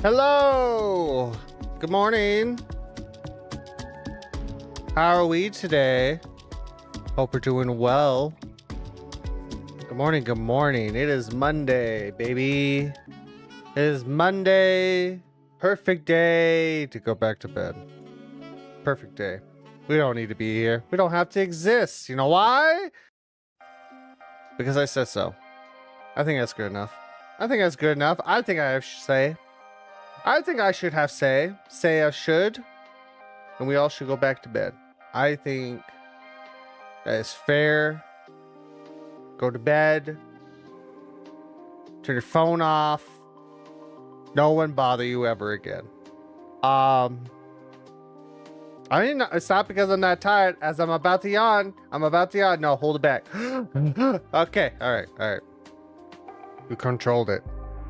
Hello. Good morning. How are we today? Hope we're doing well. Good morning. Good morning. It is Monday, baby. It is Monday. Perfect day to go back to bed. Perfect day. We don't need to be here. We don't have to exist. You know why? Because I said so. I think that's good enough. I think that's good enough. I think I should have say I should, and we all should go back to bed. I think that is fair. Go to bed. Turn your phone off. No one bother you ever again. I mean, it's not because I'm not tired, as I'm about to yawn. No, hold it back. Okay, all right. We controlled it.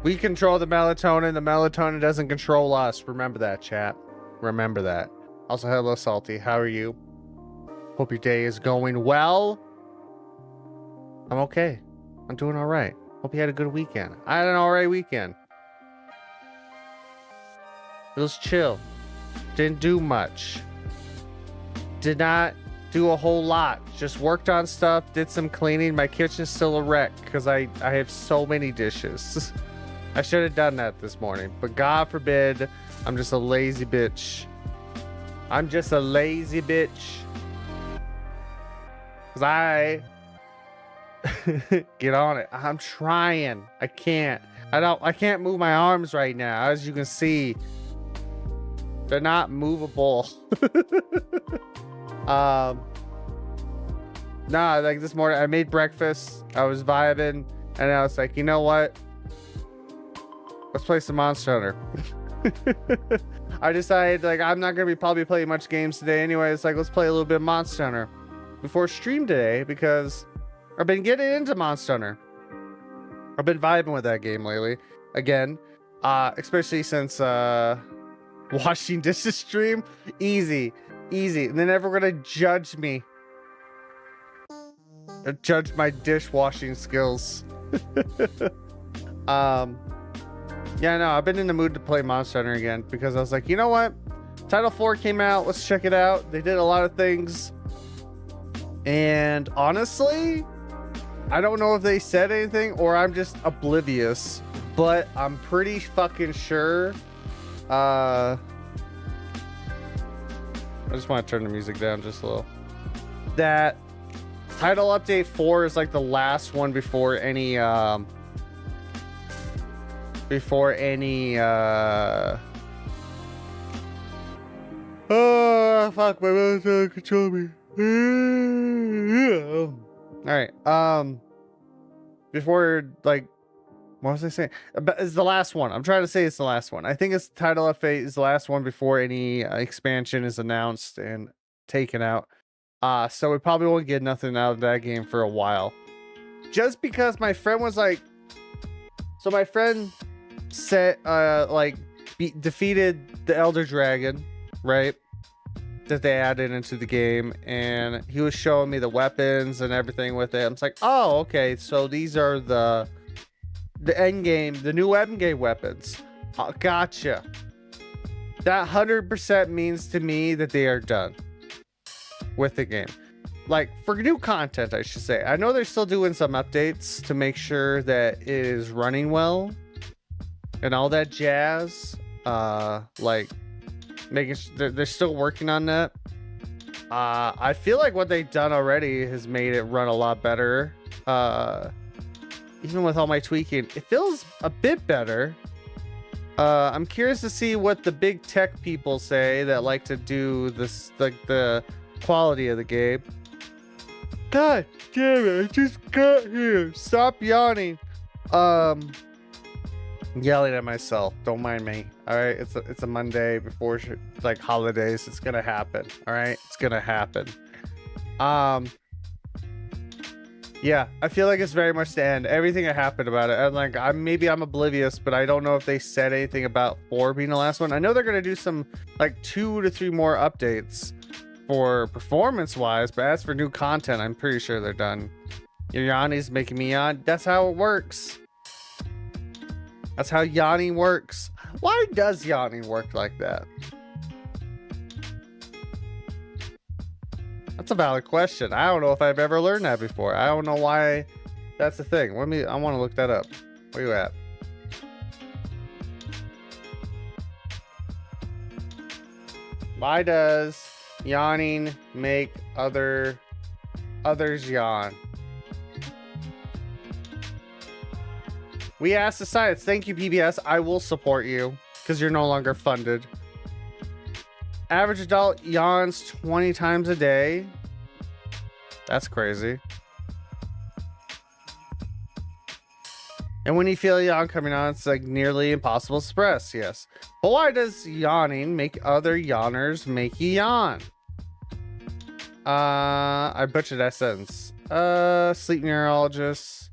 We control the melatonin. The melatonin doesn't control us. Remember that, chat. Remember that. Also, hello, Salty. How are you? Hope your day is going well. I'm okay. I'm doing all right. Hope you had a good weekend. I had an all right weekend. It was chill. Didn't do much. Did not do a whole lot. Just worked on stuff. Did some cleaning. My kitchen's still a wreck because I have so many dishes. I should have done that this morning, but God forbid, I'm just a lazy bitch. Cause I get on it. I'm trying. I can't move my arms right now. As you can see, they're not movable. Nah, like this morning I made breakfast. I was vibing and I was like, you know what? Let's play some Monster Hunter. I decided, like, I'm not gonna be probably playing much games today anyway. It's like, let's play a little bit of Monster Hunter before stream today because I've been getting into Monster Hunter. I've been vibing with that game lately. Again, especially since washing dishes stream. Easy. And they're never gonna judge me. Or judge my dishwashing skills. Yeah, no, I've been in the mood to play Monster Hunter again because I was like, you know what? Title 4 came out. Let's check it out. They did a lot of things. And honestly, I don't know if they said anything or I'm just oblivious, but I'm pretty fucking sure. I just want to turn the music down just a little. That title update 4 is like the last one before any oh fuck, my mouth's trying to control me. All right, before, like, what was I saying? It's the last one. I'm trying to say it's the last one. I think it's title update is the last one before any expansion is announced and taken out. So we probably won't get nothing out of that game for a while, just because my friend was like, so my friend said defeated the Elder Dragon, right, that they added into the game, and he was showing me the weapons and everything with it. I'm like, oh, okay, so these are the end game, the new end game weapons. Gotcha. That 100% means to me that they are done with the game. Like, for new content, I should say. I know they're still doing some updates to make sure that it is running well and all that jazz. Like, making they're still working on that. I feel like what they've done already has made it run a lot better. Even with all my tweaking, it feels a bit better. I'm curious to see what the big tech people say that like to do this, like the quality of the game. God damn it, I just got here. Stop yawning. Yelling at myself. Don't mind me. All right, it's a Monday before like holidays. It's gonna happen. All right, it's gonna happen. Yeah, I feel like it's very much the end. Everything that happened about it, and like maybe I'm oblivious, but I don't know if they said anything about 4 being the last one. I know they're gonna do some like 2 to 3 more updates for performance wise, but as for new content, I'm pretty sure they're done. Your Yanni's making me yawn. That's how it works. That's how yawning works. Why does yawning work like that? That's a valid question. I don't know if I've ever learned that before. I don't know why that's the thing. I want to look that up. Where you at? Why does yawning make others yawn? We asked the science. Thank you, PBS. I will support you because you're no longer funded. Average adult yawns 20 times a day. That's crazy. And when you feel a yawn coming on, it's like nearly impossible to suppress. Yes. But why does yawning make other yawners make you yawn? I butchered that sentence. Sleep neurologist.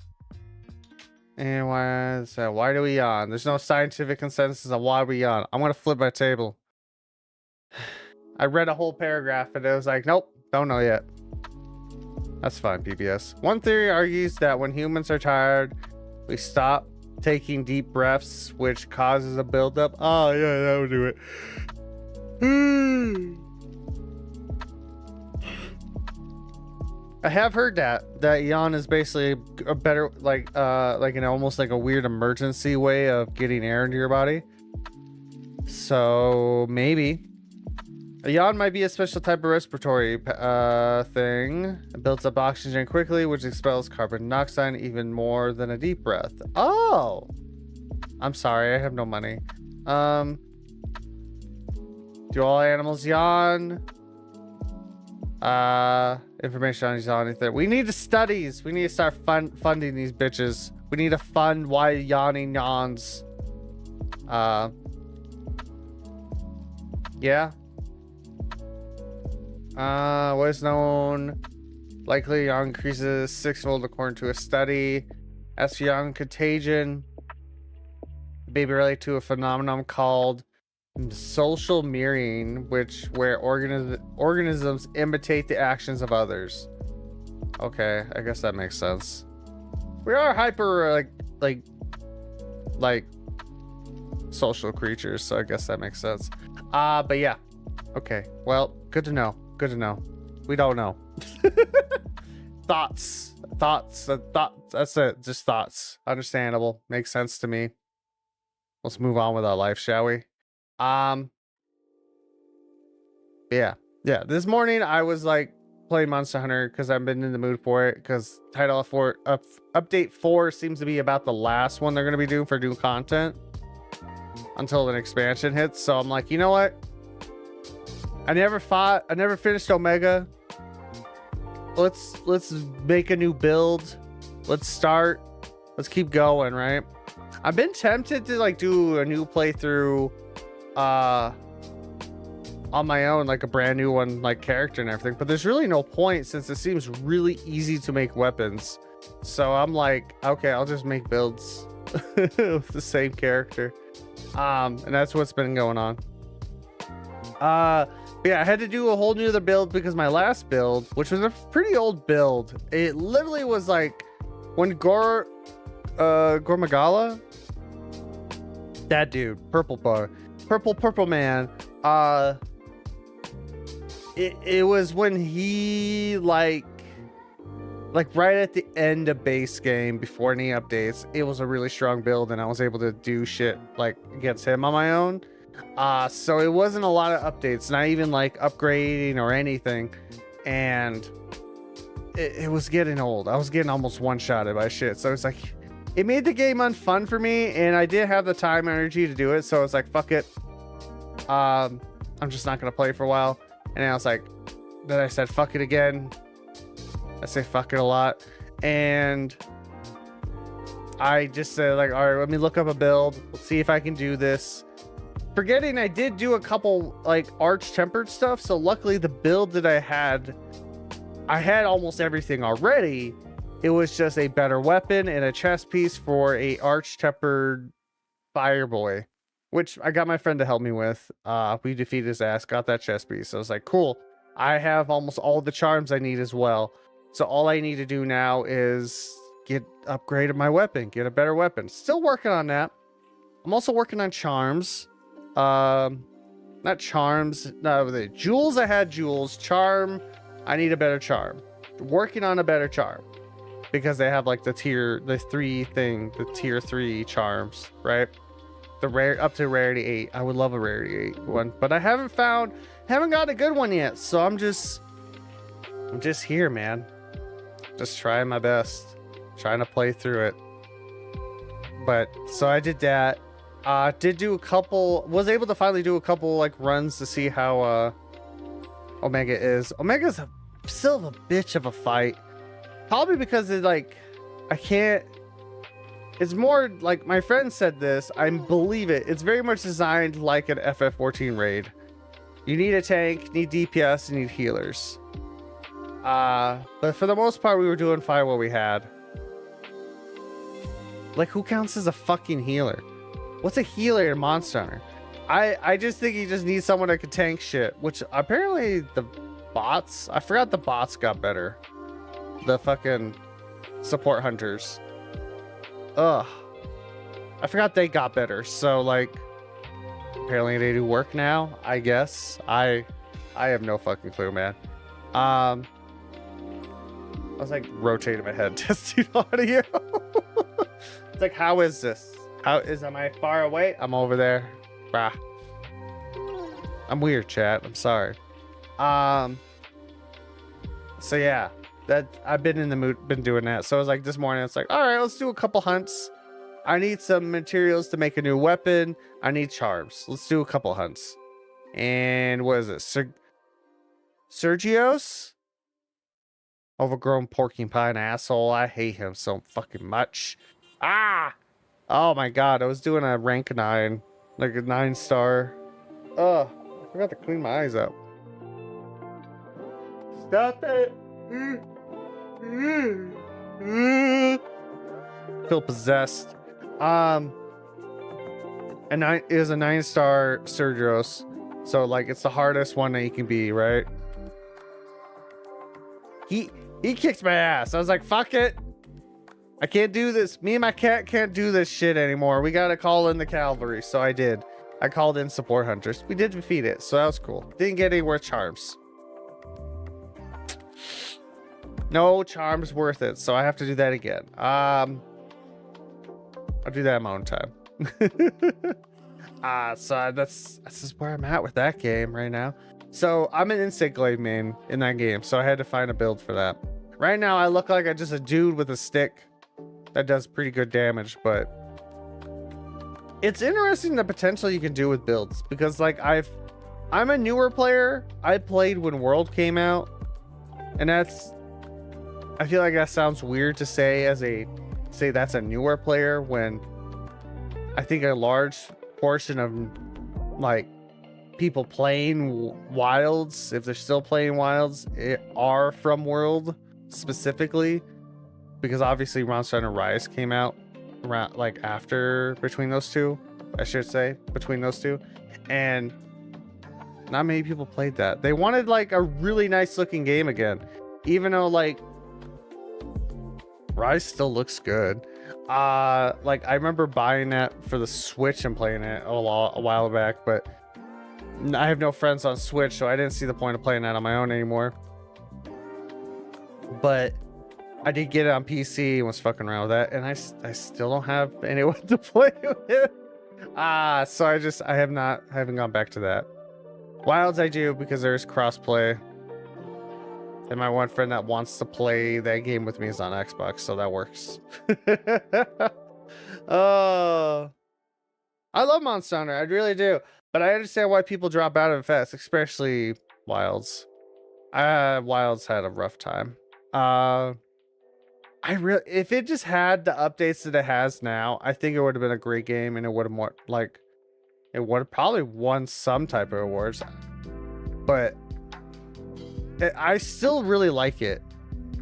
And why do we yawn? There's no scientific consensus on why we yawn. I'm gonna flip my table. I read a whole paragraph and it was like, nope, don't know yet. That's fine, PBS. One theory argues that when humans are tired, we stop taking deep breaths, which causes a buildup. Oh, yeah, that would do it. I have heard that yawn is basically a better, like an almost like a weird emergency way of getting air into your body. So maybe a yawn might be a special type of respiratory thing. It builds up oxygen quickly, which expels carbon dioxide even more than a deep breath. Oh, I'm sorry, I have no money. Do all animals yawn? Information on yawning. We need studies. We need to start funding these bitches. We need to fund why yawning yawns. Yeah. What is known? Likely yawn increases 6-fold according to a study. As for yawn contagion, may be related to a phenomenon called social mirroring, where organisms imitate the actions of others. Okay, I guess that makes sense. We are hyper like social creatures, so I guess that makes sense. But yeah. Okay. Well, good to know. Good to know. We don't know. Thoughts. That's it. Just thoughts. Understandable. Makes sense to me. Let's move on with our life, shall we? Yeah. This morning I was like playing Monster Hunter because I've been in the mood for it. Because update 4 seems to be about the last one they're gonna be doing for new content until an expansion hits. So I'm like, you know what? I never finished Omega. Let's make a new build. Let's keep going, right? I've been tempted to like do a new playthrough on my own, like a brand new one, like character and everything, but there's really no point since it seems really easy to make weapons. So I'm like, okay, I'll just make builds with the same character. And that's what's been going on. But yeah, I had to do a whole new other build because my last build, which was a pretty old build, it literally was like when Gormagala, that dude, purple man, it was when he like right at the end of base game before any updates, it was a really strong build and I was able to do shit like against him on my own. So it wasn't a lot of updates, not even like upgrading or anything, and it was getting old. I was getting almost one-shotted by shit, so it's like it made the game unfun for me, and I didn't have the time and energy to do it, so it's like, fuck it. I'm just not gonna play for a while. And I was like, then I said fuck it again. I say fuck it a lot, and I just said like, all right, let me look up a build. Let's see if I can do this. Forgetting I did do a couple like arch tempered stuff, so luckily the build that I had almost everything already. It was just a better weapon and a chest piece for a arch tempered fireboy, which I got my friend to help me with. We defeated his ass, got that chest piece. So I was like, cool, I have almost all the charms I need as well. So all I need to do now is upgraded my weapon, get a better weapon. Still working on that. I'm also working on charms. Not charms. No, the jewels. I had jewels. Charm. I need a better charm. Working on a better charm because they have like the tier 3 charms, right? The rare up to rarity 8. I would love a rarity 8 one, but I haven't gotten a good one yet. So I'm just here, man. Just trying my best, trying to play through it. But so I did that. Was able to finally do a couple like runs to see how Omega is. Omega's still a bitch of a fight. Probably because it's like it's more like my friend said this. I believe it. It's very much designed like an FF14 raid. You need a tank, need DPS, you need healers. But for the most part, we were doing fine what we had. Like, who counts as a fucking healer? What's a healer in Monster Hunter? I just think you just need someone that can tank shit, which apparently the bots, I forgot the bots got better. The fucking support hunters. Ugh. I forgot they got better. So like, apparently they do work now, I guess. I have no fucking clue, man. I was like rotating my head, testing audio. It's like, how is this? Am I far away? I'm over there. Bah. I'm weird, chat. I'm sorry. So yeah, I've been in the mood, been doing that. So I was like, this morning, it's like, all right, let's do a couple hunts. I need some materials to make a new weapon. I need charms. Let's do a couple hunts. And what is it? Sergio's? Overgrown porcupine asshole. I hate him so fucking much. Ah! Oh my god, I was doing a rank 9. Like a 9-star. Ugh, I forgot to clean my eyes up. Stop it! Feel possessed. And it is a 9-star Sergios. So like it's the hardest one that you can be, right? He kicked my ass. I was like, fuck it. I can't do this. Me and my cat can't do this shit anymore. We gotta call in the cavalry. So I did. I called in support hunters. We did defeat it, so that was cool. Didn't get any worth charms. No charms worth it, so I have to do that again. I'll do that in my own time. So that's just where I'm at with that game right now. So I'm an Insect Glaive main in that game, so I had to find a build for that. Right now I look like I'm just a dude with a stick that does pretty good damage, but it's interesting the potential you can do with builds, because like I'm a newer player. I played when World came out, and I feel like that sounds weird to say that's a newer player, when I think a large portion of like people playing Wilds, if they're still playing Wilds, are from World specifically, because obviously Monster Hunter Rise came out around like between those two, I should say, between those two, and not many people played that. They wanted like a really nice looking game again, even though like Rise still looks good. Like I remember buying that for the Switch and playing it a while back, but I have no friends on Switch, so I didn't see the point of playing that on my own anymore. But I did get it on PC and was fucking around with that, and I still don't have anyone to play with. So I haven't gone back to that. Wilds I do because there's crossplay, and my one friend that wants to play that game with me is on Xbox, so that works. I love Monster Hunter, I really do, but I understand why people drop out of it fast, especially Wilds. Wilds had a rough time. If it just had the updates that it has now, I think it would have been a great game, and it would have probably won some type of awards. But I still really like it.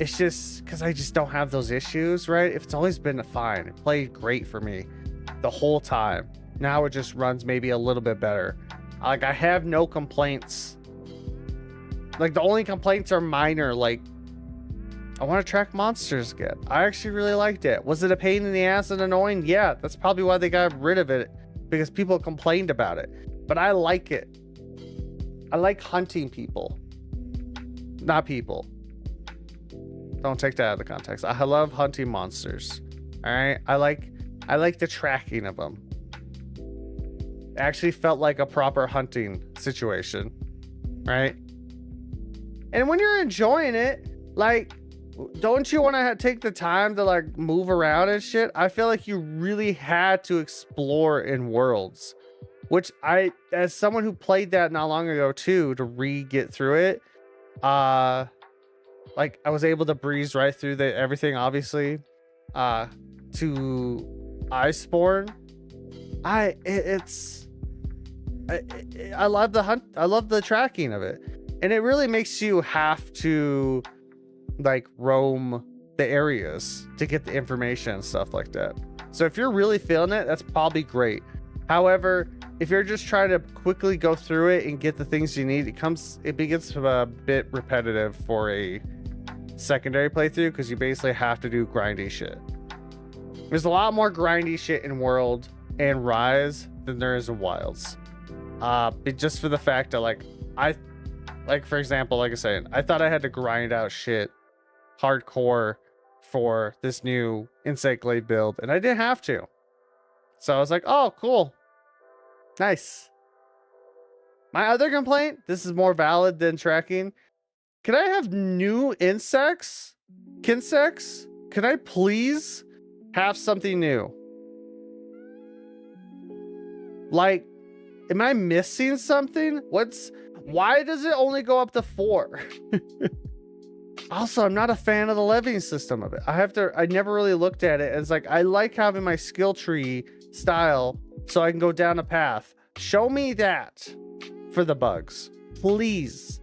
It's just because I just don't have those issues, right? If it's always been fine, it played great for me the whole time. Now it just runs maybe a little bit better. Like I have no complaints. Like the only complaints are minor, like I want to track monsters again. I actually really liked it. Was it a pain in the ass and annoying? Yeah, that's probably why they got rid of it because people complained about it. But I like it. I like hunting people. Not people. Don't take that out of the context. I love hunting monsters. All right. I like the tracking of them. It actually felt like a proper hunting situation, right? And when you're enjoying it, like, don't you want to take the time to like move around and shit? I feel like you really had to explore in worlds, which I, as someone who played that not long ago too, to get through it, like I was able to breeze right through everything, obviously, to Iceborne. I love the hunt. I love the tracking of it, and it really makes you have to like roam the areas to get the information and stuff like that. So if you're really feeling it, that's probably great. However, if you're just trying to quickly go through it and get the things you need, it begins a bit repetitive for a secondary playthrough, because you basically have to do grindy shit. There's a lot more grindy shit in World and Rise than there is in Wilds. But just for the fact that like for example, like I said, I thought I had to grind out shit hardcore for this new Insect Glade build, and I didn't have to. So I was like, oh, cool. Nice. My other complaint, this is more valid than tracking. Can I have new insects? Kinsects? Can I please have something new? Like, am I missing something? Why does it only go up to 4? Also, I'm not a fan of the leveling system of it. I never really looked at it. It's like, I like having my skill tree style so I can go down a path. Show me that for the bugs, please.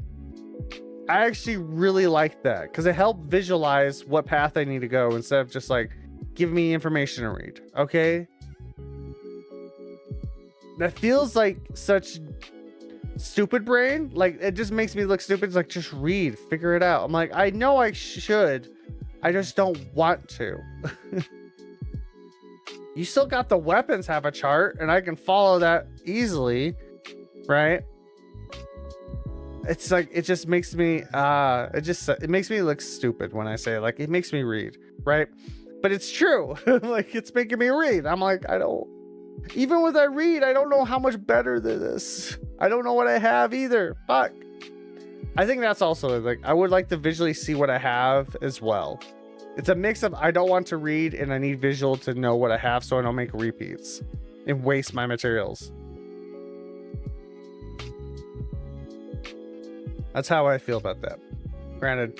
I actually really like that because it helped visualize what path I need to go instead of just like giving me information to read. Okay. That feels like such stupid brain. Like, it just makes me look stupid. It's like, just read, figure it out. I'm like, I know I should, I just don't want to. You still got the weapons have a chart, and I can follow that easily, right? It's like, it just makes me it makes me look stupid when I say it. Like, it makes me read, right? But it's true. Like, it's making me read. I'm like, even when I read, I don't know how much better than this. I don't know what I have either. Fuck. I think that's also like, I would like to visually see what I have as well. It's a mix of I don't want to read and I need visual to know what I have so I don't make repeats and waste my materials. That's how I feel about that. Granted,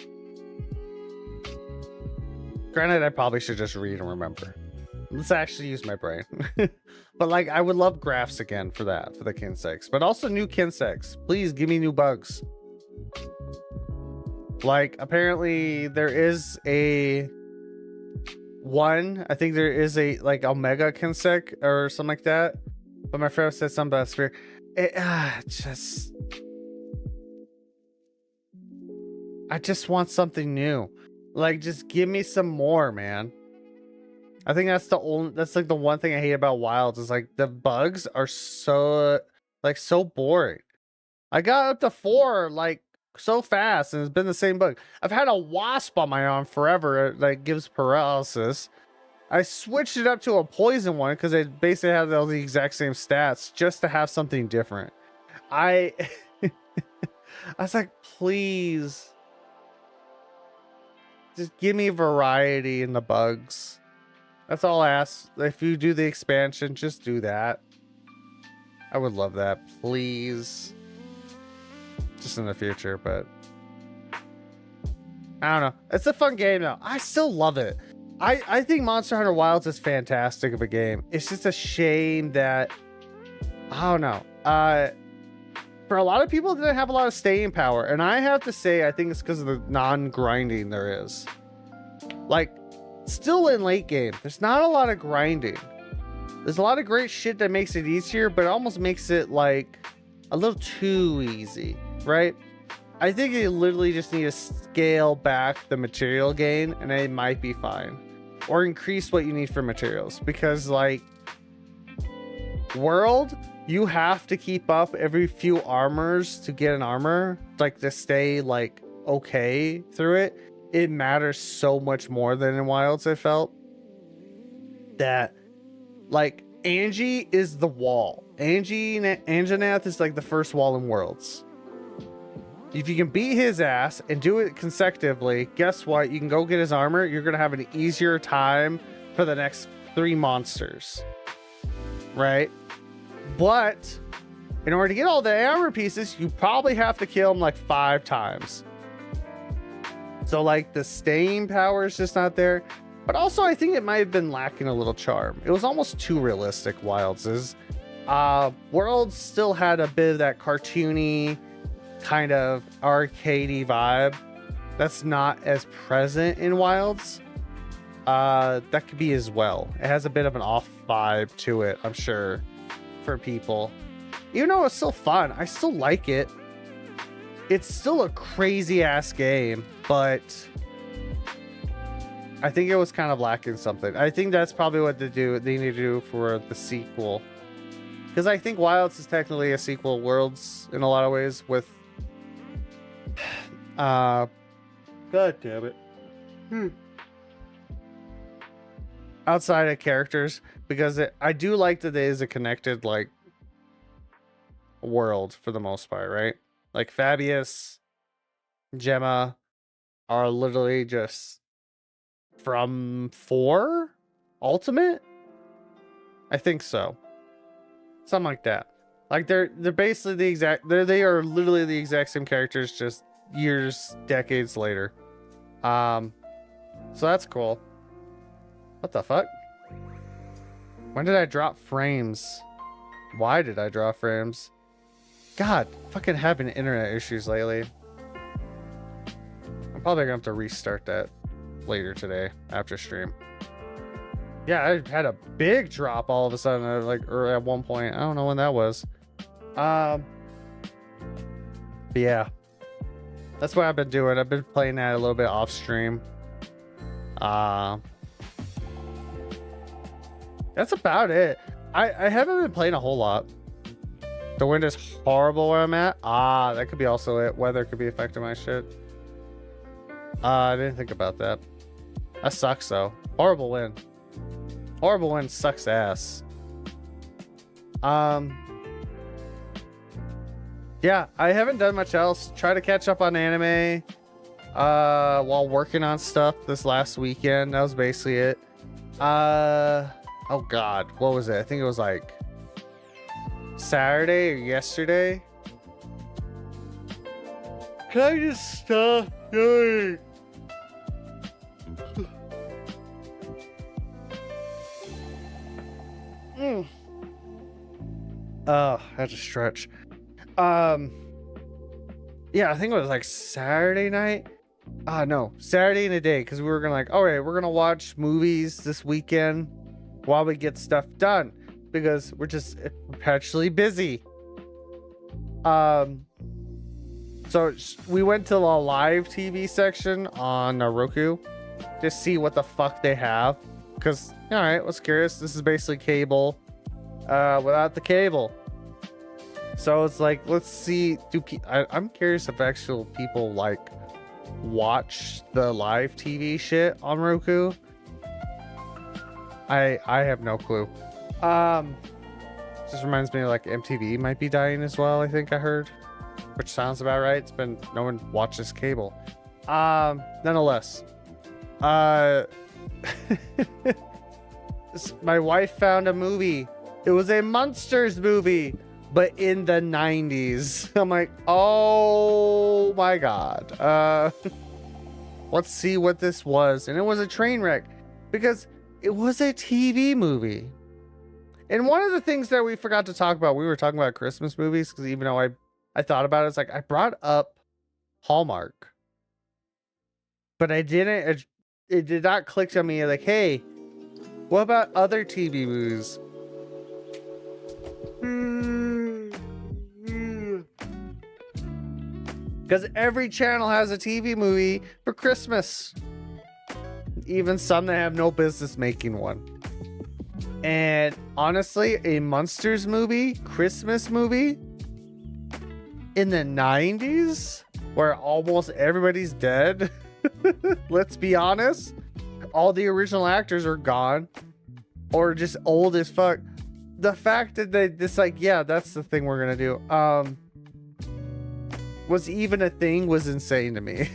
I probably should just read and remember. Let's actually use my brain. But like, I would love graphs again for that, for the Kinsects, but also new Kinsects. Please give me new bugs. Like, apparently there is I think there is a like Omega Kinsect or something like that. But my friend said something about Sphere. I just want something new. Like, just give me some more, man. I think that's like the one thing I hate about Wilds is like the bugs are so boring. I got up to 4 like so fast, and it's been the same bug. I've had a wasp on my arm forever that gives paralysis. I switched it up to a poison one because it basically has all the exact same stats just to have something different. I was like, please, just give me variety in the bugs. That's all I ask. If you do the expansion, just do that. I would love that, please. Just in the future, but I don't know. It's a fun game though. I still love it. I think Monster Hunter Wilds is fantastic of a game. It's just a shame that, I don't know. For a lot of people, it didn't have a lot of staying power, and I have to say, I think it's because of the non-grinding there is. Like, still in late game, there's not a lot of grinding. There's a lot of great shit that makes it easier, but it almost makes it like a little too easy, right? I think you literally just need to scale back the material gain and it might be fine, or increase what you need for materials, because like World, you have to keep up every few armors to get an armor, like to stay like okay through it. It matters so much more than in Wilds. I felt that like Angie is the wall. Anjanath is like the first wall in Worlds. If you can beat his ass and do it consecutively, guess what? You can go get his armor. You're gonna have an easier time for the next 3 monsters, right? But in order to get all the armor pieces, you probably have to kill him like 5 times. So like the staying power is just not there. But also I think it might have been lacking a little charm. It was almost too realistic, Wilds is. Worlds still had a bit of that cartoony kind of arcadey vibe that's not as present in Wilds. That could be as well. It has a bit of an off vibe to it, I'm sure, for people. Even though it's still fun, I still like it. It's still a crazy ass game, but I think it was kind of lacking something. I think that's probably what they need to do for the sequel, because I think Wilds is technically a sequel to Worlds in a lot of ways with god damn it, outside of characters, because I do like that it is a connected like world for the most part, right? Like Fabius, Gemma are literally just from 4 Ultimate, I think so, something like that. Like they're basically the exact, they are literally the exact same characters, just years, decades later. So that's cool. What the fuck? When did I drop frames? Why did I drop frames? God, fucking having internet issues lately. I'm probably gonna have to restart that later today after stream. Yeah, I had a big drop all of a sudden, like, or at one point. I don't know when that was. But yeah, that's what I've been doing. I've been playing that a little bit off stream. That's about it. I haven't been playing a whole lot. The wind is horrible where I'm at. That could be also it. Weather could be affecting my shit. I didn't think about that. That sucks though. Horrible wind. Horrible wind sucks ass. Yeah, I haven't done much else. Try to catch up on anime while working on stuff this last weekend. That was basically it. Oh god, what was it? I think it was like Saturday or yesterday. Can I just stop doing? Oh, I had to stretch. Yeah, I think it was like Saturday night. No, Saturday in the day, because we were gonna like, all right, we're gonna watch movies this weekend while we get stuff done, because we're just perpetually busy. So we went to the live TV section on Roku to see what the fuck they have, because all right, I was curious. This is basically cable without the cable. So it's like, let's see, I'm curious if actual people like watch the live TV shit on Roku. I have no clue. Just reminds me of like MTV might be dying as well, I think I heard, which sounds about right. It's been, no one watches cable. Nonetheless, my wife found a movie. It was a Monsters movie, but in the 90s. I'm like, oh my god. Let's see what this was. And it was a train wreck, because it was a TV movie. And one of the things that we forgot to talk about, we were talking about Christmas movies, because even though I thought about it, it's like I brought up Hallmark, but I didn't, it did not click to me like, hey, what about other TV movies? Because every channel has a TV movie for Christmas. Even some that have no business making one. And honestly, a Monsters movie, Christmas movie in the 90s where almost everybody's dead. Let's be honest. All the original actors are gone or just old as fuck. The fact that they just like, yeah, that's the thing we're gonna do. Was even a thing was insane to me.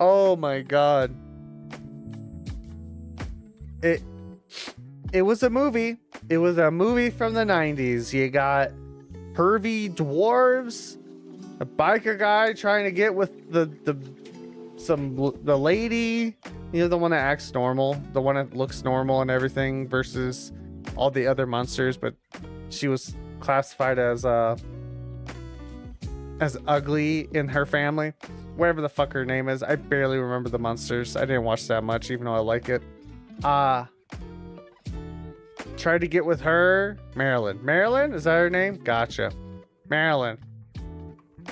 Oh my god. It was a movie. It was a movie from the 90s. You got pervy dwarves, a biker guy trying to get with the lady, you know, the one that acts normal, the one that looks normal and everything, versus all the other monsters, but she was classified as ugly in her family, whatever the fuck her name is. I barely remember the monsters. I didn't watch that much, even though I like it. Tried to get with her, Marilyn, is that her name? Gotcha. Marilyn.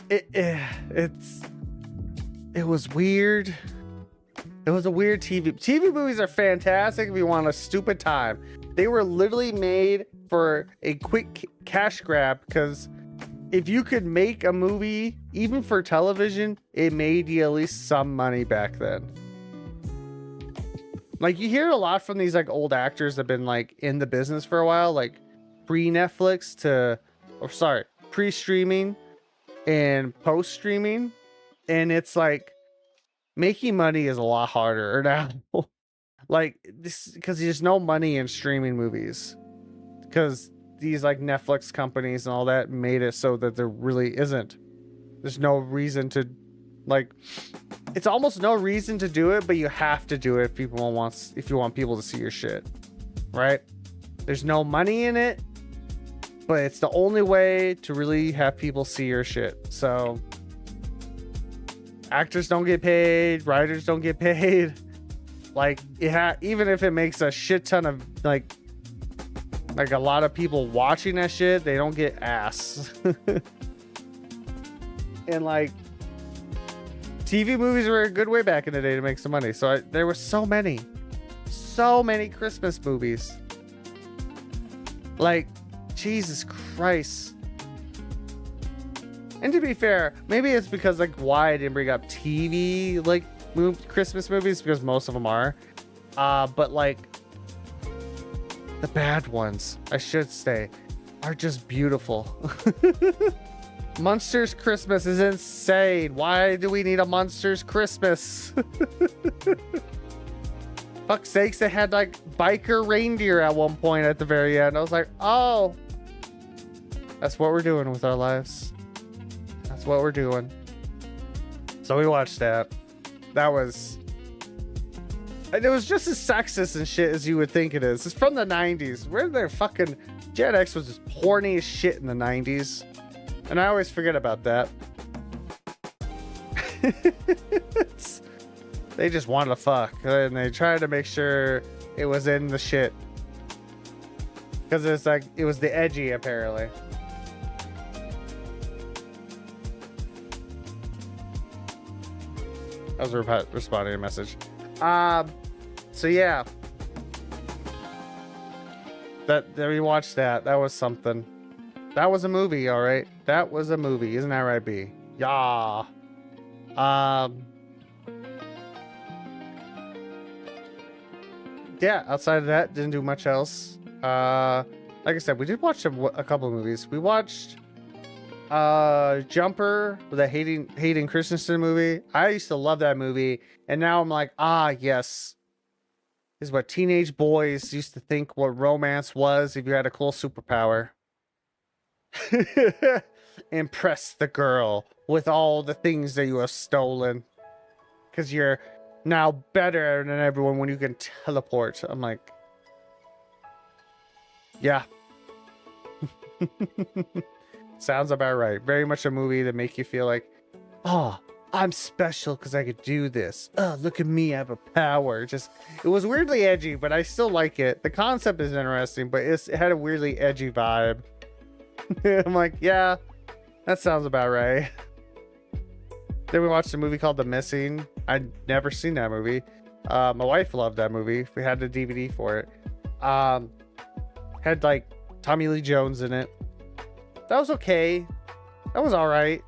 It was weird. It was a weird TV movies are fantastic if you want a stupid time. They were literally made for a quick cash grab, because if you could make a movie even for television, it made you at least some money back then. Like, you hear a lot from these like old actors that have been like in the business for a while, like pre-Netflix to, or sorry, pre-streaming and post-streaming, and it's like making money is a lot harder now. Like this, because there's no money in streaming movies, because these like Netflix companies and all that made it so that there really isn't. There's no reason to, like, it's almost no reason to do it, but you have to do it if you want people to see your shit, right? There's no money in it, but it's the only way to really have people see your shit. So actors don't get paid, writers don't get paid. Like, even if it makes a shit ton of like a lot of people watching that shit, they don't get ass. And like, TV movies were a good way back in the day to make some money. So there were so many Christmas movies. Like, Jesus Christ. And to be fair, maybe it's because like why I didn't bring up TV like Christmas movies, because most of them are. But like the bad ones, I should say, are just beautiful. Monsters Christmas is insane. Why do we need a Monsters Christmas? Fuck's sakes, they had like biker reindeer at one point at the very end. I was like, oh, that's what we're doing with our lives. That's what we're doing. So we watched that. It was just as sexist and shit as you would think it is. It's from the 90s. Where their fucking Gen X was just horny as shit in the 90s. And I always forget about that. They just wanted to fuck, and they tried to make sure it was in the shit, because it's like it was the edgy, apparently. I was responding to a message. So yeah, that we watched that. That was something. That was a movie, all right. That was a movie, isn't that right, B? Yeah. Yeah. Outside of that, didn't do much else. Like I said, we did watch a couple of movies. We watched Jumper, the Hayden Christensen movie. I used to love that movie, and now I'm like, yes, this is what teenage boys used to think what romance was if you had a cool superpower. Impress the girl with all the things that you have stolen, because you're now better than everyone when you can teleport. I'm like, yeah. Sounds about right. Very much a movie that make you feel like, oh, I'm special because I could do this. Oh, look at me, I have a power. It was weirdly edgy, but I still like it. The concept is interesting, but it had a weirdly edgy vibe. I'm like, yeah, that sounds about right. Then we watched a movie called The Missing. I'd never seen that movie. My wife loved that movie. We had the DVD for it. Had like Tommy Lee Jones in it. That was okay. That was all right.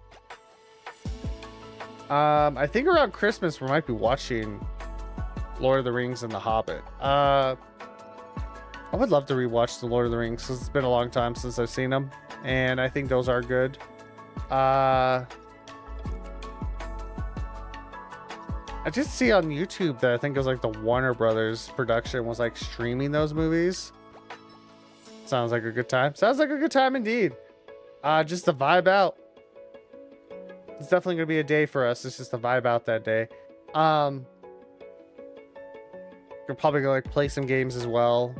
I think around Christmas we might be watching Lord of the Rings and The Hobbit. I would love to rewatch the Lord of the Rings because it's been a long time since I've seen them, and I think those are good. I just see on YouTube that I think it was like the Warner Brothers production was like streaming those movies. Sounds like a good time. Sounds like a good time indeed. Just to vibe out. It's definitely gonna be a day for us. It's just to vibe out that day. We're probably gonna like play some games as well.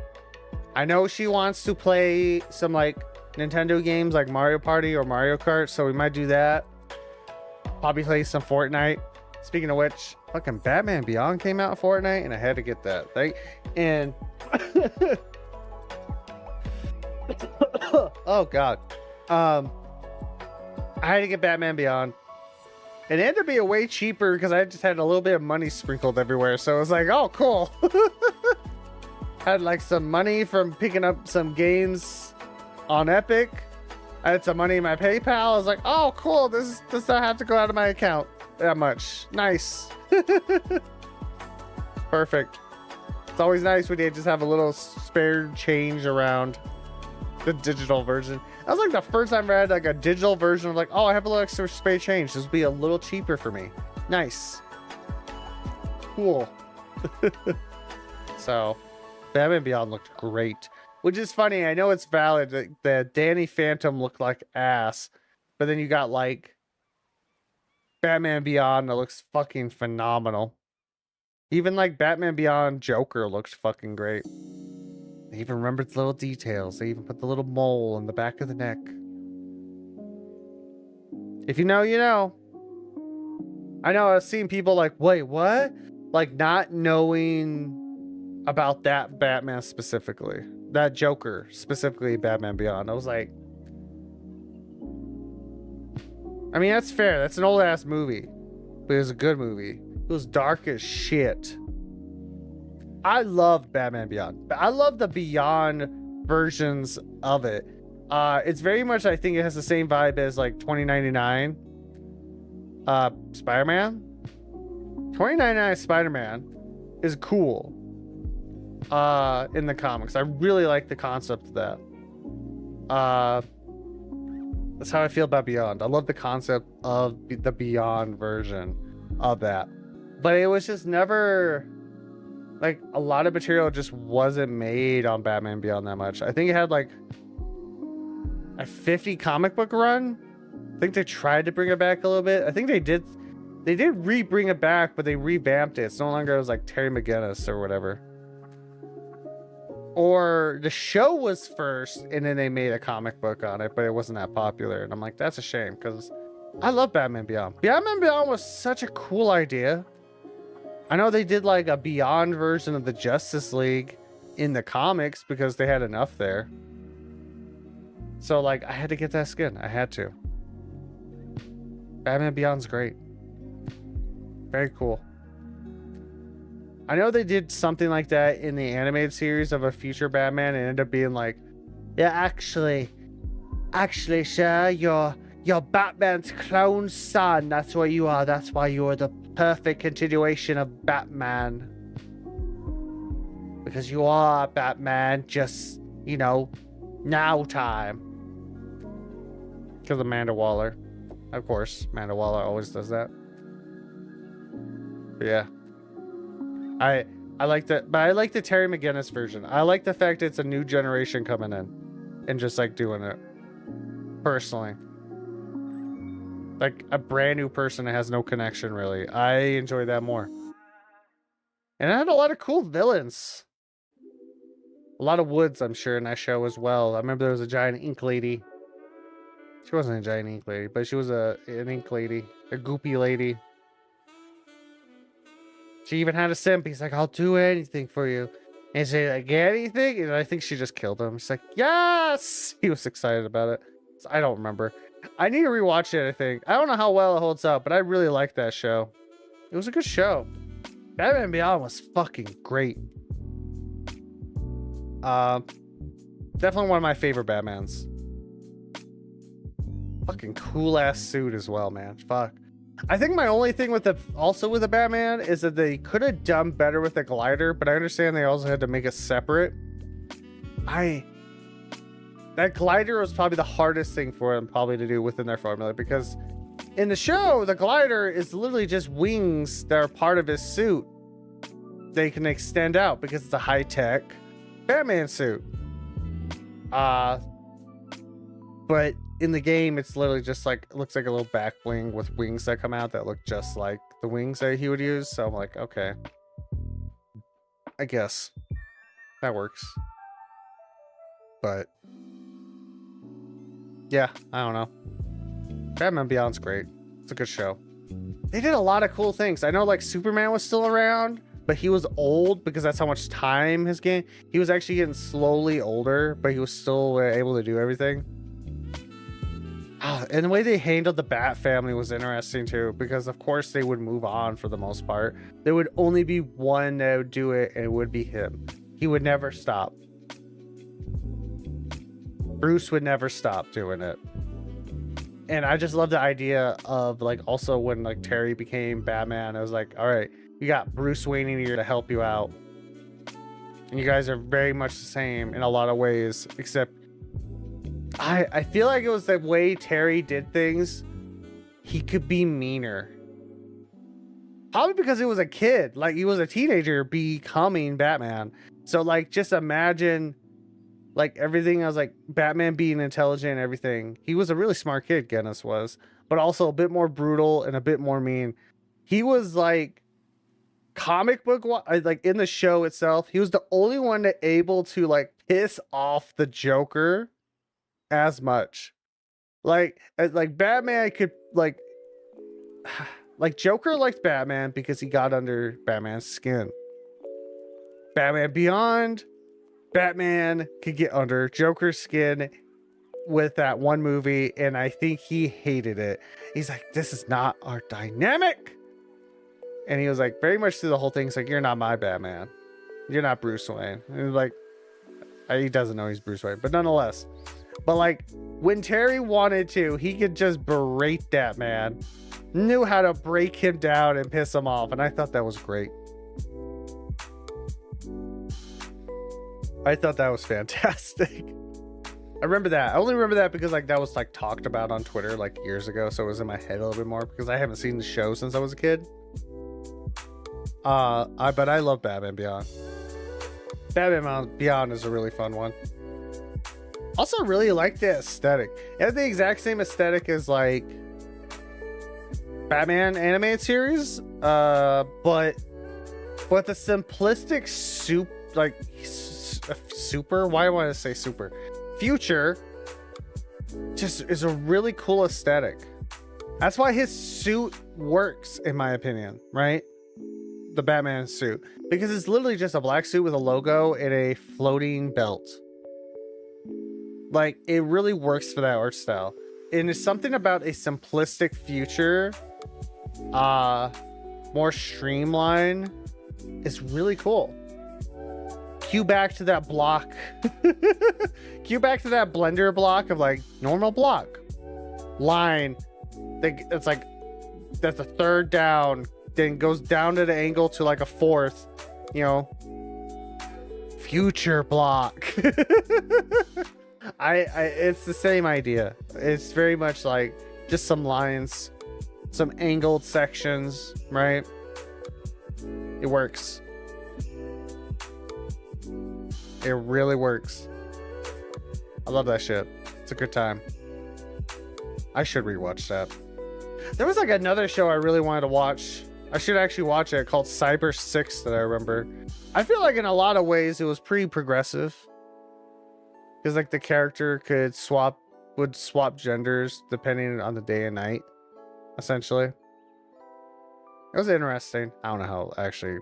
I know she wants to play some like Nintendo games like Mario Party or Mario Kart, so we might do that. Probably play some Fortnite. Speaking of which, fucking Batman Beyond came out in Fortnite, and I had to get that. And oh god, I had to get Batman Beyond. It ended up being way cheaper because I just had a little bit of money sprinkled everywhere, so it was like, oh cool. Had like some money from picking up some games on Epic. I had some money in my PayPal. I was like, oh cool, this does not have to go out of my account that much. Nice. Perfect. It's always nice when you just have a little spare change around the digital version. That was like the first time I had like a digital version of like, oh, I have a little extra spare change. This will be a little cheaper for me. Nice. Cool. So Batman Beyond looked great, which is funny. I know it's valid that Danny Phantom looked like ass, but then you got like Batman Beyond that looks fucking phenomenal. Even like Batman Beyond Joker looks fucking great. They even remembered the little details. They even put the little mole in the back of the neck. If you know, you know. I know I've seen people like, wait, what? Like not knowing about that Batman specifically. That Joker, specifically Batman Beyond. I was like, I mean, that's fair. That's an old ass movie, but it was a good movie. It was dark as shit. I love Batman Beyond. I love the Beyond versions of it. It's very much, I think it has the same vibe as like 2099 Spider-Man. 2099 Spider-Man is cool in the comics. I really like the concept of that. That's how I feel about Beyond. I love the concept of the Beyond version of that. But it was just never... like a lot of material just wasn't made on Batman Beyond that much. I think it had like a 50 comic book run. I think they tried to bring it back a little bit. I think they did re-bring it back, but they revamped it. It's no longer, it was like Terry McGinnis or whatever. Or the show was first and then they made a comic book on it, but it wasn't that popular. And I'm like, that's a shame because I love Batman Beyond. Batman Beyond was such a cool idea. I know they did like a Beyond version of the Justice League in the comics because they had enough there. So like I had to get that skin. I had to. Batman Beyond's great. Very cool. I know they did something like that in the animated series of a future Batman and ended up being like, yeah, actually, sir, you're Batman's clone son. That's what you are. That's why you're the perfect continuation of Batman. Because you are Batman, just, you know, now time. Because of Amanda Waller. Of course, Amanda Waller always does that. But yeah. I like that, but I like the Terry McGinnis version. I like the fact it's a new generation coming in and just like doing it. Personally. Like a brand new person that has no connection really. I enjoy that more. And it had a lot of cool villains. A lot of woods, I'm sure, in that show as well. I remember there was a giant ink lady. She wasn't a giant ink lady, but she was an ink lady. A goopy lady. She even had a simp. He's like, I'll do anything for you. And she's like, get anything? And I think she just killed him. She's like, yes! He was excited about it. So I don't remember. I need to rewatch it, I think. I don't know how well it holds up, but I really liked that show. It was a good show. Batman Beyond was fucking great. Definitely one of my favorite Batmans. Fucking cool ass suit as well, man. Fuck. I think my only thing with the Batman is that they could have done better with the glider, but I understand they also had to make it separate. That glider was probably the hardest thing for them probably to do within their formula, because in the show, the glider is literally just wings that are part of his suit. They can extend out because it's a high-tech Batman suit. But in the game, it's literally just like, it looks like a little back wing with wings that come out that look just like the wings that he would use. So I'm like, okay, I guess that works. But yeah, I don't know. Batman Beyond's great. It's a good show. They did a lot of cool things. I know like Superman was still around, but he was old because that's how much time his game. He was actually getting slowly older, but he was still able to do everything. And the way they handled the Bat family was interesting too, because of course they would move on for the most part. There would only be one that would do it, and it would be him. He would never stop. Bruce would never stop doing it. And I just love the idea of like, also when like Terry became Batman, I was like, all right, you got Bruce Wayne in here to help you out. And you guys are very much the same in a lot of ways, except I feel like it was the way Terry did things. He could be meaner. Probably because he was a kid. Like, he was a teenager becoming Batman. So, like, just imagine, like, everything. I was like, Batman being intelligent and everything. He was a really smart kid, Guinness was. But also a bit more brutal and a bit more mean. He was, like, comic book, like, in the show itself, he was the only one that able to, like, piss off the Joker as much. Like Batman could like Joker liked Batman because he got under Batman's skin. Batman Beyond, Batman could get under Joker's skin with that one movie, and I think he hated it. He's like, this is not our dynamic. And he was like, very much through the whole thing, he's like, you're not my Batman. You're not Bruce Wayne. And he was like, he doesn't know he's Bruce Wayne, but nonetheless. But like, when Terry wanted to, he could just berate that man. Knew how to break him down and piss him off. And I thought that was great. I thought that was fantastic. I remember that. I only remember that because like that was like talked about on Twitter like years ago. So it was in my head a little bit more because I haven't seen the show since I was a kid. But I love Batman Beyond. Batman Beyond is a really fun one. Also really like the aesthetic. It had the exact same aesthetic as like Batman animated series, but the simplistic super, why do I want to say super? Future just is a really cool aesthetic. That's why his suit works, in my opinion, right? The Batman suit, because it's literally just a black suit with a logo and a floating belt. Like, it really works for that art style. And it's something about a simplistic future, more streamlined, is really cool. Cue back to that block. Cue back to that Blender block of like normal block line. It's like that's a third down, then goes down to the angle to like a fourth, you know. Future block. It's the same idea. It's very much like just some lines, some angled sections, right? It works. It really works. I love that shit. It's a good time. I should rewatch that. There was like another show I really wanted to watch. I should actually watch it, called Cyber 6 that I remember. I feel like in a lot of ways it was pretty progressive. Because like the character would swap genders depending on the day and night, essentially. It was interesting. I don't know how actually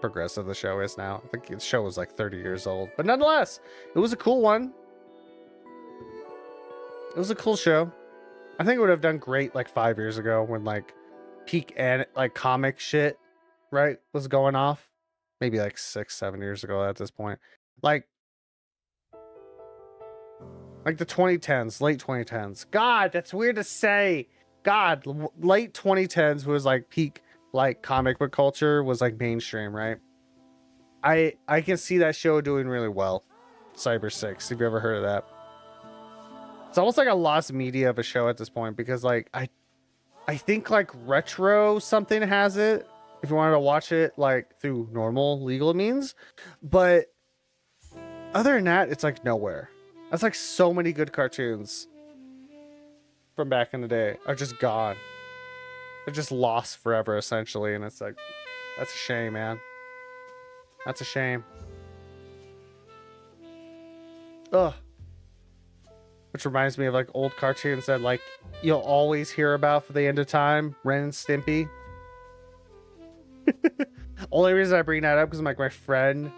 progressive the show is now. I think the show was like 30 years old, but nonetheless, it was a cool one. It was a cool show. I think it would have done great like 5 years ago when like peak and like comic shit, right, was going off. Maybe like 6-7 years ago at this point. Like Like the 2010s, late 2010s. God, that's weird to say. God, late 2010s was like peak like comic book culture, was like mainstream, right? I can see that show doing really well. Cyber 6, have you ever heard of that? It's almost like a lost media of a show at this point, because like I think like Retro something has it if you wanted to watch it like through normal legal means, but other than that, it's like nowhere. That's like so many good cartoons from back in the day are just gone. They're just lost forever essentially, and it's like, that's a shame, man. That's a shame. Ugh. Which reminds me of like old cartoons that like you'll always hear about for the end of time. Ren and Stimpy. Only reason I bring that up because like my friend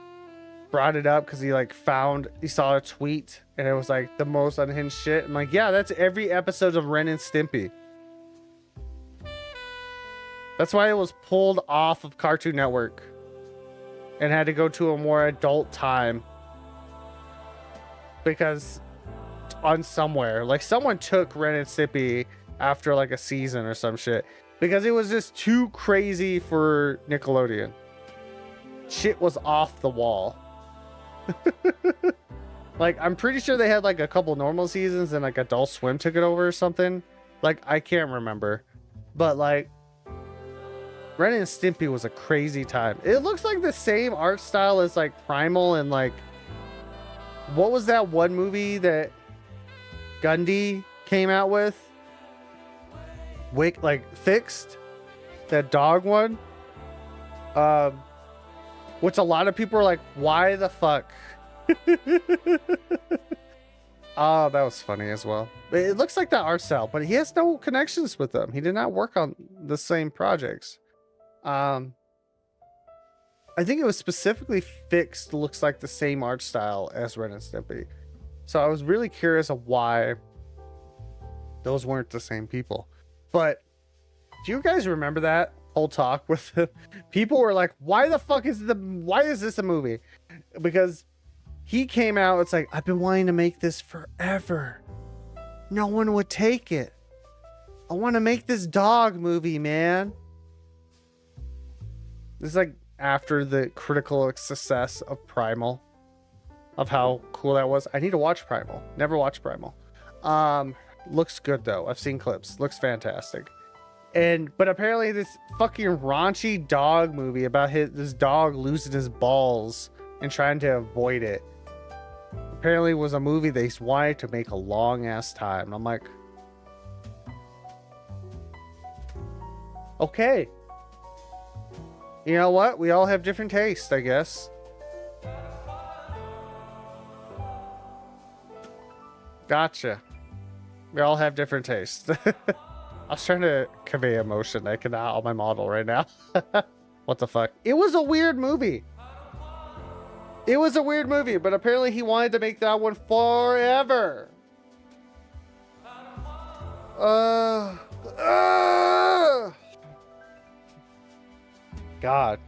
brought it up because he saw a tweet and it was like the most unhinged shit. I'm like, yeah, that's every episode of Ren and Stimpy. That's why it was pulled off of Cartoon Network and had to go to a more adult time, because on somewhere like someone took Ren and Stimpy after like a season or some shit because it was just too crazy for Nickelodeon. Shit was off the wall. Like I'm pretty sure they had like a couple normal seasons and like Adult Swim took it over or something. Like I can't remember, but like Ren and Stimpy was a crazy time. It looks like the same art style as like Primal and like, what was that one movie that Gundy came out with? Like Fixed, that dog one. Which a lot of people are like, why the fuck? Oh, that was funny as well. It looks like that art style, but he has no connections with them. He did not work on the same projects. I think it was specifically Fixed, looks like the same art style as Ren and Stimpy. So I was really curious of why those weren't the same people. But do you guys remember that whole talk with the people were like, why is this a movie? Because he came out, it's like, I've been wanting to make this forever. No one would take it. I want to make this dog movie, man. This is like after the critical success of Primal, of how cool that was. I need to watch Primal. Never watched Primal. Looks good though. I've seen clips. Looks fantastic. But apparently this fucking raunchy dog movie about this dog losing his balls and trying to avoid it apparently was a movie they wanted to make a long ass time. I'm like, okay. You know what? We all have different tastes, I guess. Gotcha. We all have different tastes. I was trying to convey emotion. I cannot on my model right now. What the fuck? It was a weird movie. It was a weird movie, but apparently he wanted to make that one forever. God.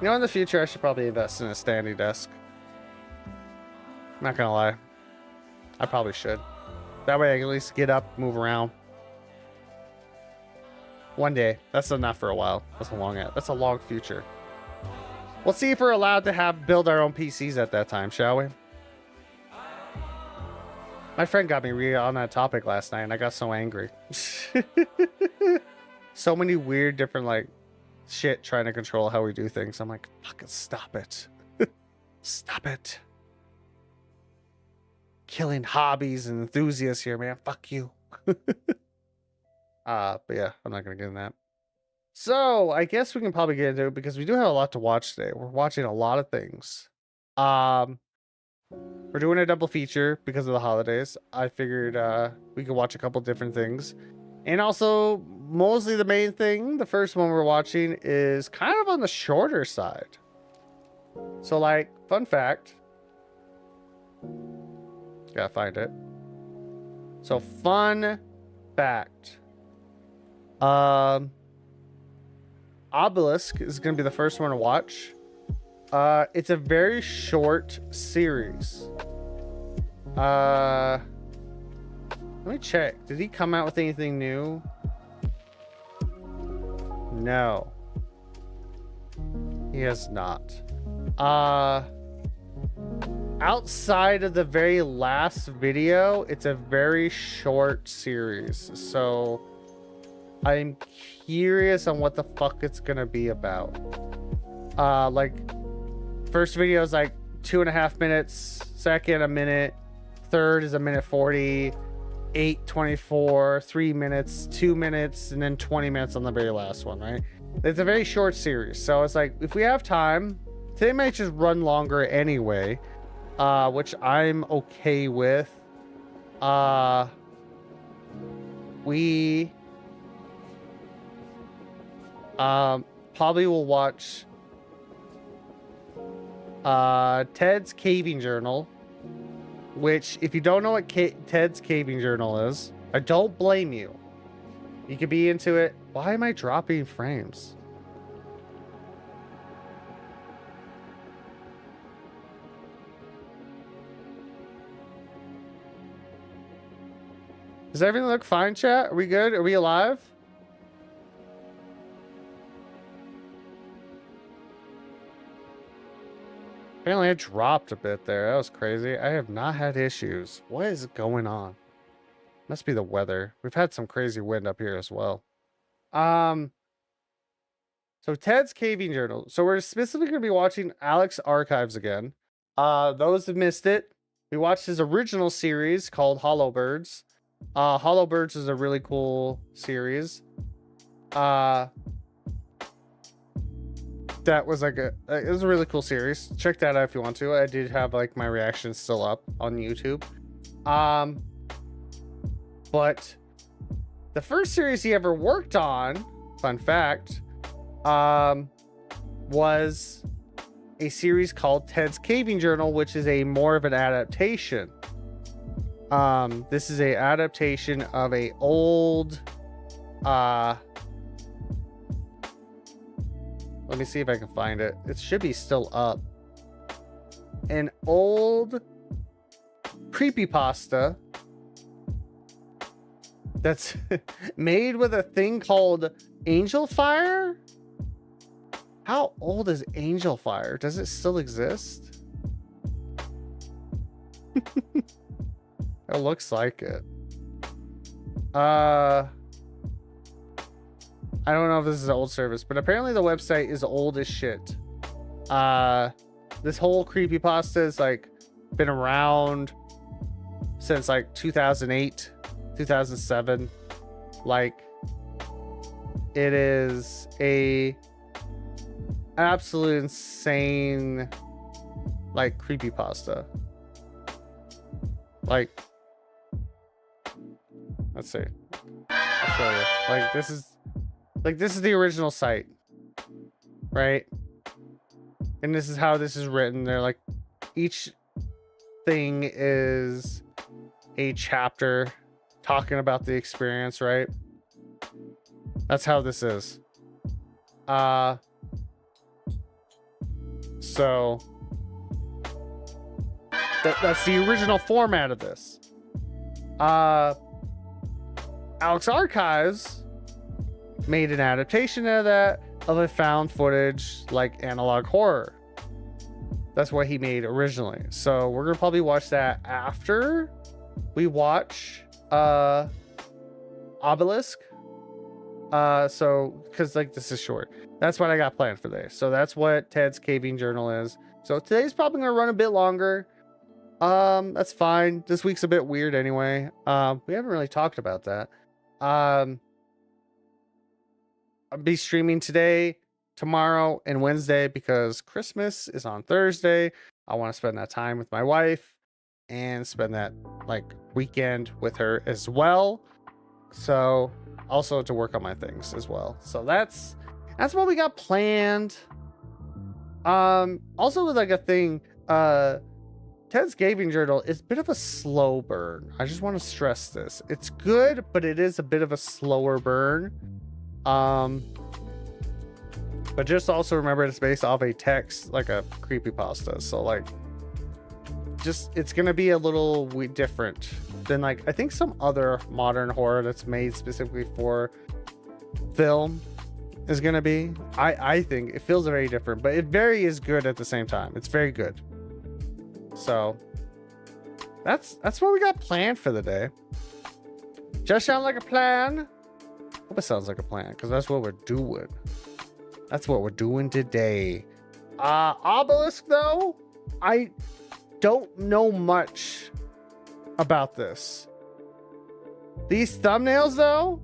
You know, in the future, I should probably invest in a standing desk. Not gonna lie. I probably should. That way I can at least get up, move around. One day. That's enough for a while. That's a long future. We'll see if we're allowed to build our own PCs at that time, shall we? My friend got me on that topic last night and I got so angry. So many weird different like shit trying to control how we do things. I'm like, fucking stop it. Stop it. Killing hobbies and enthusiasts here, man. Fuck you. But yeah, I'm not gonna get in that. So I guess we can probably get into it because we do have a lot to watch today. We're watching a lot of things. We're doing a double feature because of the holidays. I figured we could watch a couple different things. And also, mostly the main thing, the first one we're watching is kind of on the shorter side. So like, fun fact. Gotta find it. So fun fact. Obelisk is going to be the first one to watch. It's a very short series. Let me check. Did he come out with anything new? No. He has not. Outside of the very last video, it's a very short series. So I'm curious on what the fuck it's gonna be about. Like, first video is like 2.5 minutes, second a minute, third is a minute 40, 8:24, 3 minutes, 2 minutes, and then 20 minutes on the very last one, right? It's a very short series, so it's like, if we have time, today might just run longer anyway, which I'm okay with. We probably will watch Ted's Caving Journal, which, if you don't know what Ted's Caving Journal is, I don't blame you. You could be into it. Why am I dropping frames? Does everything look fine, chat? Are we good? Are we alive? Apparently I dropped a bit there. That was crazy. I have not had issues. What is going on? Must be the weather. We've had some crazy wind up here as well. So Ted's Caving Journal. So we're specifically going to be watching Alex Archives again. Those that missed it, we watched his original series called Hollow Birds. Hollow Birds is a really cool series. That was like it was a really cool series. Check that out if you want to. I did have like my reactions still up on YouTube. But the first series he ever worked on, fun fact, was a series called Ted's Caving Journal, which is a more of an adaptation. This is a adaptation of a old let me see if I can find it. It should be still up. An old creepypasta that's made with a thing called Angel Fire. How old is Angel Fire? Does it still exist? It looks like it. I don't know if this is an old service, but apparently the website is old as shit. This whole creepypasta has like been around since like 2008, 2007. Like, it is a absolute insane like creepypasta. Like, let's see. I'll show you. Like, this is the original site, right? And this is how this is written. They're like, each thing is a chapter talking about the experience, right? That's how this is. So that's the original format of this. Alex Archives made an adaptation of that, of a found footage like analog horror. That's what he made originally. So we're gonna probably watch that after we watch Obelisk. So because like this is short, that's what I got planned for today. So that's what Ted's Caving Journal is. So today's probably gonna run a bit longer. That's fine. This week's a bit weird anyway. We haven't really talked about that. I'll be streaming today, tomorrow, and Wednesday because Christmas is on Thursday. I want to spend that time with my wife and spend that like weekend with her as well. So also to work on my things as well. So that's what we got planned. Also with like a thing, Ted's Caving Journal is a bit of a slow burn. I just want to stress this. It's good, but it is a bit of a slower burn. But just also remember it's based off a text, like a creepypasta. So like, just it's gonna be a little different than like I think some other modern horror that's made specifically for film is gonna be. I think it feels very different, but it very is good at the same time. It's very good. So that's what we got planned for the day. Just sound like a plan. Hope it sounds like a plan, because that's what we're doing. That's what we're doing today. Obelisk though, I don't know much about this. These thumbnails though,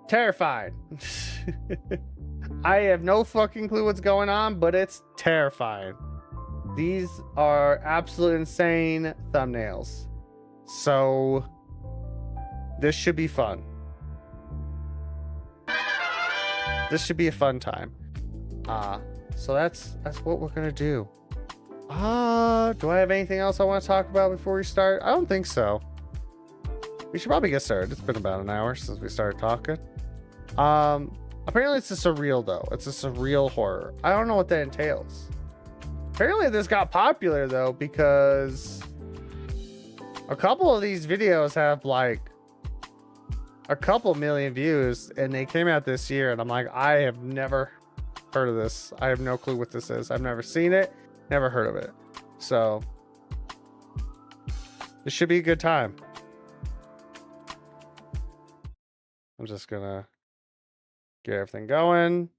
terrified. I have no fucking clue what's going on, but it's terrifying. These are absolute insane thumbnails. So this should be fun. This should be a fun time. So that's what we're gonna do. Do I have anything else I want to talk about before we start? I don't think so. We should probably get started. It's been about an hour since we started talking. Apparently it's a surreal though. It's a surreal horror. I don't know what that entails. Apparently this got popular though, because a couple of these videos have like a couple million views, and they came out this year, and I'm like, I have never heard of this. I have no clue what this is. I've never seen it, never heard of it. So this should be a good time. I'm just gonna get everything going.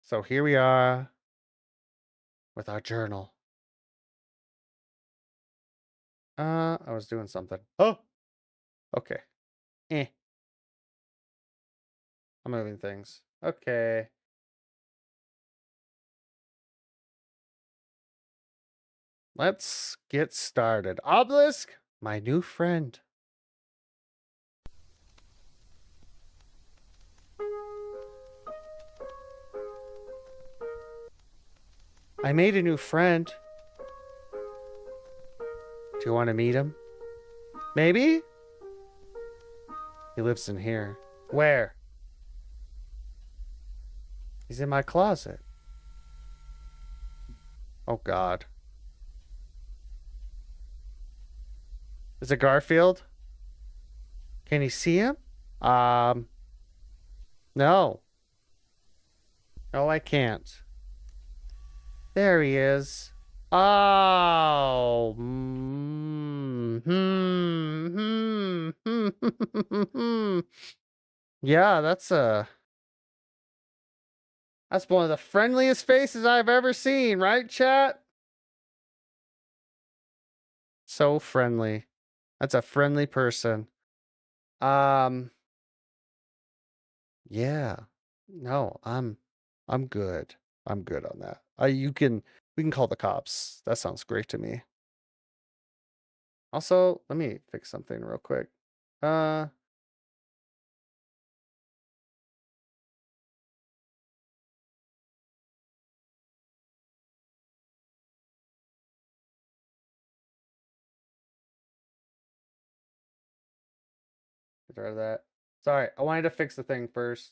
So here we are with our journal. I was doing something. Oh, okay. I'm moving things. Okay. Let's get started. Obelisk, my new friend. I made a new friend. Do you want to meet him? Maybe? He lives in here. Where? He's in my closet. Oh, God. Is it Garfield? Can you see him? No. No, I can't. There he is. Oh. Yeah, that's one of the friendliest faces I've ever seen, right, chat? So friendly. That's a friendly person. Yeah. No, I'm good. I'm good on that. We can call the cops. That sounds great to me. Also, let me fix something real quick. Get rid of that. Sorry, I wanted to fix the thing first.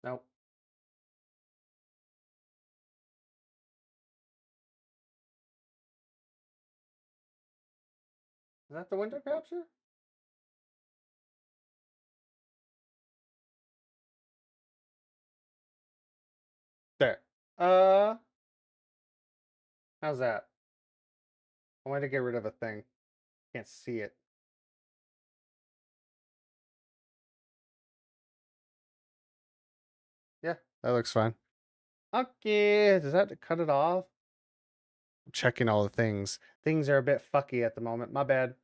Nope. Is that the window capture? There. How's that? I wanted to get rid of a thing. Can't see it. Yeah, that looks fine. Okay, does that cut it off? I'm checking all the things. Things are a bit fucky at the moment. My bad.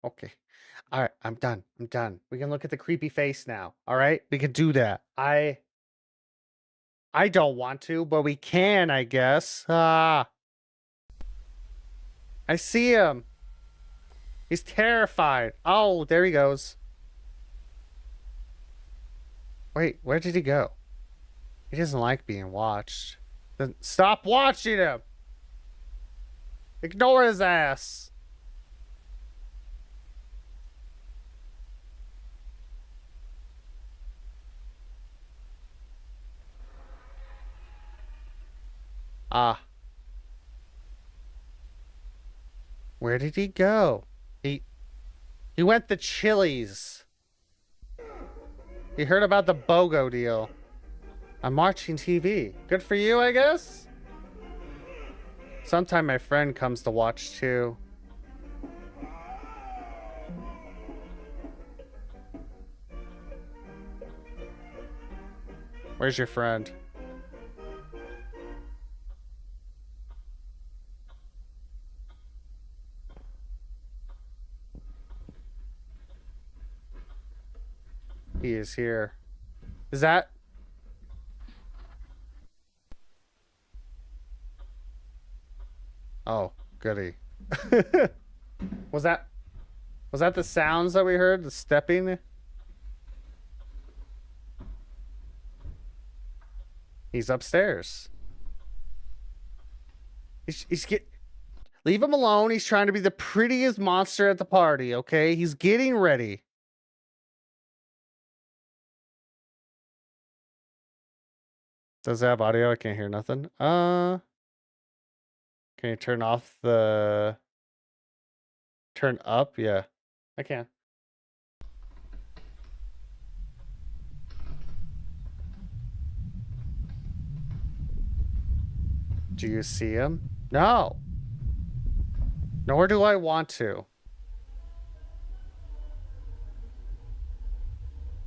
Okay. All right, I'm done. I'm done. We can look at the creepy face now. All right? We can do that. I don't want to, but we can, I guess. I see him. He's terrified. Oh, there he goes. Wait, where did he go? He doesn't like being watched. Then stop watching him! Ignore his ass! Ah. Where did he go? He went to Chili's. He heard about the BOGO deal. I'm watching TV. Good for you, I guess? Sometime my friend comes to watch too. Where's your friend? He is here. Is that... Oh, goody. Was that the sounds that we heard? The stepping? He's upstairs. Leave him alone. He's trying to be the prettiest monster at the party, okay? He's getting ready. Does it have audio? I can't hear nothing. Can you turn off the... Turn up? Yeah, I can. Do you see him? No. Nor do I want to.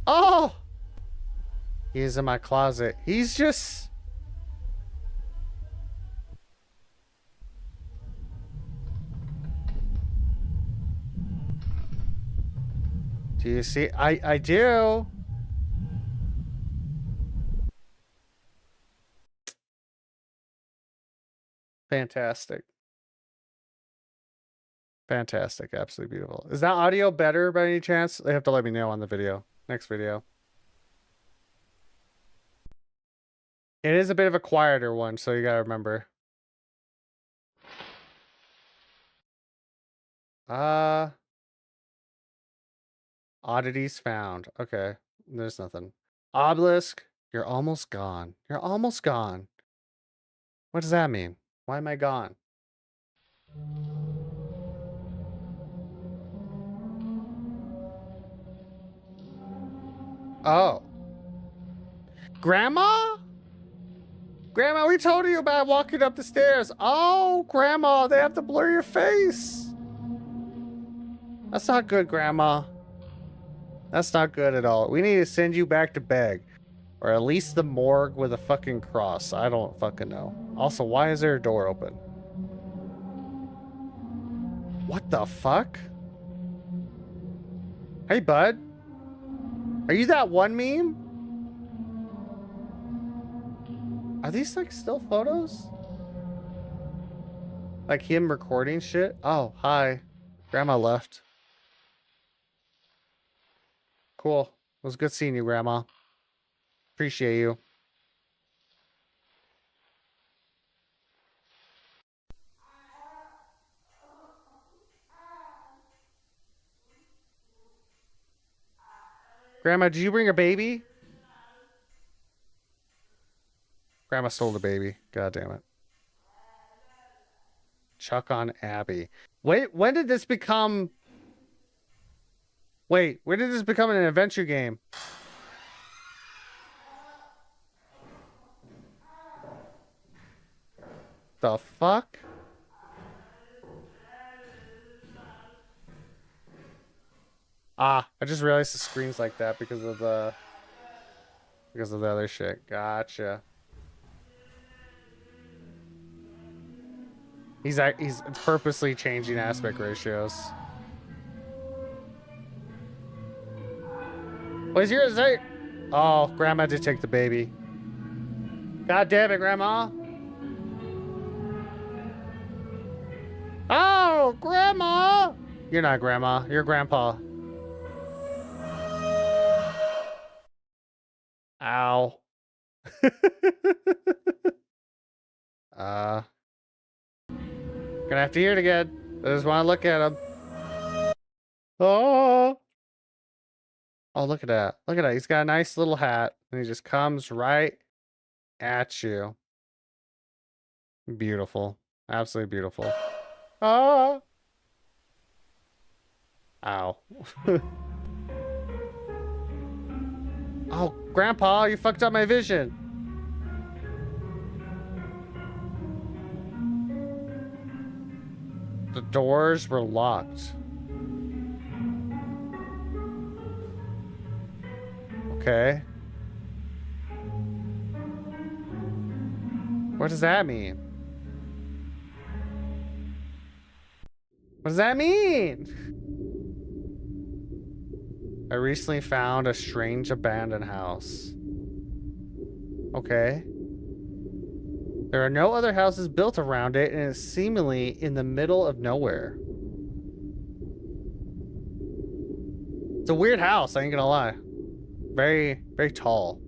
Oh! He's in my closet. He's just... Do you see? I do. Fantastic. Fantastic. Absolutely beautiful. Is that audio better by any chance? They have to let me know on the video. Next video. It is a bit of a quieter one, so you gotta remember. Oddities found. Okay. There's nothing. Obelisk, you're almost gone. You're almost gone. What does that mean? Why am I gone? Oh. Grandma? Grandma, we told you about walking up the stairs. Oh, Grandma, they have to blur your face. That's not good, Grandma. That's not good at all. We need to send you back to bed. Or at least the morgue with a fucking cross. I don't fucking know. Also, why is there a door open? What the fuck? Hey, bud. Are you that one meme? Are these like still photos? Like him recording shit? Oh, hi. Grandma left. Cool. It was good seeing you, Grandma. Appreciate you. Grandma, did you bring a baby? Grandma stole the baby. God damn it. Chuck on Abby. Wait, when did this become... Wait, when did this become an adventure game? The fuck? Ah, I just realized the screen's like that because of the other shit. Gotcha. He's purposely changing aspect ratios. Where's yours? Oh, Grandma did take the baby. God damn it, Grandma. Oh, Grandma! You're not Grandma. You're Grandpa. Ow. uh, Gonna have to hear it again. I just want to look at him. Oh. Oh, look at that. Look at that. He's got a nice little hat. And he just comes right at you. Beautiful. Absolutely beautiful. Ah. Ow. Oh, Grandpa, you fucked up my vision. The doors were locked. Okay. What does that mean? What does that mean? I recently found a strange abandoned house. Okay. There are no other houses built around it, and it's seemingly in the middle of nowhere. It's a weird house, I ain't gonna lie. Very, very tall.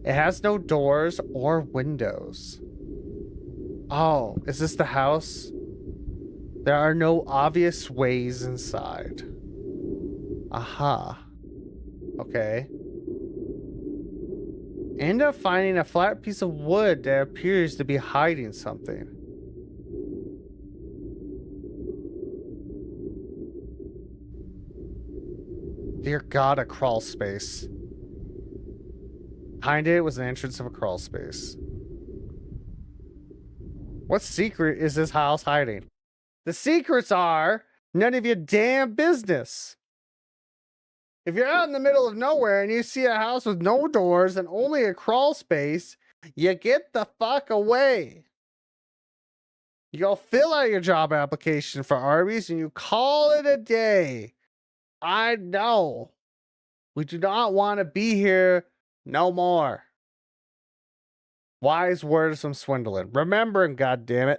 It has no doors or windows. Oh, is this the house? There are no obvious ways inside. Aha. Okay. End up finding a flat piece of wood that appears to be hiding something. Dear God, a crawl space. Behind it was the entrance of a crawl space. What secret is this house hiding? The secrets are none of your damn business. If you're out in the middle of nowhere and you see a house with no doors and only a crawl space, you get the fuck away. You go fill out your job application for Arby's and you call it a day. I know. We do not want to be here no more. Wise words from Swindling. Remembering, goddammit.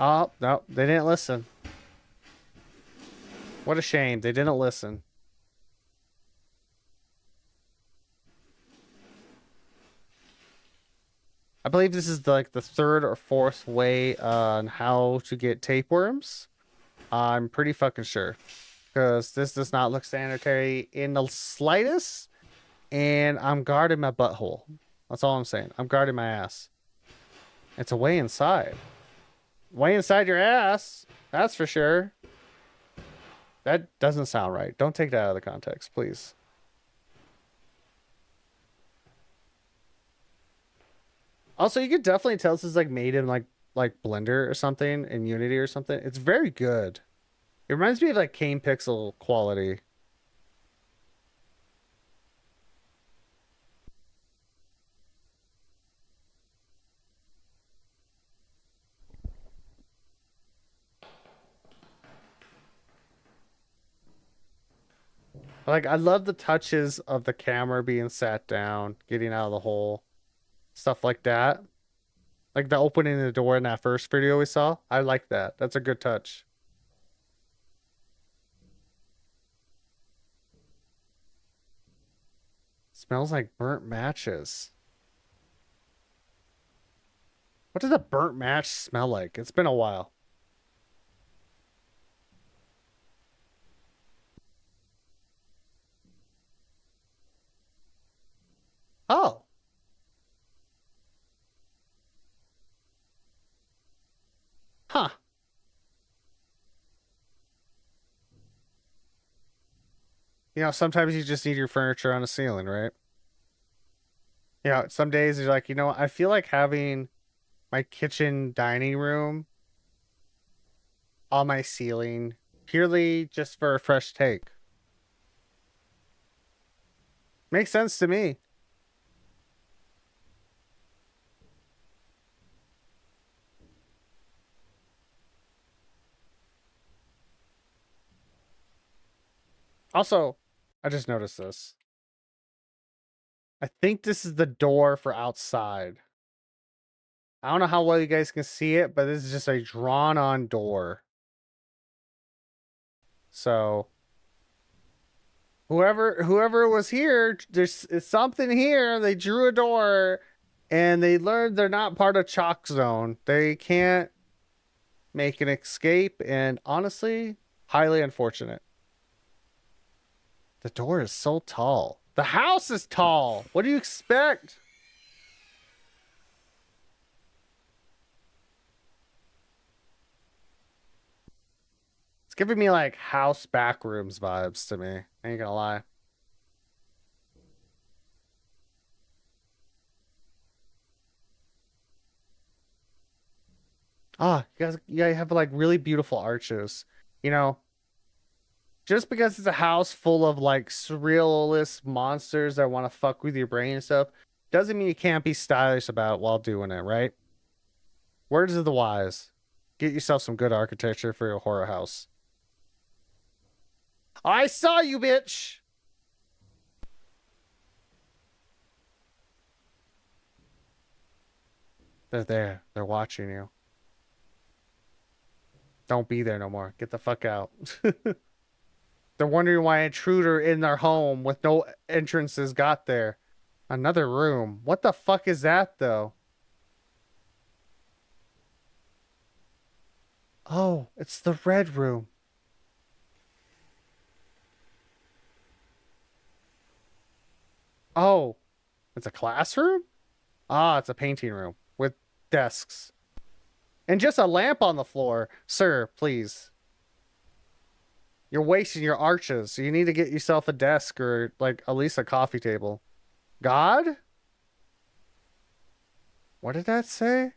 Oh, no, they didn't listen. What a shame. They didn't listen. I believe this is like the third or fourth way on how to get tapeworms. I'm pretty fucking sure. Because this does not look sanitary in the slightest. And I'm guarding my butthole. That's all I'm saying. I'm guarding my ass. It's a way inside. Way inside your ass. That's for sure. That doesn't sound right. Don't take that out of the context, please. Also, you could definitely tell this is like made in like Blender or something in Unity or something. It's very good. It reminds me of like Kane Pixel quality. Like I love the touches of the camera being sat down, getting out of the hole, stuff like that. Like the opening the door in that first video we saw. I like that. That's a good touch. Smells like burnt matches. What does a burnt match smell like? It's been a while. Oh, huh. You know, sometimes you just need your furniture on a ceiling, right? You know, some days you're like, you know, I feel like having my kitchen dining room on my ceiling purely just for a fresh take. Makes sense to me. Also, I just noticed this. I think this is the door for outside. I don't know how well you guys can see it, but this is just a drawn on door. So whoever was here, there's something here. They drew a door, and they learned they're not part of Chalk Zone. They can't make an escape, and honestly, highly unfortunate. The door is so tall. The house is tall. What do you expect? It's giving me like house backrooms vibes to me. I ain't gonna lie. Ah, you guys have like really beautiful arches. You know, just because it's a house full of like surrealist monsters that want to fuck with your brain and stuff, doesn't mean you can't be stylish about it while doing it, right? Words of the wise. Get yourself some good architecture for your horror house. I saw you, bitch! They're there. They're watching you. Don't be there no more. Get the fuck out. They're wondering why an intruder in their home with no entrances got there. Another room. What the fuck is that, though? Oh, it's the red room. Oh, it's a classroom? Ah, it's a painting room with desks. And just a lamp on the floor. Sir, please. You're wasting your arches. You need to get yourself a desk or, like, at least a coffee table. God? What did that say?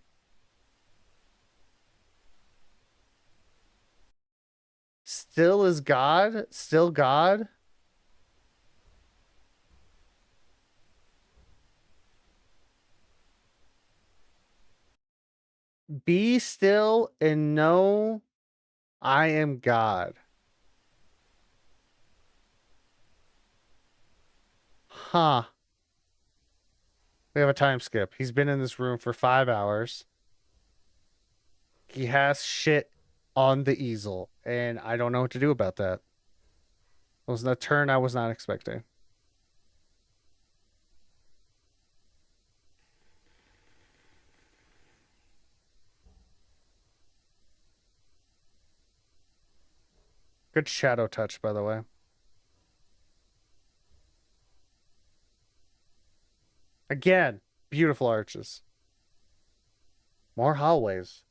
Still is God? Still God? Be still and know I am God. Huh. We have a time skip. He's been in this room for 5 hours. He has shit on the easel, and I don't know what to do about that. It was a turn I was not expecting. Good shadow touch, by the way. Again, beautiful arches. More hallways.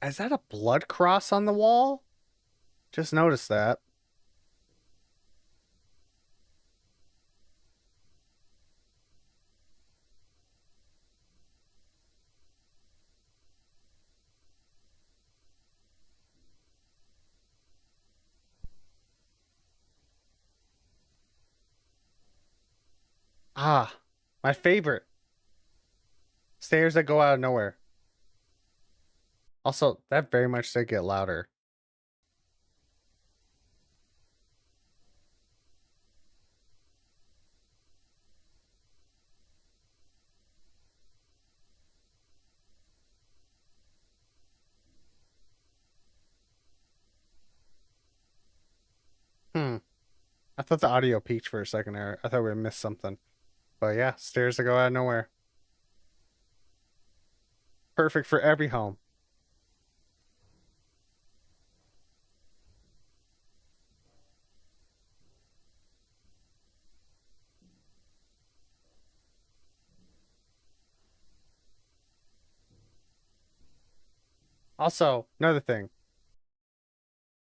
Is that a blood cross on the wall? Just noticed that. Ah, my favorite. Stairs that go out of nowhere. Also, that very much did get louder. Hmm. I thought the audio peaked for a second there. I thought we missed something. But yeah, stairs that go out of nowhere. Perfect for every home. Also, another thing.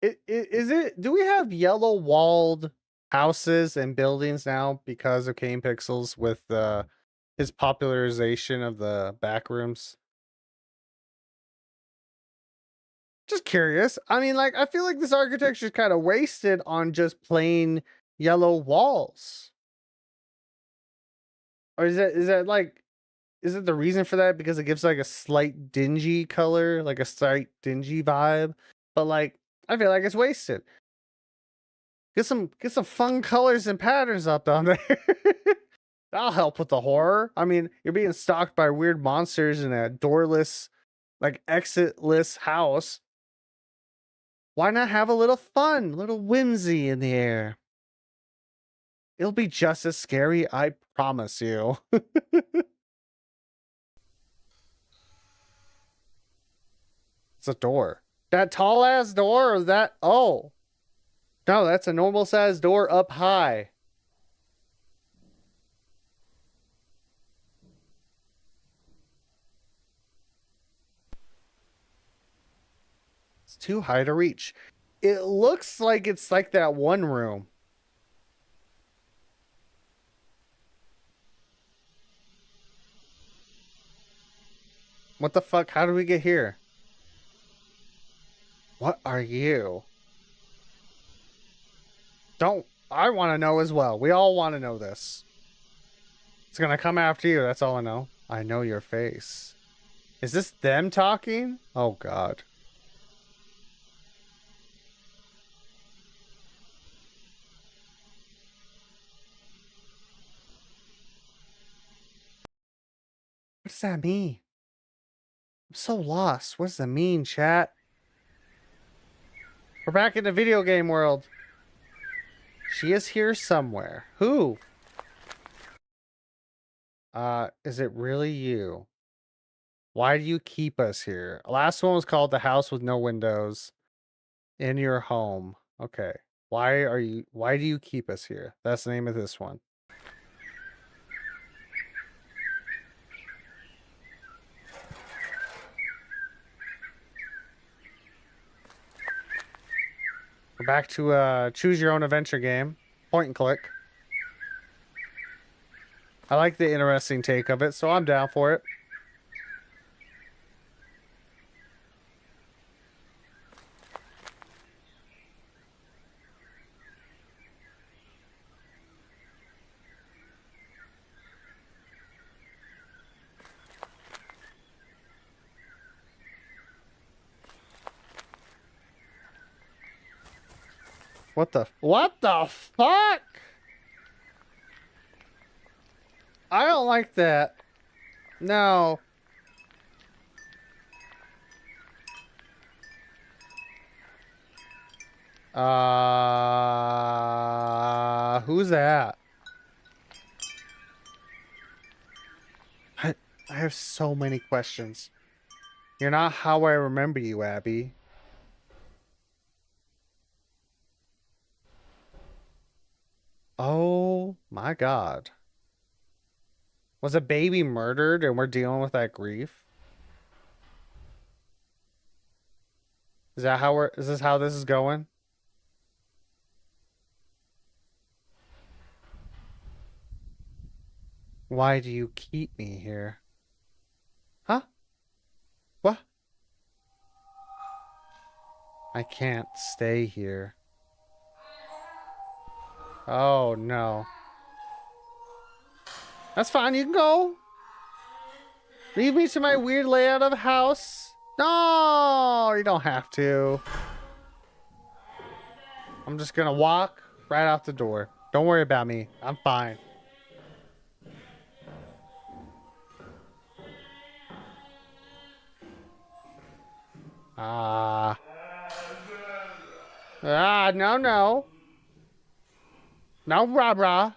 Do we have yellow walled houses and buildings now because of Kane Pixels with his popularization of the back rooms? Just curious. I mean, like, I feel like this architecture is kind of wasted on just plain yellow walls. Or is it the reason for that because it gives like a slight dingy color, like a slight dingy vibe? But like, I feel like it's wasted. Get some fun colors and patterns up down there. That'll help with the horror. I mean, you're being stalked by weird monsters in a doorless, like exitless house. Why not have a little fun, a little whimsy in the air? It'll be just as scary, I promise you. It's a door. That tall ass door, or that? Oh. No, that's a normal sized door up high. It's too high to reach. It looks like it's like that one room. What the fuck? How did we get here? What are you? Don't. I want to know as well. We all want to know this. It's gonna come after you. That's all I know. I know your face. Is this them talking? Oh, God. What does that mean? I'm so lost. What does that mean, chat? We're back in the video game world. She is here somewhere. Who? Is it really you? Why do you keep us here? Last one was called The House with No Windows in Your Home. Okay. Why do you keep us here? That's the name of this one. We're back to choose your own adventure game. Point and click. I like the interesting take of it, so I'm down for it. What the fuck? I don't like that. No. Who's that? I have so many questions. You're not how I remember you, Abby. Oh my God. Was a baby murdered and we're dealing with that grief? Is this how this is going? Why do you keep me here? Huh? What? I can't stay here. Oh no. That's fine, you can go. Leave me to my weird layout of house. No, you don't have to. I'm just gonna walk right out the door. Don't worry about me. I'm fine. Ah. No, no. No, rah, rah.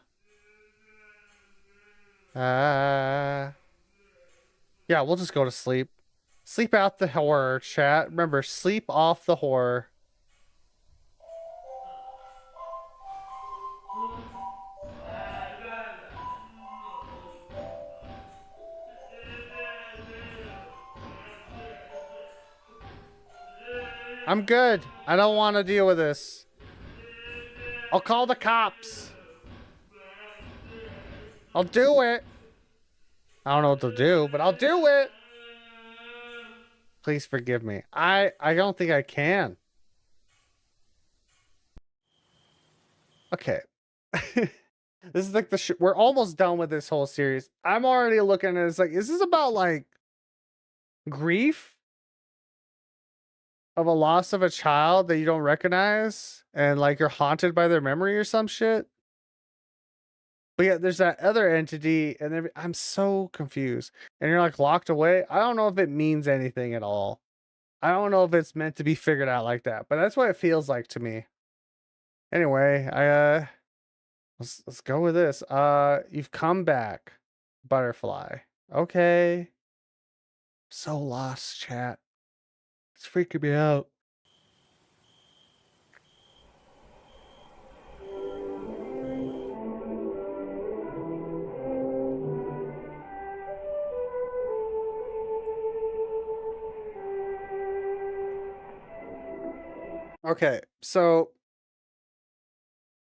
Yeah, we'll just go to sleep. Sleep out the horror, chat. Remember, sleep off the horror. I'm good. I don't want to deal with this. I'll call the cops. I'll do it. I don't know what to do, but I'll do it. Please forgive me. I don't think I can. Okay. This is like we're almost done with this whole series. I'm already looking at it. It's like, is this about like grief? of a loss of a child that you don't recognize and like you're haunted by their memory or some shit. But yeah, there's that other entity, and I'm so confused. And you're like locked away. I don't know if it means anything at all. I don't know if it's meant to be figured out like that, but that's what it feels like to me. Anyway, let's go with this. You've come back, butterfly. Okay. So lost, chat. It's freaking me out. Okay, so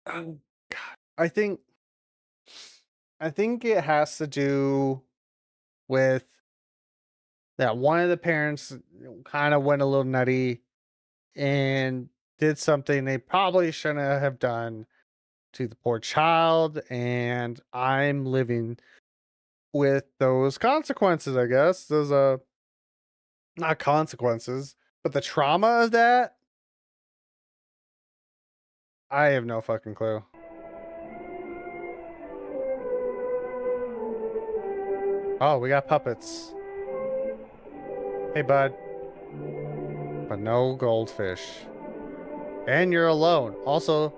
oh God, I think it has to do with that one of the parents kind of went a little nutty and did something they probably shouldn't have done to the poor child, and I'm living with those consequences, I guess. Those not consequences, but the trauma of that. I have no fucking clue. Oh, we got puppets. Hey, bud. But no goldfish. And you're alone. Also,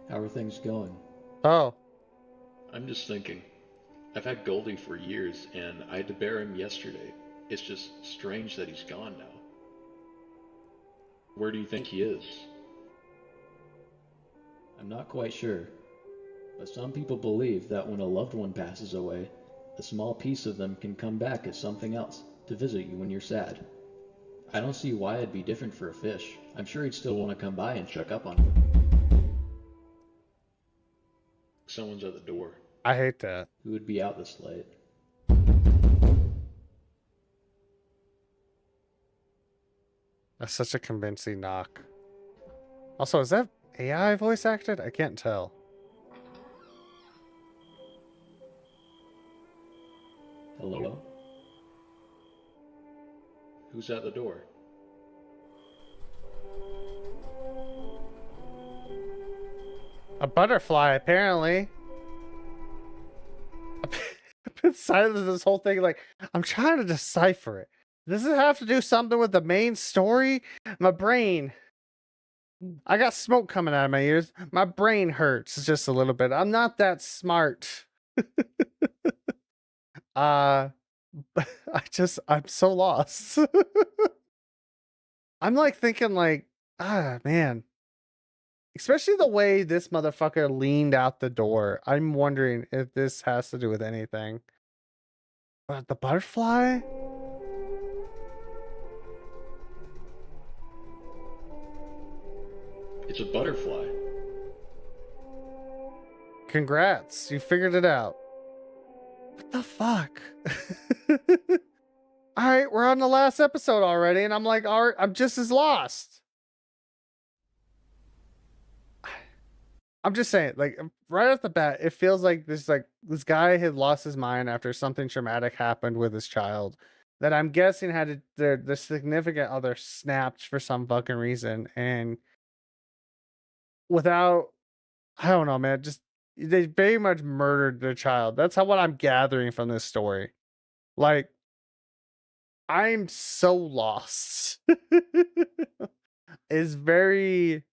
How are things going? oh, I'm just thinking. I've had Goldie for years, and I had to bear him yesterday. It's just strange that he's gone now. Where do you think he is? I'm not quite sure, but some people believe that when a loved one passes away, a small piece of them can come back as something else to visit you when you're sad. I don't see why it'd be different for a fish. I'm sure he'd still want to come by and check up on you. Someone's at the door. I hate that. Who would be out this late? That's such a convincing knock. Also, is that AI voice acted? I can't tell. Hello? Who's at the door? A butterfly, apparently. I've been silent this whole thing. Like, I'm trying to decipher it. Does it have to do something with the main story? My brain. I got smoke coming out of my ears. My brain hurts just a little bit. I'm not that smart. uh, I'm so lost. I'm like thinking, like, man. Especially the way this motherfucker leaned out the door. I'm wondering if this has to do with anything. But the butterfly? It's a butterfly. Congrats, you figured it out. What the fuck? Alright, we're on the last episode already, and I'm like, I'm just as lost. I'm just saying, like, right off the bat, it feels like this guy had lost his mind after something traumatic happened with his child. That I'm guessing had the significant other snapped for some fucking reason, and without, I don't know, man, just they very much murdered their child. That's what I'm gathering from this story. Like, I'm so lost. It's very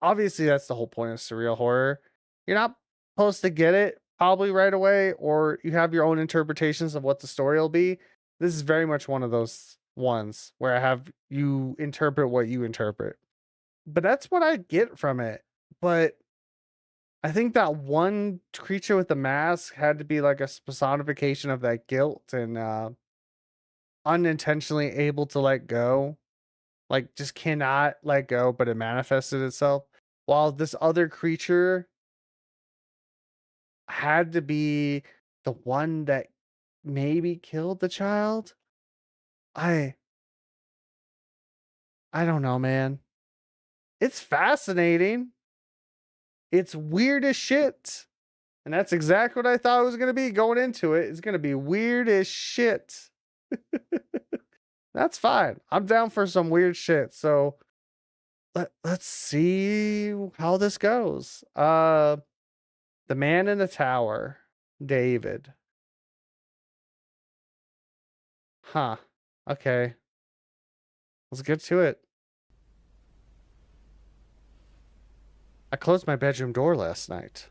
obviously that's the whole point of surreal horror. You're not supposed to get it probably right away, or you have your own interpretations of what the story will be. This is very much one of those ones where I have you interpret what you interpret. But that's what I get from it. But I think that one creature with the mask had to be like a personification of that guilt and unintentionally able to let go. Like just cannot let go, but it manifested itself. While this other creature had to be the one that maybe killed the child. I I don't know, man. It's fascinating. It's weird as shit. And that's exactly what I thought it was going to be going into it. It's going to be weird as shit. That's fine. I'm down for some weird shit. So let's see how this goes. The man in the tower, David. Huh. Okay. Let's get to it. I closed my bedroom door last night.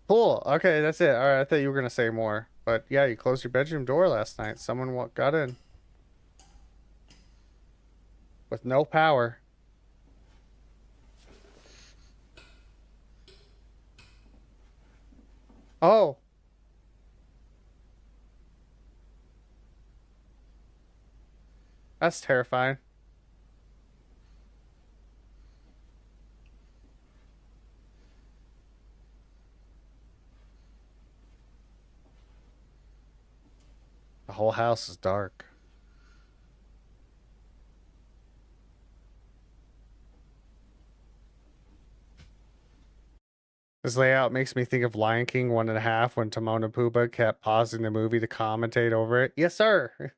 Cool. Okay, that's it. All right, I thought you were gonna say more, but yeah, you closed your bedroom door last night. Someone got in with no power. Oh, that's terrifying. The whole house is dark. This layout makes me think of Lion King 1.5 when Timon and Pumbaa kept pausing the movie to commentate over it. Yes, sir.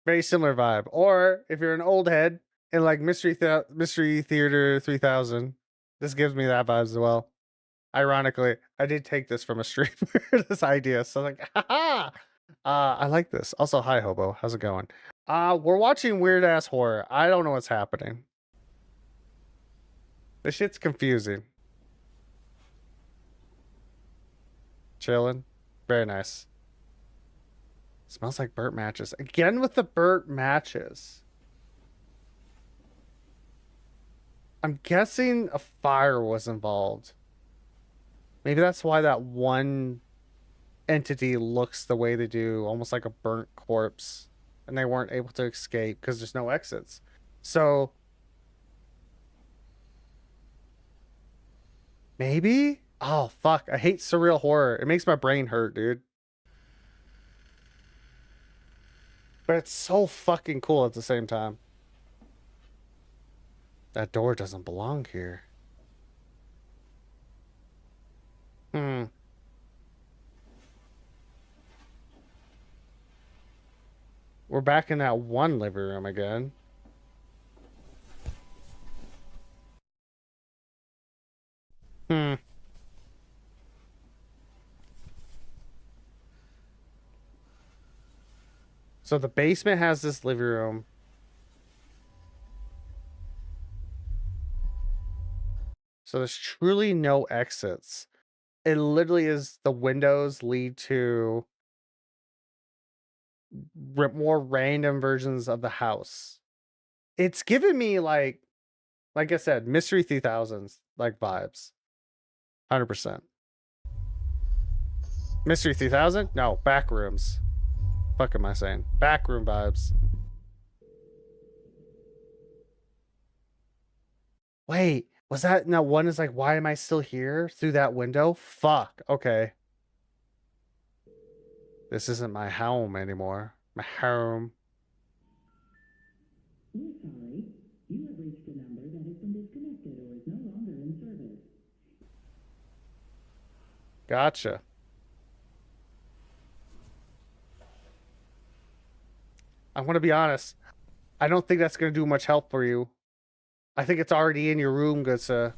Very similar vibe. Or if you're an old head in like Mystery Theater 3000, this gives me that vibe as well. Ironically, I did take this from a streamer, this idea. So I'm like, haha. I like this. Also, hi Hobo. How's it going? We're watching weird ass horror. I don't know what's happening. This shit's confusing. Chilling. Very nice. Smells like burnt matches. Again with the burnt matches. I'm guessing a fire was involved. Maybe that's why that one entity looks the way they do, almost like a burnt corpse. And they weren't able to escape because there's no exits. So maybe? Oh, fuck. I hate surreal horror. It makes my brain hurt, dude. But it's so fucking cool at the same time. That door doesn't belong here. Hmm. We're back in that one living room again. Hmm. So the basement has this living room. So there's truly no exits. It literally is the windows lead to more random versions of the house. It's giving me like I said, Mystery 3000s like vibes. 100%. Mystery 3000? No, Backrooms. Fuck am I saying? Backroom vibes. Wait, was that no one is like, why am I still here through that window? Fuck. Okay. This isn't my home anymore. My home. We're sorry. You have reached a number that has been disconnected or is no longer in service. Gotcha. I want to be honest. I don't think that's going to do much help for you. I think it's already in your room, good sir.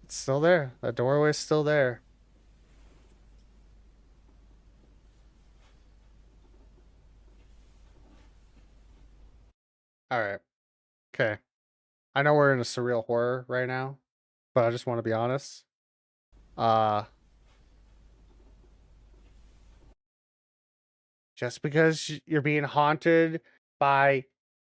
It's still there. That doorway's still there. All right. Okay. I know we're in a surreal horror right now, but I just want to be honest. Uh just because you're being haunted by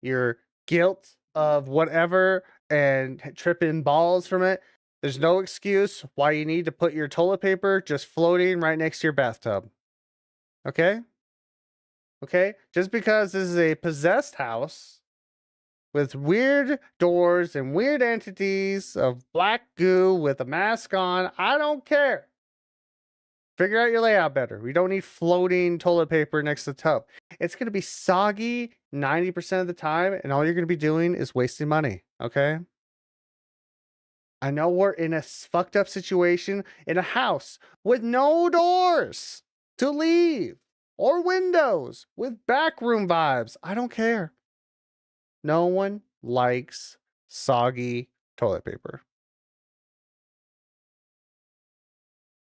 your guilt of whatever and tripping balls from it, there's no excuse why you need to put your toilet paper just floating right next to your bathtub. Okay? Okay? Just because this is a possessed house with weird doors and weird entities of black goo with a mask on, I don't care. Figure out your layout better. We don't need floating toilet paper next to the tub. It's going to be soggy 90% of the time, and all you're going to be doing is wasting money. Okay? I know we're in a fucked up situation in a house with no doors to leave or windows with backroom vibes. I don't care. No one likes soggy toilet paper.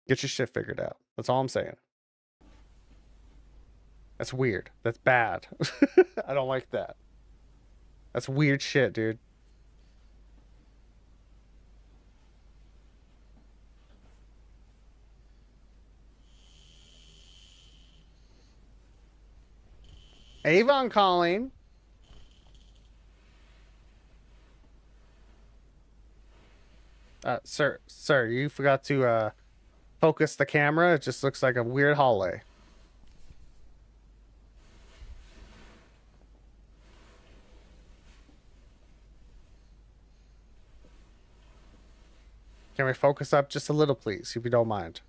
Get your shit figured out. That's all I'm saying. That's weird. That's bad. I don't like that. That's weird shit, dude. Avon calling. Sir, you forgot to focus the camera. It just looks like a weird hallway. Can we focus up just a little, please, if you don't mind?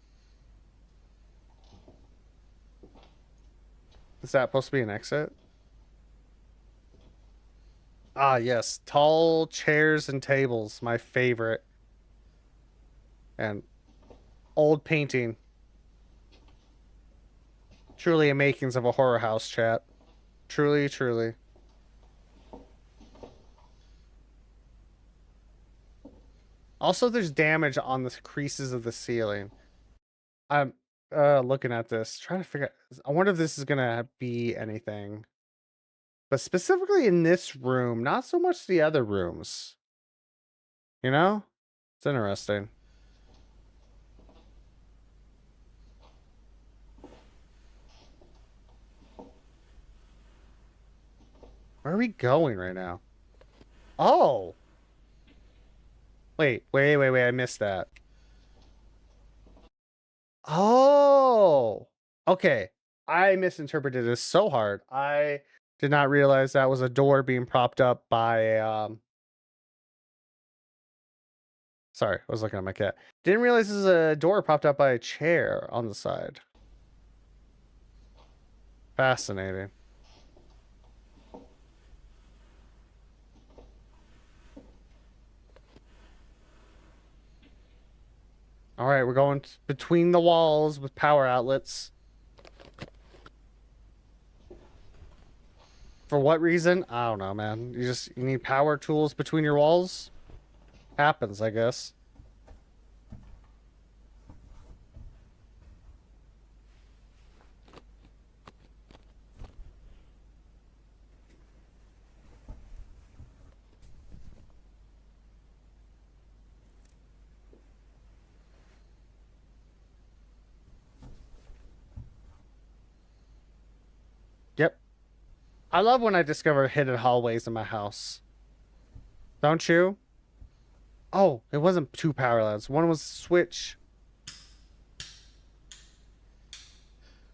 Is that supposed to be an exit? Ah, yes. Tall chairs and tables, my favorite. And old painting. Truly a makings of a horror house, chat. Truly, truly. Also, there's damage on the creases of the ceiling. I'm looking at this, trying to figure out. I wonder if this is gonna be anything. But specifically in this room, not so much the other rooms. You know? It's interesting. Where are we going right now? Oh! Wait, I missed that. Oh! Okay. I misinterpreted this so hard. I did not realize that was a door being propped up by a, sorry, I was looking at my cat. Didn't realize this is a door propped up by a chair on the side. Fascinating. All right, we're going between the walls with power outlets. For what reason? I don't know, man. You need power tools between your walls? Happens, I guess. Yep. I love when I discover hidden hallways in my house. Don't you? Oh, it wasn't two power outlets. One was switch.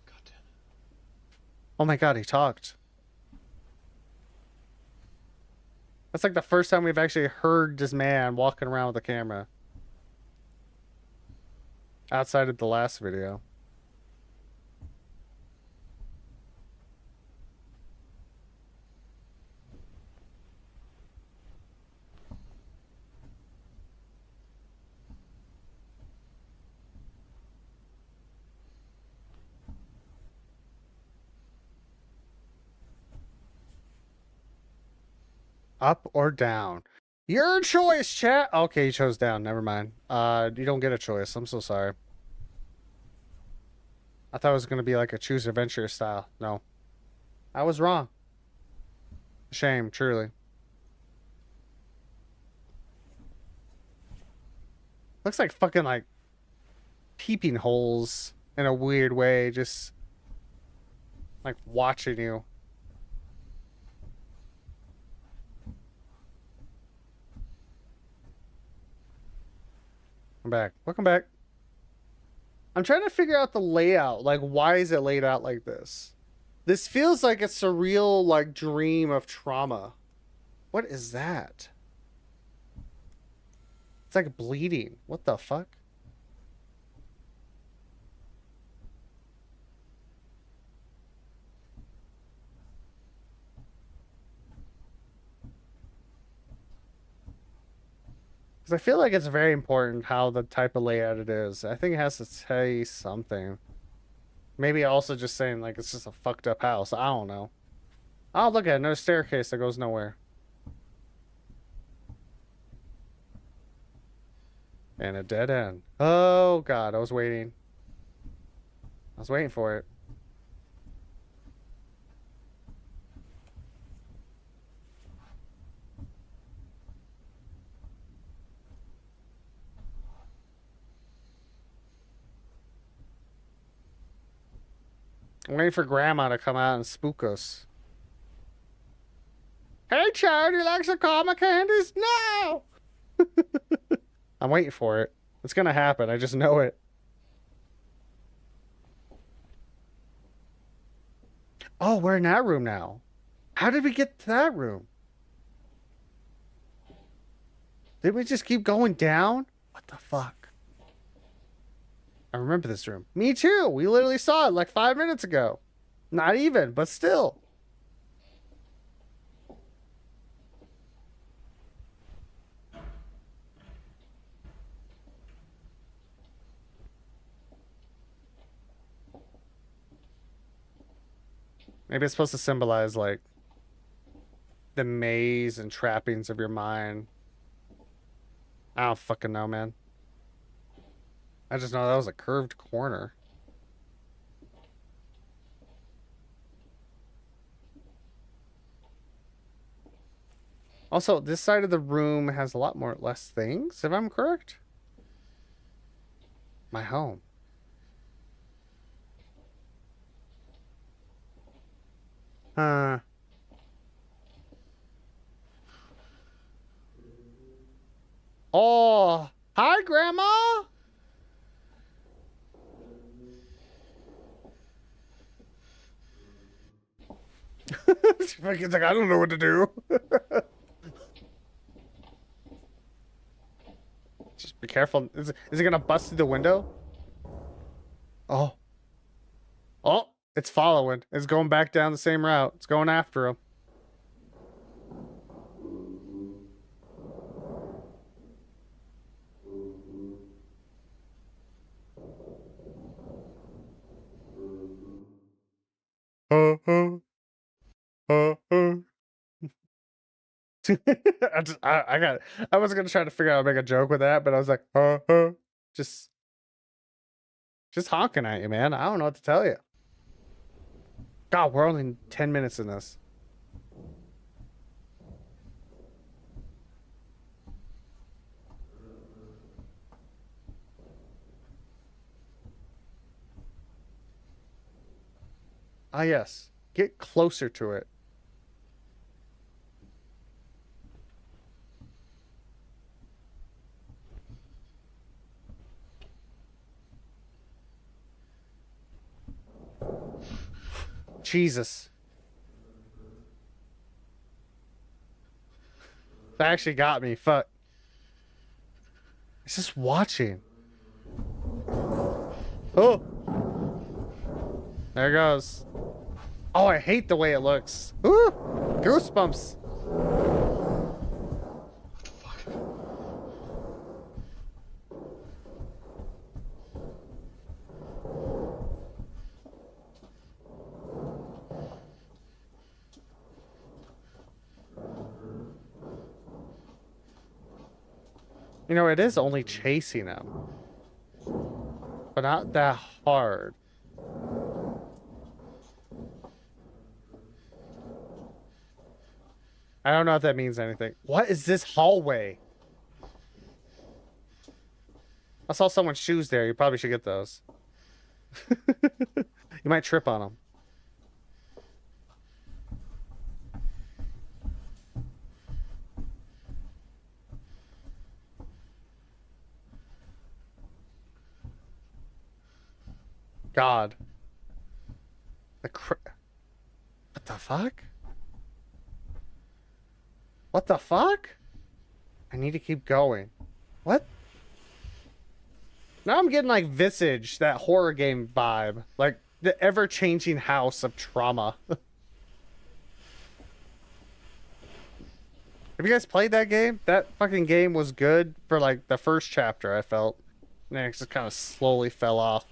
God damn it. Oh my god, he talked. That's like the first time we've actually heard this man walking around with a camera. Outside of the last video. Up or down? Your choice, chat. Okay, you chose down. Never mind. You don't get a choice. I'm so sorry. I thought it was gonna be like a choose adventure style. No. I was wrong. Shame, truly. Looks like fucking like peeping holes in a weird way, just like watching you. I'm back. Welcome back. I'm trying to figure out the layout. Like, why is it laid out like this? This feels like a surreal, like, dream of trauma. What is that? It's like bleeding. What the fuck? Because I feel like it's very important how the type of layout it is. I think it has to say something. Maybe also just saying, like, it's just a fucked up house. I don't know. Oh, look at another staircase that goes nowhere. And a dead end. Oh, God. I was waiting. I was waiting for it. I'm waiting for Grandma to come out and spook us. Hey, Charity likes some comic candies? No! I'm waiting for it. It's gonna happen. I just know it. Oh, we're in that room now. How did we get to that room? Did we just keep going down? What the fuck? I remember this room. Me too. We literally saw it like 5 minutes ago. Not even, but still. Maybe it's supposed to symbolize like the maze and trappings of your mind. I don't fucking know, man. I just know that was a curved corner. Also, this side of the room has a lot more less things, if I'm correct. My home. Uh. Oh, hi, Grandma. It's like, I don't know what to do. Just be careful. Is it gonna bust through the window? Oh. Oh, it's following. It's going back down the same route. It's going after him. Uh, uh, uh. I was gonna try to figure out how to make a joke with that, but I was like, just just honking at you, man. I don't know what to tell you. God, we're only 10 minutes in this. Ah, yes. Get closer to it. Jesus. That actually got me. Fuck. It's just watching. Oh. There it goes. Oh, I hate the way it looks. Ooh. Goosebumps. You know, it is only chasing him. But not that hard. I don't know if that means anything. What is this hallway? I saw someone's shoes there. You probably should get those. You might trip on them. God. What the fuck? What the fuck? I need to keep going. What? Now I'm getting like Visage, that horror game vibe. Like the ever-changing house of trauma. Have you guys played that game? That fucking game was good for like the first chapter, I felt. And then it just kind of slowly fell off.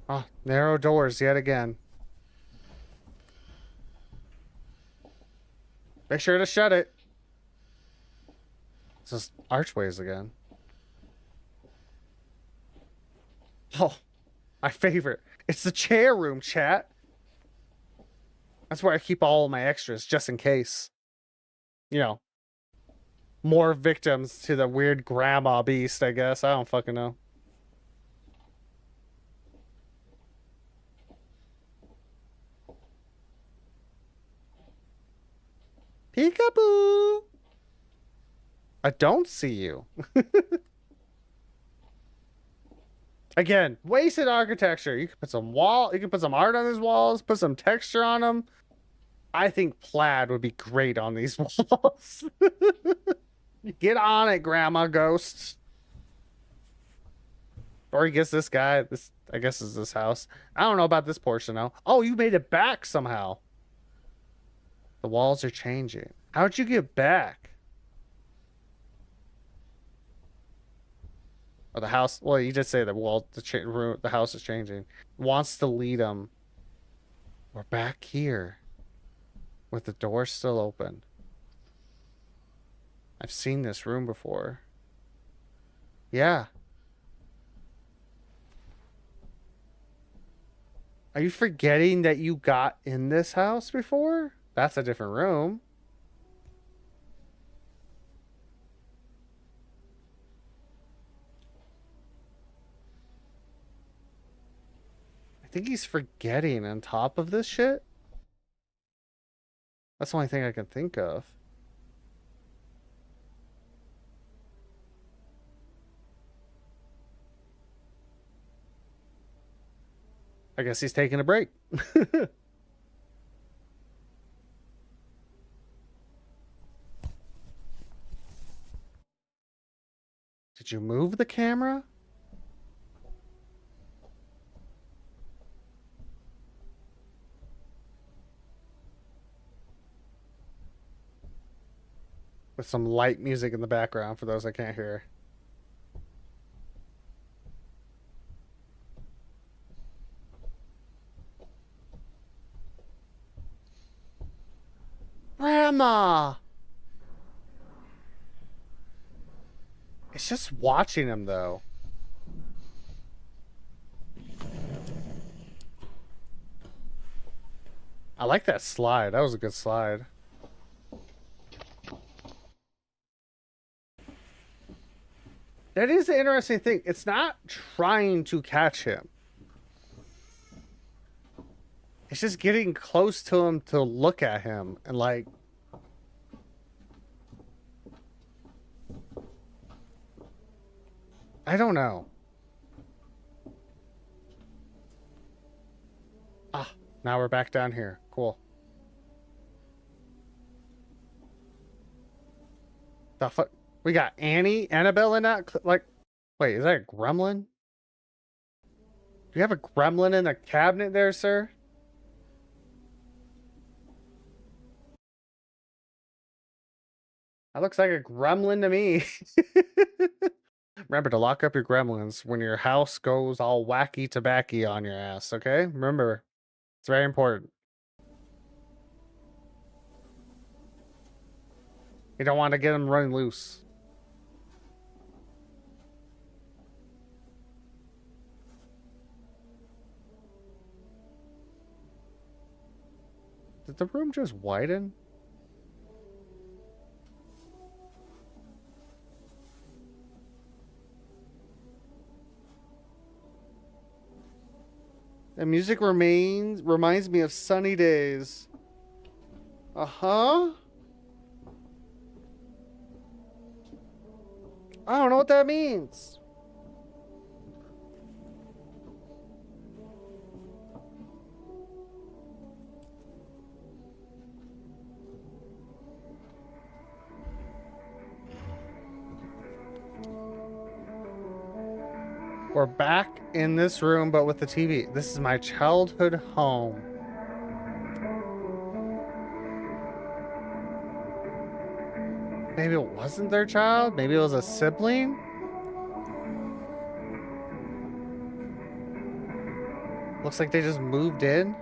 Oh, narrow doors yet again. Make sure to shut it. It's just archways again. Oh, my favorite. It's the chair room, chat. That's where I keep all of my extras, just in case. You know, more victims to the weird grandma beast, I guess. I don't fucking know. Peekaboo! I don't see you. Again, wasted architecture. You can put some you can put some art on these walls, put some texture on them. I think plaid would be great on these walls. Get on it, Grandma Ghosts. Or I guess this guy, this I guess is this house. I don't know about this portion though. Oh, you made it back somehow. The walls are changing. How'd you get back? Or the house. Well, you did say the wall, the house is changing. Wants to lead him. We're back here, with the door still open. I've seen this room before. Yeah. Are you forgetting that you got in this house before? That's a different room. I think he's forgetting on top of this shit. That's the only thing I can think of. I guess he's taking a break. Did you move the camera? With some light music in the background for those I can't hear. Grandma! It's just watching him, though. I like that slide. That was a good slide. That is the interesting thing. It's not trying to catch him. It's just getting close to him to look at him and like... I don't know. Ah, now we're back down here. Cool. The fuck? We got Annabelle in that? Like, wait, is that a gremlin? Do you have a gremlin in the cabinet there, sir? That looks like a gremlin to me. Remember to lock up your gremlins when your house goes all wacky tobacky on your ass, okay? Remember, it's very important. You don't want to get them running loose. Did the room just widen? The music reminds me of sunny days. Uh-huh. I don't know what that means. We're back in this room, but with the TV. This is my childhood home. Maybe it wasn't their child. Maybe it was a sibling. Looks like they just moved in.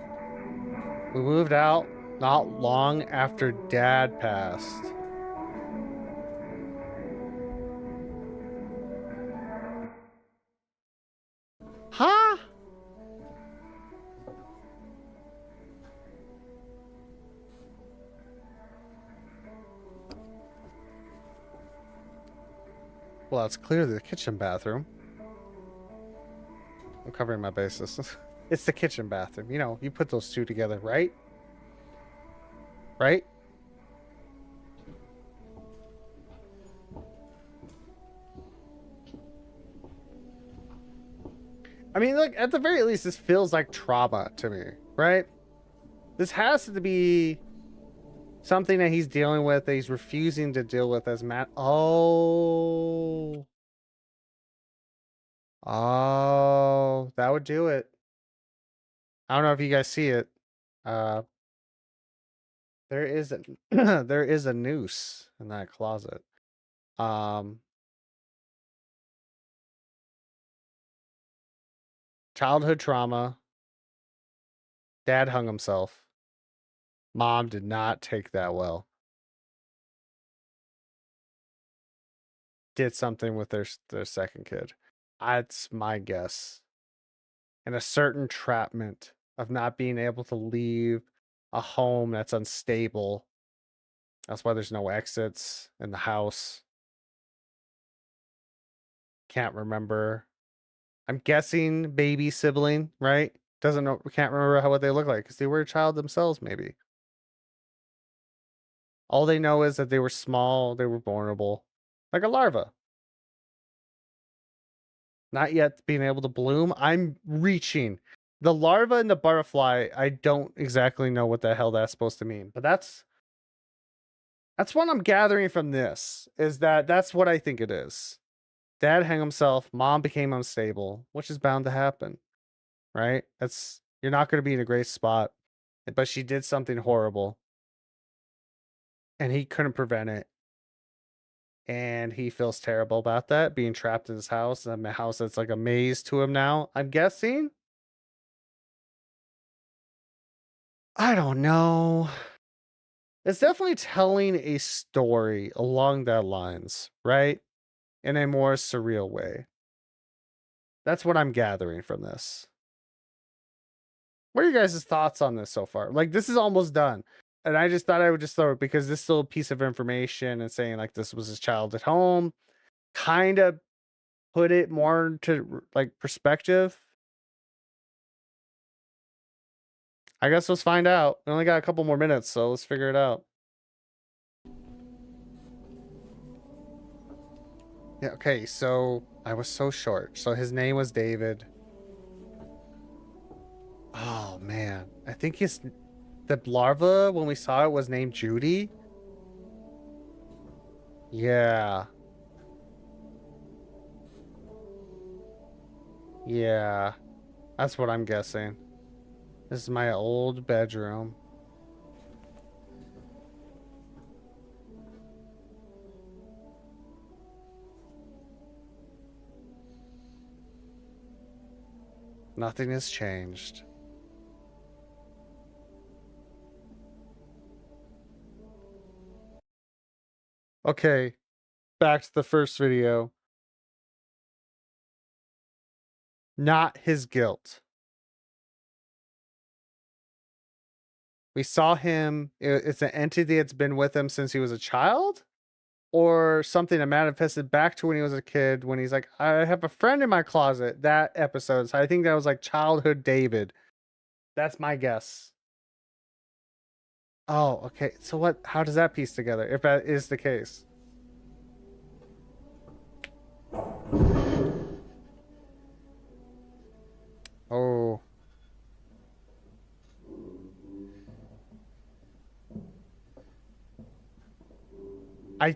We moved out not long after Dad passed. Huh? Well, it's clearly the kitchen bathroom. I'm covering my bases. It's the kitchen bathroom. You know, you put those two together, right? Right? I mean, look, at the very least, this feels like trauma to me, right? This has to be something that he's dealing with, that he's refusing to deal with as Matt. Oh. Oh, that would do it. I don't know if you guys see it. Uh, there is a there is a noose in that closet. Childhood trauma. Dad hung himself. Mom did not take that well. Did something with their second kid. That's my guess. And a certain entrapment of not being able to leave a home that's unstable. That's why there's no exits in the house. Can't remember. I'm guessing baby sibling, right? Doesn't know, can't remember what they look like because they were a child themselves, maybe. All they know is that they were small, they were vulnerable, like a larva. Not yet being able to bloom. I'm reaching. The larva and the butterfly, I don't exactly know what the hell that's supposed to mean, but that's what I'm gathering from this, is that that's what I think it is. Dad hung himself, mom became unstable, which is bound to happen, right? That's, you're not going to be in a great spot, but she did something horrible and he couldn't prevent it. And he feels terrible about that, being trapped in his house, and a house that's like a maze to him now, I'm guessing. I don't know. It's definitely telling a story along that lines, right? In a more surreal way. That's what I'm gathering from this. What are you guys' thoughts on this so far? Like, this is almost done. And I just thought I would just throw it because this little piece of information and saying like this was his child at home kind of put it more into like perspective. I guess let's find out. We only got a couple more minutes, so let's figure it out. Yeah, okay, so I was so short. So his name was David. Oh man. I think the larva when we saw it was named Judy. Yeah. Yeah. That's what I'm guessing. This is my old bedroom. Nothing has changed. Okay, back to the first video. Not his guilt. We saw him, it's an entity that's been with him since he was a child? Or something that manifested back to when he was a kid, when he's like, I have a friend in my closet. That episode. So I think that was like childhood David. That's my guess. Oh, okay. So what? How does that piece together? If that is the case. Oh, I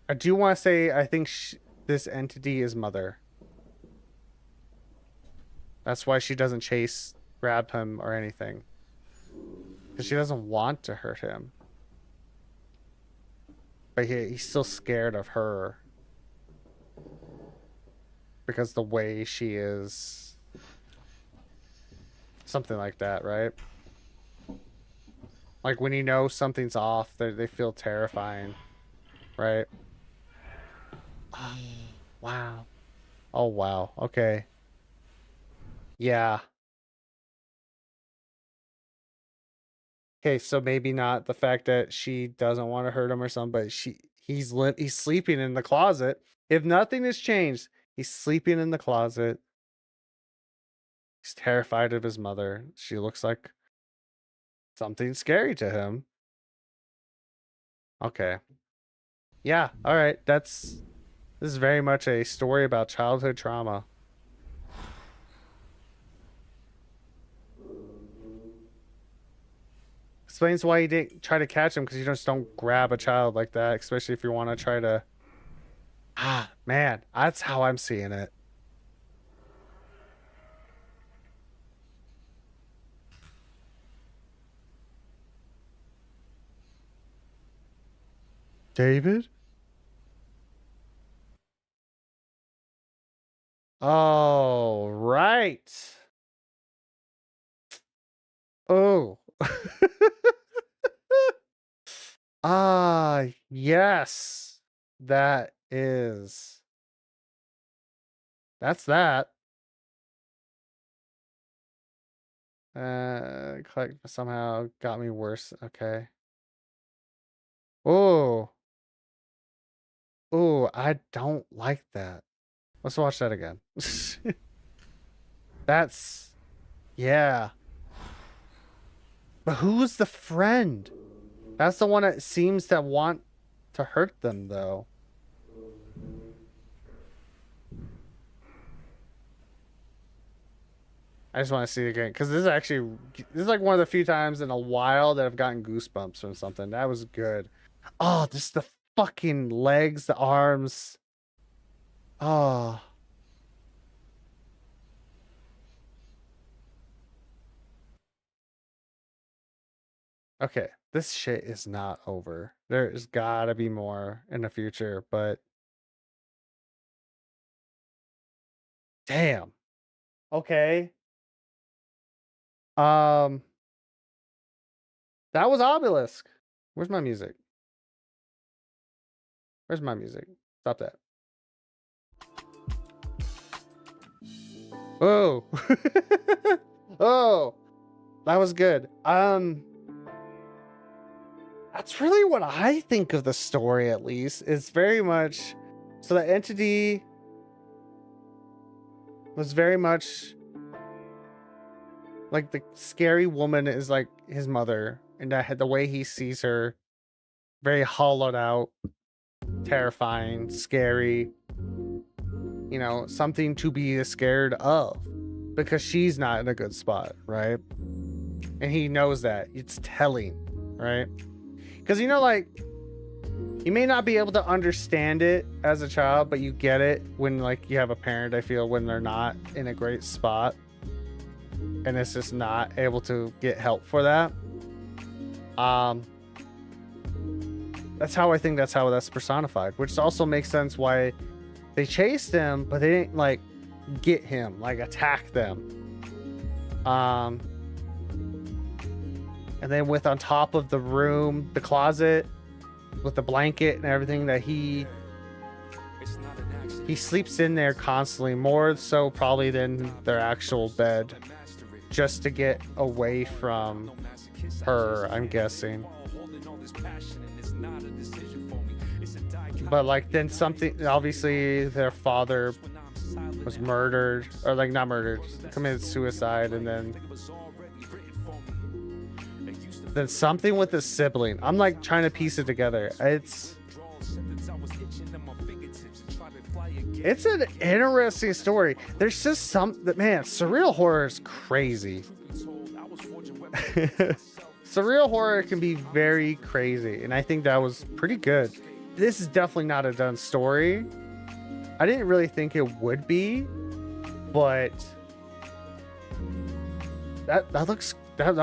I do want to say I think this entity is Mother. That's why she doesn't grab him or anything. Because she doesn't want to hurt him. But he's still scared of her. Because the way she is. Something like that, right? Like when you know something's off, they feel terrifying. Right? Oh, wow. Oh, wow. Okay. Yeah. Okay, so maybe not the fact that she doesn't want to hurt him or something, but he's sleeping in the closet. If nothing has changed, he's sleeping in the closet. He's terrified of his mother. She looks like something scary to him. Okay. Yeah, all right. This is very much a story about childhood trauma. Explains why you didn't try to catch him, because you just don't grab a child like that, especially if you want to try to. Ah, man, that's how I'm seeing it. David? Oh, right. Oh. Ah, yes. That is. That's that. Click somehow got me worse. Okay. Oh. Oh, I don't like that. Let's watch that again. That's yeah. But who's the friend? That's the one that seems to want to hurt them though. I just want to see it again because this is like one of the few times in a while that I've gotten goosebumps from something. That was good. Oh, just the fucking legs, the arms. Oh. Okay, this shit is not over. There's gotta be more in the future, but damn. Okay. Um, that was Obelisk. Where's my music? Where's my music? Stop that. Oh. Oh, that was good. That's really what I think of the story, at least. It's very much so the entity was very much like the scary woman is like his mother, and that the way he sees her, very hollowed out, terrifying, scary, you know, something to be scared of because she's not in a good spot, right? And he knows that. It's telling, right? Because, you know, like, you may not be able to understand it as a child, but you get it when, like, you have a parent, I feel, when they're not in a great spot and it's just not able to get help for that. That's how I think that's personified, which also makes sense why they chased him, but they didn't, like, get him, like, attack them. And then with on top of the room, the closet, with the blanket and everything that he sleeps in there constantly, more so probably than their actual bed, just to get away from her, I'm guessing. But like then something, obviously their father was murdered, or like not murdered, committed suicide, and then then something with the sibling. I'm like trying to piece it together. It's an interesting story. There's just man, surreal horror is crazy. Surreal horror can be very crazy, and I think that was pretty good. This is definitely not a done story. I didn't really think it would be, but that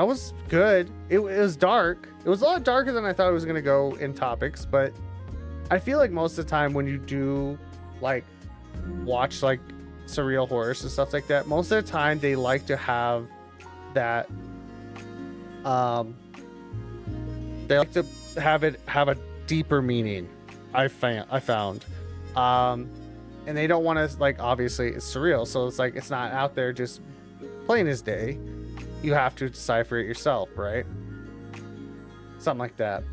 was good. It was dark. It was a lot darker than I thought it was gonna go in topics, but I feel like most of the time when you do like watch like surreal horrors and stuff like that, most of the time they like to have that they like to have a deeper meaning. I found and they don't want to, like, obviously it's surreal, so it's like it's not out there just plain as day. You have to decipher it yourself, right? Something like that.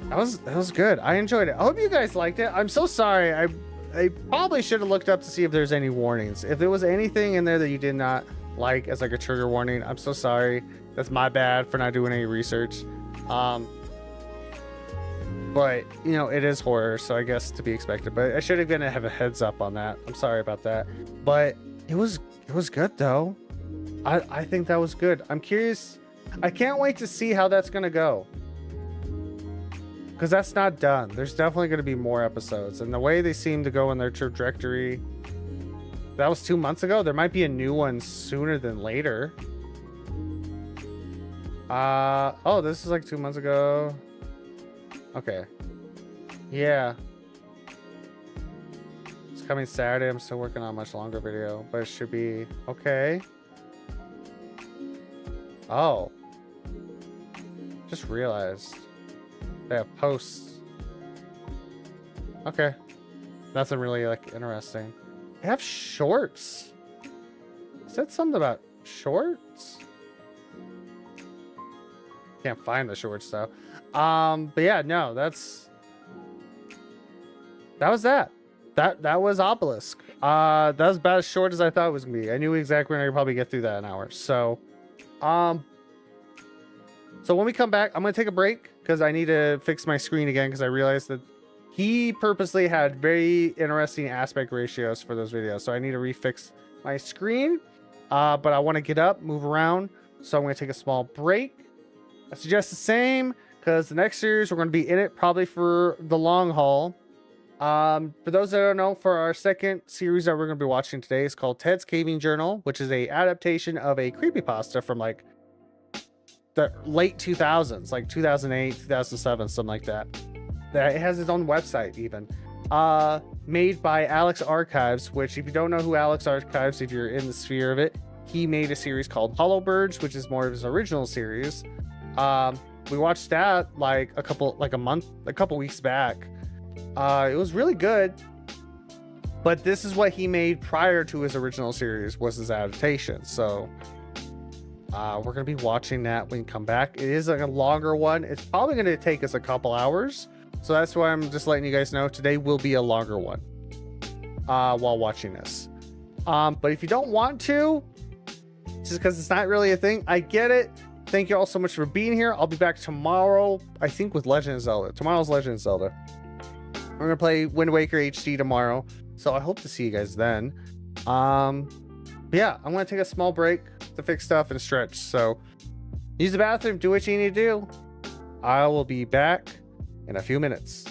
That was good. I enjoyed it. I hope you guys liked it. I'm so sorry. I probably should have looked up to see if there's any warnings. If there was anything in there that you did not like as like a trigger warning, I'm so sorry. That's my bad for not doing any research. But you know, it is horror, so I guess to be expected. But I should have been to have a heads up on that. I'm sorry about that. But it was good though. I think that was good. I'm curious. I can't wait to see how that's gonna go. Because that's not done. There's definitely going to be more episodes. And the way they seem to go in their trajectory, that was 2 months ago. There might be a new one sooner than later. Oh, this is like 2 months ago. Okay. Yeah. It's coming Saturday. I'm still working on a much longer video, but it should be okay. Oh. Just realized. They have posts. Okay. Nothing really like interesting. They have shorts. It said something about shorts. Can't find the shorts though. But yeah, no, that was that. That was Obelisk. That was about as short as I thought it was gonna be. I knew exactly when I could probably get through that in an hour. So when we come back, I'm gonna take a break because I need to fix my screen again because I realized that he purposely had very interesting aspect ratios for those videos. So I need to refix my screen. But I want to get up, move around. So I'm gonna take a small break. I suggest the same because the next series we're gonna be in it probably for the long haul. For those that don't know, for our second series that we're gonna be watching today is called Ted's Caving Journal, which is a adaptation of a creepypasta from like the late 2000s, like 2008, 2007, something like that. That it has its own website even. Made by Alex Archives, which if you don't know who Alex Archives, if you're in the sphere of it, he made a series called Hollow Birds, which is more of his original series. We watched that like a couple weeks back. It was really good, but this is what he made prior to his original series, was his adaptation. So we're gonna be watching that when we come back. It is like a longer one. It's probably gonna take us a couple hours, so that's why I'm just letting you guys know today will be a longer one while watching this. But if you don't want to, just because it's not really a thing, I get it. Thank you all so much for being here. I'll be back tomorrow, I think, with Legend of Zelda. Tomorrow's Legend of Zelda. We're gonna play Wind Waker HD tomorrow, so I hope to see you guys then. But yeah, I'm gonna take a small break to fix stuff and stretch. So use the bathroom, do what you need to do. I will be back in a few minutes.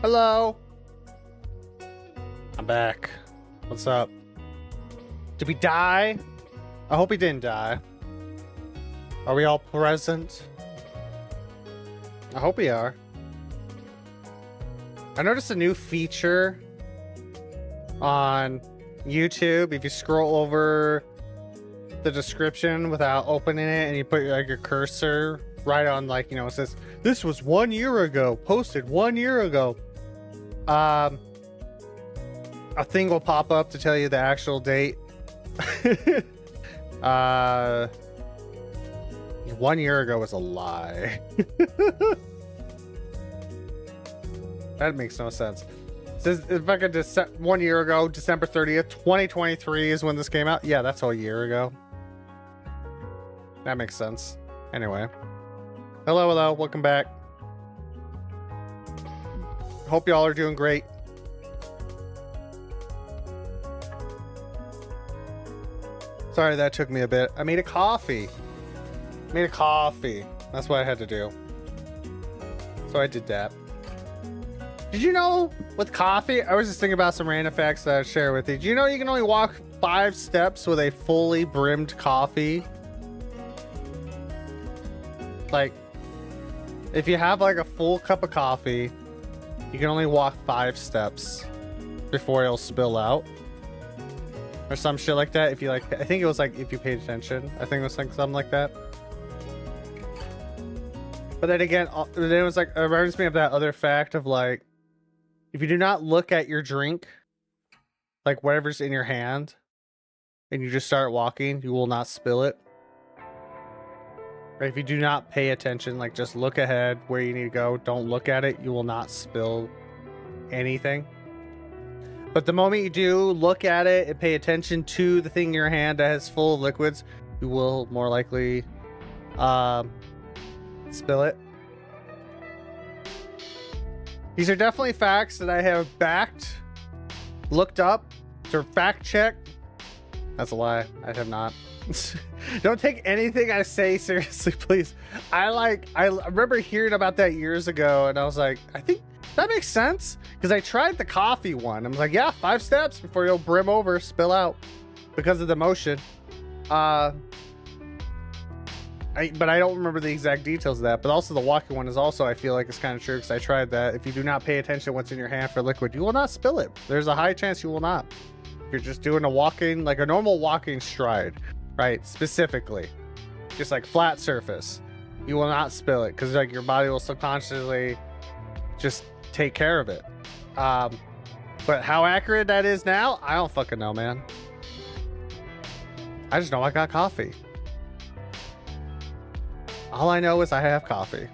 Hello. I'm back. What's up? Did we die? I hope he didn't die. Are we all present? I hope we are. I noticed a new feature on YouTube. If you scroll over the description without opening it and you put like your cursor right on, like, you know, it says this was 1 year ago, posted 1 year ago. A thing will pop up to tell you the actual date. 1 year ago was a lie. That makes no sense. It says if I could 1 year ago, December 30th, 2023 is when this came out. Yeah, that's a year ago. That makes sense. Anyway. Hello, welcome back. Hope y'all are doing great. Sorry, that took me a bit. I made a coffee. That's what I had to do. So I did that. Did you know with coffee, I was just thinking about some random facts that I'd share with you. Do you know you can only walk 5 steps with a fully brimmed coffee? Like, if you have like a full cup of coffee, you can only walk 5 steps before it'll spill out. Or some shit like that. If you like, I think it was like if you paid attention. I think it was like something like that. But then again, then it was like, it reminds me of that other fact of like, if you do not look at your drink like whatever's in your hand, and you just start walking, you will not spill it. Right? If you do not pay attention, like just look ahead where you need to go, don't look at it, you will not spill anything. But the moment you do look at it and pay attention to the thing in your hand that is full of liquids, you will more likely spill it. These are definitely facts that I have looked up, to fact check. That's a lie. I have not. Don't take anything I say seriously, please. I remember hearing about that years ago, and I was like, I think that makes sense, because I tried the coffee one. I was like, yeah, 5 steps before you'll brim over, spill out, because of the motion. But I don't remember the exact details of that. But also the walking one is also, I feel like it's kind of true, because I tried that. If you do not pay attention to what's in your hand for liquid, you will not spill it. There's a high chance you will not. If you're just doing a walking, like a normal walking stride, right? Specifically, just like flat surface, you will not spill it, because like your body will subconsciously just take care of it. But how accurate that is now, I don't fucking know, man. I just know I got coffee. All I know is I have coffee.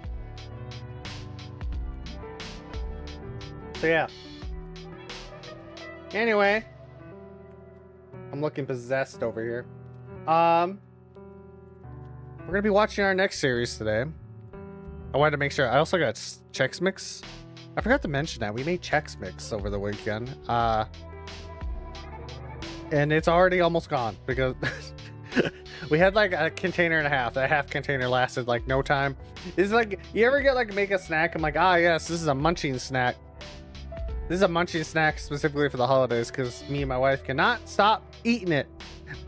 So yeah. Anyway, I'm looking possessed over here. We're gonna be watching our next series today. I wanted to make sure. I also got Chex Mix. I forgot to mention that we made Chex Mix over the weekend. And it's already almost gone, because we had like a container and a half. That half container lasted like no time. It's like, you ever get like make a snack? I'm like, yes, this is a munching snack. This is a munching snack specifically for the holidays, because me and my wife cannot stop eating it.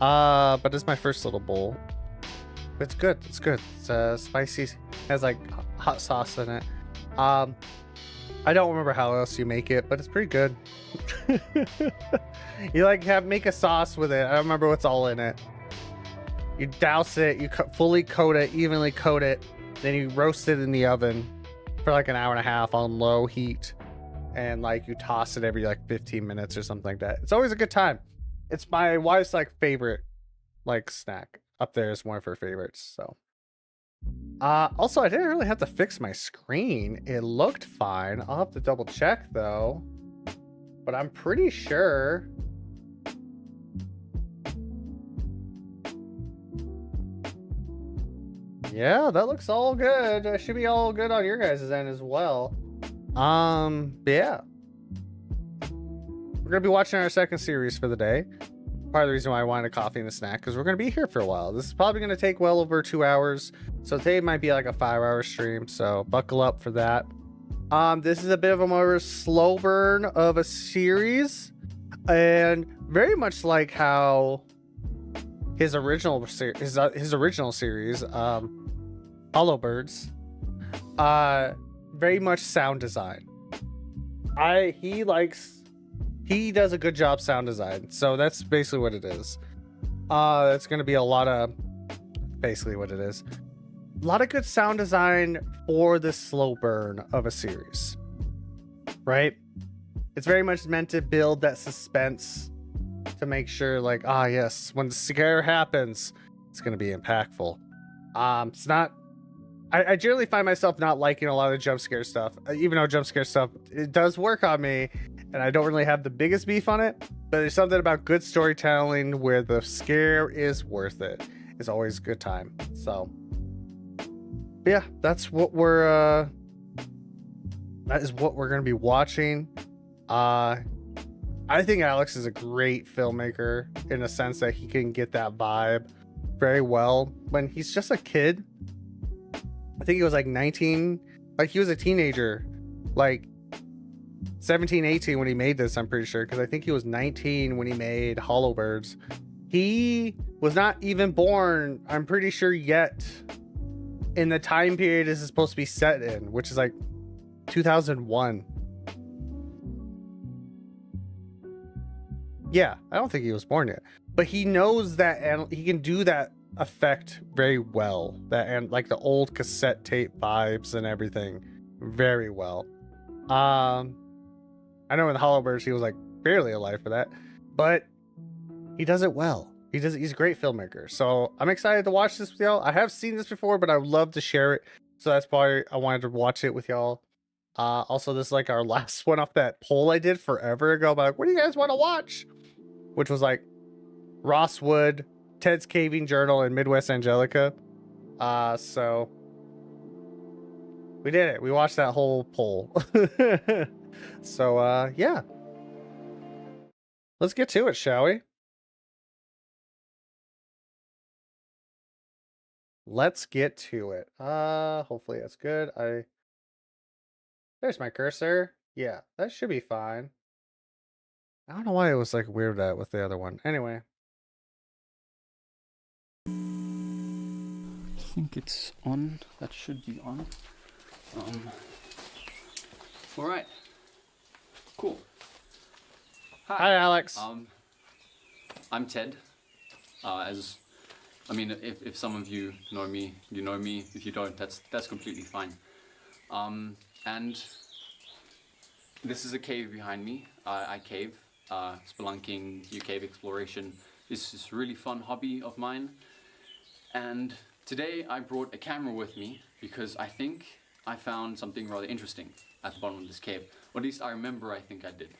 But it's my first little bowl. It's good. It's good. It's spicy. It has like hot sauce in it. I don't remember how else you make it, but it's pretty good. You like make a sauce with it. I don't remember what's all in it. You douse it, you fully coat it, evenly coat it, then you roast it in the oven for like an hour and a half on low heat, and like you toss it every like 15 minutes or something like that. It's always a good time. It's my wife's like favorite like snack. Up there is one of her favorites. So also, I didn't really have to fix my screen. It looked fine. I'll have to double check though, but I'm pretty sure. Yeah, that looks all good. It should be all good on your guys' end as well. But yeah, we're gonna be watching our second series for the day. Part of the reason why I wanted a coffee and a snack, because we're gonna be here for a while. This is probably gonna take well over 2 hours, so today might be like a 5-hour stream, so buckle up for that. This is a bit of a more slow burn of a series, and very much like how his original series, Hollow Birds, very much sound design. He does a good job sound design, so that's basically what it is. It's gonna be a lot of good sound design for the slow burn of a series, right? It's very much meant to build that suspense, to make sure like, yes, when the scare happens, it's gonna be impactful. It's not. I generally find myself not liking a lot of jump scare stuff, even though jump scare stuff, it does work on me, and I don't really have the biggest beef on it. But there's something about good storytelling where the scare is worth it. It's always a good time. So, yeah, that is what we're gonna be watching. I think Alex is a great filmmaker in a sense that he can get that vibe very well when he's just a kid. I think he was like 19, like he was a teenager, like 17, 18 when he made this, I'm pretty sure, because I think he was 19 when he made Hollow Birds. He was not even born, I'm pretty sure, yet in the time period this is supposed to be set in, which is like 2001. Yeah, I don't think he was born yet, but he knows that, and he can do that effect very well, that and like the old cassette tape vibes and everything very well. I know in Hollow Birds he was like barely alive for that, but he does it well. He's a great filmmaker. So I'm excited to watch this with y'all. I have seen this before, but I would love to share it. So that's why I wanted to watch it with y'all. Also, this is like our last one off that poll I did forever ago about what do you guys want to watch? Which was like Ross Wood, Ted's Caving Journal, and Midwest Angelica. So we did it. We watched that whole poll. So yeah. Let's get to it, shall we? Let's get to it. Hopefully that's good. There's my cursor. Yeah, that should be fine. I don't know why it was like weird that with the other one. Anyway. I think it's on. That should be on. All right. Cool. Hi, Alex. I'm Ted. If some of you know me, you know me. If you don't, that's completely fine. And this is a cave behind me. I cave. Spelunking, cave exploration. This is a really fun hobby of mine. And today I brought a camera with me because I think I found something rather interesting at the bottom of this cave. Or at least I remember I think I did.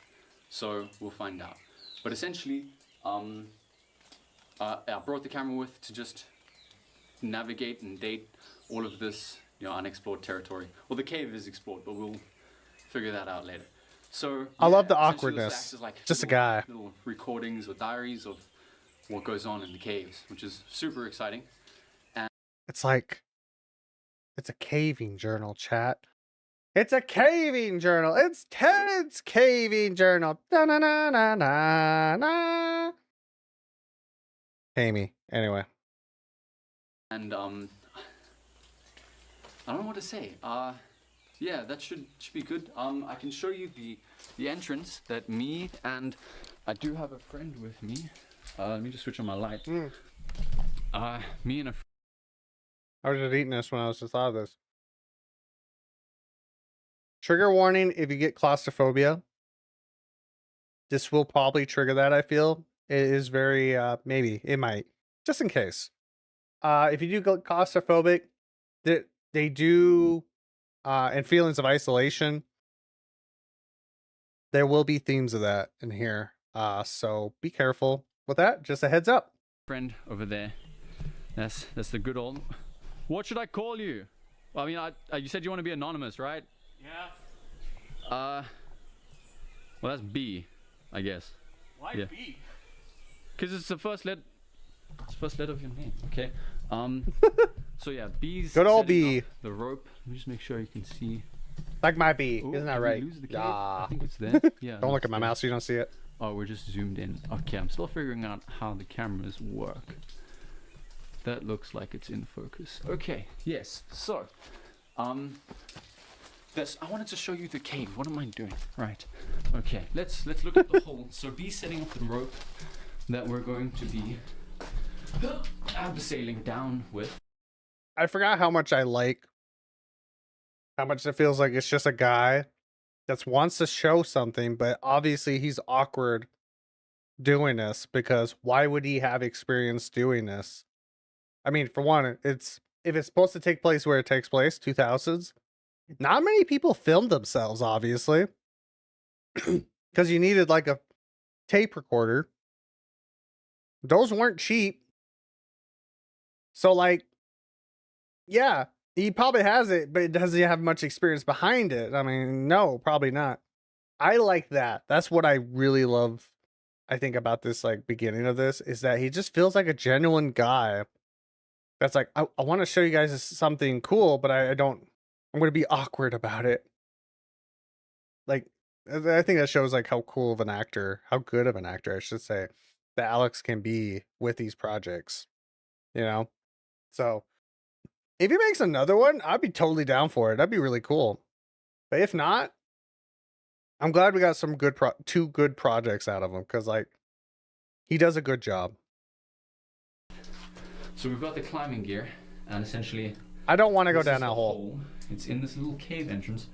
So we'll find out. But essentially, I brought the camera with to just navigate and date all of this, unexplored territory. Well, the cave is explored, but we'll figure that out later. So I love the essentially this awkwardness. acts as like Just a guy. Little recordings or diaries of what goes on in the caves, which is super exciting. It's like it's a caving journal, chat. It's a caving journal. It's Ted's caving journal. Da na na na na na. Amy. Anyway. And I don't know what to say. Yeah, that should be good. I can show you the entrance that me and I do have a friend with me. Let me just switch on my light. Me and a I was just eating this when I was just thought of this. Trigger warning if you get claustrophobia. This will probably trigger that, I feel. It is very, maybe, it might. Just in case. If you do get claustrophobic, they do, and feelings of isolation, there will be themes of that in here. So be careful with that. Just a heads up. friend over there. That's the good old... What should I call you? Well, I mean, you said you want to be anonymous, right? Yeah. Well, that's B, I guess. Why Yeah. B? Because it's the first letter. It's the first letter of your name. Okay. So yeah, B's. Good old setting B. up the rope. Let me just make sure you can see. Like my bee. Oh, Isn't that did we right? lose the cave? Yeah. I think it's there. Yeah. Don't look it's at my there. mouse so you don't see it. Oh, we're just zoomed in. Okay, I'm still figuring out how the cameras work. That looks like it's in focus. Okay, yes. So, I wanted to show you the cave. What am I doing? Right. Okay, let's look at the hole. So B's setting up the rope that we're going to be sailing down with. I forgot how much I like how much it feels like it's just a guy that wants to show something, but obviously he's awkward doing this because why would he have experience doing this? I mean, for one, if it's supposed to take place where it takes place, 2000s, not many people filmed themselves, obviously, because you needed like a tape recorder. Those weren't cheap. So like, yeah, he probably has it, but does he have much experience behind it? I mean, no, probably not. I like that. That's what I really love, I think, about this like beginning of this, is that he just feels like a genuine guy. That's like, I want to show you guys something cool, but I'm going to be awkward about it. Like, I think that shows like how cool of an actor, how good of an actor, I should say, that Alex can be with these projects, you know? So if he makes another one, I'd be totally down for it. That'd be really cool. But if not, I'm glad we got some two good projects out of him, because like, he does a good job. So we've got the climbing gear, and essentially I don't want to go this down is that the hole. It's in this little cave entrance,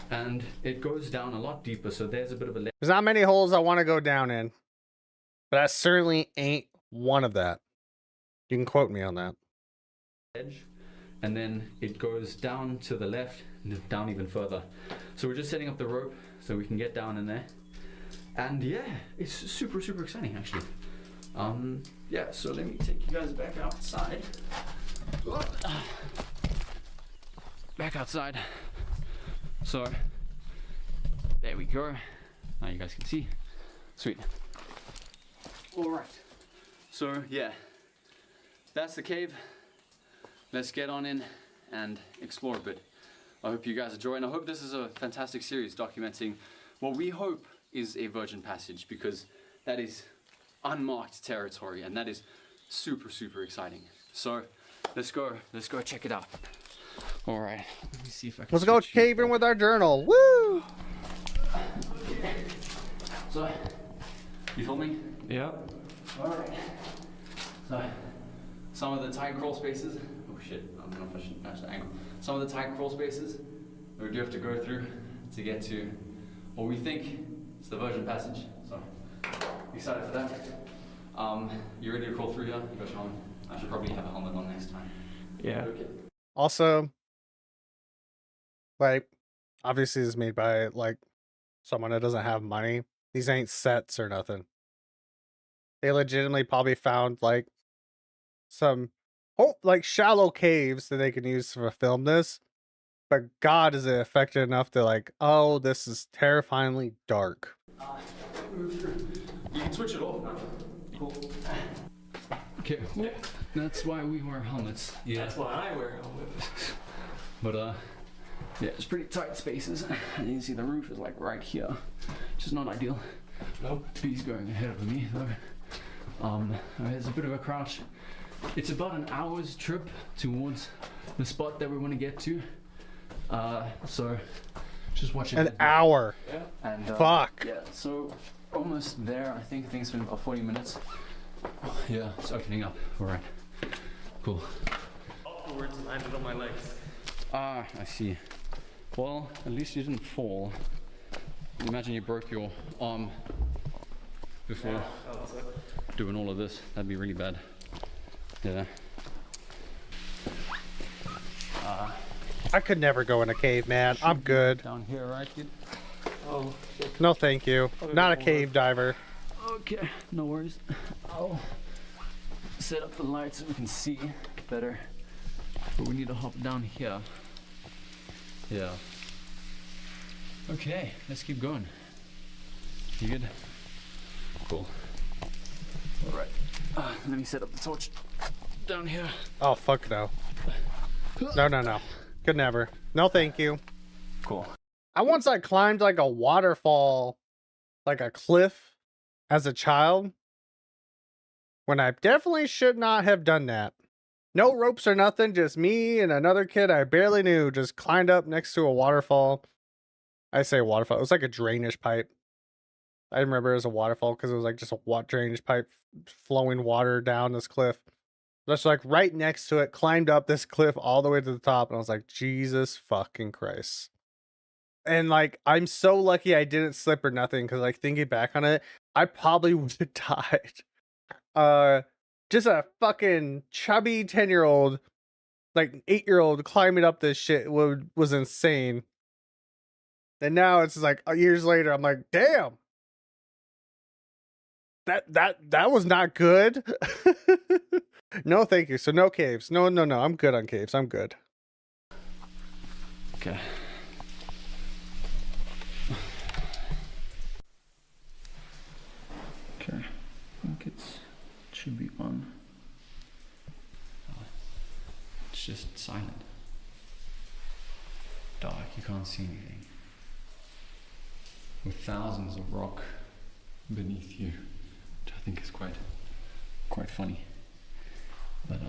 and it goes down a lot deeper. So there's a bit of a There's not many holes I want to go down in. But that certainly ain't one of that. You can quote me on that. Edge, and then it goes down to the left and down even further. So we're just setting up the rope so we can get down in there. And yeah, it's super exciting actually. Yeah, so let me take you guys back outside. Back outside. So there we go. Now you guys can see. Sweet. All right. So yeah, that's the cave. Let's get on in and explore a bit. I hope you guys enjoy, and I hope this is a fantastic series documenting what we hope is a virgin passage, because that is unmarked territory and that is super exciting. So let's go check it out. All right, let me see if I can. Let's go caving with our journal. Woo! Okay. So, you filming? Yeah. All right. So, some of the tight crawl spaces. Oh shit! I'm gonna match the angle. Some of the tight crawl spaces we do have to go through to get to what we think is the virgin passage. So, excited for that. You ready to crawl through here? You got your helmet. I should probably have a helmet on next time. Yeah. Okay. Also, like, obviously this is made by like someone that doesn't have money. These ain't sets or nothing. They legitimately probably found like some like shallow caves that they can use to film this. But God, is it effective enough to like, oh, this is terrifyingly dark. You can switch it off now. Cool. Okay, well, that's why we wear helmets. Yeah. That's why I wear helmets. But yeah, it's pretty tight spaces. And you can see the roof is like right here, which is not ideal. Nope. He's going ahead of me though. There's a bit of a crouch. It's about an hour's trip towards the spot that we want to get to. So just watch it. An hour. Yeah. And Fuck. yeah, so almost there. I think it's been about 40 minutes. Yeah, it's opening up. All right. Cool. Afterwards, landed on my legs. Ah, I see. Well, at least you didn't fall. Imagine you broke your arm before doing all of this. That'd be really bad. Yeah. I could never go in a cave, man. I'm good. Down here, right, kid? Oh, shit. No, thank you. Not a cave diver. Okay, no worries. I'll set up the lights so we can see better. But we need to hop down here. Yeah. Okay, let's keep going. You good? Cool. All right. Let me set up the torch down here. Oh, fuck no. No. Could never. No, thank you. Cool. I climbed like a waterfall, like a cliff as a child, when I definitely should not have done that. No ropes or nothing, just me and another kid I barely knew just climbed up next to a waterfall. I say waterfall, it was like a drainage pipe. I remember it was a waterfall because it was like just a drainage pipe flowing water down this cliff. Just like right next to it, climbed up this cliff all the way to the top, and I was like, Jesus fucking Christ. And like, I'm so lucky I didn't slip or nothing, because like thinking back on it, I probably would have died. Just a fucking chubby 10-year-old, like 8-year-old climbing up this shit was insane. And now it's like years later, I'm like, damn. That was not good. No, thank you. So no caves. No. I'm good on caves. I'm good. Okay. Okay. I think it should be on. It's just silent. Dark, you can't see anything. With thousands of rock beneath you, which I think is quite funny. But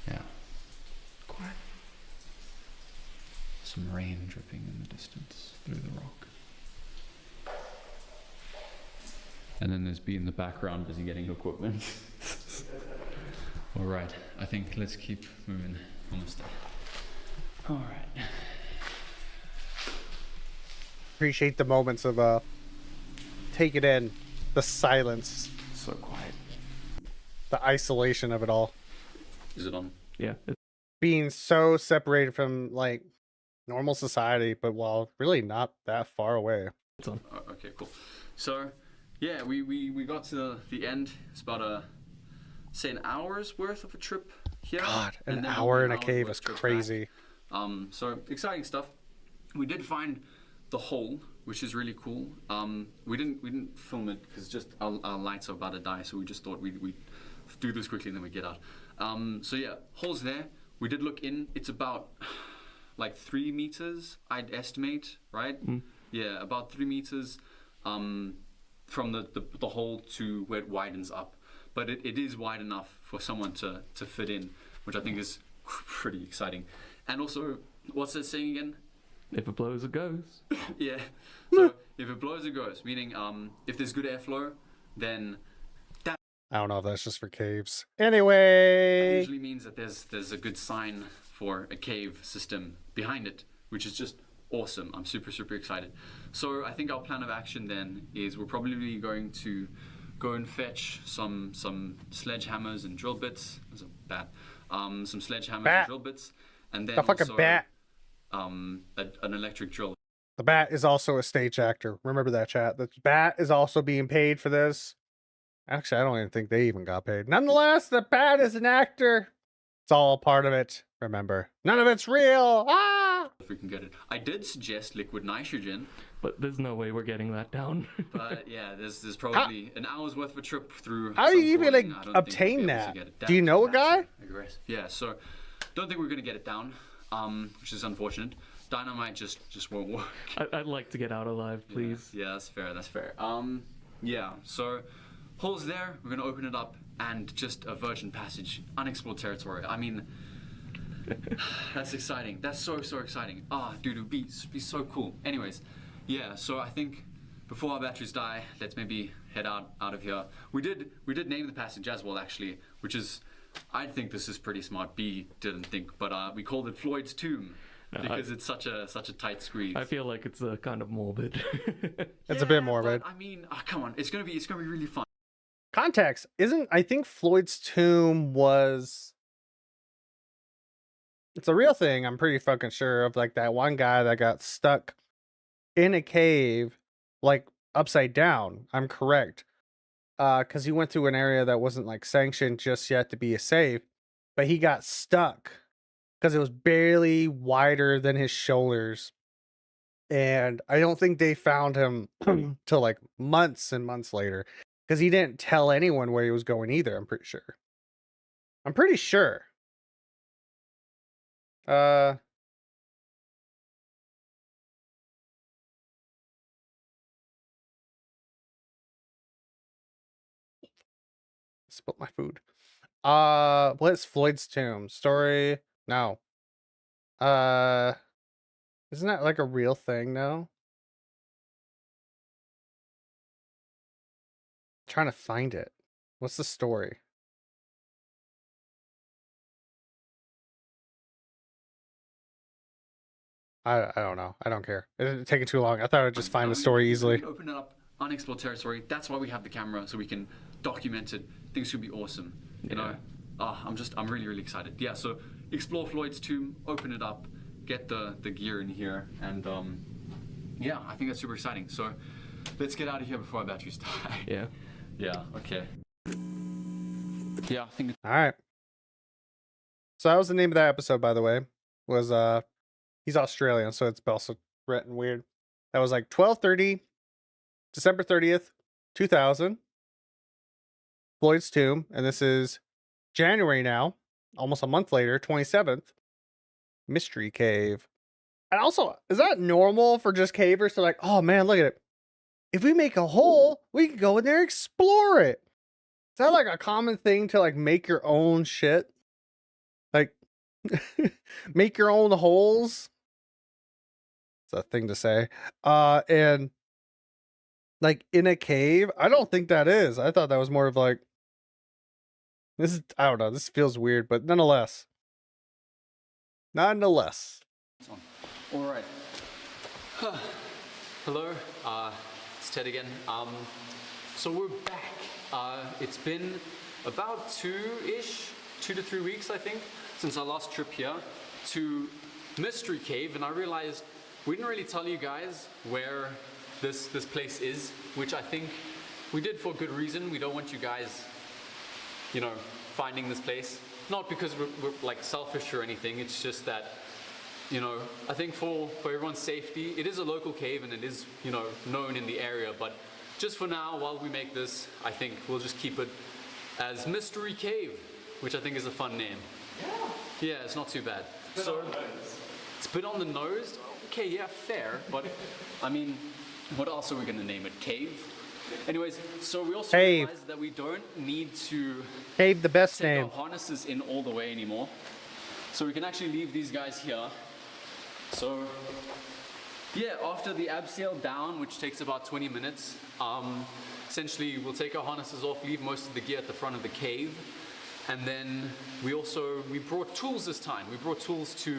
yeah, quiet. Some rain dripping in the distance through the rock. And then there's B in the background busy getting equipment. Alright, I think let's keep moving. Almost there. Alright. appreciate the moments of take it in, the silence, So quiet. the isolation of it all, Is it on? Yeah. being so separated from like normal society, but while really not that far away. It's on. Okay, cool. So, yeah, we got to the end. It's about say an hour's worth of a trip here. God, and an then hour in a hour's cave worth is trip back. crazy. So exciting stuff. We did find the hole, which is really cool. We didn't film it because just our lights are about to die, so we just thought we'd do this quickly and then we get out. So yeah, hole's there. We did look in. It's about like 3 meters, I'd estimate, right? Yeah, about 3 meters from the hole to where it widens up. But it is wide enough for someone to fit in, which I think is pretty exciting. And also, what's that saying again? If it blows, it goes. Yeah. So if it blows, it goes. Meaning, if there's good airflow, then I don't know if that's just for caves. that Anyway, usually means that there's a good sign for a cave system behind it, which is just awesome. I'm super excited. So I think our plan of action then is we're probably going to go and fetch some sledgehammers and drill bits. That's a bat. Some sledgehammers Bat. and drill bits, and then the fucking also, bat. an electric drill. The bat is also a stage actor. Remember that, chat. The bat is also being paid for this. Actually, I don't even think they even got paid. Nonetheless, the bat is an actor. It's all part of it. Remember, none of it's real. Ah! If we can get it. I did suggest liquid nitrogen, But there's no way we're getting that down. but yeah, there's probably an hour's worth of a trip through. How do you some even like crawling. I don't think we'll obtain be able to that? get it Do you down. know a That's guy? aggressive. Yeah, so don't think we're gonna get it down, which is unfortunate. Dynamite just won't work. I'd like to get out alive, please. Yeah, that's fair. That's fair. Yeah. So hole's there. We're gonna open it up and just a virgin passage, unexplored territory. I mean, that's exciting. That's so exciting. Dude, it'd be so cool. Anyways, yeah. So I think before our batteries die, let's maybe head out of here. We did name the passage as well, actually, which is, I think this is pretty smart. B didn't think, but we called it Floyd's Tomb. Because it's such a tight squeeze. I feel like it's kind of morbid. It's a bit morbid. But, I mean, come on, it's gonna be really fun. Context isn't. I think Floyd's tomb was. It's a real thing. I'm pretty fucking sure of like that one guy that got stuck in a cave, like upside down. I'm correct. Because he went through an area that wasn't like sanctioned just yet to be a safe, but he got stuck because it was barely wider than his shoulders. And I don't think they found him till like months and months later because he didn't tell anyone where he was going either. I'm pretty sure. Spilt my food. What's Floyd's tomb story? No. Isn't that like a real thing now? Trying to find it. What's the story? I don't know. I don't care. It's taking too long. I thought I'd just find the story easily. We open it up, unexplored territory. That's why we have the camera, so we can document it. Things should be awesome. You know. I'm really excited. Yeah. So explore Floyd's tomb, open it up, get the gear in here, and yeah, I think that's super exciting. So let's get out of here before our batteries die. Yeah. Yeah. Okay. Yeah, I think. All right. So that was the name of that episode, by the way. Was he's Australian, so it's also written weird. That was like 12:30, December 30th, 2000. Floyd's tomb, and this is January now, almost a month later, 27th. Mystery cave. And also, is that normal for just cavers to like, oh man, look at it. If we make a hole, we can go in there and explore it. Is that like a common thing to like make your own shit? Like, make your own holes? It's a thing to say. And like in a cave, I don't think that is. I thought that was more of like, this is, I don't know, this feels weird, but nonetheless. Nonetheless. All right. Hello, it's Ted again. So we're back. It's been about 2 to 3 weeks, I think, since our last trip here to Mystery Cave, and I realized we didn't really tell you guys where this place is, which I think we did for good reason. We don't want you guys, you know, finding this place. Not because we're like selfish or anything, it's just that, you know, I think for everyone's safety, it is a local cave and it is, you know, known in the area, but just for now, while we make this, I think we'll just keep it as Mystery Cave, which I think is a fun name. Yeah, it's not too bad. So, it's a bit on the nose. Okay, yeah, fair, but I mean, what else are we gonna name it? Cave? Anyways, so we also Cave. realized that we don't need to Cave, the best take name. our harnesses in all the way anymore. So we can actually leave these guys here. So yeah, after the abseil down, which takes about 20 minutes, essentially we'll take our harnesses off, leave most of the gear at the front of the cave, and then we brought tools this time. We brought tools to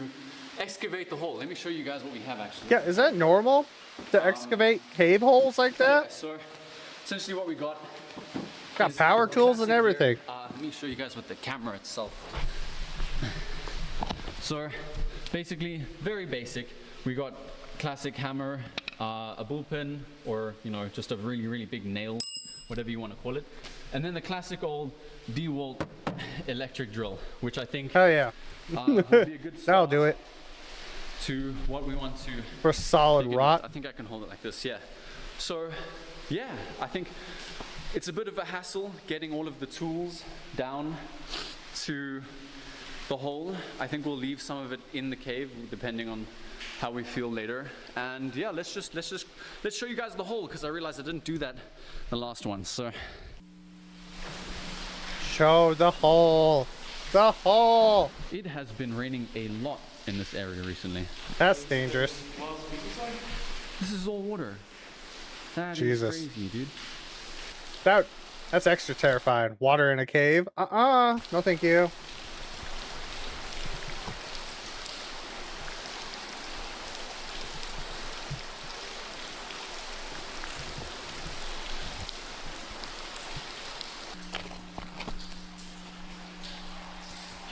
excavate the hole. Let me show you guys what we have actually. Yeah, is that normal to excavate cave holes like Yeah, that? so essentially what we got Got is power tools and classic everything. gear. Let me show you guys with the camera itself. So basically, very basic. We got classic hammer, a bullpen, or you know, just a really big nail, whatever you want to call it. And then the classic old DeWalt electric drill, which I think Oh yeah, will be a good that'll start do it to what we want to for solid dig in. rot. I think I can hold it like this, yeah. So, yeah, I think it's a bit of a hassle getting all of the tools down to the hole. I think we'll leave some of it in the cave, depending on how we feel later. And yeah, let's show you guys the hole, because I realized I didn't do that the last one. So, Show the hole. The hole. it has been raining a lot in this area recently. That's dangerous. This is all water. That Jesus. is crazy, dude. That's extra terrifying. Water in a cave? No thank you.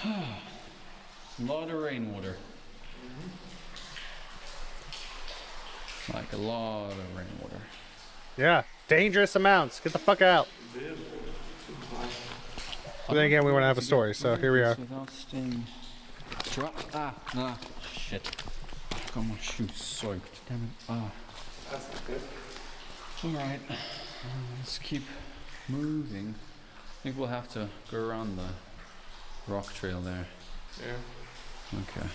A lot of rainwater. Like a lot of rainwater. Yeah, dangerous amounts. Get the fuck out. But then again, we want to have a story, so here we are. Without staying dry. Shit. Got my shoes soaked. Damn it. That's not good. Alright. Let's keep moving. I think we'll have to go around the rock trail there. Yeah. Okay.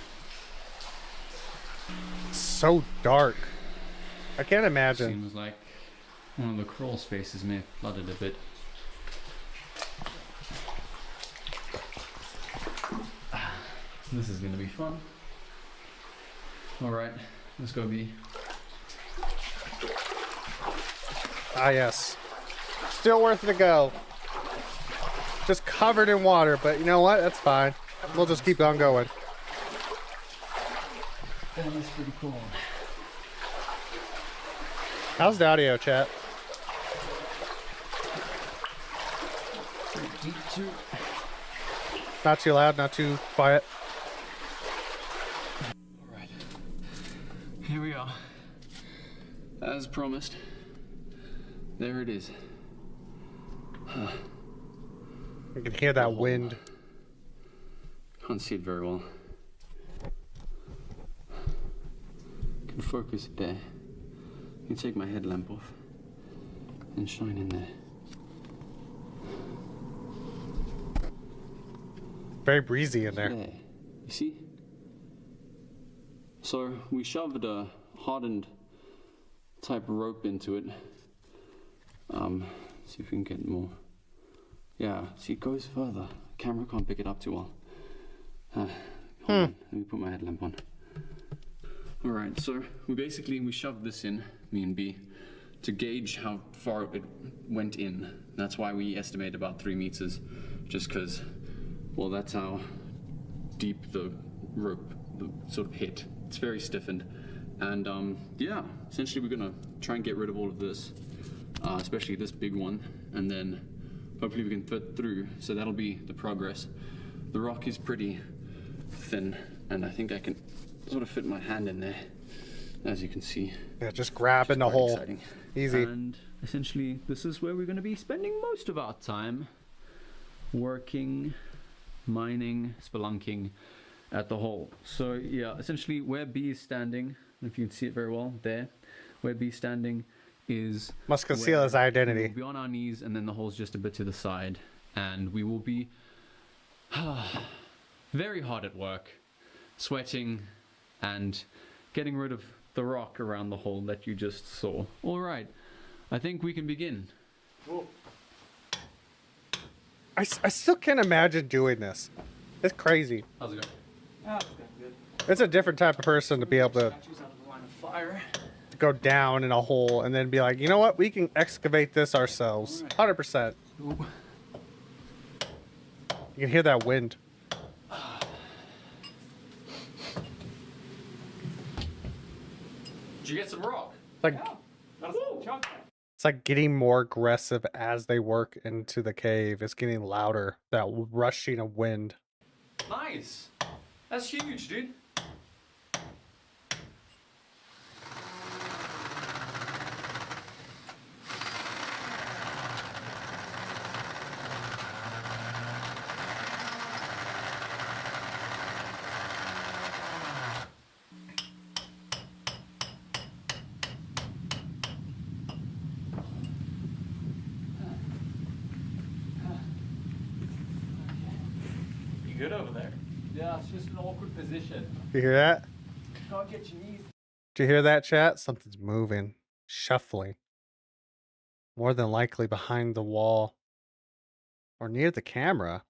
So dark. I can't imagine. Seems like one of the crawl spaces may have flooded a bit. This is gonna be fun. Alright, let's go B. Ah, yes. Still worth it to go. Just covered in water, but you know what? That's fine. We'll just keep on going. That is pretty cool. How's the audio, chat? Deep too. Not too loud, not too quiet. Alright. Here we are. As promised. There it is. You can hear that wind. Can't see it very well. Can focus it there. You take my headlamp off and shine in there. Very breezy in there. There. You see? So we shoved a hardened type rope into it. See if we can get more. Yeah, see, it goes further. Camera can't pick it up too well. Hold on. Let me put my headlamp on. Alright, so we shoved this in, me and B, to gauge how far it went in. That's why we estimate about 3 meters, just because, well, that's how deep the rope sort of hit. It's very stiffened, And yeah, essentially we're gonna try and get rid of all of this, especially this big one, and then hopefully we can fit through. So that'll be the progress. The rock is pretty thin, and I think I can sort of fit my hand in there, as you can see. Yeah, just grab in the hole. Exciting. Easy. And essentially this is where we're going to be spending most of our time, working, mining, spelunking at the hole. So yeah, essentially where B is standing, if you can see it very well there, where B is standing is Must conceal his identity. we'll be on our knees, and then the hole's just a bit to the side, and we will be very hard at work, sweating and getting rid of the rock around the hole that you just saw. All right, I think we can begin. I still can't imagine doing this. It's crazy. How's it going? Ah, it's going good. It's a different type of person to be able to Statues out of the line of fire. go down in a hole and then be like, you know what? We can excavate this ourselves. 100%. Ooh. You can hear that wind. Did you get some rock? It's like, Got some chunk. it's like getting more aggressive as they work into the cave. It's getting louder. That rushing of wind. Nice. That's huge, dude. You good over there? Yeah, it's just an awkward position. You hear that? Can't get your knees. Do you hear that, chat? Something's moving, shuffling. More than likely behind the wall or near the camera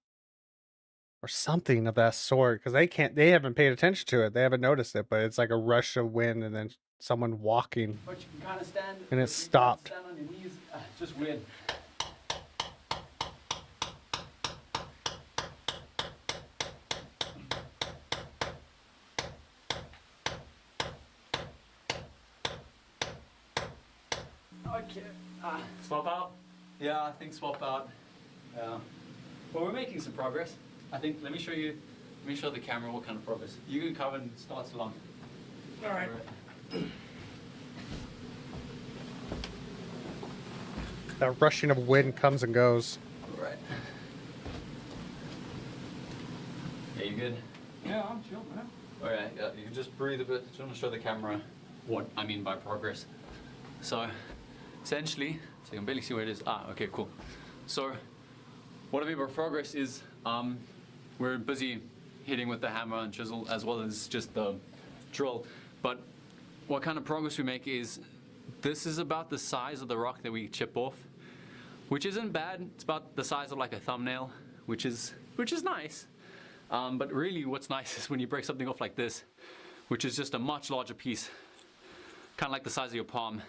or something of that sort, because they haven't paid attention to it. They haven't noticed it, but it's like a rush of wind and then someone walking. But you can kind of stand. And it you can stopped. Stand on your knees. Just weird. Okay. Swap out. Yeah, I think swap out. Yeah. Well, we're making some progress. I think. Let me show you. Let me show the camera what kind of progress. You can cover and start along. All right. That rushing of wind comes and goes. All right. Yeah, you good? Yeah, I'm chill, man. All right. Yeah, you can just breathe a bit. Just want to show the camera what I mean by progress. So, essentially, so you can barely see where it is. Ah, okay, cool. So, what I mean by progress is we're busy hitting with the hammer and chisel as well as just the drill. But what kind of progress we make is this is about the size of the rock that we chip off, which isn't bad. It's about the size of like a thumbnail, which is nice. But really, what's nice is when you break something off like this, which is just a much larger piece, kind of like the size of your palm,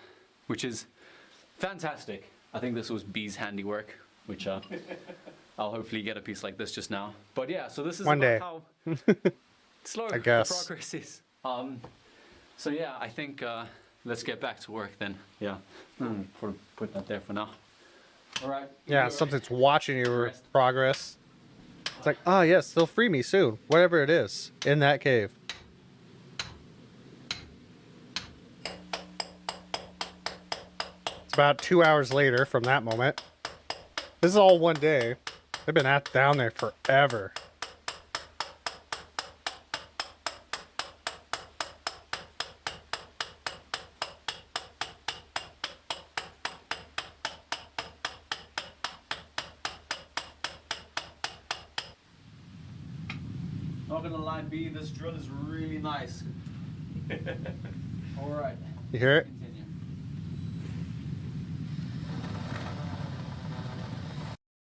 which is fantastic. I think this was B's handiwork, which I'll hopefully get a piece like this just now. But yeah, so this is One day. how slow I guess. the progress is. So yeah, I think let's get back to work then. Yeah, put that there for now. All right. Yeah, Go. something's watching your Rest. progress. It's like, oh yes, they'll free me soon. Whatever it is in that cave. It's about 2 hours later from that moment. This is all one day. They've been down there forever. Not gonna lie, B, this drill is really nice. All right. You hear it? Continue.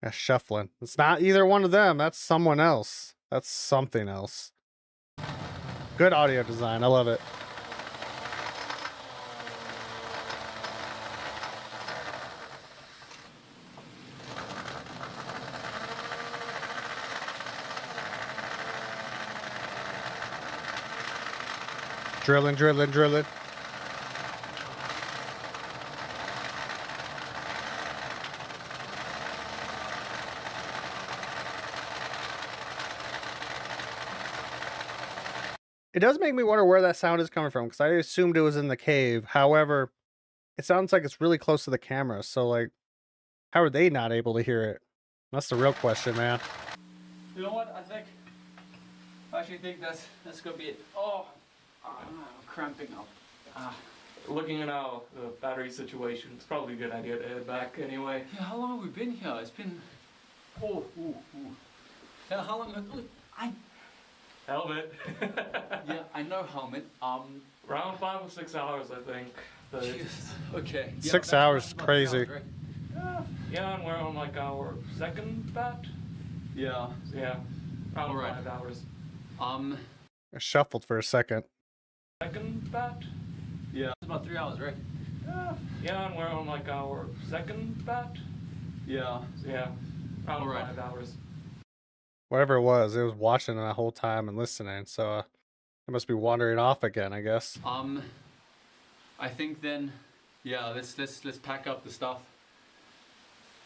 That's shuffling. It's not either one of them. That's someone else. That's something else. Good audio design. I love it. Drilling, drilling, drilling. It does make me wonder where that sound is coming from, because I assumed it was in the cave. However, it sounds like it's really close to the camera, so like, how are they not able to hear it? That's the real question, man. You know what? I actually think that's gonna be it. Oh, I'm cramping up. Looking at our battery situation, it's probably a good idea to head back anyway. Yeah, how long have we been here? It's been. Oh. Yeah, how long? Look, Helmet. Yeah, I know helmet. Around 5 or 6 hours, I think. But Jesus. Okay. Yeah, 6 that's hours, about crazy. 3 hours, right? yeah, and we're on like our second bat. Yeah. Yeah, around Alright. 5 hours. I shuffled for a second. Second bat. Yeah. It's about 3 hours, right? Yeah, and we're on like our second bat. Yeah. Yeah, around Alright. 5 hours. Whatever it was watching the whole time and listening, so it must be wandering off again, I guess. I think then, yeah, let's pack up the stuff.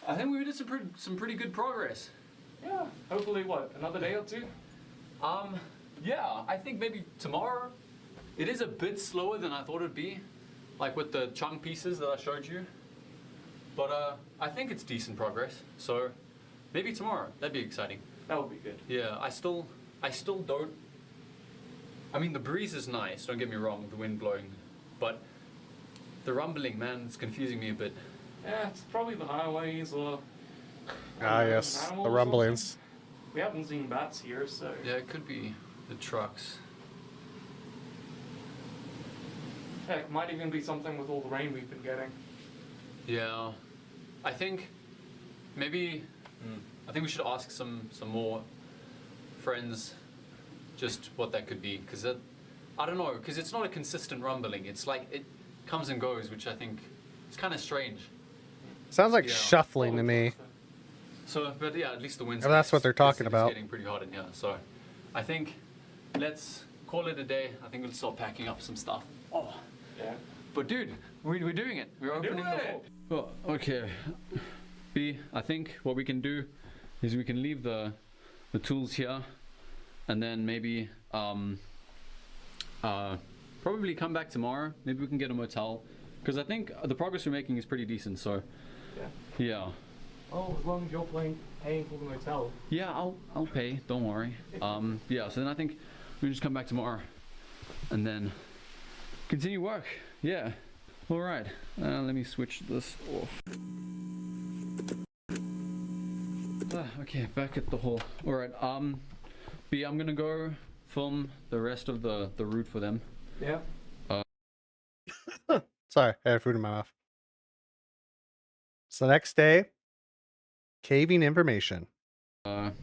I think we did some pretty good progress. Yeah, hopefully what, another day or two? Yeah, I think maybe tomorrow. It is a bit slower than I thought it'd be, like with the chunk pieces that I showed you. But I think it's decent progress. So maybe tomorrow. That'd be exciting. That would be good. Yeah, I still don't. I mean, the breeze is nice. Don't get me wrong, the wind blowing, but the rumbling, man, it's confusing me a bit. Yeah, it's probably the highways or Yes, animals the or rumblings. something. We haven't seen bats here, so Yeah, it could be the trucks. heck, it might even be something with all the rain we've been getting. Yeah, I think maybe I think we should ask some more friends just what that could be, because I don't know, because it's not a consistent rumbling. It's like it comes and goes, which I think is kind of strange. Sounds like Yeah. shuffling to me. So, but yeah, at least the wind's If that's what they're talking it's about. getting pretty hot in here, so I think let's call it a day. I think we'll start packing up some stuff. Oh, Yeah. but dude, we're doing it. We're opening the it. hole. Oh, okay. B, I think what we can do is we can leave the tools here, and then maybe probably come back tomorrow. Maybe we can get a motel, because I think the progress we're making is pretty decent. So yeah. Oh, as long as you're paying for the motel. Yeah, I'll pay. Don't worry. Yeah. So then I think we just come back tomorrow, and then continue work. Yeah. All right. Let me switch this off. Okay, back at the hole. All right. B, I'm gonna go film the rest of the route for them. Yeah. Sorry, I had food in my mouth. It's the next day. Caving information.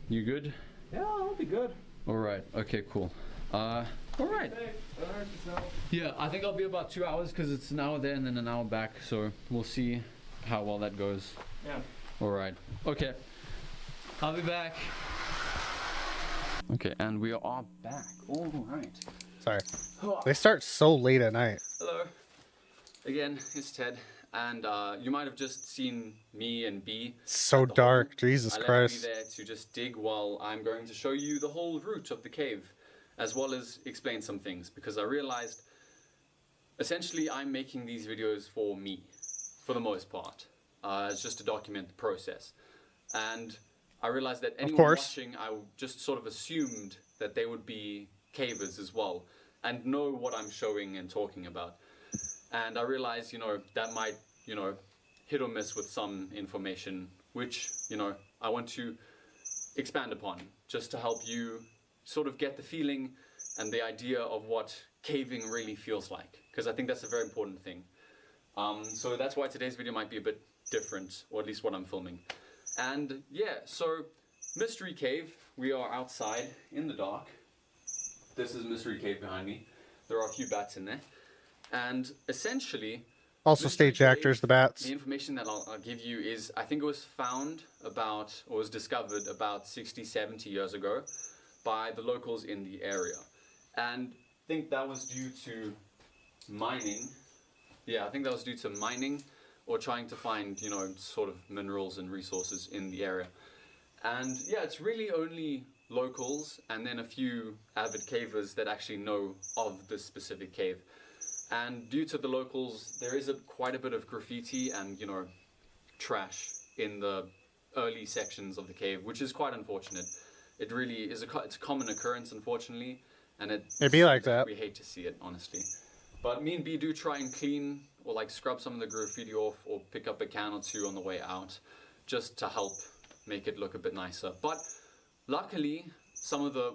You good? Yeah, I'll be good. All right. Okay. Cool. All right. Yeah, I think I'll be about 2 hours, because it's an hour there and then an hour back. So we'll see how well that goes. Yeah. All right. Okay. I'll be back. Okay, and we are back. All right. Sorry. They start so late at night. Hello. Again, it's Ted, and you might have just seen me and B. So at the dark. hole. Jesus I left Christ. B there to just dig while I'm going to show you the whole route of the cave, as well as explain some things, because I realized essentially I'm making these videos for me, for the most part. It's just to document the process. And I realized that anyone course. watching, I just sort of assumed that they would be cavers as well, and know what I'm showing and talking about. And I realized, that might, hit or miss with some information, which, I want to expand upon, just to help you sort of get the feeling and the idea of what caving really feels like, because I think that's a very important thing. So that's why today's video might be a bit different, or at least what I'm filming. And yeah, so Mystery Cave, we are outside in the dark. This is Mystery Cave behind me. There are a few bats in there. And essentially, Also Mystery stage Cave, actors, the bats. the information that I'll give you is, I think it was found about, or was discovered about 60, 70 years ago by the locals in the area. And I think that was due to mining. Yeah, I think that was due to mining, or trying to find, sort of minerals and resources in the area. And yeah, it's really only locals and then a few avid cavers that actually know of this specific cave. And due to the locals, there is quite a bit of graffiti and, you know, trash in the early sections of the cave, which is quite unfortunate. It really is it's a common occurrence, unfortunately, and It'd be like that. We hate to see it, honestly. But me and B do try and clean or like scrub some of the graffiti off or pick up a can or two on the way out, just to help make it look a bit nicer. But luckily,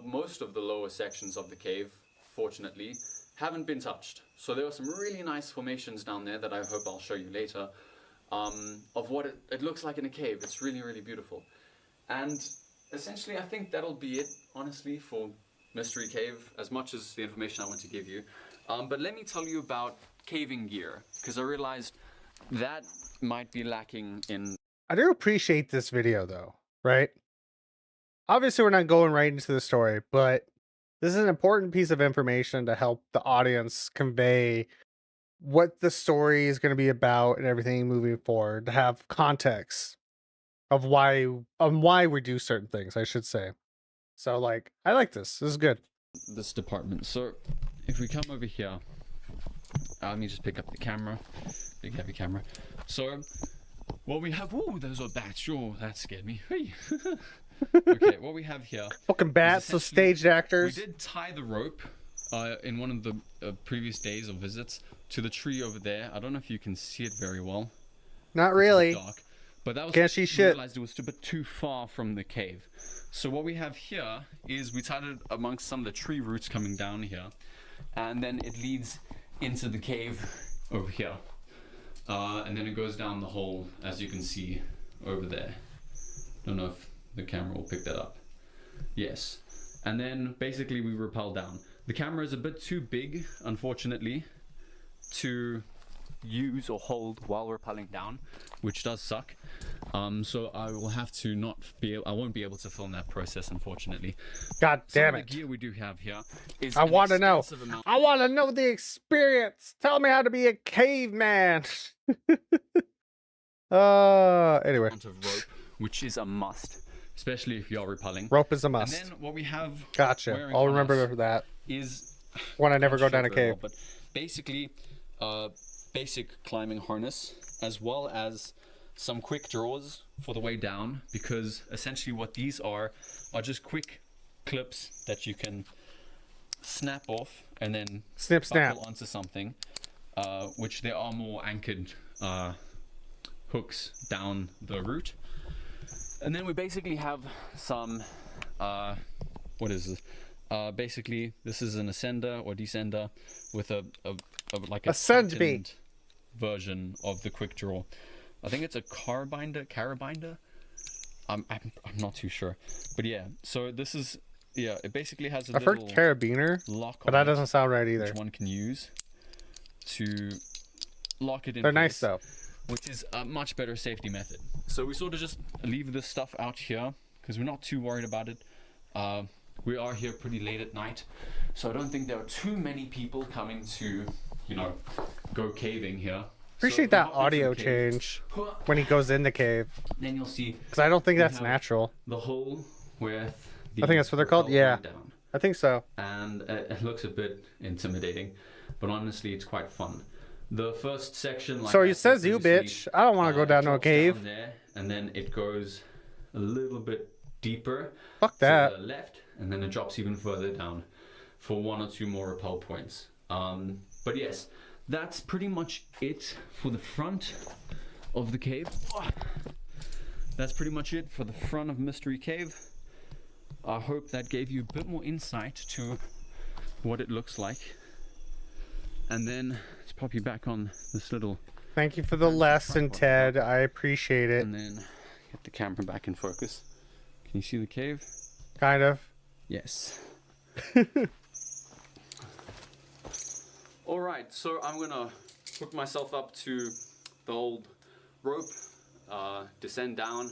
most of the lower sections of the cave, fortunately, haven't been touched. So there are some really nice formations down there that I hope I'll show you later, of what it looks like in a cave. It's really, really beautiful. And essentially, I think that'll be it, honestly, for Mystery Cave, as much as the information I want to give you. But let me tell you about caving gear, because I realized that might be lacking in... I do appreciate this video though, right? Obviously we're not going right into the story, but this is an important piece of information to help the audience convey what the story is going to be about and everything moving forward, to have context of why we do certain things, I should say. So like, I like this. This is good. This department. So if we come over here, let me just pick up the camera, big heavy camera. So what we have, oh, those are bats. Sure, that scared me. Hey. Okay, what we have here. Fucking bats, so staged actors. We did tie the rope in one of the previous days of visits to the tree over there. I don't know if you can see it very well. Not really. It's a bit dark, but that was, can't see shit. We realized it was a bit too far from the cave. So what we have here is we tied it amongst some of the tree roots coming down here, and then it leads into the cave over here, and then it goes down the hole, as you can see over there. Don't know if the camera will pick that up. Yes. And then basically we rappel down. The camera is a bit too big, unfortunately, to use or hold while rappelling down, which does suck. So I will have to I won't be able to film that process, unfortunately. God damn Some it. of the gear we do have here is I want to know. I want to know the experience. Tell me how to be a caveman. Anyway. Amount of rope, which is a must, especially if you're rappelling. Rope is a must. And then what we have. Gotcha. I'll remember that. Is when I never go down a cave. Well, but basically, basic climbing harness, as well as some quick draws for the way down, because essentially what these are just quick clips that you can snap off and then snap onto something, which there are more anchored hooks down the route. And then we basically have some what is this? Basically this is an ascender or descender with a like a tightened version of the quick draw. I think it's a carabinder. I'm not too sure, but yeah. So this is it basically has a I've heard carabiner lock, but that doesn't sound right either. Which one can use to lock it in. They're place, nice though, which is a much better safety method. So we sort of just leave this stuff out here because we're not too worried about it. We are here pretty late at night, so I don't think there are too many people coming to, go caving here. Appreciate that audio change when he goes in the cave. Then you'll see, because I don't think that's natural. The hole with I think that's what they're called. Yeah, down. I think so. And it looks a bit intimidating, but honestly, it's quite fun. The first section, like so it says you bitch. I don't want to go down to a cave. Down there, and then it goes a little bit deeper. Fuck that. To the left, and then it drops even further down for 1 or 2 more rappel points. But yes, that's pretty much it for the front of the cave. That's pretty much it for the front of Mystery Cave. I hope that gave you a bit more insight to what it looks like. And then let's pop you back on this little... Thank you for the lesson, Ted. I appreciate it. And then get the camera back in focus. Can you see the cave? Kind of. Yes. Alright, so I'm gonna hook myself up to the old rope, descend down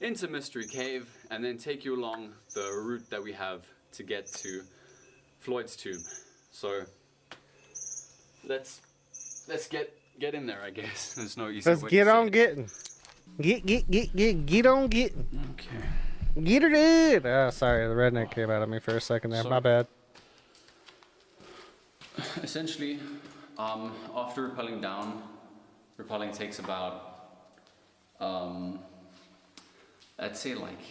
into Mystery Cave, and then take you along the route that we have to get to Floyd's tomb. So let's get in there, I guess. There's no easy way to say it. Get on getting. Get on getting. Okay. Get it in! Oh, sorry, the redneck came out of me for a second there. So- My bad. Essentially, after rappelling takes about, I'd say like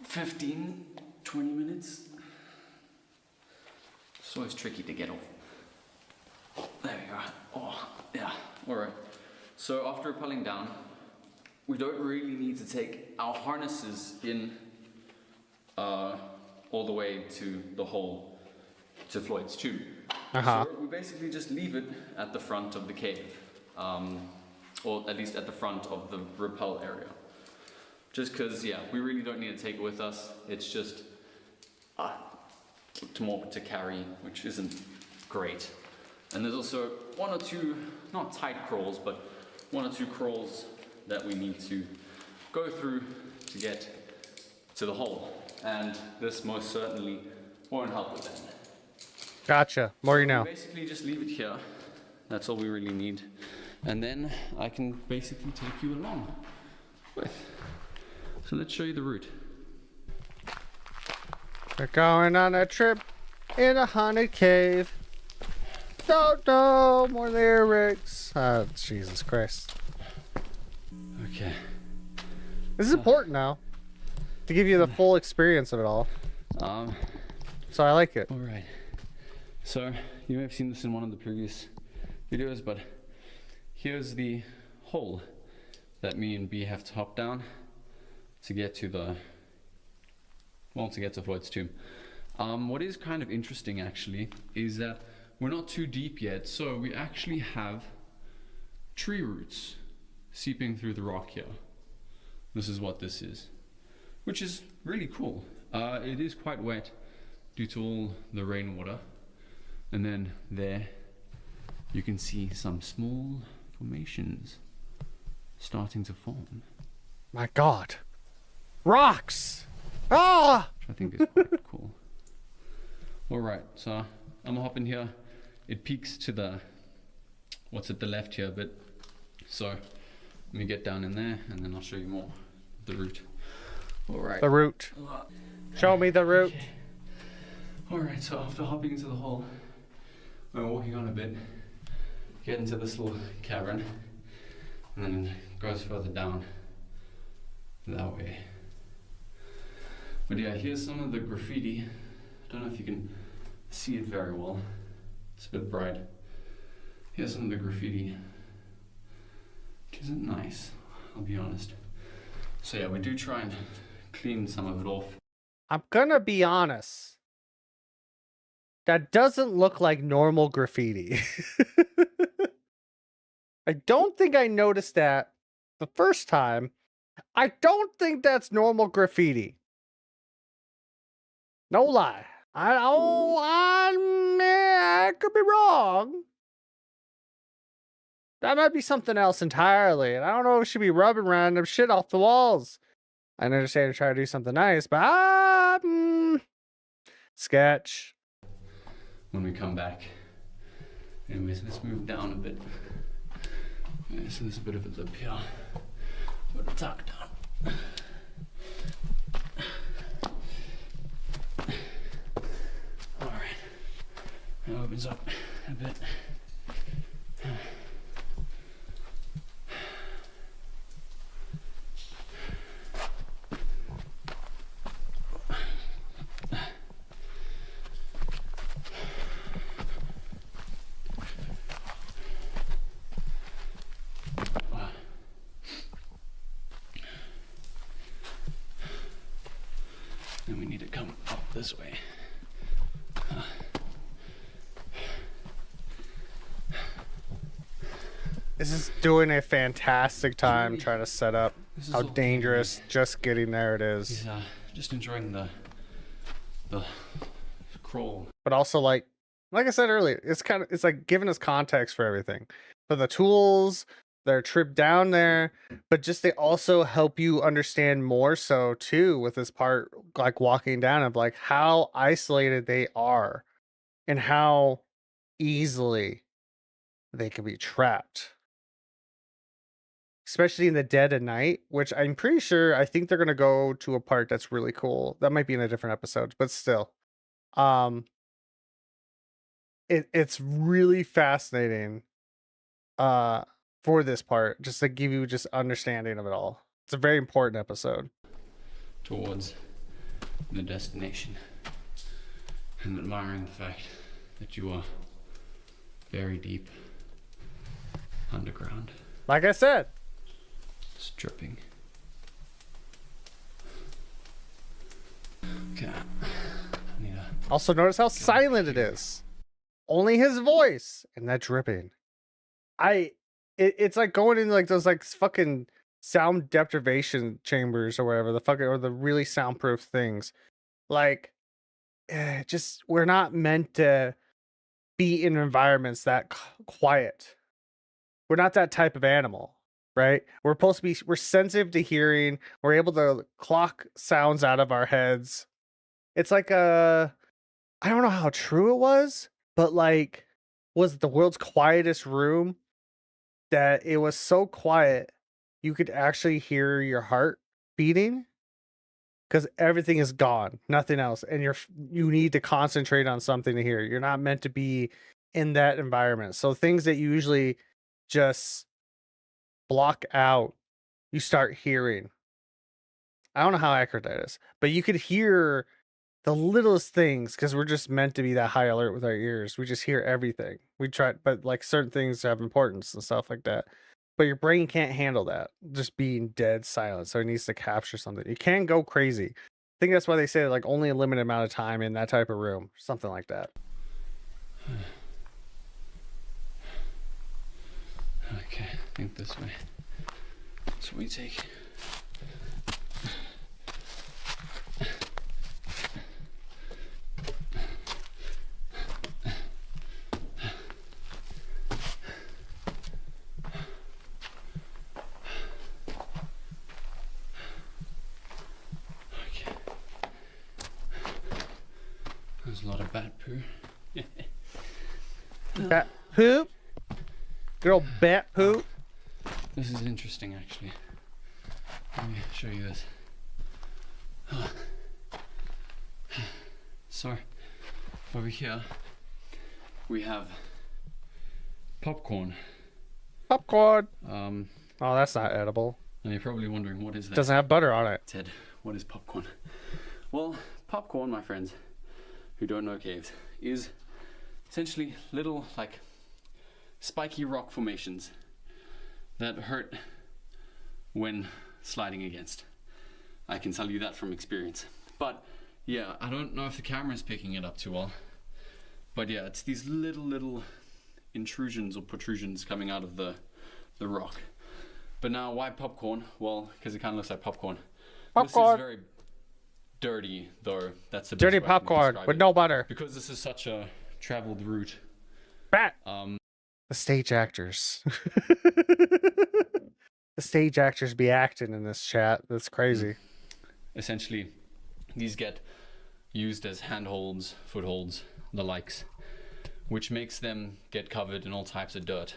15, 20 minutes. It's always tricky to get off. There we go. Oh, yeah, alright. So after rappelling down, we don't really need to take our harnesses in all the way to the hole, to Floyd's tomb. Uh-huh. So we basically just leave it at the front of the cave, or at least at the front of the rappel area. Just because, yeah, we really don't need to take it with us. It's just more to carry, which isn't great. And there's also one or two, not tight crawls, but one or two crawls that we need to go through to get to the hole. And this most certainly won't help with that. Gotcha. More you know. We basically just leave it here. That's all we really need. And then I can basically take you along with. So let's show you the route. We're going on a trip in a haunted cave. Don't know more lyrics. Jesus Christ. Okay. This is important now. To give you the full experience of it all. So I like it. All right. So you may have seen this in one of the previous videos, but here's the hole that me and B have to hop down to get to Floyd's tomb. What is kind of interesting actually is that we're not too deep yet, so we actually have tree roots seeping through the rock here. This is what this is, which is really cool. It is quite wet due to all the rainwater. And then there you can see some small formations starting to form. My God. Rocks! Ah! Which I think is quite cool. Alright, so I'm gonna hop in here. It peaks to the, what's at the left here a bit. So let me get down in there and then I'll show you more of the route. Alright. The route. Show me the route. Alright, so after hopping into the hole, we're walking on a bit, get into this little cavern, and then it goes further down that way. But yeah, here's some of the graffiti. I don't know if you can see it very well. It's a bit bright. Here's some of the graffiti, which isn't nice, I'll be honest. So yeah, we do try and clean some of it off. I'm gonna be honest. That doesn't look like normal graffiti. I don't think I noticed that the first time. I don't think that's normal graffiti. No lie. I could be wrong. That might be something else entirely. And I don't know if we should be rubbing random shit off the walls. I understand to try to do something nice, but sketch. When we come back. Anyways, let's move down a bit. Yeah, so there's a bit of a lip here. Put the tuck down. Alright. It opens up a bit. Then we need to come up this way. This is doing a fantastic time trying to set up This is how all dangerous just getting there it is. He's just enjoying the crawl. But also like I said earlier, it's like giving us context for everything. For the tools, their trip down there, but just they also help you understand more so too with this part, like walking down of like how isolated they are and how easily they can be trapped. especially in the dead of night, which I'm pretty sure I think they're gonna go to a part that's really cool. That might be in a different episode, but still. It's really fascinating for this part, just to give you just understanding of it all. It's a very important episode. Towards the destination and admiring the fact that you are very deep underground. Like I said, Stripping. Okay. also notice how silent it is. Only his voice and that dripping. It's like going in like those like fucking sound deprivation chambers or whatever, the fucking, or the really soundproof things. Like, just we're not meant to be in environments that quiet. We're not that type of animal, right? We're supposed to be, we're sensitive to hearing. We're able to clock sounds out of our heads. It's like I don't know how true it was, but like, was it the world's quietest room that it was so quiet you could actually hear your heart beating because everything is gone, nothing else, and you need to concentrate on something to hear. You're not meant to be in that environment. So things that you usually just block out, you start hearing. I don't know how accurate that is, but you could hear the littlest things because we're just meant to be that high alert with our ears. We just hear everything. We try, but like certain things have importance and stuff like that. But your brain can't handle that, just being dead silent. So it needs to capture something. You can't go crazy. I think that's why they say like only a limited amount of time in that type of room, something like that. Okay, I think this way. That's what we take. Okay. There's a lot of bat poo. Bat poop? Good old bat poop? This is interesting, actually. Let me show you this. So, over here, we have popcorn. Popcorn. And Oh, that's not edible. you're probably wondering, what is that? Doesn't have butter on it. Ted, what is popcorn? Well, popcorn, my friends, who don't know caves, is essentially little, like, spiky rock formations that hurt when sliding against. I can tell you that from experience. But yeah, I don't know if the camera is picking it up too well, but yeah, it's these little intrusions or protrusions coming out of the rock. But now, why popcorn? Well, because it kind of looks like popcorn. Popcorn. This is very dirty, though. That's the best Dirty way I can popcorn describe with it. no butter. Because this is such a traveled route. Bat. The stage actors. The stage actors be acting in this chat. That's crazy. Essentially, these get used as handholds, footholds, the likes, which makes them get covered in all types of dirt.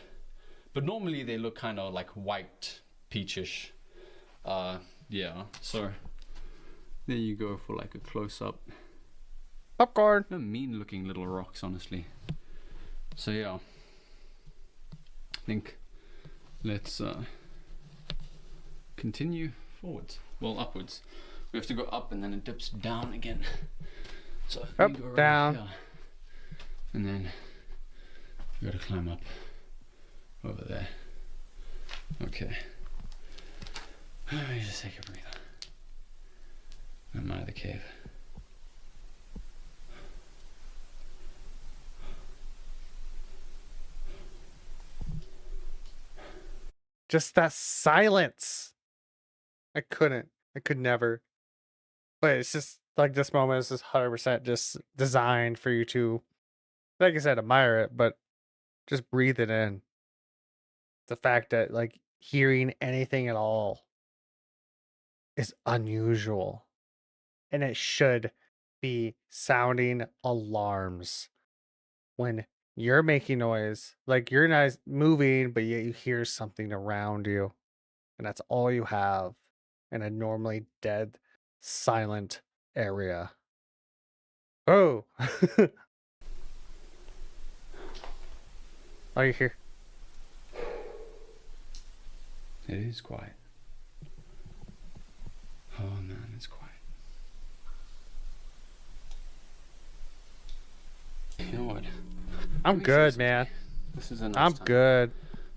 But normally they look kind of like white, peachish. Yeah, so there you go for like a close-up. Popcorn. They're mean-looking little rocks, honestly. So yeah, I think let's continue forwards. Well, upwards. We have to go up and then it dips down again. So Up, we go right down. here. And then we gotta climb up over there. Okay. Let me just take a breather. I'm out of the cave. Just that silence. I could never. But it's just like this moment is just 100% just designed for you to, like I said, admire it, but just breathe it in. The fact that like hearing anything at all is unusual. And it should be sounding alarms when you're making noise. Like you're not moving, but yet you hear something around you. and that's all you have in a normally dead, silent area. Oh! Are you here? It is quiet. Oh man, it's quiet. You know what? I'm Let me good, see man. This is a nice I'm time good.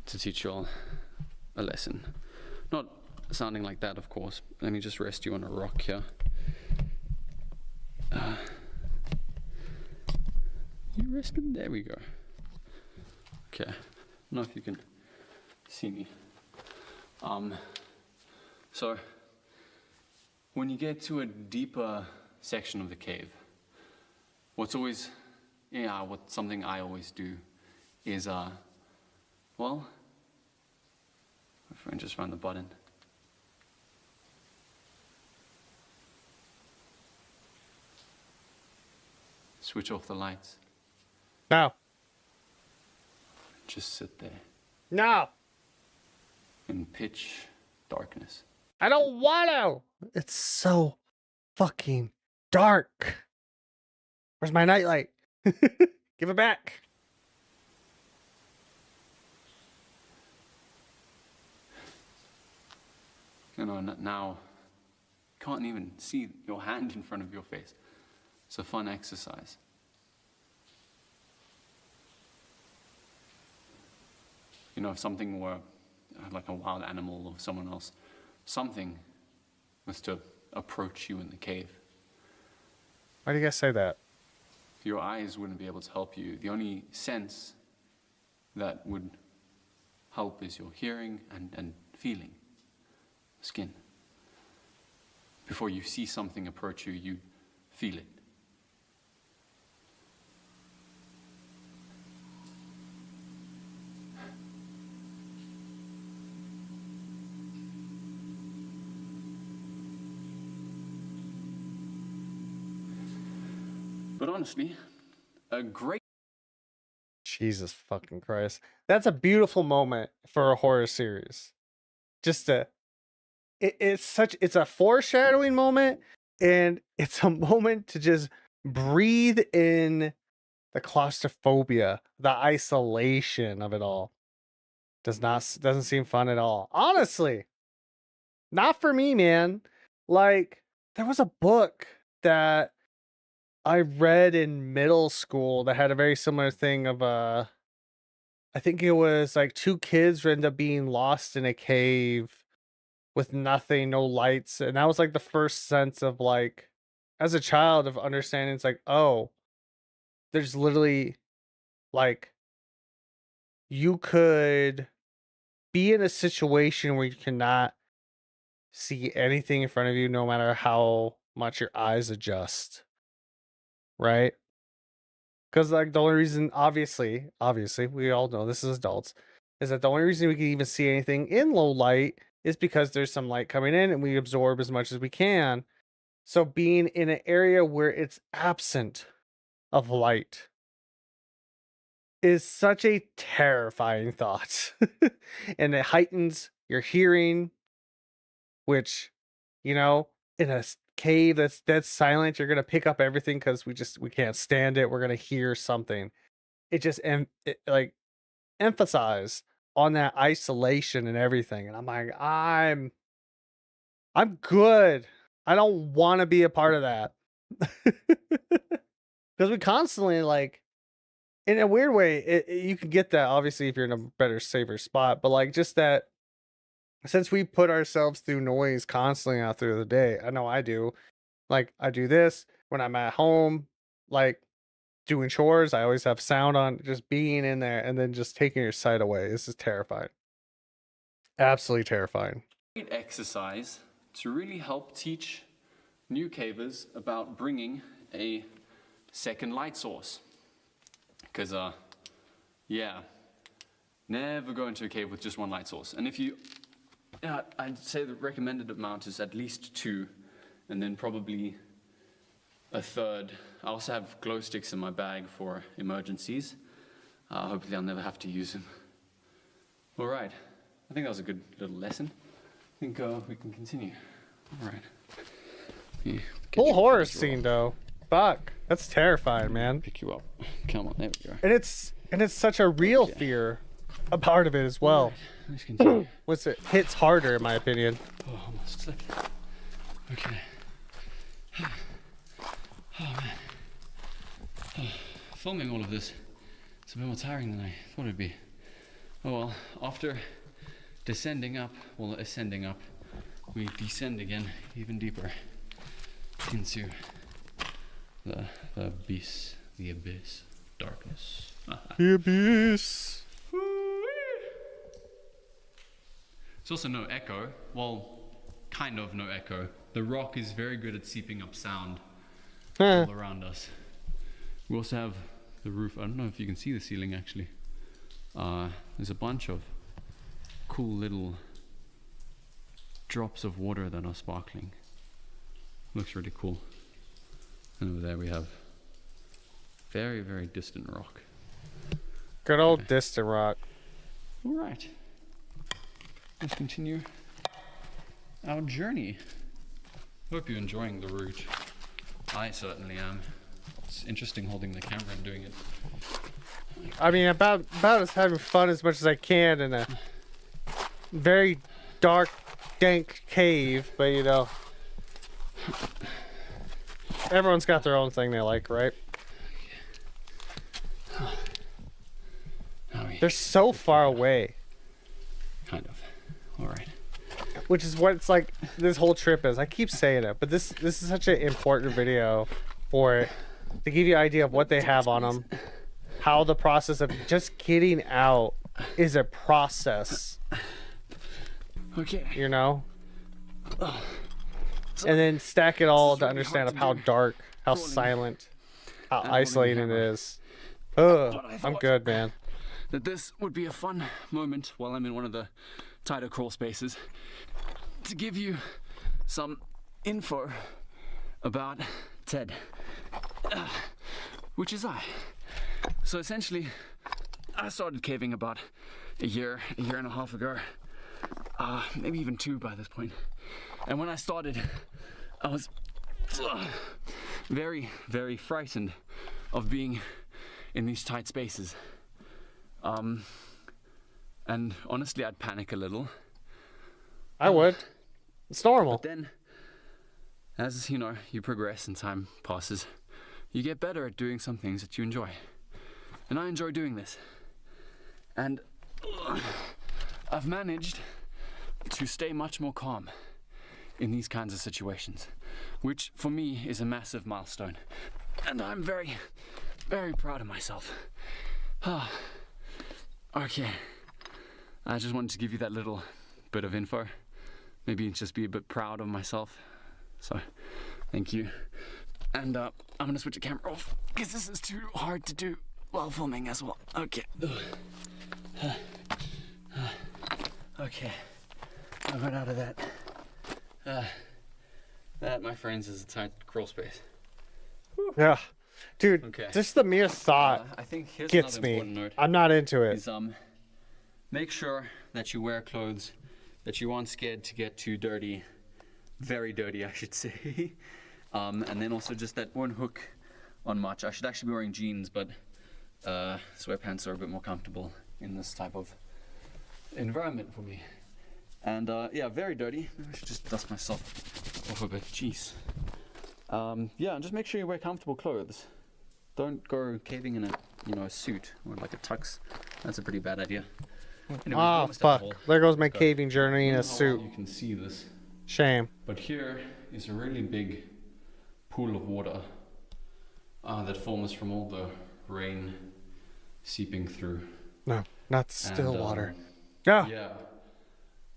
to teach you all a lesson. Not sounding like that, of course. Let me just rest you on a rock here. You resting? There we go. Okay. I don't know if you can see me. So when you get to a deeper section of the cave, what something I always do is, well, my friend just found the button. Switch off the lights. No. Just sit there No. in pitch darkness. I don't want to. It's so fucking dark. Where's my nightlight? Give it back. You know, now you can't even see your hand in front of your face. It's a fun exercise. You know, if something were like a wild animal or someone else, something was to approach you in the cave, Why do you guys say that? your eyes wouldn't be able to help you. The only sense that would help is your hearing and feeling, skin. Before you see something approach you, you feel it. But honestly, a great Jesus fucking Christ. That's a beautiful moment for a horror series. Just it's a foreshadowing moment, and it's a moment to just breathe in the claustrophobia, the isolation of it all. Doesn't seem fun at all. Honestly. Not for me, man. Like, there was a book that I read in middle school that had a very similar thing of I think it was like two kids end up being lost in a cave with nothing, no lights. And that was like the first sense of like, as a child, of understanding it's like, oh, there's literally like, you could be in a situation where you cannot see anything in front of you no matter how much your eyes adjust. Right? Because like the only reason, obviously, we all know this as adults, is that the only reason we can even see anything in low light is because there's some light coming in and we absorb as much as we can. So being in an area where it's absent of light is such a terrifying thought. And it heightens your hearing, which, you know, in a cave that's dead silent, you're gonna pick up everything because we can't stand it. We're gonna hear something. It just like emphasize on that isolation and everything. And I'm like, I'm good. I don't want to be a part of that. Because we constantly like, in a weird way, you can get that obviously if you're in a better, safer spot. But like just that, since we put ourselves through noise constantly out through the day, I know I do. Like I do this when I'm at home, like doing chores. I always have sound on. Just being in there and then just taking your sight away. This is terrifying. Absolutely terrifying. exercise to really help teach new cavers about bringing a second light source. Because, yeah, never go into a cave with just one light source. And if you, I'd say the recommended amount is at least 2, and then probably a third. I also have glow sticks in my bag for emergencies. Hopefully I'll never have to use them. All right, I think that was a good little lesson. think we can continue. All right. Yeah, Cool horror scene though. Fuck, that's terrifying, man. Pick you up. Come on, there we go. And it's such a real fear, a part of it as well. Let's continue. What's it hits harder in my opinion. Oh, almost slipped. Okay. Oh man. Filming all of this, it's a bit more tiring than I thought it'd be. Oh well, after descending up, well ascending up, we descend again even deeper into the abyss, darkness. The abyss. There's also no echo. Well, kind of no echo. The rock is very good at seeping up sound all around us. We also have the roof. I don't know if you can see the ceiling actually. There's a bunch of cool little drops of water that are sparkling. Looks really cool. And over there we have very, very distant rock. Good old distant rock. All right. Let's continue our journey. Hope you're enjoying the route. I certainly am. It's interesting holding the camera and doing it. I mean, about as having fun as much as I can in a very dark, dank cave, but you know, everyone's got their own thing they like, right? They're so far away. Kind of. All right. Which is what it's like this whole trip is. I keep saying it, but this is such an important video for it to give you an idea of what they have on them, how the process of just getting out is a process. Okay. You know? And then stack it all to understand of how dark, how silent, how isolating it is. Ugh, I'm good, man. That this would be a fun moment while I'm in one of the tighter crawl spaces to give you some info about Ted, which is I. So essentially, I started caving about a year and a half ago, maybe even 2 by this point. And when I started, I was very, very frightened of being in these tight spaces. And honestly, I'd panic a little. I would. It's normal. But then, as you know, you progress and time passes, you get better at doing some things that you enjoy. And I enjoy doing this. And I've managed to stay much more calm in these kinds of situations, which for me is a massive milestone. And I'm very, very proud of myself. Okay. I just wanted to give you that little bit of info. Maybe just be a bit proud of myself. So, thank you. And I'm gonna switch the camera off because this is too hard to do while filming as well. Okay. Okay. I got out of that. That, my friends, is a tight crawl space. Yeah. Dude, Okay. just the mere thought I think here's gets another me. important note. I'm not into it. Is make sure that you wear clothes that you aren't scared to get too dirty, very dirty I should say. And then also just that won't hook on much. I should actually be wearing jeans, but sweatpants are a bit more comfortable in this type of environment for me. And yeah, very dirty. Maybe I should just dust myself off a bit. Jeez. Yeah, and just make sure you wear comfortable clothes. Don't go caving in a suit or like a tux. That's a pretty bad idea. Anyway, Ah, almost at the fuck. hole. There goes my Go. caving journey in I a don't know how suit. well you can see this, Shame. but here is a really big pool of water that forms from all the rain seeping through. No, not the still And, water. No, Yeah.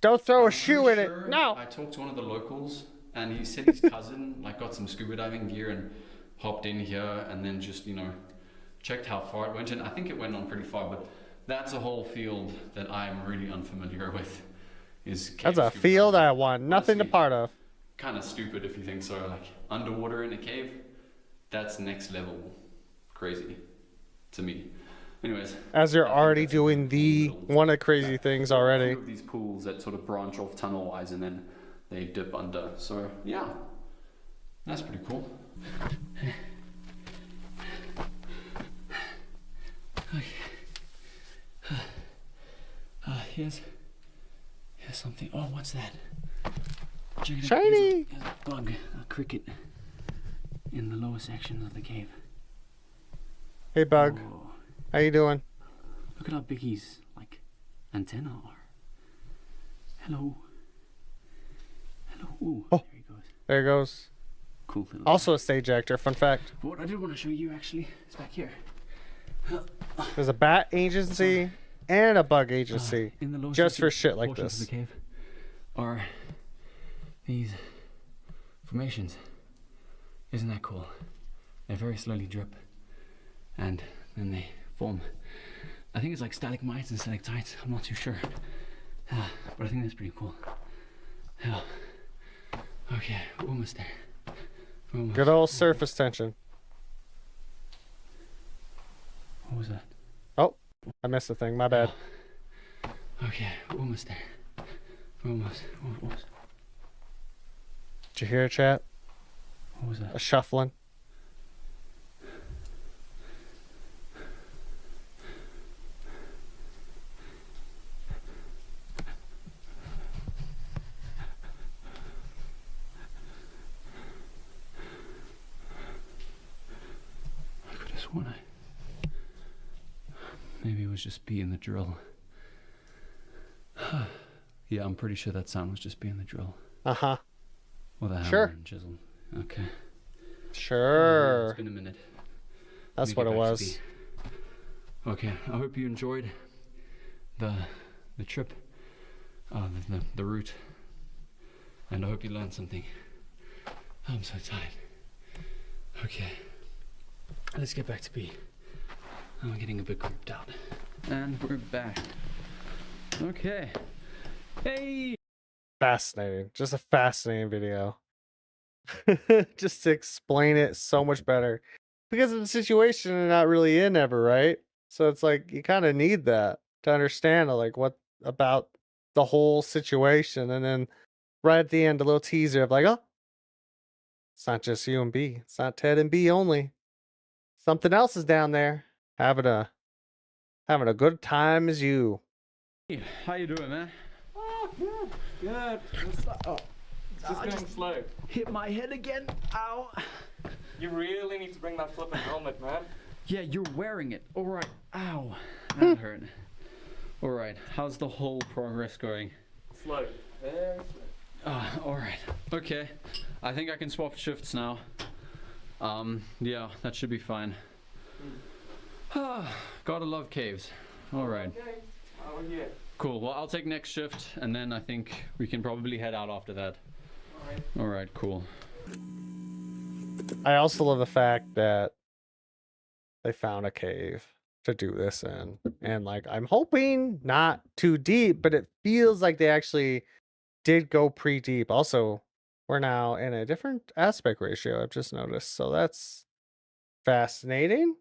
don't throw a I'm shoe pretty in sure it. No. I talked to one of the locals, and he said his cousin like got some scuba diving gear and hopped in here, and then just checked how far it went. And I think it went on pretty far, but that's a whole field that I'm really unfamiliar with. That's a field I want nothing to part of. Kind of stupid if you think so. Like underwater in a cave, that's next level crazy to me. Anyways. As you're I think already that's a doing pretty the cool little one of the crazy things a already. few of these pools that sort of branch off tunnel-wise and then they dip under. So yeah, that's pretty cool. Here's something. Oh, what's that? Check it out. Shiny! Here's a bug, a cricket, in the lower sections of the cave. Hey, bug. Oh, How you doing? look at how big his like antenna are. Hello. Hello. Ooh, Oh. there he goes. There he goes. Cool little. Also a stage actor. Fun fact. But what I did want to show you actually is back here. There's a bat agency and a bug agency. In the lower Just for section shit like portions this. of the cave are these formations. Isn't that cool? They very slowly drip and then they form. I think it's like stalagmites and stalactites. I'm not too sure. But I think that's pretty cool. Yeah. Okay, we're almost there. We're almost. Good old surface tension. What was that? Oh, I missed the thing. My bad. Okay, we're almost there. We're almost. Did you hear it, chat? What was A that? shuffling. I could have sworn maybe it was just being the drill. Yeah, I'm pretty sure that sound was just being the drill. Uh-huh. Or the hammer Sure. and chisel. Okay. Sure. It's been a minute. That's Let me what it get back to was. B. Okay, I hope you enjoyed the trip, the route, and I hope you learned something. I'm so tired. Okay, let's get back to B. I'm getting a bit creeped out. And we're back. Okay. Hey! Fascinating. Just a fascinating video. Just to explain it so much better. Because of the situation and not really in ever, right? So it's like you kind of need that to understand like what about the whole situation. And then right at the end, a little teaser of like, oh, it's not just you and B. It's not Ted and B only. Something else is down there having a good time as you. Hey, how you doing, man? Oh, good. Good. Just going slow. Hit my head again. Ow. You really need to bring that flipping helmet, man. Yeah, you're wearing it. All right. Ow. That hurt. All right. How's the whole progress going? Slow. Very slow. All right. Okay. I think I can swap shifts now. Yeah, that should be fine. Gotta love caves. All right. Okay. Oh, yeah. Cool. Well, I'll take next shift, and then I think we can probably head out after that. All right. All right. Cool. I also love the fact that they found a cave to do this in. And like I'm hoping not too deep, but it feels like they actually did go pretty deep. Also, we're now in a different aspect ratio, I've just noticed. So that's fascinating.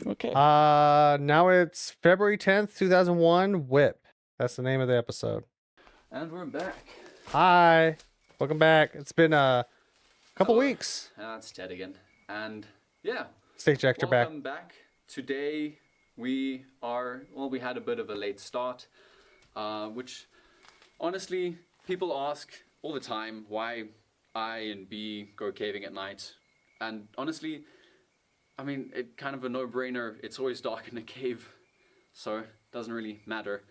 Okay. Now it's February 10th, 2001, Whip. That's the name of the episode. And we're back. Hi. Welcome back. It's been a couple Hello. weeks. It's Ted again. And yeah. Stage actor back. Welcome back. Today we had a bit of a late start, which honestly, people ask all the time why I and B go caving at night. And honestly, I mean, it's kind of a no-brainer. It's always dark in a cave, so it doesn't really matter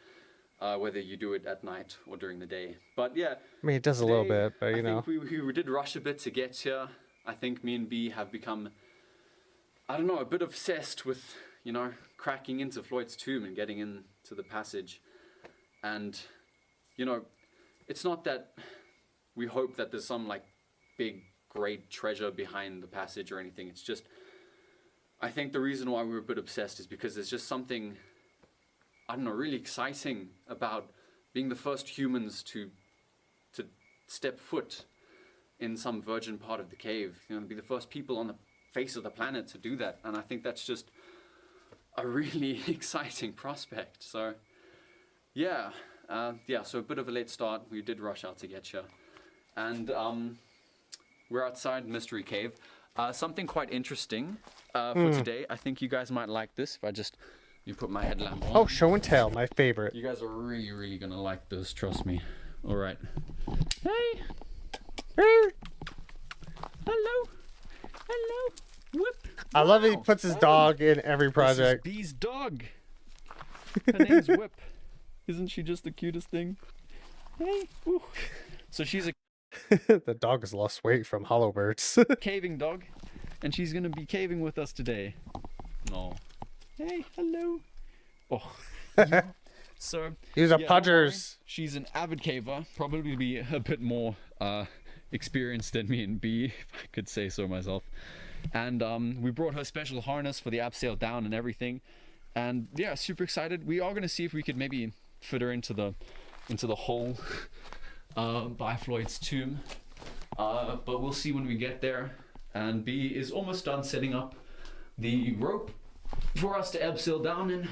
whether you do it at night or during the day. But yeah, I mean, it does a little today, bit, but you know. I think we did rush a bit to get here. I think me and B have become, I don't know, a bit obsessed with, you know, cracking into Floyd's tomb and getting into the passage. And, you know, it's not that we hope that there's some, like, big, great treasure behind the passage or anything. It's just, I think the reason why we're a bit obsessed is because there's just something, I don't know, really exciting about being the first humans to step foot in some virgin part of the cave, you know, be the first people on the face of the planet to do that. And I think that's just, a really exciting prospect. So yeah, so a bit of a late start. We did rush out to get you, and we're outside Mystery Cave. Something quite interesting for today. I think you guys might like this. If I just put my headlamp on. Oh, show and tell, my favorite. You guys are really, really gonna like this. Trust me. All right. Hey. Hey. Hello. Hello. Whoop. I love that he puts his dog in every project. This is Bee's dog. Her name's Whip. Isn't she just the cutest thing? Hey. Ooh. So she's a The dog has lost weight from hollow birds. caving dog, and she's gonna be caving with us today. No. Hey. Hello. Oh. Yeah. So He's a yeah, Pudgers. she's an avid caver, probably be a bit more experienced than me and B, if I could say so myself. And we brought her special harness for the abseil down and everything. And yeah, super excited. We are gonna see if we could maybe fit her into the hole by Floyd's tomb. But we'll see when we get there. And B is almost done setting up the rope for us to abseil down in.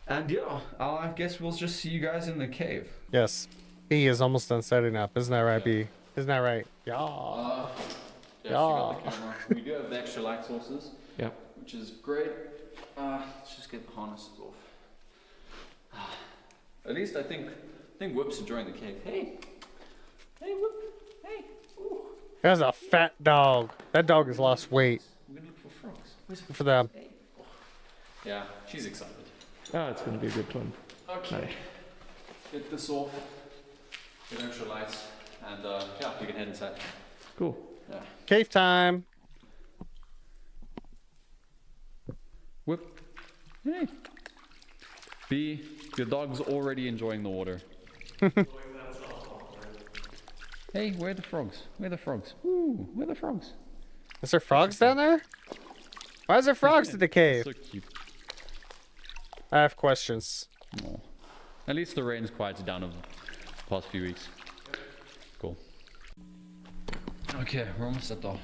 And yeah, I guess we'll just see you guys in the cave. Yes. B is almost done setting up. Isn't that right, B? Isn't that right? Yeah. Yeah, she Yeah. got the camera. We do have the extra light sources. Yep. Which is great. Let's just get the harnesses off. At least I think Whip's enjoying the cave. Hey, Whip. Hey. Ooh. That's a fat dog. That dog has lost weight. I'm gonna look for frogs. Where's For them. Hey. Oh. Yeah, she's excited. Oh, it's gonna be a good one. Okay. Get this off. Get extra lights, and yeah, we can head inside. Cool. Yeah. Cave time. Whip. Hey. B, your dog's already enjoying the water. Hey, where are the frogs? Where are the frogs? Ooh, where are the frogs? Is there frogs down there? Why is there frogs in the cave? So cute. I have questions. Oh. At least the rain's quieted down over the past few weeks. Cool. Okay, we're almost at the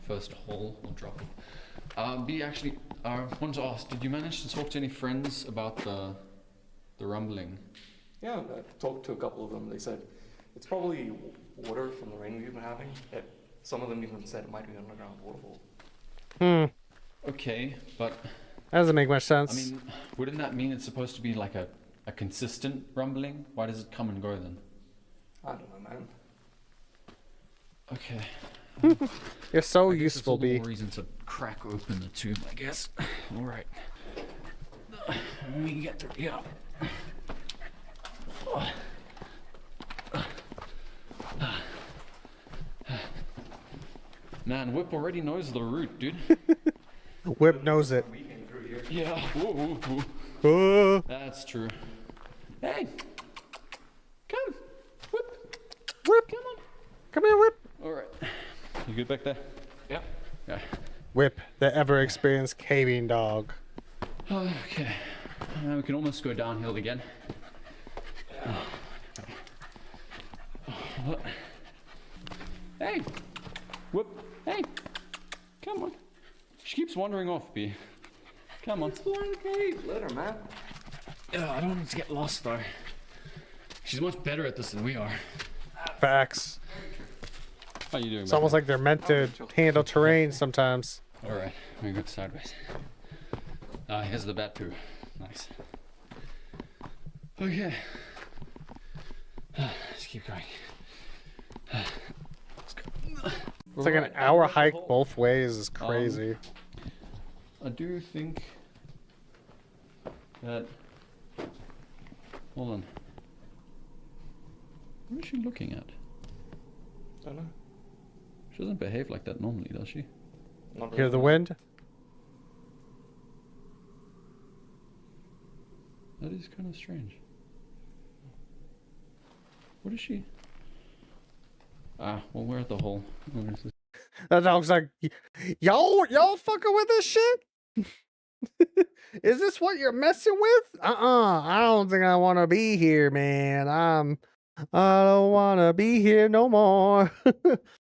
first hole. We'll drop it. B, actually, I wanted to ask, did you manage to talk to any friends about the rumbling? Yeah, I talked to a couple of them. They said it's probably water from the rain we've been having. Some of them even said it might be an underground waterfall. Okay, but That doesn't make much I sense. mean, wouldn't that mean it's supposed to be like a consistent rumbling? Why does it come and go then? I don't know, man. Okay. You're so I guess it's useful, all the B. more reason to crack open the tube, I guess. All right. We can get through. Yeah. Man, Whip already knows the route, dude. Whip knows it. Yeah. Whoa. Oh, That's true. Hey, come, Whip. Whip. Come on. Come here, Whip. All right. You good back there? Yep. Yeah. Whip, the ever experienced caving dog. Okay. We can almost go downhill again. What? Hey, Whip. Hey, come on. She keeps wandering off, B. Come on. Explore the cave. Let her, man. I don't want her to get lost though. She's much better at this than we are. Facts. How you doing? It's almost like they're meant to handle terrain sometimes. All right, we go sideways. Here's the bat poo. Nice. Okay. Let's keep going. Let's go. It's like an hour hike both ways is crazy. I do think that. Hold on. What is she looking at? Don't know. She doesn't behave like that normally, does she? Not Hear really. the wind? That is kind of strange. What is she? Well, we're at the hole. Where is this? That dog's like, y'all fucking with this shit? Is this what you're messing with? I don't think I want to be here, man. I don't want to be here no more.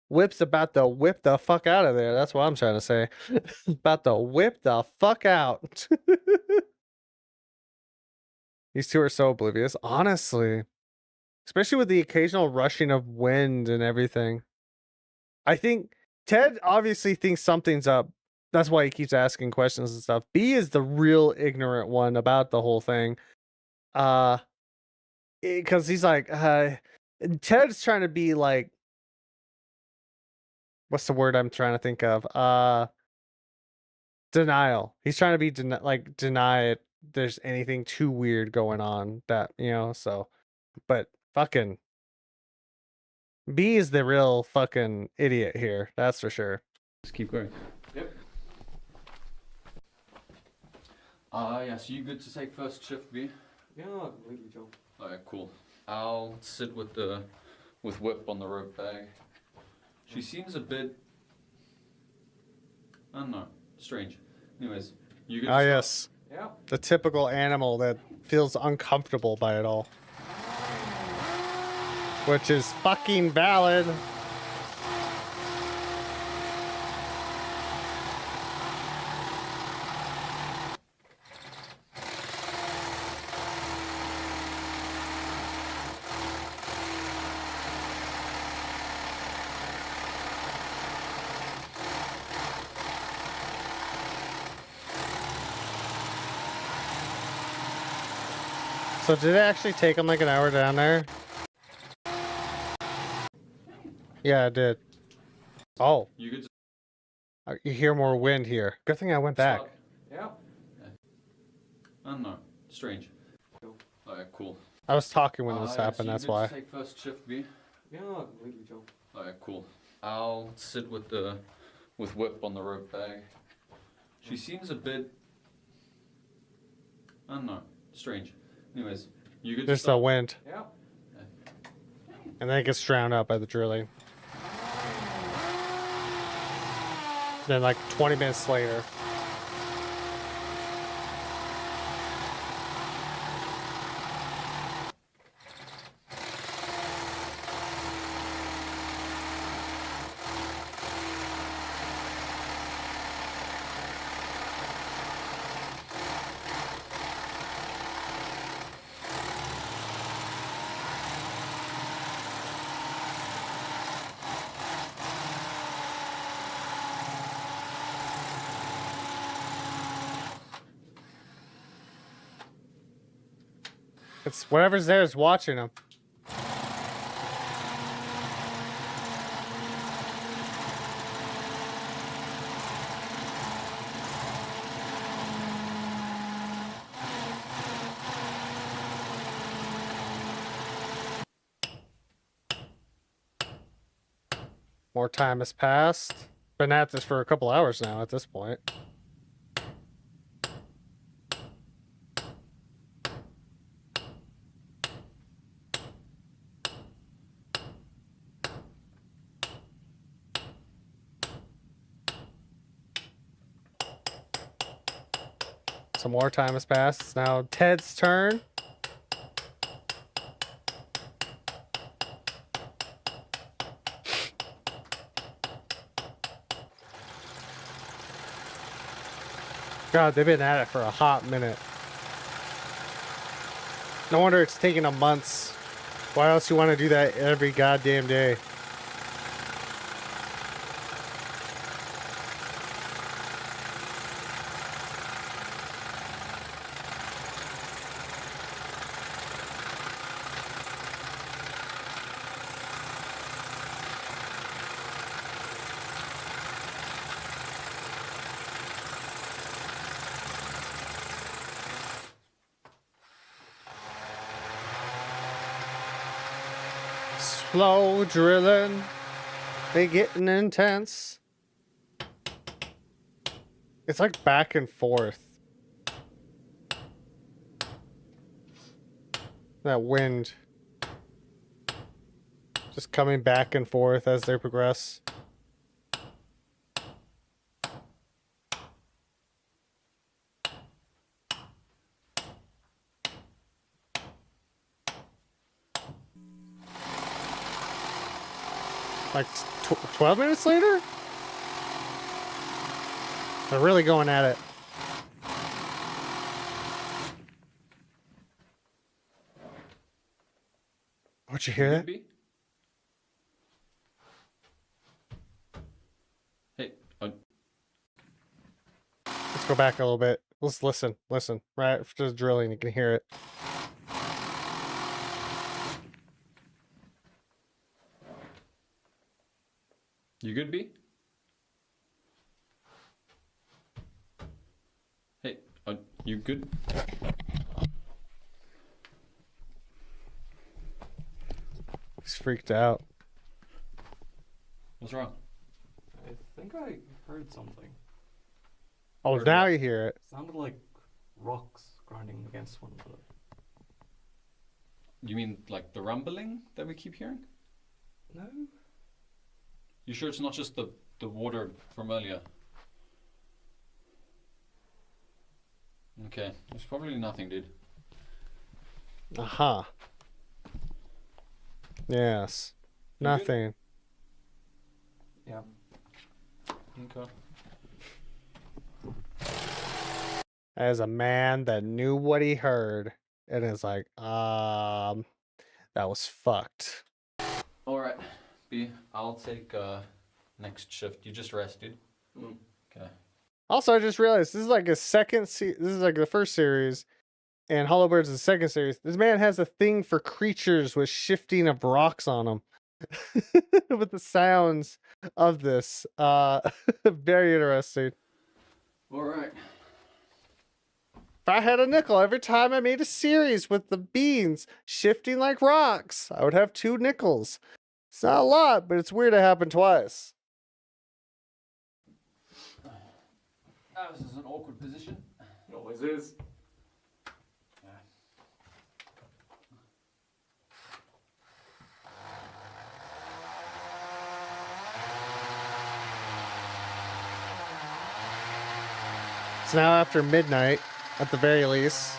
Whip's about to whip the fuck out of there. That's what I'm trying to say. About to whip the fuck out. These two are so oblivious, honestly. Especially with the occasional rushing of wind and everything. I think Ted obviously thinks something's up. That's why he keeps asking questions and stuff. B is the real ignorant one about the whole thing. Because he's like, Ted's trying to be like, what's the word I'm trying to think of? Denial. He's trying to be deny it. There's anything too weird going on that, so, but fucking B is the real fucking idiot here. That's for sure. Just keep going. Yep. Yeah, so you good to take first shift, B? Yeah, completely, Joe. Alright, cool. I'll sit with Whip on the rope bag. She seems a bit, I don't know, strange. Anyways, you good to Ah, start? yes. Yeah. The typical animal that feels uncomfortable by it all. Which is fucking valid. So did it actually take him like an hour down there? Yeah, it did. Oh, You good to you hear more wind here. Good thing I went back. start? Yeah. I don't know, strange. Alright, cool. I was talking when this Yeah, happened, so you that's good why. to take first shift, B? Yeah, completely, Joe. Alright, cool. I'll sit with Whip on the rope bag. She seems a bit, I don't know, strange. Anyways, you good to There's the start? wind. Yeah. And then it gets drowned out by the drilling. Then like 20 minutes later. It's whatever's there is watching them. More time has passed. Been at this for a couple hours now at this point. Some more time has passed. It's now Ted's turn. God, they've been at it for a hot minute. No wonder it's taking them months. Why else you want to do that every goddamn day? Slow drilling. They getting intense. It's like back and forth. That wind. Just coming back and forth as they progress. Like 12 minutes later? They're really going at it. Would you hear that? Be? Hey, Let's go back a little bit. Let's listen. Listen. Right after the drilling, you can hear it. you good, B? Hey, you good? He's freaked out. What's wrong? I think I heard something. Oh, Heard now what? you hear it. Sounded like rocks grinding against one another. You mean like the rumbling that we keep hearing? No? You sure it's not just the water from earlier? Okay, there's probably nothing, dude. Aha. Yes. You good? Nothing. Yeah. Okay. As a man that knew what he heard and is like, that was fucked. All right, B. I'll take next shift. You just rest, dude. Mm. Okay. Also, I just realized this is like a this is like the first series, and Hollow Bird's the second series. This man has a thing for creatures with shifting of rocks on them. With the sounds of this. Very interesting. All right. If I had a nickel every time I made a series with the beans shifting like rocks, I would have 2 nickels. It's not a lot, but it's weird to happen twice. This is an awkward position. It always is. It's now after midnight, at the very least.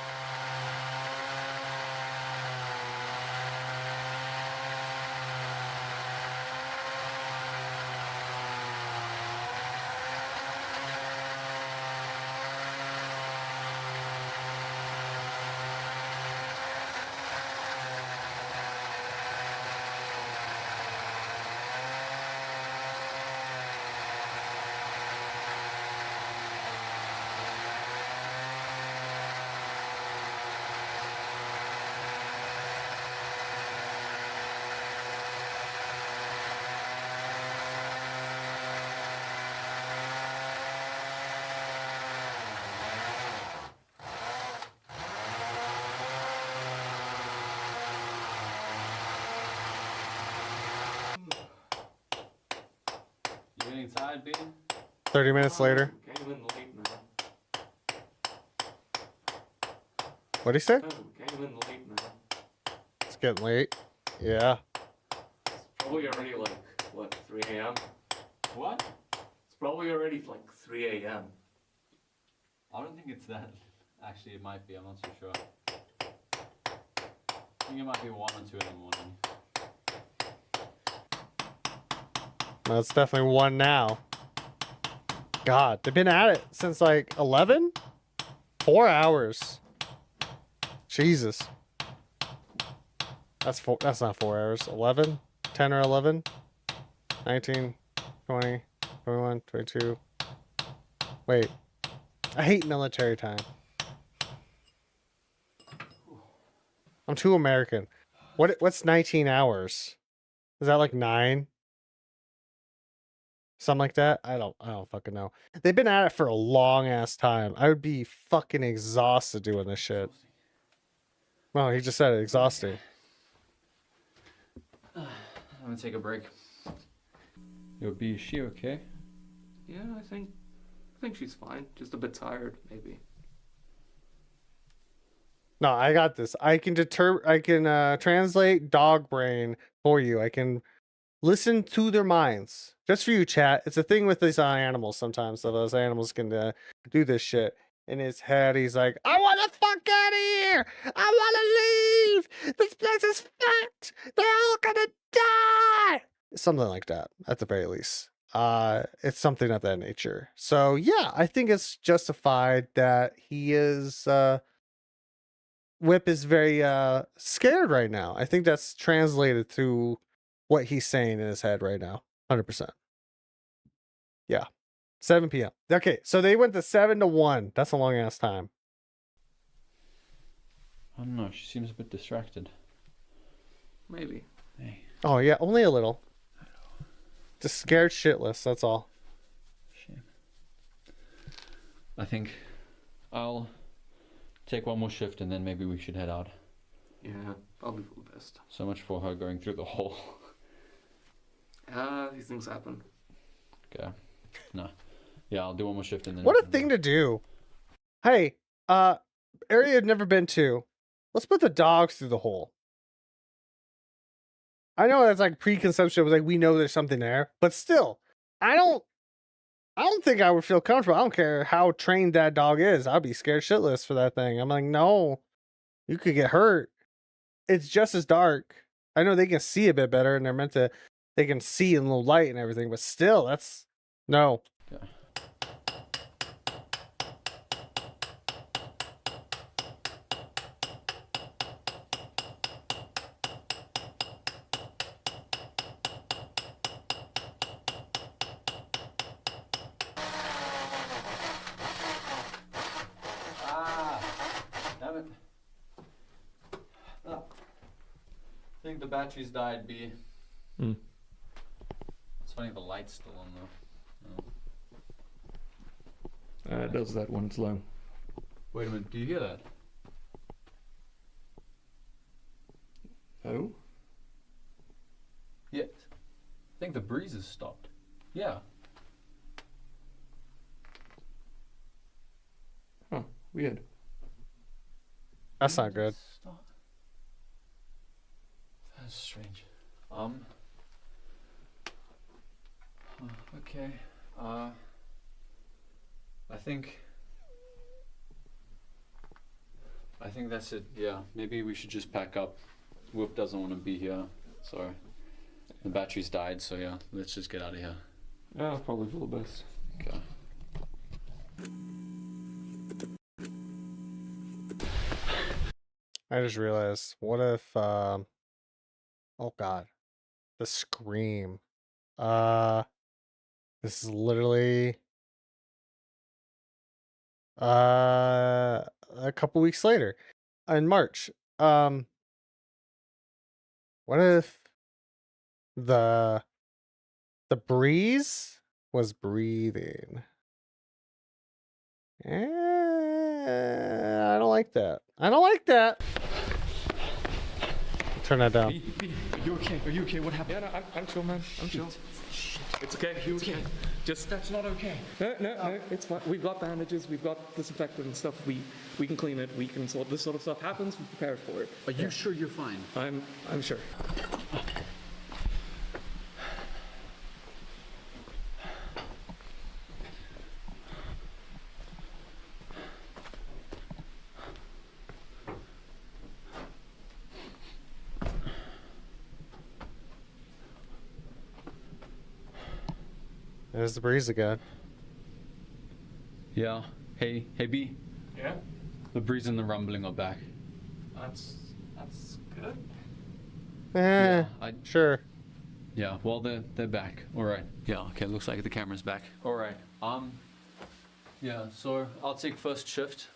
You getting tired, B? 30 minutes later. Came in late, man. What'd he say? Oh, came in late, man. It's getting late. Yeah. It's probably already like, what, 3 a.m.? What? It's probably already like 3 a.m. I don't think it's that. Actually, it might be. I'm not so sure. I think it might be 1 or 2 in the morning. No, it's definitely 1 now. God, they've been at it since like 11? 4 hours. Jesus. That's not 4 hours. 11? 10 or 11? 19, 20, 21, 22. Wait. I hate military time. I'm too American. What's 19 hours? Is that like 9? Something like that? I don't fucking know. They've been at it for a long ass time. I would be fucking exhausted doing this shit. Well, he just said it, exhausting. I'm gonna take a break. Yo, B, is she okay? Yeah, I think she's fine. Just a bit tired, maybe. No, I got this. I can translate dog brain for you. I can listen to their minds. Just for you, chat. It's a thing with these animals sometimes. So those animals can do this shit. In his head, he's like, I want the fuck out of here! I want to leave! This place is fucked! They're all gonna die! Something like that, at the very least. It's something of that nature. So yeah, I think it's justified that he is Whip is very scared right now. I think that's translated to what he's saying in his head right now. 100%. Yeah. 7 p.m. Okay, so they went to 7 to 1. That's a long ass time. I don't know. She seems a bit distracted. Maybe. Hey, Oh yeah, only a little. Just scared shitless, that's all. shame. I think I'll take one more shift and then maybe we should head out. Yeah, probably for the best. So much for her going through the hole. These things happen. Okay. No. Yeah, I'll do one more shift and then. What a thing to do. Hey, area I've never been to. Let's put the dogs through the hole. I know that's like preconception, like we know there's something there, but still, I don't think I would feel comfortable. I don't care how trained that dog is. I'd be scared shitless for that thing. I'm like, no, you could get hurt. It's just as dark. I know they can see a bit better and they can see in low light and everything, but still, that's no. Okay. Damn it. I think the batteries died, B. Hmm. It's funny the light's still on though. It does that when it's low. Wait a minute, do you hear that? Oh? Yeah. I think the breeze has stopped. Yeah. Huh. Weird. That's not good. Stop. That's strange. Okay. I think that's it. Yeah. Maybe we should just pack up. Whoop doesn't want to be here. So the batteries died. So yeah, let's just get out of here. Yeah, probably for the best. Okay. I just realized, what if oh god, the scream. This is literally a couple weeks later in March. What if the breeze was breathing? I don't like that. I don't like that. Turn that down. Are you okay? Are you okay? What happened? Yeah, no, I'm chill, man. I'm chill. It's okay. You okay? Just that's not okay. No, it's fine. We've got bandages. We've got disinfectant and stuff. We can clean it. We can sort this sort of stuff happens. We prepare for it. Are you sure you're fine? I'm sure. There's the breeze again. Yeah. Hey B. Yeah, The breeze and the rumbling are back. that's good. Sure. Yeah, well they're back. All right. Yeah, okay, looks like the camera's back. All right. Yeah, so I'll take first shift.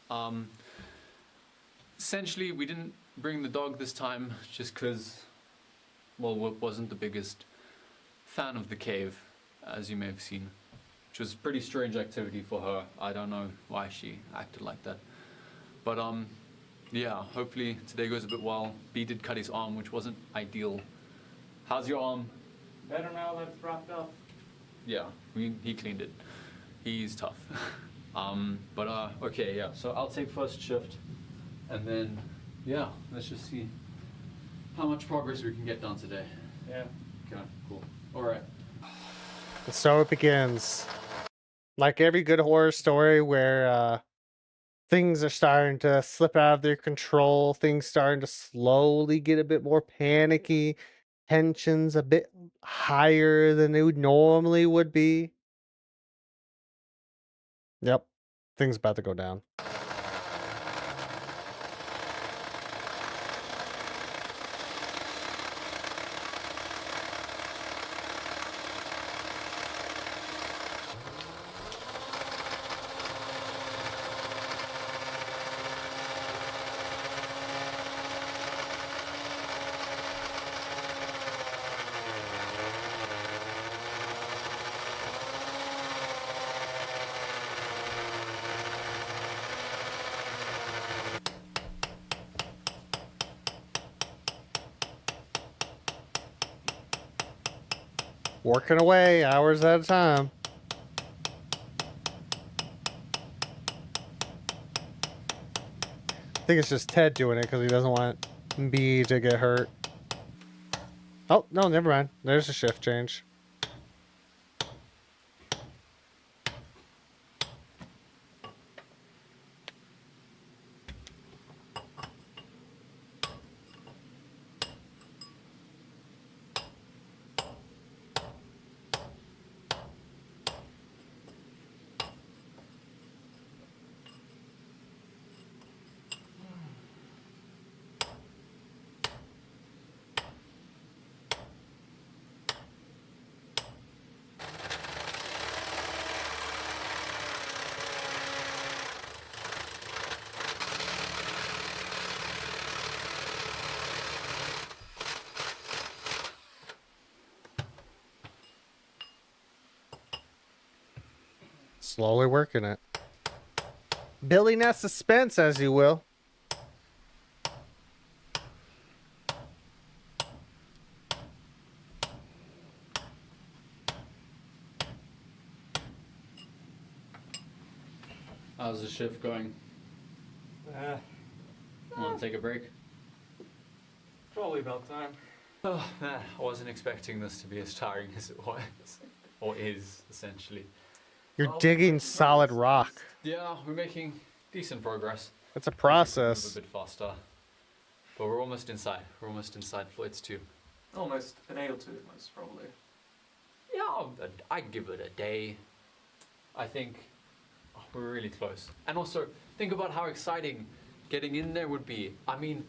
Essentially we didn't bring the dog this time just cuz Whoop wasn't the biggest fan of the cave, as you may have seen, which was a pretty strange activity for her. I don't know why she acted like that. But yeah, hopefully today goes a bit well. B did cut his arm, which wasn't ideal. How's your arm? Better now that it's wrapped up. Yeah, he cleaned it. He's tough. Okay, yeah. So I'll take first shift, and then yeah, let's just see how much progress we can get done today. Yeah. Okay, cool. All right. And so it begins. Like every good horror story where things are starting to slip out of their control, things starting to slowly get a bit more panicky. tension's a bit higher than it normally would be. Yep, things about to go down. Working away, hours at a time. I think it's just Ted doing it because he doesn't want me to get hurt. Oh, no, never mind. There's a shift change. Slowly working it. Building that suspense, as you will. How's the shift going? Want to take a break? Probably about time. Oh man, I wasn't expecting this to be as tiring as it was, or is essentially. You're Well, digging it's solid nice. rock. Yeah, we're making decent progress. It's a Move process. a bit faster, but we're almost inside. We're almost inside Floyd's too. Almost a day or two, most probably. Yeah, I'd give it a day. I think we're really close. And also, think about how exciting getting in there would be. I mean,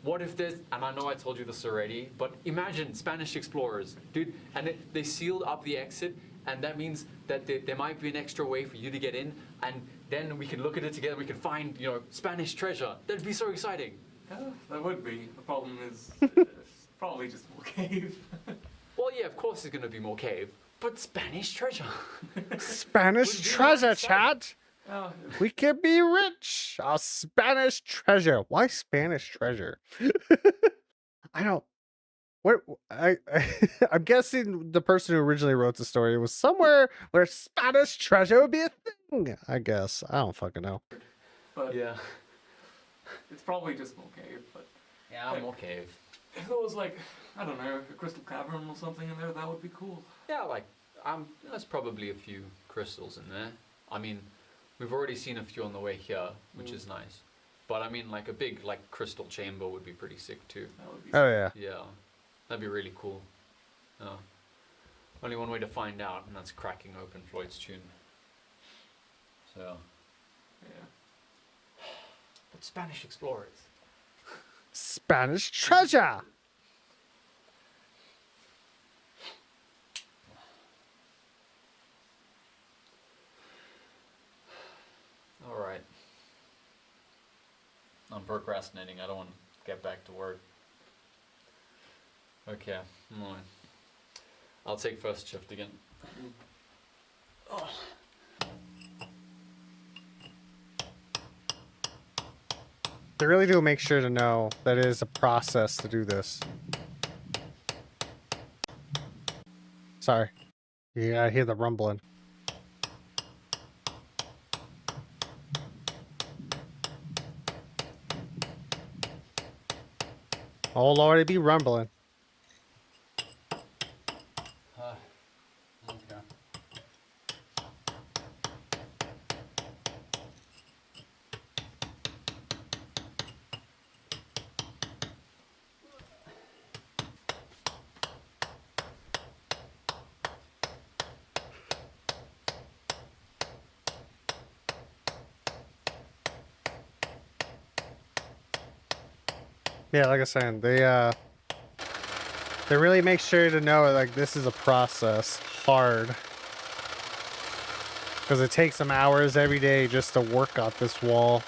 what if there's, and I know I told you this already, but imagine Spanish explorers, dude, and they sealed up the exit, and that means that there might be an extra way for you to get in, and then we can look at it together, we can find, Spanish treasure. That'd be so exciting. Yeah, that would be. The problem is, it's probably just more cave. Well, yeah, of course there's gonna be more cave, but Spanish treasure. Spanish Would be treasure, exciting. chat. Oh, We can be rich. A Spanish treasure. Why Spanish treasure? I don't. What I'm guessing the person who originally wrote the story was somewhere where Spanish treasure would be a thing. I guess I don't fucking know. but Yeah. it's probably just more cave. But Yeah, more cave. if there was like, I don't know, a crystal cavern or something in there, that would be cool. Yeah, there's probably a few crystals in there. I mean, we've already seen a few on the way here, which is nice. But I mean, like a big crystal chamber would be pretty sick too. That would be. Oh yeah. Yeah, that'd be really cool. Only one way to find out, and that's cracking open Floyd's tune. So, Yeah. but Spanish explorers. Spanish treasure. All right. I'm procrastinating. I don't want to get back to work. Okay, alright. I'll take first shift again. They really do make sure to know that it is a process to do this. Sorry. You gotta hear the rumbling. Oh Lord, it be rumbling. Okay. Yeah, like I was saying, they really make sure to know like this is a process, hard, because it takes them hours every day just to work on this wall.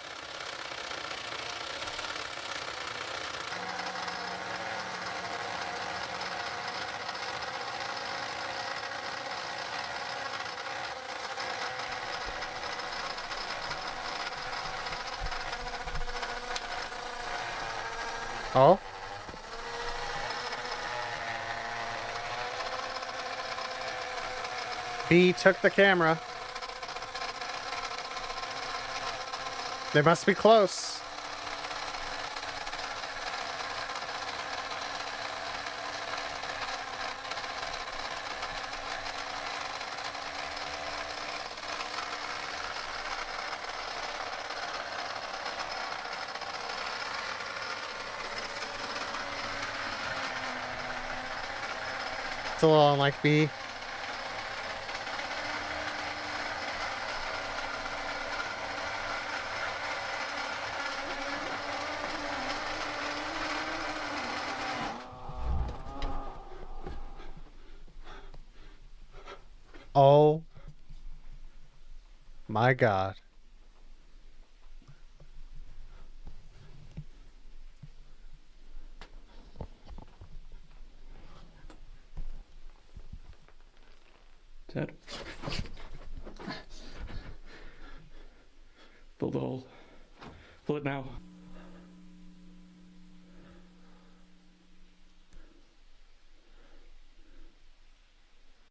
Oh? B took the camera. They must be close. It's a little unlike B. Oh my God. Ted. Fill the hole. Fill it now.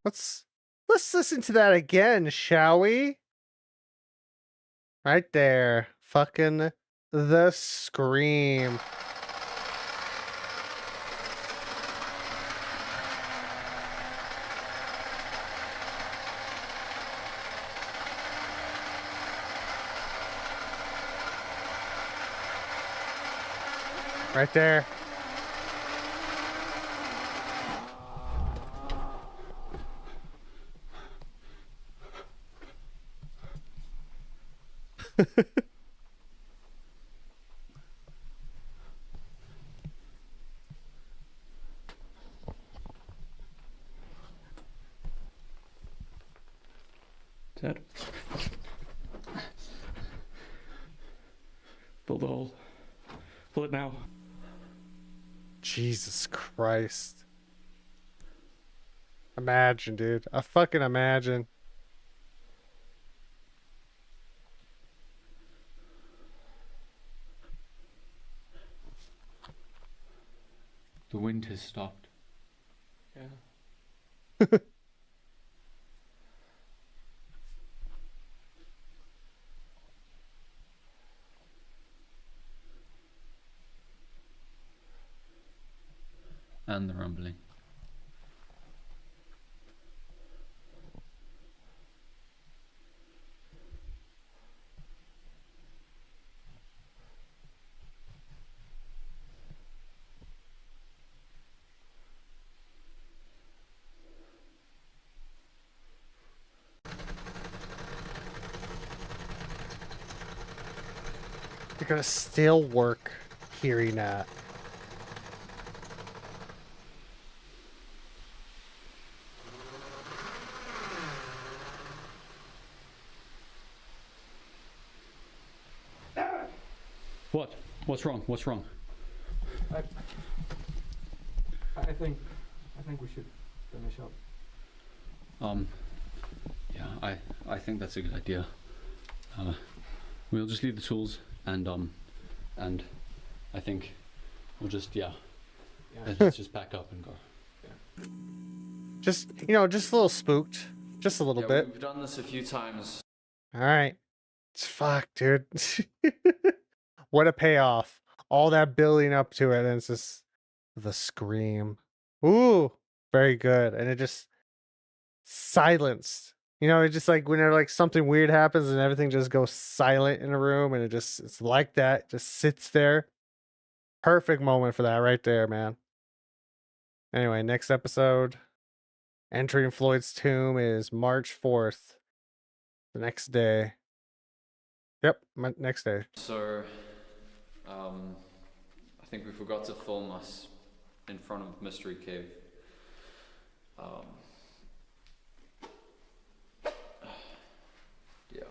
Let's listen to that again, shall we? Right there. Fucking the scream. Right there. Ted. Fill the hole. Fill it now. Jesus Christ. Imagine, dude. I fucking imagine. The wind has stopped. Yeah. And the rumbling. You're gonna still work hearing that. What? What's wrong? What's wrong? I think we should finish up. Yeah, I think that's a good idea. We'll just leave the tools and I think we'll just let's just pack up and go. Just, you know, just a little spooked. Just a little bit. We've done this a few times. All right. It's fuck, dude. What a payoff. All that building up to it, and it's just the scream. Ooh, very good. And it just silenced. You know, it just like whenever like something weird happens and everything just goes silent in a room, and it's like that, it just sits there. Perfect moment for that right there, man. Anyway, next episode. Entering Floyd's tomb is March 4th. The next day. Yep, next day. So, I think we forgot to film us in front of Mystery Cave. Yeah.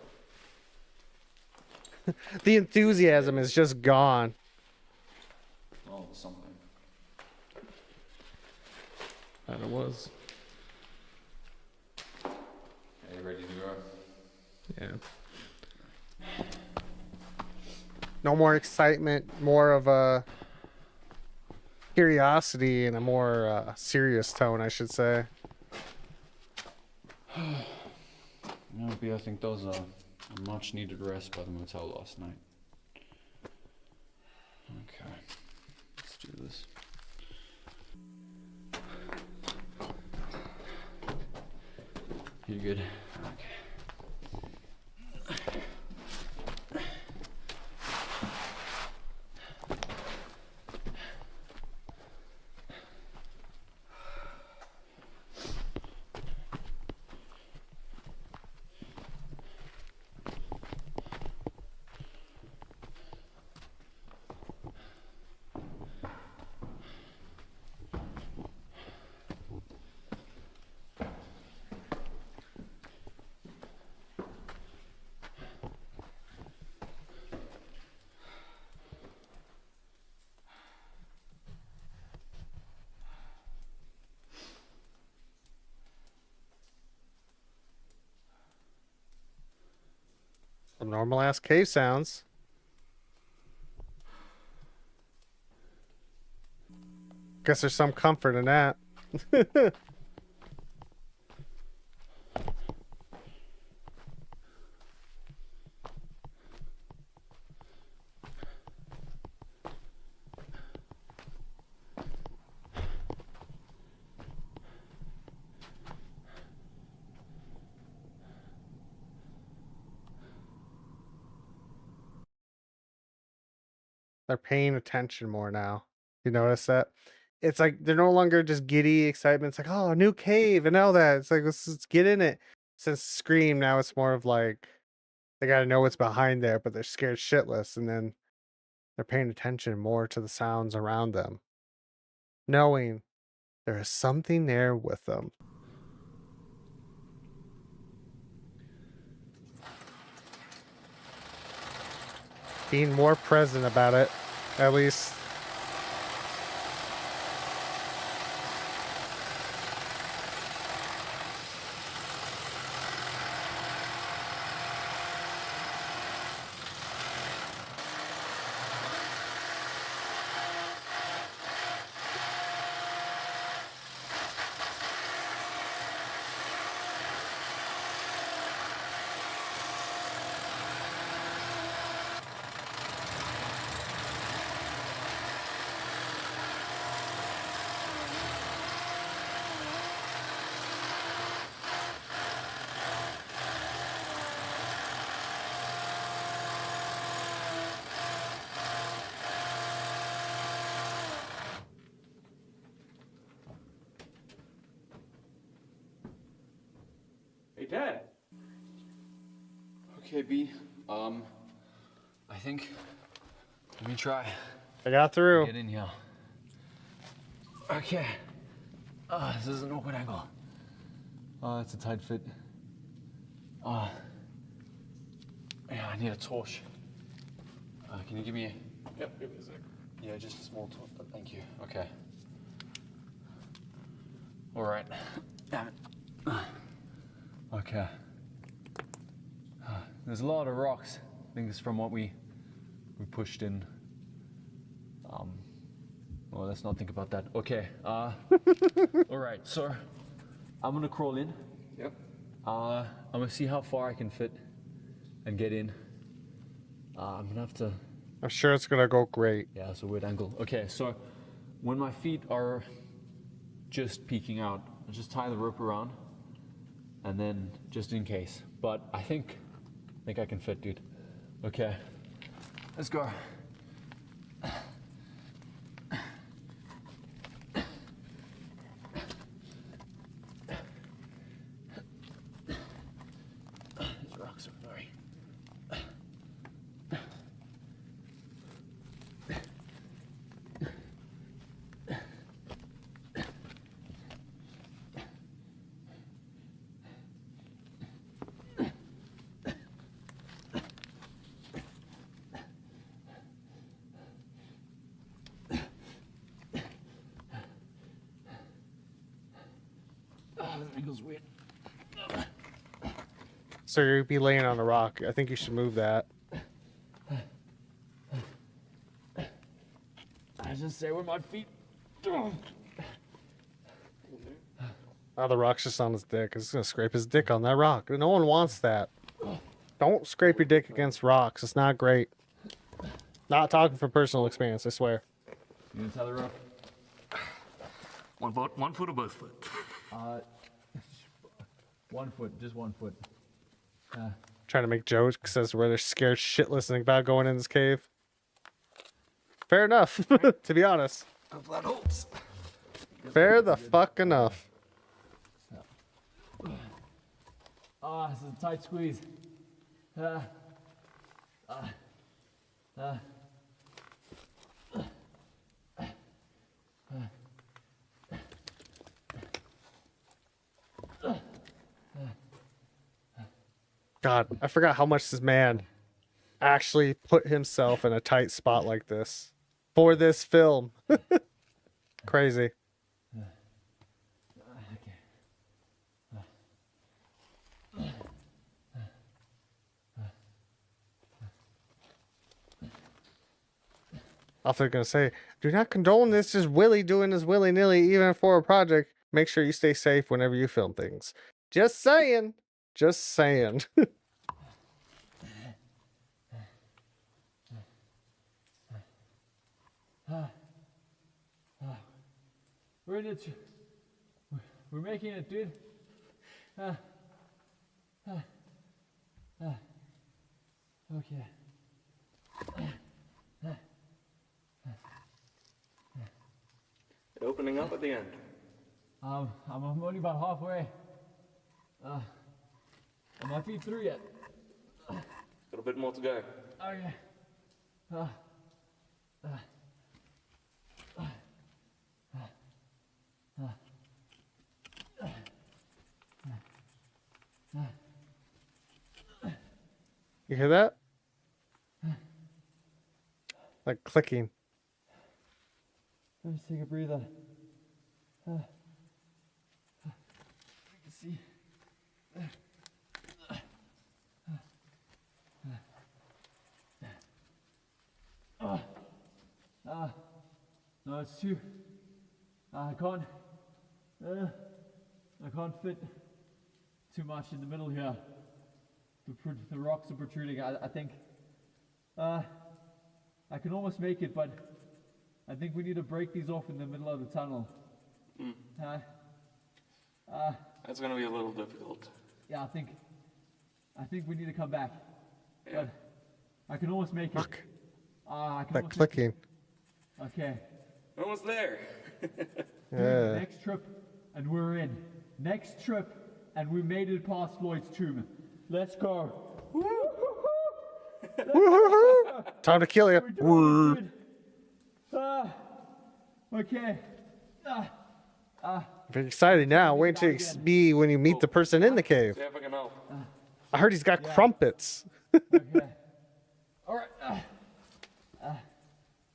The enthusiasm is just gone. Oh, something. And it was. Are you ready to go? Yeah. No more excitement, more of a curiosity and a more serious tone, I should say. No, but I think that was a much needed rest by the motel last night. Okay, let's do this. You good? Okay. Some normal ass cave sounds. Guess there's some comfort in that. They're paying attention more now. You notice that? It's like they're no longer just giddy excitement. It's like, oh, a new cave and all that. It's like, let's get in it. Since Scream, now it's more of like they got to know what's behind there, but they're scared shitless. And then they're paying attention more to the sounds around them, knowing there is something there with them. Being more present about it, at least. Hey, Dad. Okay, B. I think. Let me try. I got through. Get in here. Okay. This is an awkward angle. It's a tight fit. Yeah, I need a torch. Can you give me a... Yep, give me a sec. Yeah, just a small torch. Thank you. Okay. All right. Damn it. Okay. There's a lot of rocks. I think it's from what we pushed in. Well, let's not think about that. Okay. All right. So I'm gonna crawl in. Yep. I'm gonna see how far I can fit and get in. I'm gonna have to. I'm sure it's gonna go great. Yeah, it's a weird angle. Okay, so when my feet are just peeking out, I'll just tie the rope around, and then just in case. But I think I can fit, dude. Okay, let's go. These rocks are very... this feels weird. Sir, you'd be laying on a rock. I think you should move that. I just say where my feet. Oh, the rock's just on his dick. It's gonna scrape his dick on that rock. No one wants that. Don't scrape your dick against rocks. It's not great. Not talking from personal experience, I swear. You gonna tie the rope? 1 foot, 1 foot or both foot? 1 foot, just 1 foot. Trying to make jokes as where they're scared shitless about going in this cave. Fair enough, to be honest. Hope that holds. Fair the fuck enough. Ah, this is a tight squeeze. God, I forgot how much this man actually put himself in a tight spot like this for this film. Crazy. I was gonna say, do not condone this. Just Willie doing this willy-nilly, even for a project. Make sure you stay safe whenever you film things. Just saying. Just saying. We're in it. We're making it, dude. Okay. Opening up at the end. I'm only about halfway. Are my feet through yet? Got a bit more to go. Okay. You hear that? Like clicking. Let me take a breather. You can see. No, it's too. I can't fit too much in the middle here. The rocks are protruding. I think I can almost make it, but I think we need to break these off in the middle of the tunnel. That's gonna be a little difficult. Yeah, I think we need to come back. Yeah. But I can almost make it. Fuck. I can That almost clicking. Make it. Okay. Almost there. Yeah. Next trip, and we're in. Next trip, and we made it past Lloyd's tomb. Let's go. Time to kill you. We're doing it. Okay. Very excited now. Wait till you be when you meet the person in the cave. See if I can help. I heard he's got crumpets. Okay. All right.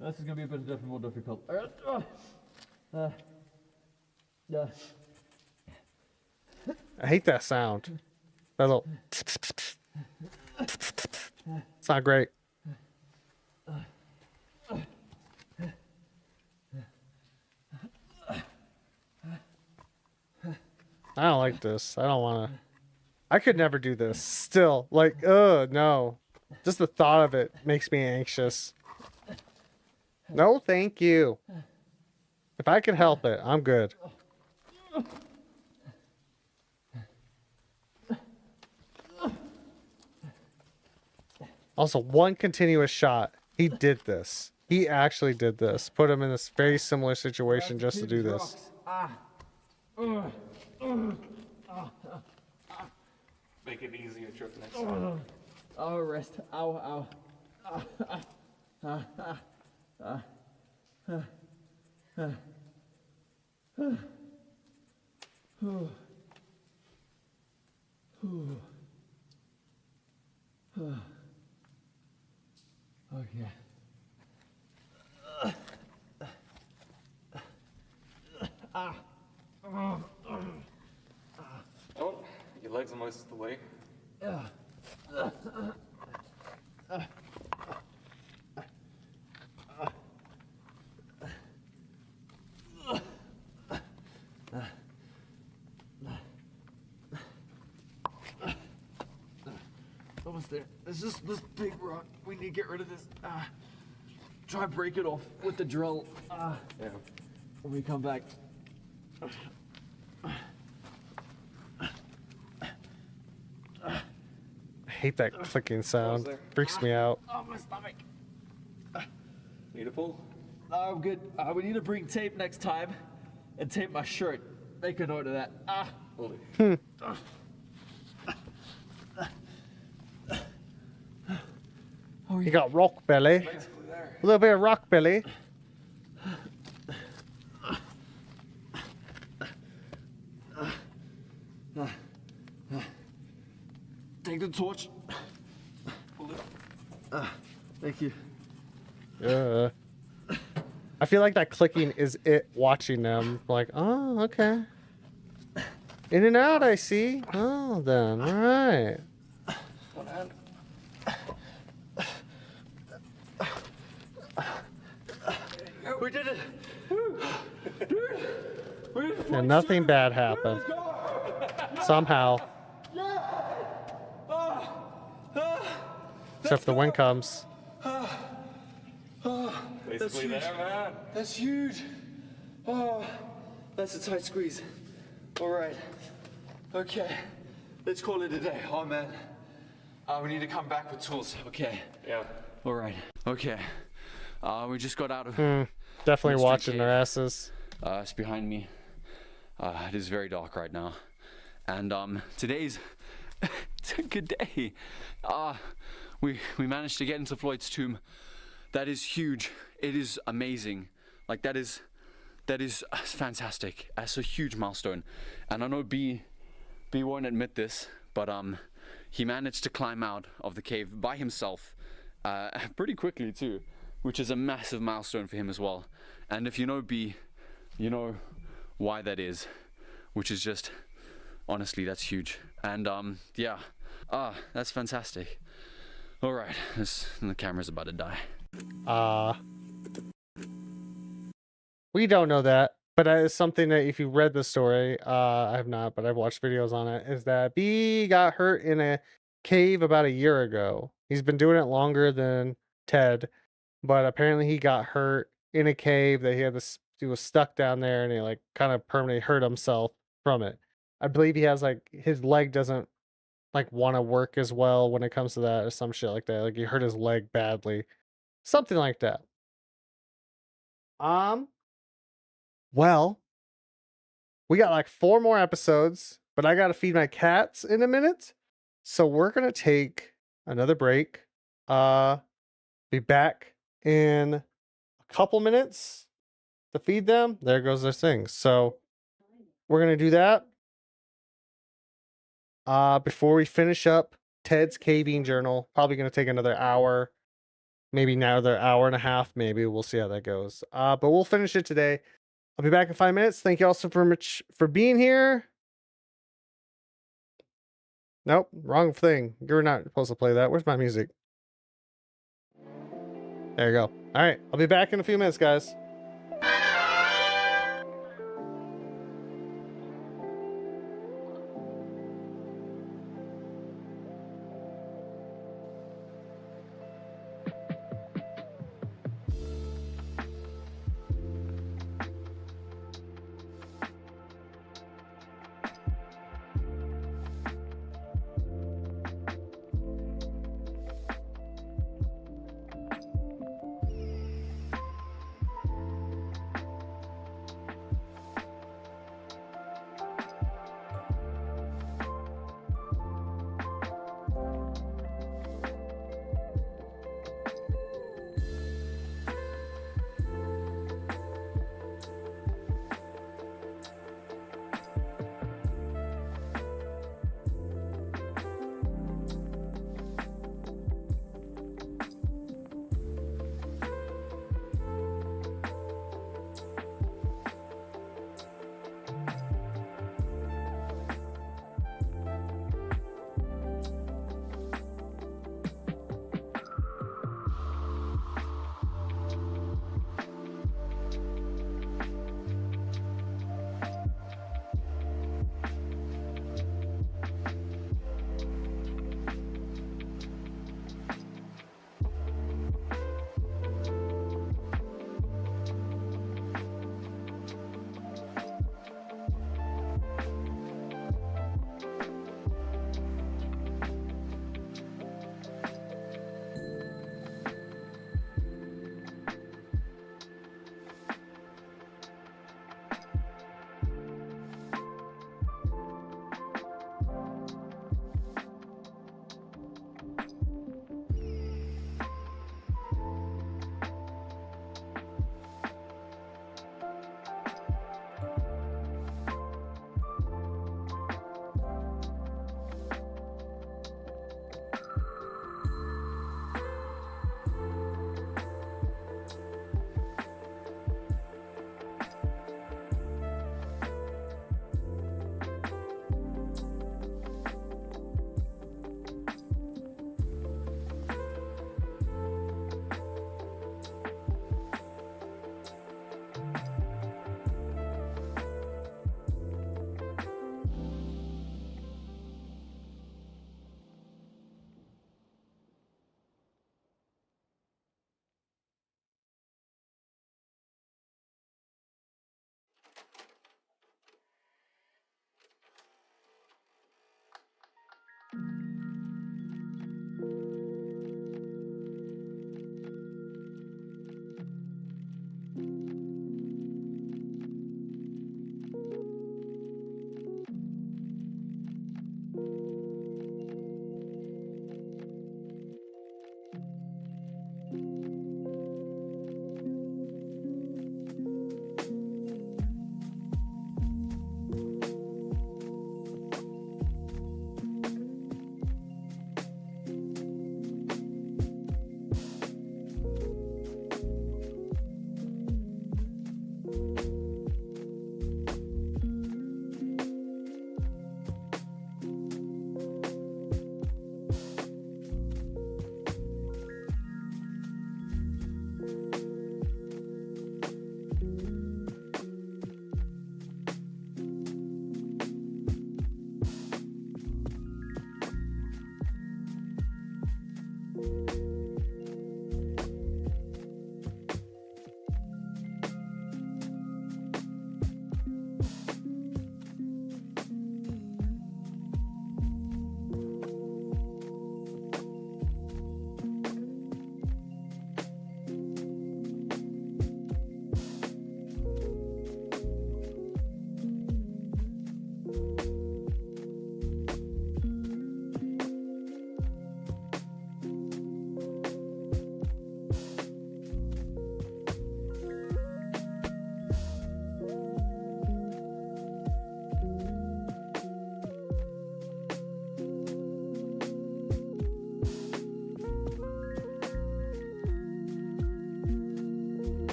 This is gonna be a bit more difficult. All right. Yeah. I hate that sound. That little. It's not great. I don't like this. I don't want to. I could never do this. Still, like, no. Just the thought of it makes me anxious. No, thank you. If I can help it, I'm good. Also, one continuous shot. He did this. He actually did this. Put him in this very similar situation just to do this. Make it easier trip next time. Oh, rest. Ow, Okay. Your legs are most of the way. Almost there. There's just this big rock. We need to get rid of this. Try and break it off with the drill. Yeah. When we come back. I hate that clicking sound. there? Freaks me out. Oh, my stomach. Need a pull? No, I'm good. We need to bring tape next time and tape my shirt. Make a note of that. Hold it. You got rock belly. Basically there. A little bit of rock belly. Take the torch. Thank you. I feel like that clicking is it watching them. Like, oh, okay. In and out, I see. Oh, then, all right. One hand. We did it. And nothing bad happened. Somehow. Except the wind comes. Basically there, man. That's huge. Oh, that's a tight squeeze. All right. Okay. Let's call it a day. Oh, man. We need to come back with tools. Okay. Yeah. All right. Okay. We just got out of. Definitely Mystery watching their cave. asses. It's behind me. It is very dark right now, and today's it's a good day. We managed to get into Floyd's tomb. That is huge. It is amazing. Like that is fantastic. That's a huge milestone. And I know B won't admit this, but he managed to climb out of the cave by himself, pretty quickly too, which is a massive milestone for him as well. And if you know B, you know why that is, which is just, honestly, that's huge. And yeah, that's fantastic. All right, the camera's about to die. We don't know that, but that is something that if you read the story, I have not, but I've watched videos on it, is that B got hurt in a cave about a year ago. He's been doing it longer than Ted, but apparently he got hurt in a cave that he was stuck down there and he like kind of permanently hurt himself from it. I believe he has like his leg doesn't like want to work as well when it comes to that or some shit like that. Like he hurt his leg badly. Something like that. Well, we got like 4 more episodes, but I got to feed my cats in a minute. So we're going to take another break. Be back in a couple minutes to feed them. There goes their things. So we're going to do that. Before we finish up Ted's caving journal, probably going to take another hour, maybe another hour and a half. Maybe we'll see how that goes. But we'll finish it today. I'll be back in 5 minutes. Thank you all so much for being here. Nope, wrong thing. You're not supposed to play that. Where's my music? There you go. All right, I'll be back in a few minutes, guys.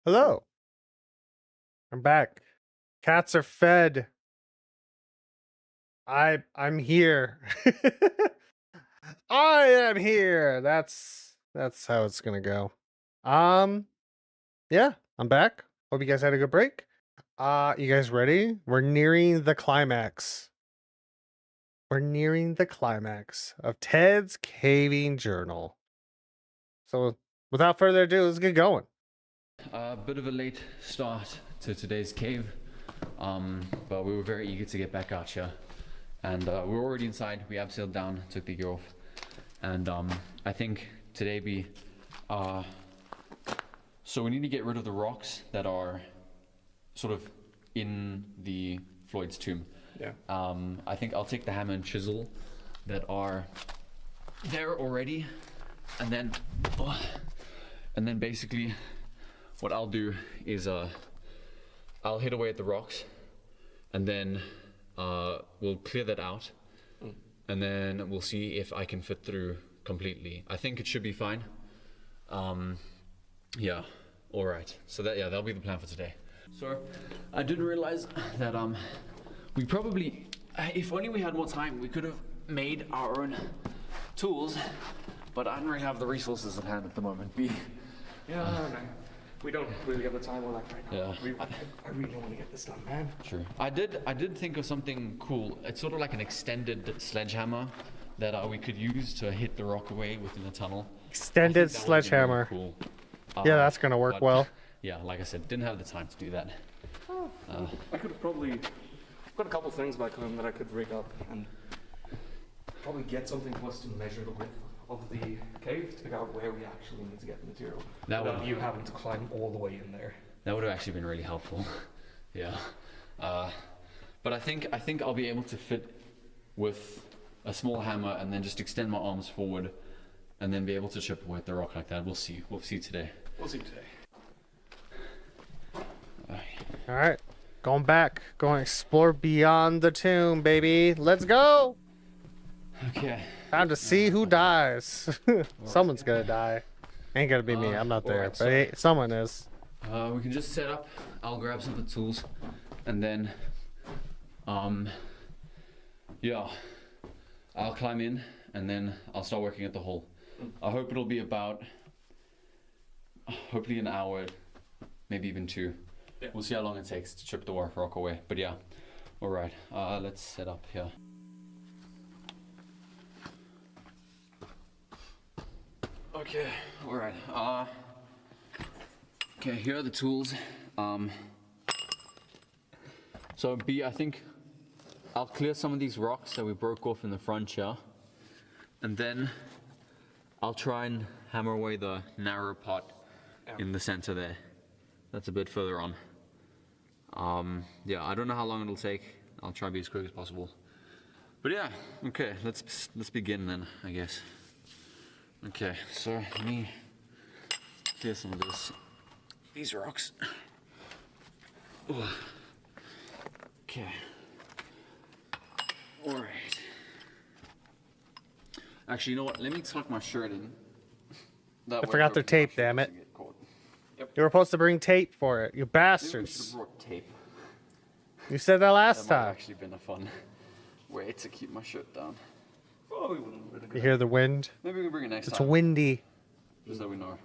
Hello. I'm back. Cats are fed. I'm here. I am here. That's how it's gonna go. Yeah, I'm back. Hope you guys had a good break. You guys ready? We're nearing the climax. We're nearing the climax of Ted's Caving Journal. So without further ado, let's get going. A bit of a late start to today's cave, but we were very eager to get back out here, and we were already inside. We abseiled down, took the gear off, and I think today so we need to get rid of the rocks that are sort of in the Floyd's tomb. Yeah. I think I'll take the hammer and chisel that are there already, and then basically what I'll do is I'll hit away at the rocks, and then we'll clear that out, and then we'll see if I can fit through completely. I think it should be fine. Yeah, all right. So that'll be the plan for today. So I didn't realize that we probably, if only we had more time, we could have made our own tools, but I don't really have the resources at hand at the moment. Yeah, no. We don't really have the time or that right now. Yeah. I really want to get this done, man. Sure. I did think of something cool. It's sort of like an extended sledgehammer that we could use to hit the rock away within the tunnel. Extended sledgehammer. Really cool. Yeah, that's gonna work well. Yeah, like I said, didn't have the time to do that. I could have probably got a couple things back home that I could rig up and probably get something for us to measure the width of the cave to figure out where we actually need to get the material. Without you having to climb all the way in there. That would have actually been really helpful. Yeah. But I think I'll be able to fit with a small hammer and then just extend my arms forward and then be able to chip away at the rock like that. We'll see. We'll see today. We'll see today. All right. Going back. Going to explore beyond the tomb, baby. Let's go. Okay. Time to see who dies. Someone's gonna die. Ain't gonna be me. I'm not there. Alright, But hey, someone is. We can just set up. I'll grab some of the tools, and then, yeah, I'll climb in, and then I'll start working at the hole. I hope it'll be about, hopefully an hour, maybe even 2. Yeah. We'll see how long it takes to chip the rock away. But yeah, all right. Let's set up here. Okay, all right. Okay, here are the tools. So I think I'll clear some of these rocks that we broke off in the front here, and then I'll try and hammer away the narrow part in the center there. That's a bit further on. Yeah, I don't know how long it'll take. I'll try to be as quick as possible. But yeah, okay, let's begin then, I guess. Okay, so let me clear some of these rocks. Ooh. Okay. All right. Actually, you know what? Let me tuck my shirt in. I forgot their tape, damn it. Yep. You were supposed to bring tape for it, you Maybe we should bastards. have brought tape. You said that last That might have time. actually been a fun way to keep my shirt down. Probably wouldn't have been a You good hear the wind? Maybe we can bring it next It's time. windy. Just so we know.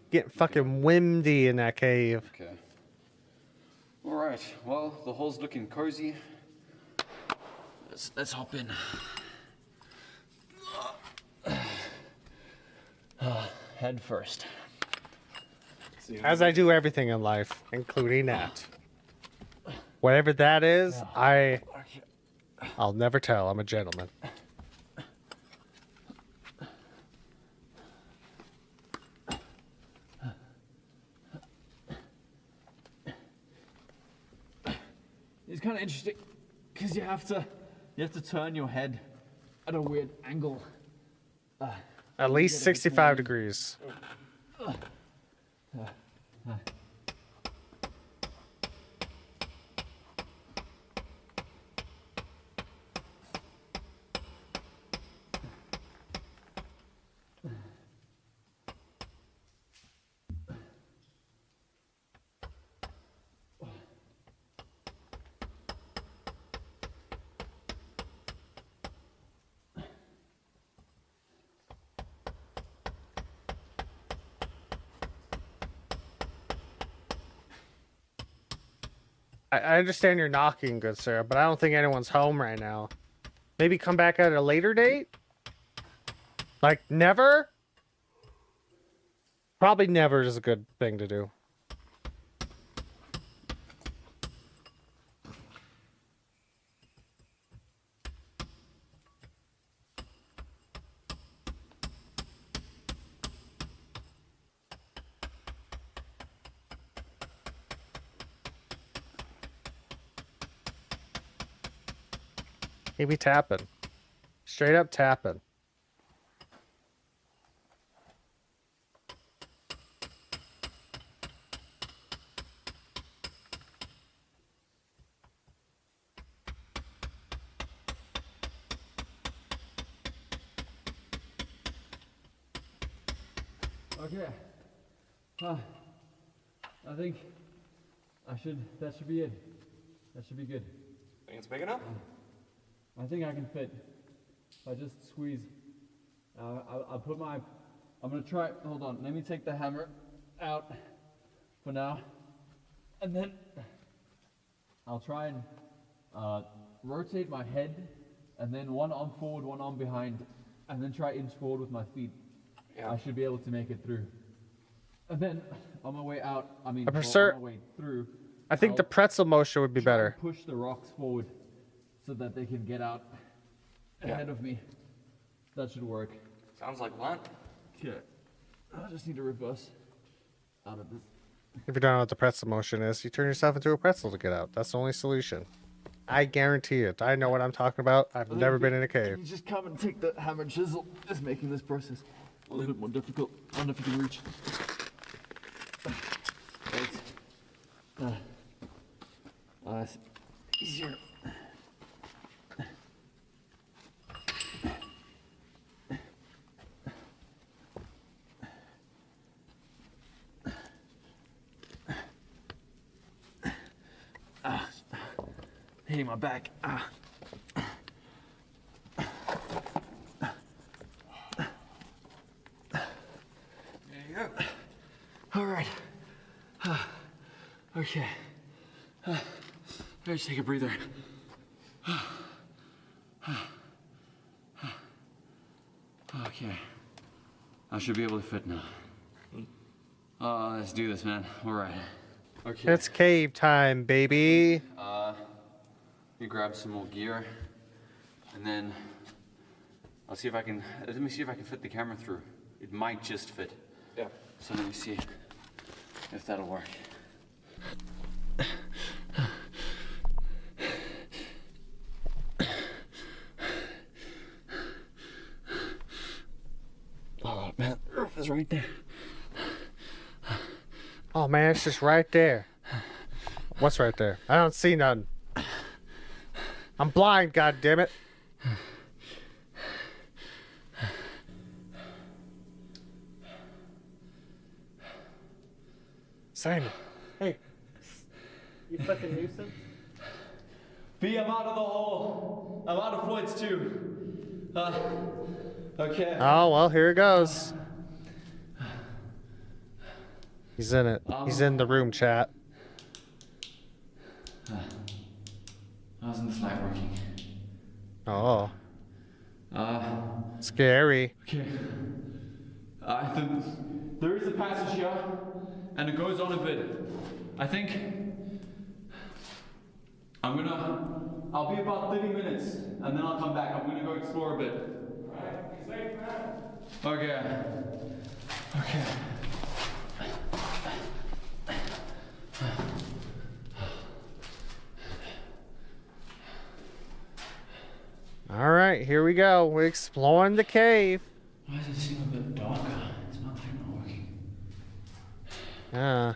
Getting fucking windy in that cave. Okay. All right. Well, the hole's looking cozy. Let's hop in. Head first. As I do everything in life, including that. Whatever that is, I'll never tell. I'm a gentleman. It's kind of interesting because you have to turn your head at a weird angle. At least 65 degrees. I understand you're knocking, good sir, but I don't think anyone's home right now. Maybe come back at a later date? Like, never? Probably never is a good thing to do. He be tapping. Straight up tapping. Okay. I think that should be it. That should be good. Think it's big enough? I think I can fit. If I just squeeze. I'll put my, I'm gonna try, hold on, let me take the hammer out for now. And then I'll try and rotate my head, and then one arm forward, one arm behind, and then try inch forward with my feet. Yeah. I should be able to make it through. And then on my way out, on my way through, I think the pretzel motion would be try and better. push the rocks forward so that they can get out ahead of me. That should work. Sounds like one. Okay. I just need to reverse out of this. If you don't know what the pretzel motion is, you turn yourself into a pretzel to get out. That's the only solution. I guarantee it. I know what I'm talking about. I've never been in a cave. You just come and take the hammer and chisel. Just making this process a little bit more difficult. I don't know if you can reach. Right. It's easier. Hey, my back. There you go. All right. Okay. Let's take a breather. Okay. I should be able to fit now. Let's do this, man. All right. Okay. It's cave time, baby. You grab some more gear, and then I'll see if I can. Let me see if I can fit the camera through. It might just fit. Yeah. So let me see if that'll work. Oh man, the roof is right there. Oh man, it's just right there. What's right there? I don't see nothing. I'm blind, goddammit. Simon. Hey. You fucking nuisance? B, I'm out of the hole. I'm out of fluids too. Okay. Oh, well, here it goes. He's in it. He's in the room, chat. How's the flight working? Oh. Scary. Okay. There is a passage here, and it goes on a bit. I think I'll be about 30 minutes, and then I'll come back. I'm gonna go explore a bit. Alright, be safe, man. Okay. Okay. All right, here we go. We're exploring the cave. Why does it seem a bit darker? It's not working. Yeah.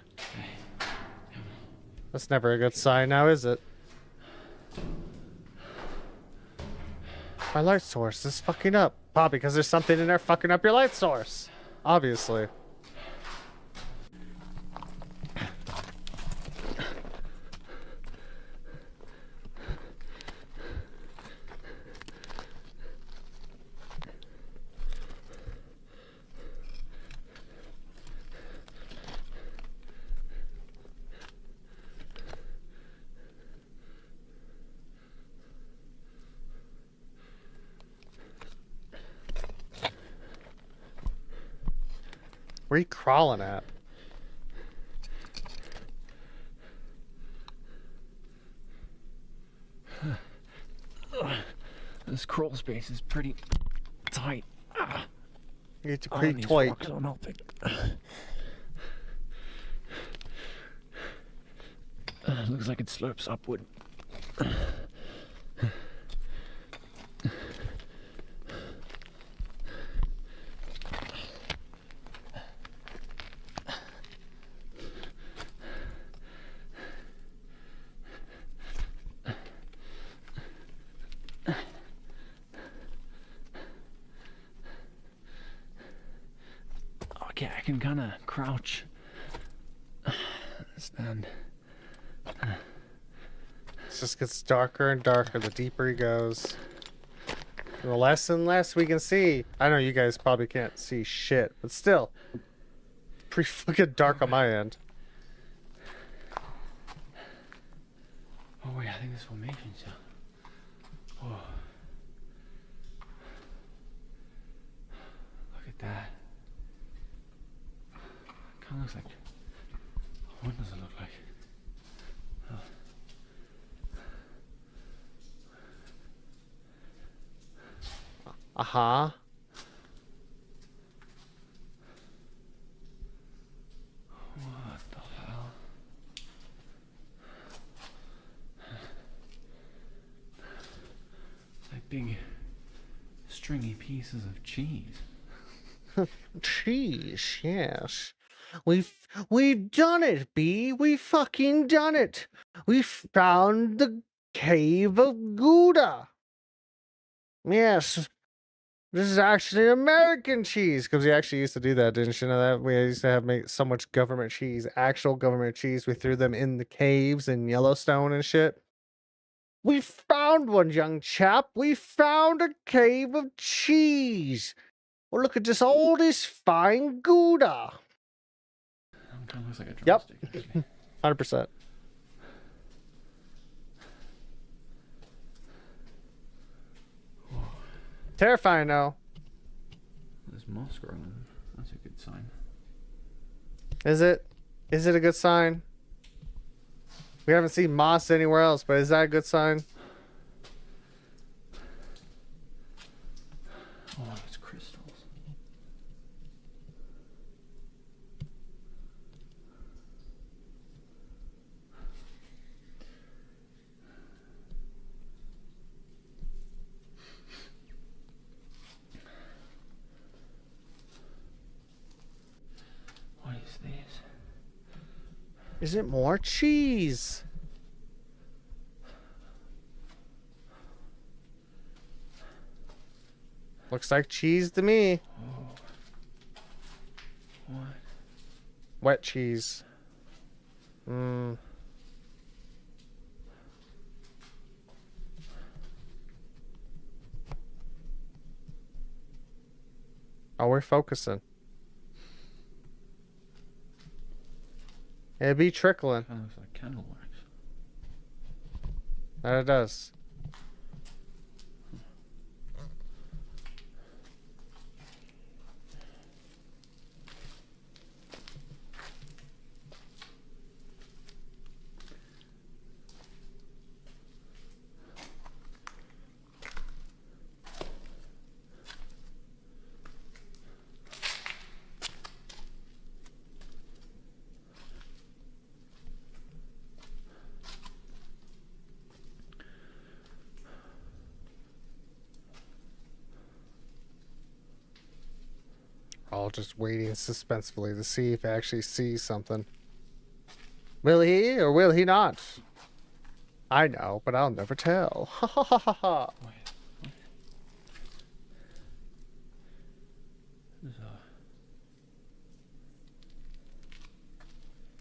That's never a good sign now, is it? My light source is fucking up. Probably because there's something in there fucking up your light source. Obviously. Where are you crawling at? This crawl space is pretty tight. It's Oh, pretty these tight. rocks are melting. Looks like it slopes upward. Okay, I can kind of crouch. Stand. It just gets darker and darker the deeper he goes. The less and less we can see. I know you guys probably can't see shit, but still. It's pretty fucking dark on my end. Oh wait, I think this formation's here. Oh. Look at that. Kind of looks like... What does it look like? Uh-huh. What the hell? It's like big stringy pieces of cheese. Cheese, yes. We've done it, B. We fucking done it. We found the cave of Gouda. Yes. This is actually American cheese, because we actually used to do that, didn't you know that? We used to have make so much government cheese, actual government cheese. We threw them in the caves in Yellowstone and shit. We found one, young chap. We found a cave of cheese. Well, look at this, all this fine Gouda. Kind of looks like a Yep. drumstick. Actually. 100%. Terrifying, though. There's moss growing. That's a good sign. Is it? Is it a good sign? We haven't seen moss anywhere else, but is that a good sign? Oh, it's crystals. What is this? Is it more cheese? Looks like cheese to me. Oh. What? Wet cheese. Mmm. Oh, we're focusing. It'd be trickling. Kind of looks like candle wax. That it does. All just waiting suspensefully to see if he actually sees something. Will he or will he not? I know, but I'll never tell. Ha ha ha ha ha.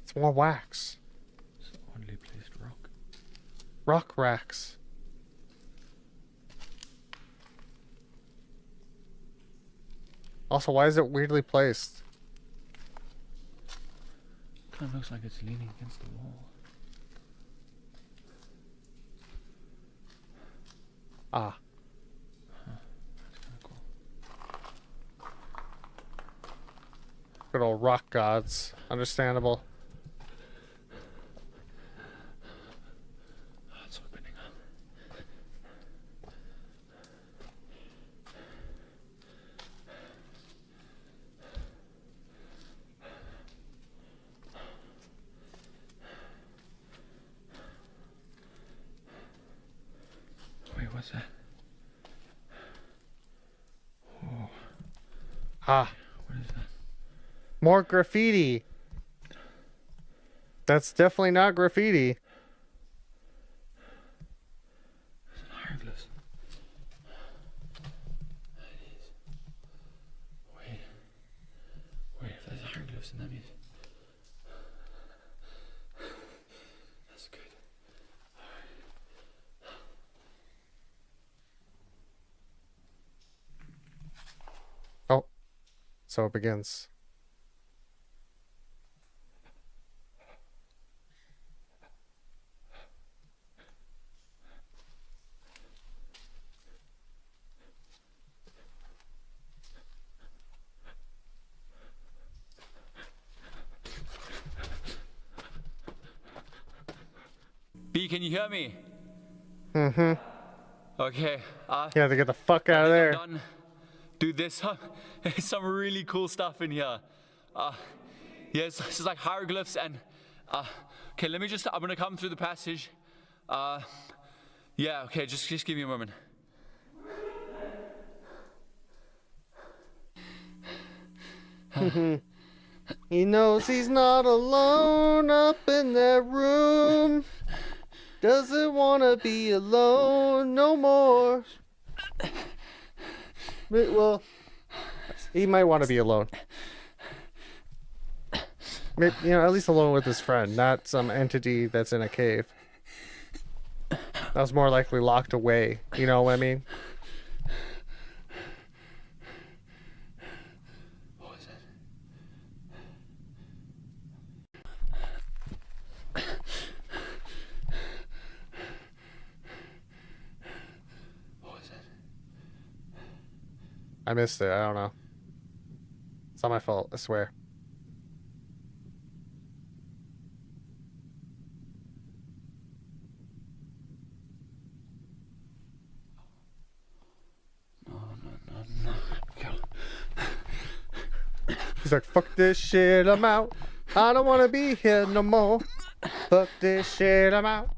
It's more wax. It's an oddly placed rock. Rock racks. Also, why is it weirdly placed? Kind of looks like it's leaning against the wall. Ah. Huh. That's kind of cool. Good old rock gods. Understandable. It's opening up. Wait, what's that? Oh. Ah. What is that? More graffiti. That's definitely not graffiti. It's an hieroglyphs. It is. Wait, if there's hieroglyphs, then that means... That's good. Oh. So it begins. B, can you hear me? Mm-hmm. Okay. You have to get the fuck out of there. Done. Dude, there's some really cool stuff in here. Yeah, it's like hieroglyphs and... okay, I'm gonna come through the passage. Yeah, okay, just give me a moment. He knows he's not alone up in that room. Doesn't wanna be alone no more. Well, he might want to be alone. Maybe, at least alone with his friend, not some entity that's in a cave. That was more likely locked away. You know what I mean? What was it? What was it? I missed it. I don't know. It's not my fault, I swear. No. He's like, fuck this shit, I'm out. I don't want to be here no more. Fuck this shit, I'm out.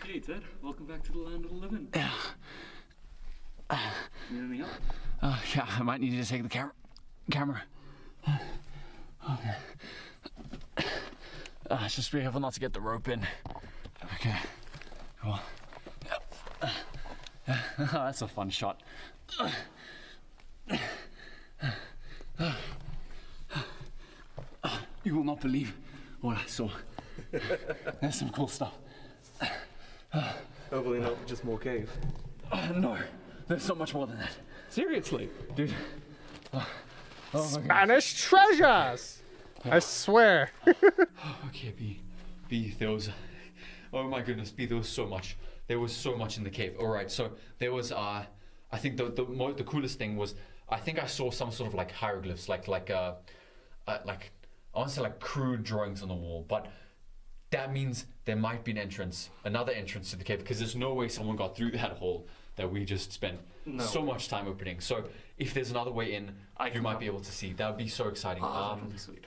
Hey Ted, welcome back to the land of the living. Yeah. Need any help? Yeah, I might need you to take the camera. Okay. Just be careful not to get the rope in. Okay. Cool. That's a fun shot. You will not believe what I saw. There's some cool stuff. Hopefully not just more cave. No, there's so much more than that. Seriously? Dude. Spanish treasures! I swear. Okay, B, there was... Oh my goodness, B, there was so much. There was so much in the cave. Alright, so there was, I think the coolest thing was, I think I saw some sort of like hieroglyphs, like I want to say like crude drawings on the wall, but that means there might be another entrance to the cave, because there's no way someone got through that hole that we just spent so much time opening. So if there's another way in, you might be able to see. That would be so exciting. That would be sweet.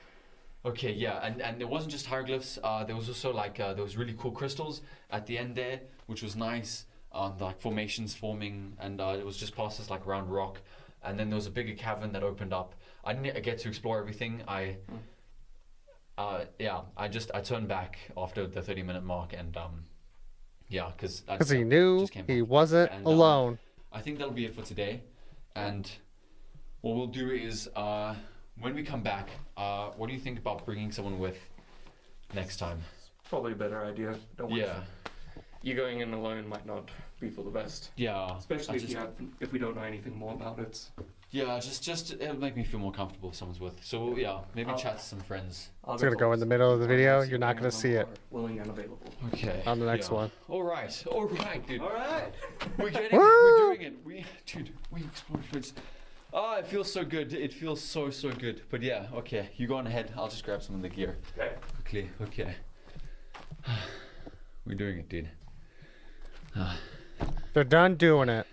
Okay, yeah, and it wasn't just hieroglyphs. There was also like there was really cool crystals at the end there, which was nice. Like formations forming, and it was just past this like round rock. And then there was a bigger cavern that opened up. I didn't get to explore everything. I turned back after the 30-minute mark, and yeah, because he knew he wasn't alone. I think that'll be it for today. And what we'll do is when we come back, what do you think about bringing someone with next time? Probably a better idea. Don't worry. Yeah. You going in alone might not be for the best. Yeah. Especially if we don't know anything more about it. Yeah, just it'll make me feel more comfortable if someone's with. So yeah, maybe chat to some friends. It's gonna go in the middle of the video. You're not gonna see it Willing and available. Okay. on the next one. All right, dude. All right. We're getting it. We're doing it. We explored foods. Oh, it feels so good. It feels so good. But yeah, okay. You go on ahead. I'll just grab some of the gear. Okay. Quickly. Okay. We're doing it, dude. They're done doing it.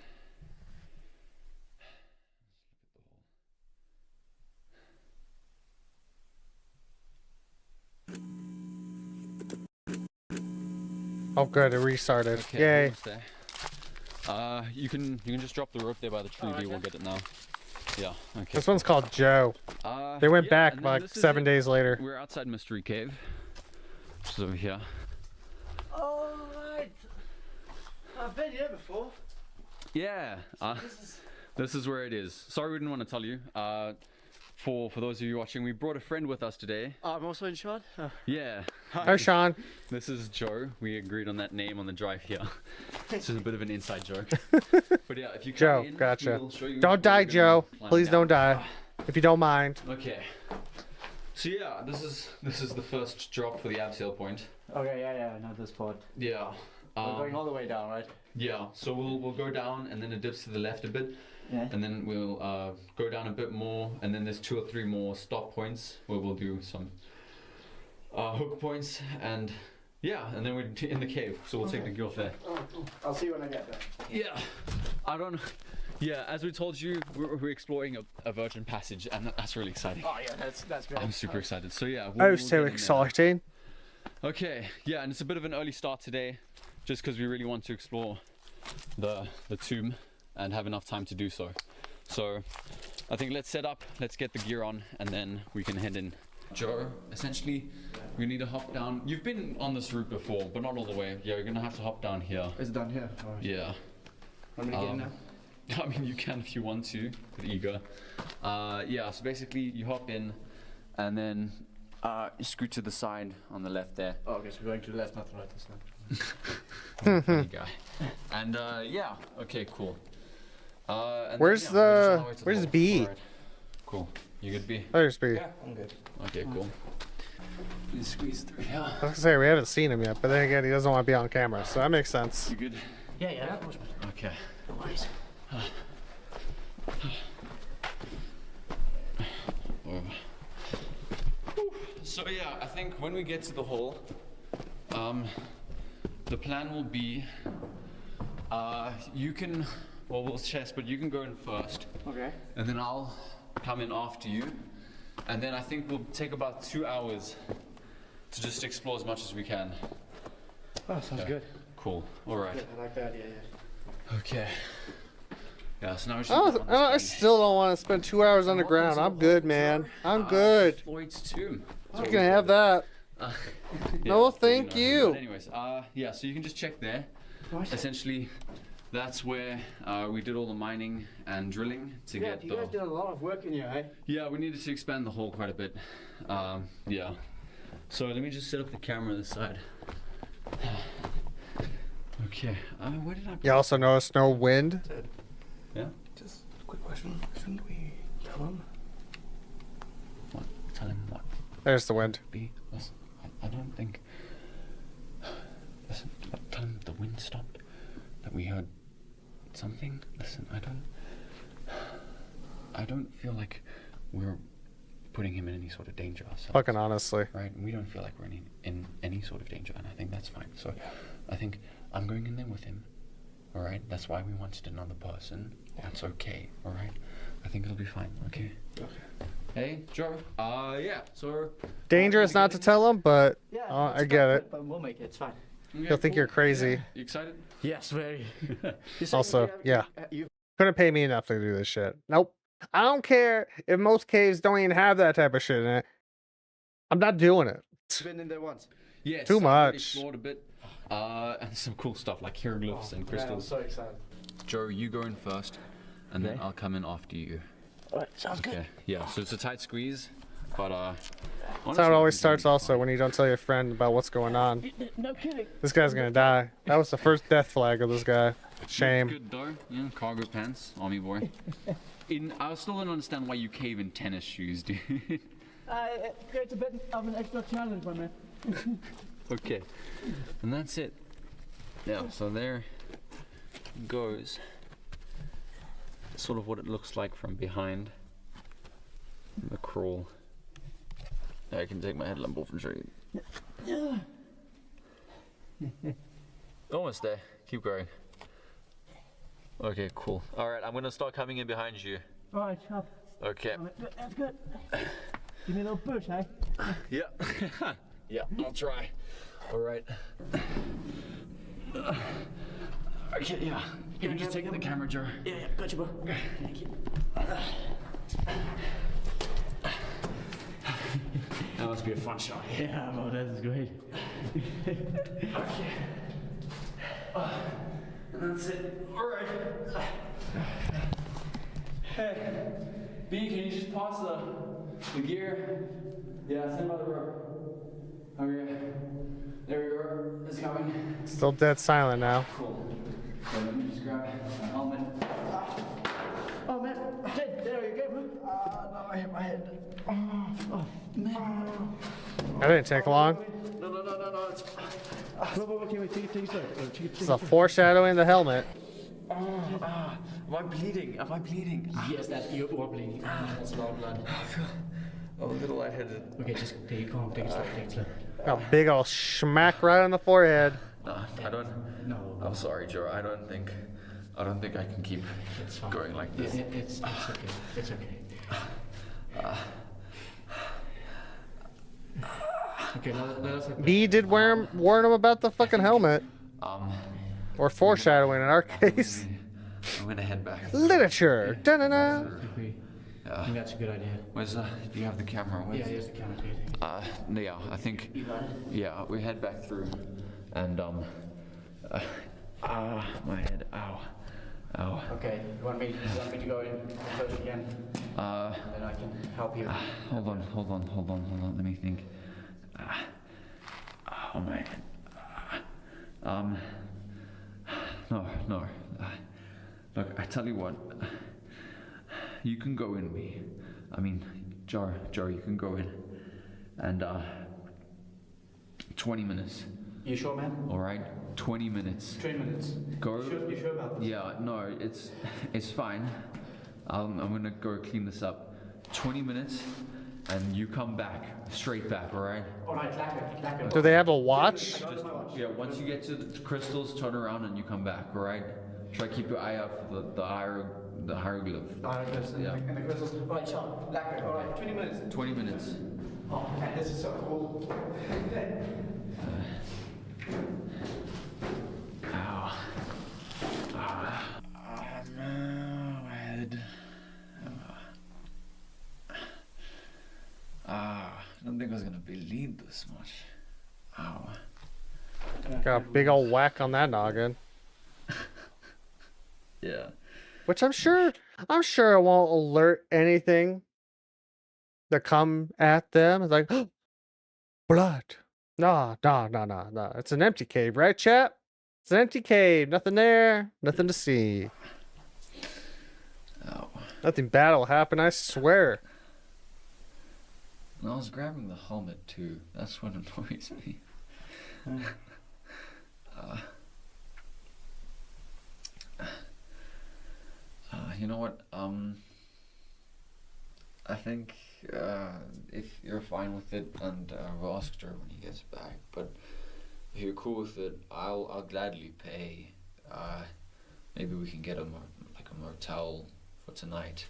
Oh, good. It restarted. Okay, Yay. almost there. You can just drop the rope there by the tree. We'll get it now. Yeah. Okay. This one's called Joe. They went back and then like this is 7 it. days later. We're outside Mystery Cave. Which is over here. Alright. I've been here before. Yeah. This is where it is. Sorry we didn't want to tell you. For those of you watching, we brought a friend with us today. I'm also in shot. Yeah. Hi, Sean. This is Joe. We agreed on that name on the drive here. This is a bit of an inside joke. But yeah, if you come Joe, in, gotcha. we'll show you Don't where die, we're gonna Joe. climb Please down. don't die. If you don't mind. Okay. So yeah, this is the first drop for the abseil point. Okay, yeah, not this part. Yeah. We're going all the way down, right? Yeah. So we'll go down and then it dips to the left a bit. Yeah. And then we'll go down a bit more, and then there's 2 or 3 more stop points where we'll do some hook points, and yeah, and then we're in the cave, so we'll take the gear off there. Oh, cool. I'll see you when I get there. Yeah, I don't. Yeah, as we told you, we're exploring a virgin passage, and that's really exciting. Oh yeah, that's great. I'm super excited. So yeah, Oh, we'll so get in there. exciting. Okay, yeah, and it's a bit of an early start today, just because we really want to explore the tomb and have enough time to do so. So I think let's set up, let's get the gear on, and then we can head in. Joe, essentially we need to hop down. You've been on this route before, but not all the way. Yeah, you're gonna have to hop down here. Is it done here? Alright. Yeah. I'm gonna get in now. I mean, you can if you want to, with Eager. Yeah, so basically you hop in, and then you scoot to the side on the left there. Oh, okay, so we're going to the left, not the right this Funny time. guy. And yeah, okay, cool. And Where's then, yeah, we're just on our way to where's hole. B? Alright. Cool. You good, B? There's B. Yeah, I'm good. Okay, cool. Please squeeze through here. I was gonna say we haven't seen him yet, but then again, he doesn't want to be on camera, so that makes sense. You good? Yeah, of course. Okay. No worries. So yeah, I think when we get to the hole, the plan will be, you can, well, we'll chest, but you can go in first. Okay. And then I'll come in after you. And then I think we'll take about 2 hours to just explore as much as we can. Oh, sounds Okay. good. Cool. All right. Yeah, I like that, yeah. Okay. Yeah, so now we should I still don't want to spend 2 hours underground. I'm good, man. I'm good. Floyd's tomb. You can have that. No, thank you. But anyways, yeah, so you can just check there. Right. Essentially, that's where we did all the mining and drilling to Yeah, get you guys did a lot of work in here, eh? Yeah, we needed to expand the hole quite a bit. Yeah. So let me just set up the camera this side. Okay. Where did I put You also notice no wind. Yeah? Just a quick question. Shouldn't we tell him? What? Tell him what? There's the wind. B? Listen, I don't think... Listen, tell him the wind stopped. That we heard something. Listen, I don't feel like we're putting him in any sort of danger ourselves. Fucking honestly. Right? And we don't feel like we're in any sort of danger, and I think that's fine. So I think I'm going in there with him. Alright? That's why we wanted another person. That's okay. Alright? I think it'll be fine. Okay? Okay. Hey, Joe. Yeah, so... Dangerous not to tell him, but Yeah, I get it. But we'll make it, it's fine. He'll think you're crazy. You excited? Yes, very. Also, yeah. Couldn't pay me enough to do this shit. Nope. I don't care if most caves don't even have that type of shit in it. I'm not doing it. Been in there once. Yes. Too I already much. explored a bit. And some cool stuff like hieroglyphs and Man, I'm crystals. so excited. Joe, you go in first, and then Okay. I'll come in after you. Alright, sounds good. Okay. Yeah. So it's a tight squeeze, but That's how it always starts also when you don't tell your friend about what's going on. No kidding. This guy's gonna die. That was the first death flag of this guy. Shame. Good though. Yeah. Cargo pants, army boy. I still don't understand why you cave in tennis shoes, dude. It's a bit of an extra challenge, my man. Okay, and that's it. Yeah, so there goes sort of what it looks like from behind the crawl. Now I can take my headlamp off and show you. Almost there. Keep going. Okay, cool. Alright, I'm gonna start coming in behind you. Alright, up. Okay. That's good. Give me a little push, eh? Yeah. Yeah, I'll try. Alright. Okay, yeah. You can just take the camera, Joe. Yeah, gotcha, bro. Thank you. That must be a fun shot. Yeah, bro, that is great. Okay. And that's it. Alright. Hey, B, can you just pass the gear? Yeah, stand by the rope. Okay. There we go. It's coming. Still dead silent now. Cool. So let me just grab my helmet. Oh, man. There you go, bro. No, I hit my head. Oh, man. That didn't take long. No. It's... Okay, wait, take it slow. It's a foreshadowing the helmet. Am I bleeding? Am I bleeding? Yes, you are bleeding. That's a lot of blood. I feel a little lightheaded. Okay, just take it calm, take it slow, A big old smack right on the forehead. No, I don't. No. I'm sorry, Joe. I don't think I can keep going like this. It's okay. It's okay. Okay, let us. B did warn him about the fucking helmet. Or foreshadowing in our case. I'm gonna head back. Literature. Da-na-na. Yeah. I think that's a good idea. Where's do you have the camera? Yeah, here's the camera. Yeah, I think. Yeah, we head back through, and my head. Ow. Okay, you want me to go in first again? Then I can help you. Hold on. Let me think. Oh my head. No. Look, I tell you what. You can go in, me. I mean, Joe, you can go in. And 20 minutes. You sure, man? All right, 20 minutes. 20 minutes. Go. You sure about this? Yeah, no, it's fine. I'm gonna go clean this up. 20 minutes, and you come back, straight back. All right. All right, lacquer. Do they have a watch? Yeah, once you get to the crystals, turn around and you come back. All right. Try to keep your eye out for the hieroglyph. Yeah. And the crystals. All right, sharp. Lacquer. All right, 20 minutes. 20 minutes. Oh, man, this is so cool. Ow. No, my head. I don't think I was gonna bleed this much. Ow. Got a big old whack on that noggin. Yeah. Which I'm sure it won't alert anything to come at them. It's like, oh, blood. No. It's an empty cave, right, chap? It's an empty cave. Nothing there. Nothing to see. Ow. Nothing bad will happen, I swear. And I was grabbing the helmet too. That's what annoys me. You know what? I think if you're fine with it, and we'll ask Joe when he gets back. But if you're cool with it, I'll gladly pay. Maybe we can get a motel for tonight,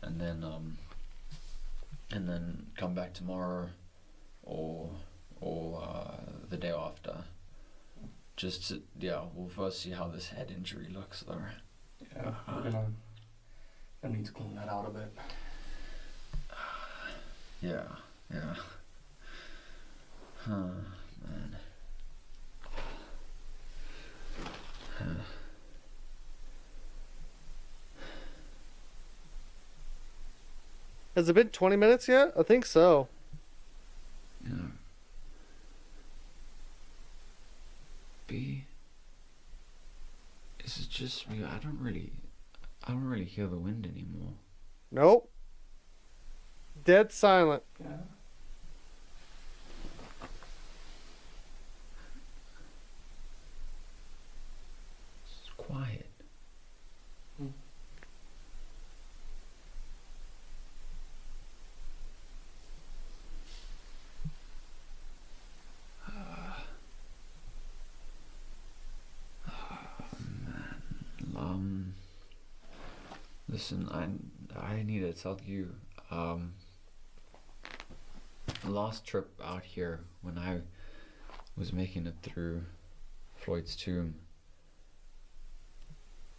and then come back tomorrow, or the day after. We'll first see how this head injury looks, though. Yeah, we're gonna need to clean that out a bit. Yeah. Man. Has it been 20 minutes yet? I think so. Yeah. B. Is it just me? I don't really hear the wind anymore. Nope. Dead silent. Yeah. It's quiet. Listen, I need to tell you, last trip out here when I was making it through Floyd's tomb,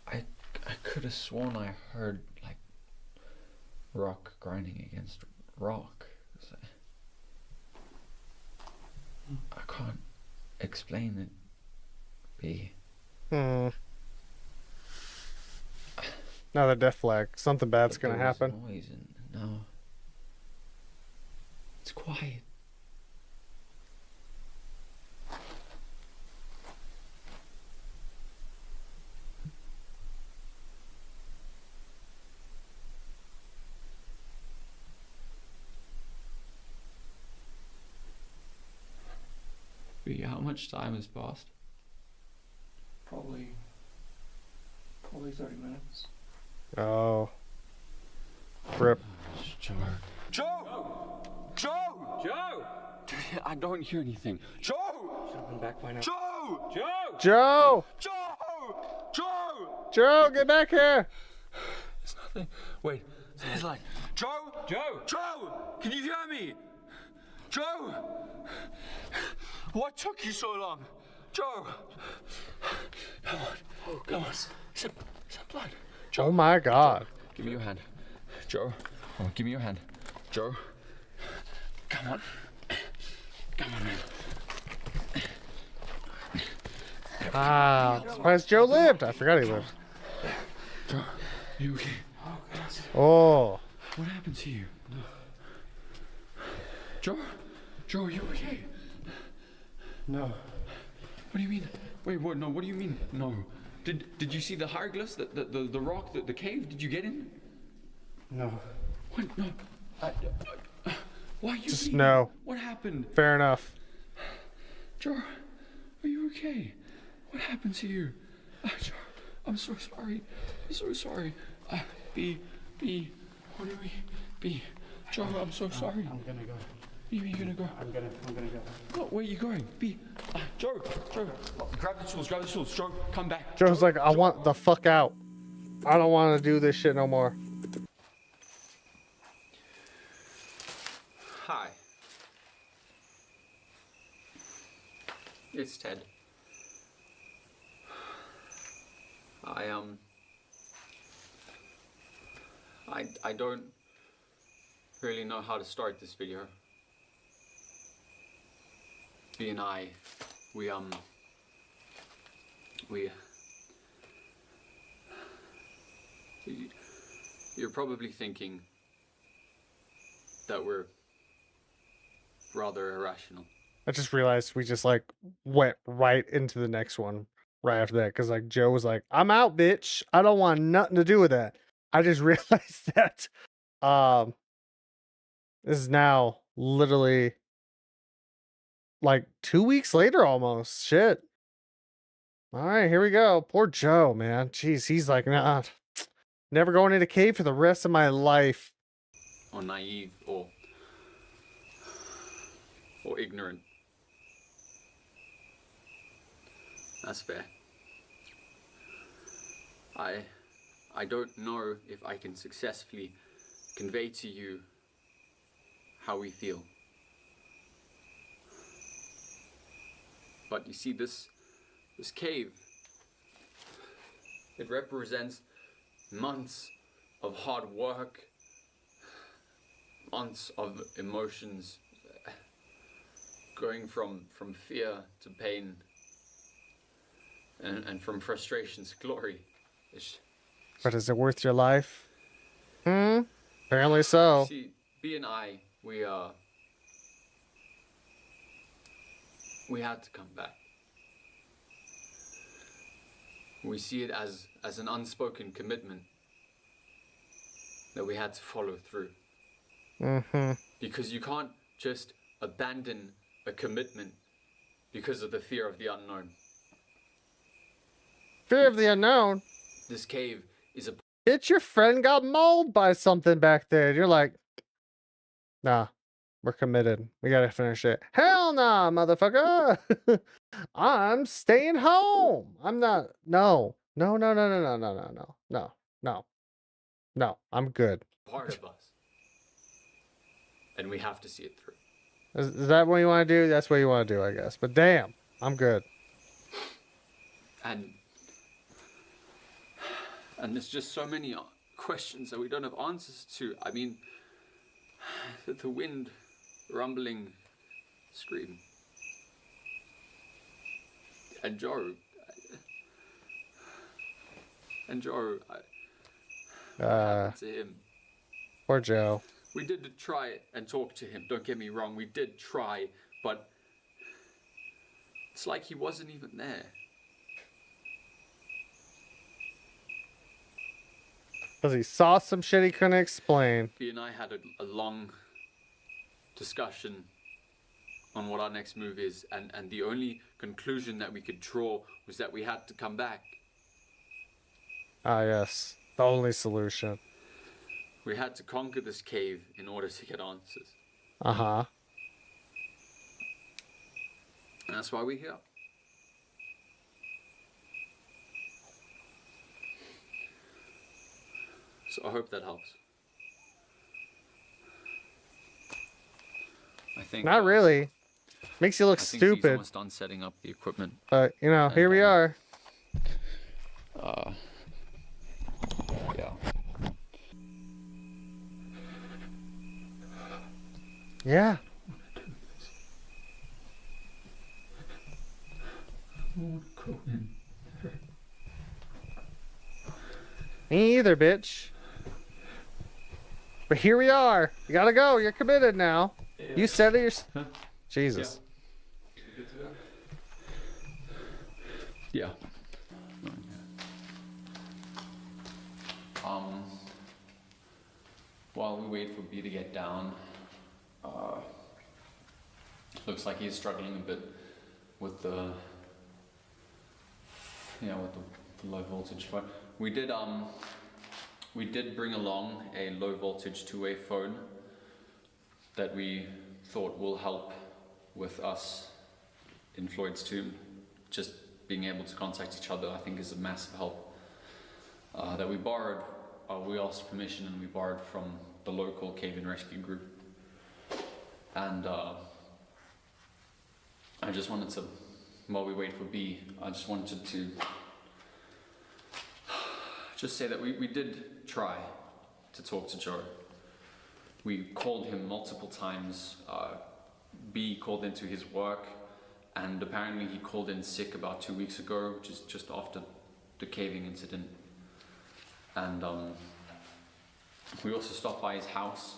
I could have sworn I heard like rock grinding against rock. I can't explain it, B. Another death flag. Something bad's gonna happen. Noise and no. It's quiet. B, how much time has passed? Probably 30 minutes. Oh. Rip. Joe. Joe! Joe! Joe! I don't hear anything. Joe! Should have been back by now. Joe! Joe! Joe! Joe! Joe! Joe, get back here! It's nothing. Wait. It's like, Joe! Joe! Joe! Can you hear me? Joe! What took you so long? Joe! Come on. Come on. Some blood. Oh my God. give me your hand. Joe. Oh, give me your hand. Joe. Come on. Come on, man. Ah, surprised Joe lived. I forgot he lived. Joe, you okay? Oh. What happened to you? Joe? Joe, are you okay? No. What do you mean? Wait, what? No, what do you mean? No. Did you see the hieroglyphs, the rock, the cave? Did you get in? No. What? No. Why are you Just leaving? no. What happened? Fair enough. Joe, are you okay? What happened to you? Joe, I'm so sorry. I'm so sorry. B, what do we? B, Joe, I'm so sorry. I'm gonna go. Where are you gonna go? I'm gonna go. No, where are you going? B, Joe, grab the tools. Joe, come back. Joe's like, I want the fuck out. I don't want to do this shit no more. Hi. It's Ted. I don't really know how to start this video. B and I, you're probably thinking that we're rather irrational. I just realized we just like went right into the next one right after that because like Joe was like, I'm out, bitch. I don't want nothing to do with that. I just realized that this is now literally like 2 weeks later almost. Shit. All right, here we go. Poor Joe, man. Jeez, he's like, nah, never going in a cave for the rest of my life. Or naive or ignorant. That's fair. I don't know if I can successfully convey to you how we feel. But you see, this cave, it represents months of hard work, months of emotions, going from fear to pain, and from frustration to glory. But is it worth your life? Apparently so. See, B and I, we had to come back. We see it as an unspoken commitment. that we had to follow through. Mm-hmm. Because you can't just abandon a commitment because of the fear of the unknown. Fear of the unknown. This cave is a... Bitch, your friend got mauled by something back there. You're like, nah, we're committed. We gotta finish it. Hell nah, motherfucker. I'm staying home. I'm not. No. No, no, no, no, no, no, no, no, no, no. No, I'm good. part of us. And we have to see it through. Is that what you want to do? That's what you want to do, I guess. But damn, I'm good. And there's just so many questions that we don't have answers to. I mean, the wind, rumbling, scream. And Joe. What happened to him? Poor Joe. We did try and talk to him, don't get me wrong, we did try, but it's like he wasn't even there. Because he saw some shit he couldn't explain. He and I had a long discussion on what our next move is, and the only conclusion that we could draw was that we had to come back. Ah, yes. The only solution. We had to conquer this cave in order to get answers. Uh-huh. And that's why we're here. So I hope that helps. I think... Not really. Makes you look I think he's stupid. almost done setting up the equipment. But, you know, here we are. Yeah. Yeah. Me either, bitch. But here we are. You gotta go. You're committed now. Yeah. You said it. Jesus. Yeah. While we wait for B to get down, looks like he's struggling a bit with the low voltage phone. We did bring along a low voltage two-way phone that we thought will help with us in Floyd's tomb. Just being able to contact each other, I think, is a massive help. That we borrowed. We asked permission and we borrowed from the local cave and rescue group. And I just wanted to, while we wait for B, I just wanted to just say that we did try to talk to Joe. We called him multiple times. B called into his work, and apparently he called in sick about 2 weeks ago, which is just after the caving incident. And we also stopped by his house.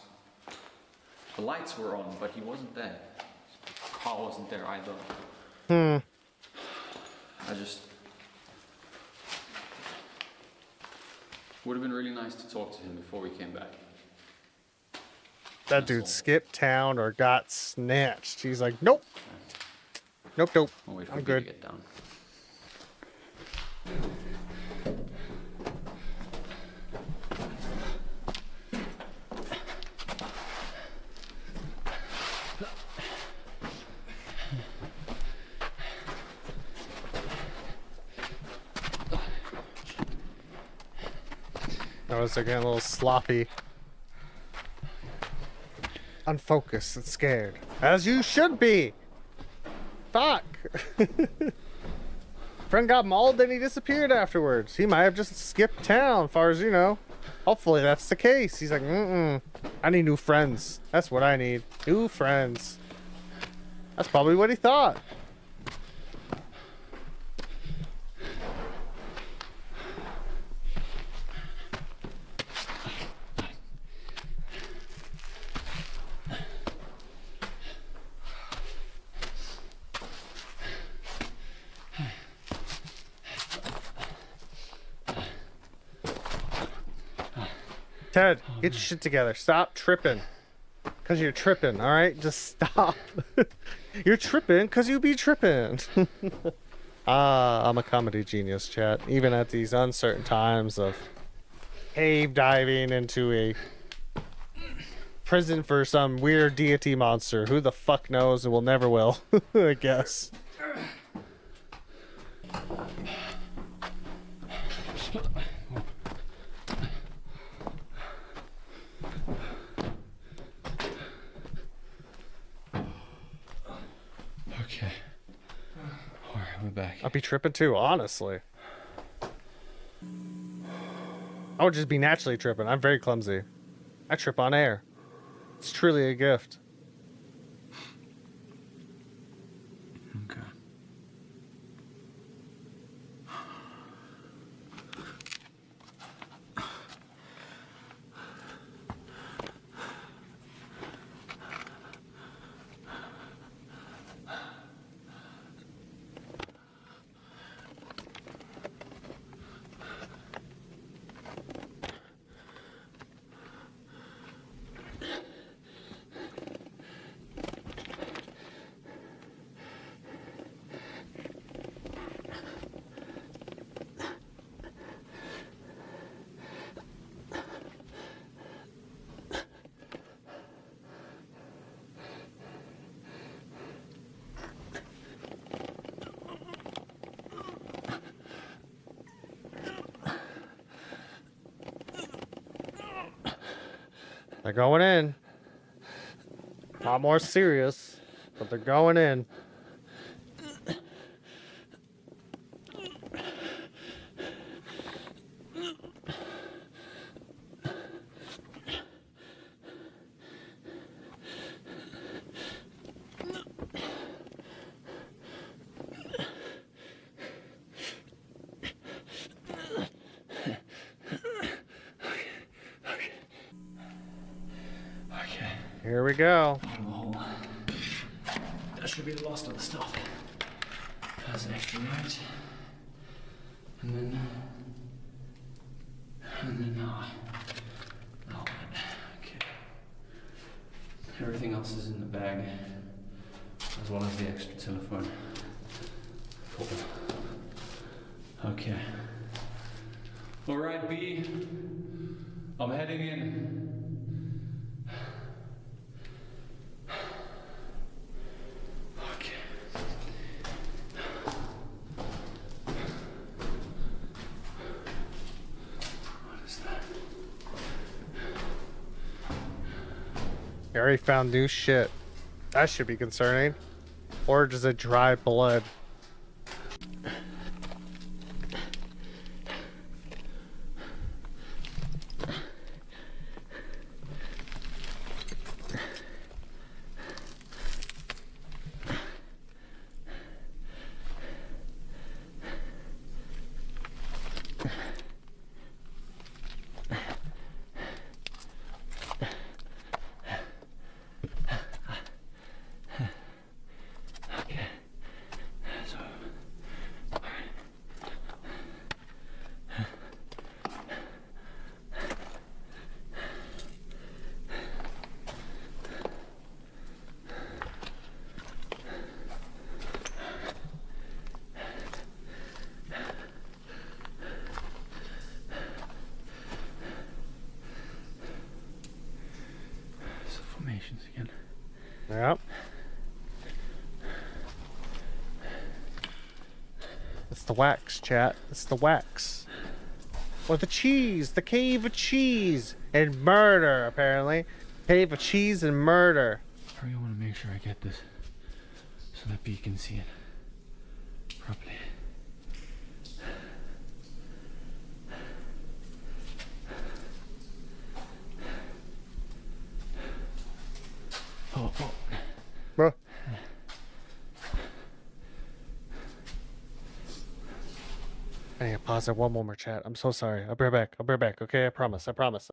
The lights were on, but he wasn't there. His car wasn't there either. Would have been really nice to talk to him before we came back. That dude skipped town or got snatched. He's like, nope. Nope, nope. I'll wait for I'm B good. to get down. I was getting a little sloppy. Unfocused and scared. As you should be! Fuck! Friend got mauled, then he disappeared afterwards. He might have just skipped town, far as you know. Hopefully that's the case. He's like, I need new friends. That's what I need. New friends. That's probably what he thought. Ted, get your shit together. Stop tripping. Because you're tripping, all right? Just stop. You're tripping because you be tripping. I'm a comedy genius, chat. Even at these uncertain times of cave diving into a prison for some weird deity monster. Who the fuck knows and will never will, I guess. Okay. Alright, we're back. I'd be tripping too, honestly. I would just be naturally tripping. I'm very clumsy. I trip on air. It's truly a gift. Okay. They're going in. A lot more serious, but they're going in. Okay. Here we go. That should be the last of the stuff. That's an extra note. And then oh, okay. Everything else is in the bag, as well as the extra telephone. Cool. Okay. All right, B. I'm heading in. Okay. What is that? You already found new shit. That should be concerning. Or just a dry blood. Formations again. Yep. It's the wax, chat. It's the wax. Or the cheese. The cave of cheese. And murder, apparently. Cave of cheese and murder. I really want to make sure I get this so that B can see it properly. Oh. Bro. I need to pause it one more chat. I'm so sorry. I'll be right back. I'll be right back. Okay, I promise. I promise.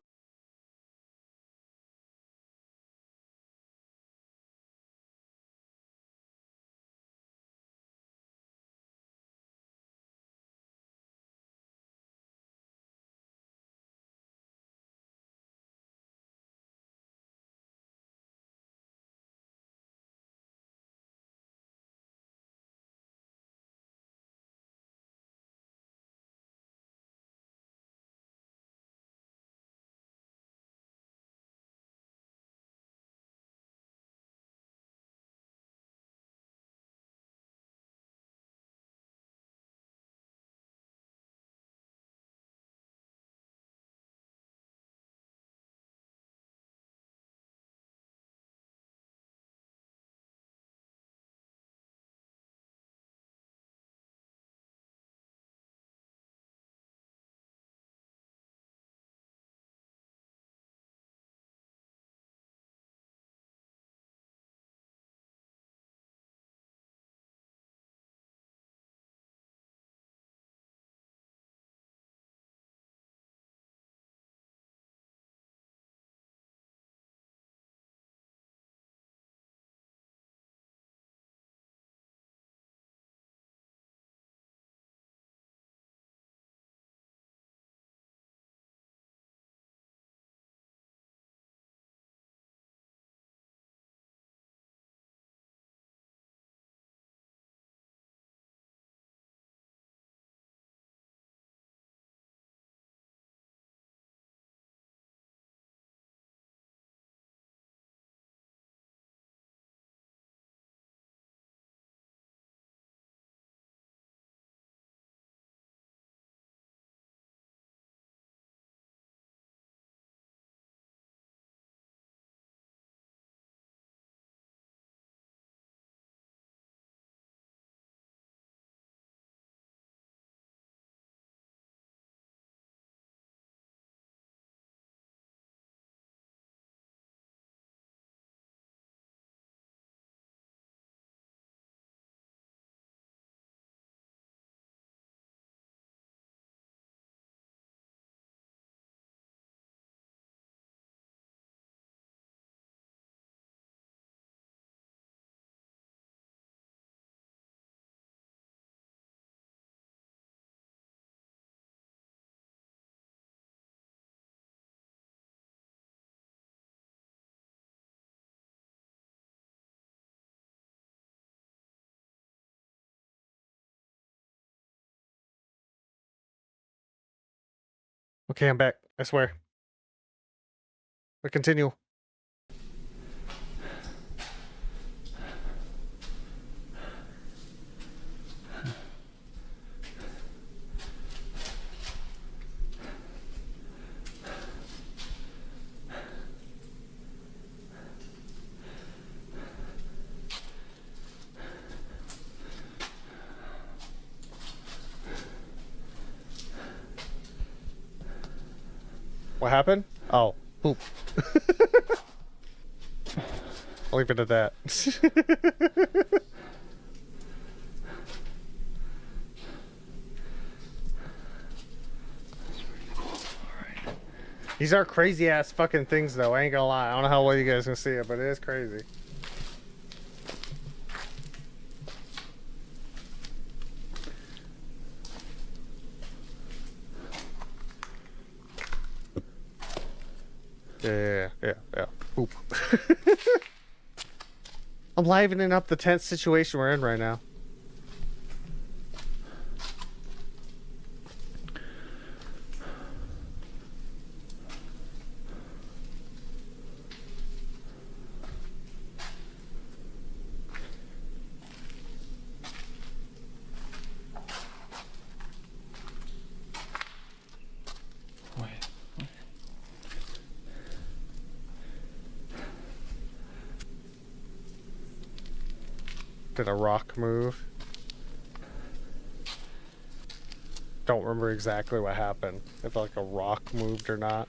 Okay, I'm back. I swear. But continue. What happened? Oh, poop. I'll leave it at that. These are crazy ass fucking things though, I ain't gonna lie. I don't know how well you guys can see it, but it is crazy. Yeah. Poop. I'm livening up the tense situation we're in right now. Did a rock move? Don't remember exactly what happened. If like a rock moved or not.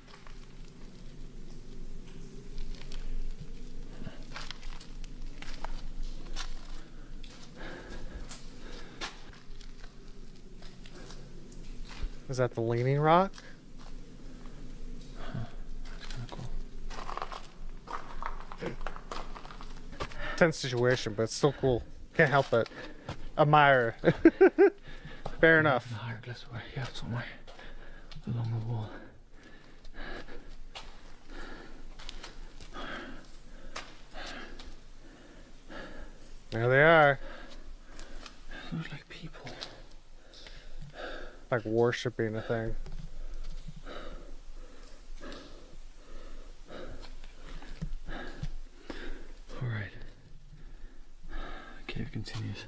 Is that the leaning rock? Tense situation, but it's still cool. Can't help it. Admire. Fair enough. Glass over here somewhere along the wall. There they are. Looks like people. Like worshipping a thing. Alright. Cave continues.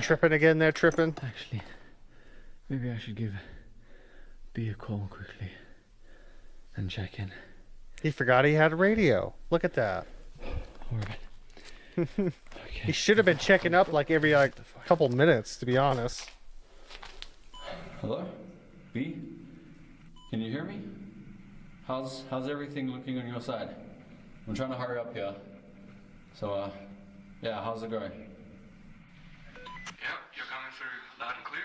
Tripping again there, tripping? Actually, maybe I should give B a call quickly and check in. He forgot he had a radio. Look at that. Alright. He should have been checking up like every couple minutes, to be honest. Hello? B? Can you hear me? How's everything looking on your side? I'm trying to hurry up here. So, yeah, how's it going? Yeah, you're coming through loud and clear.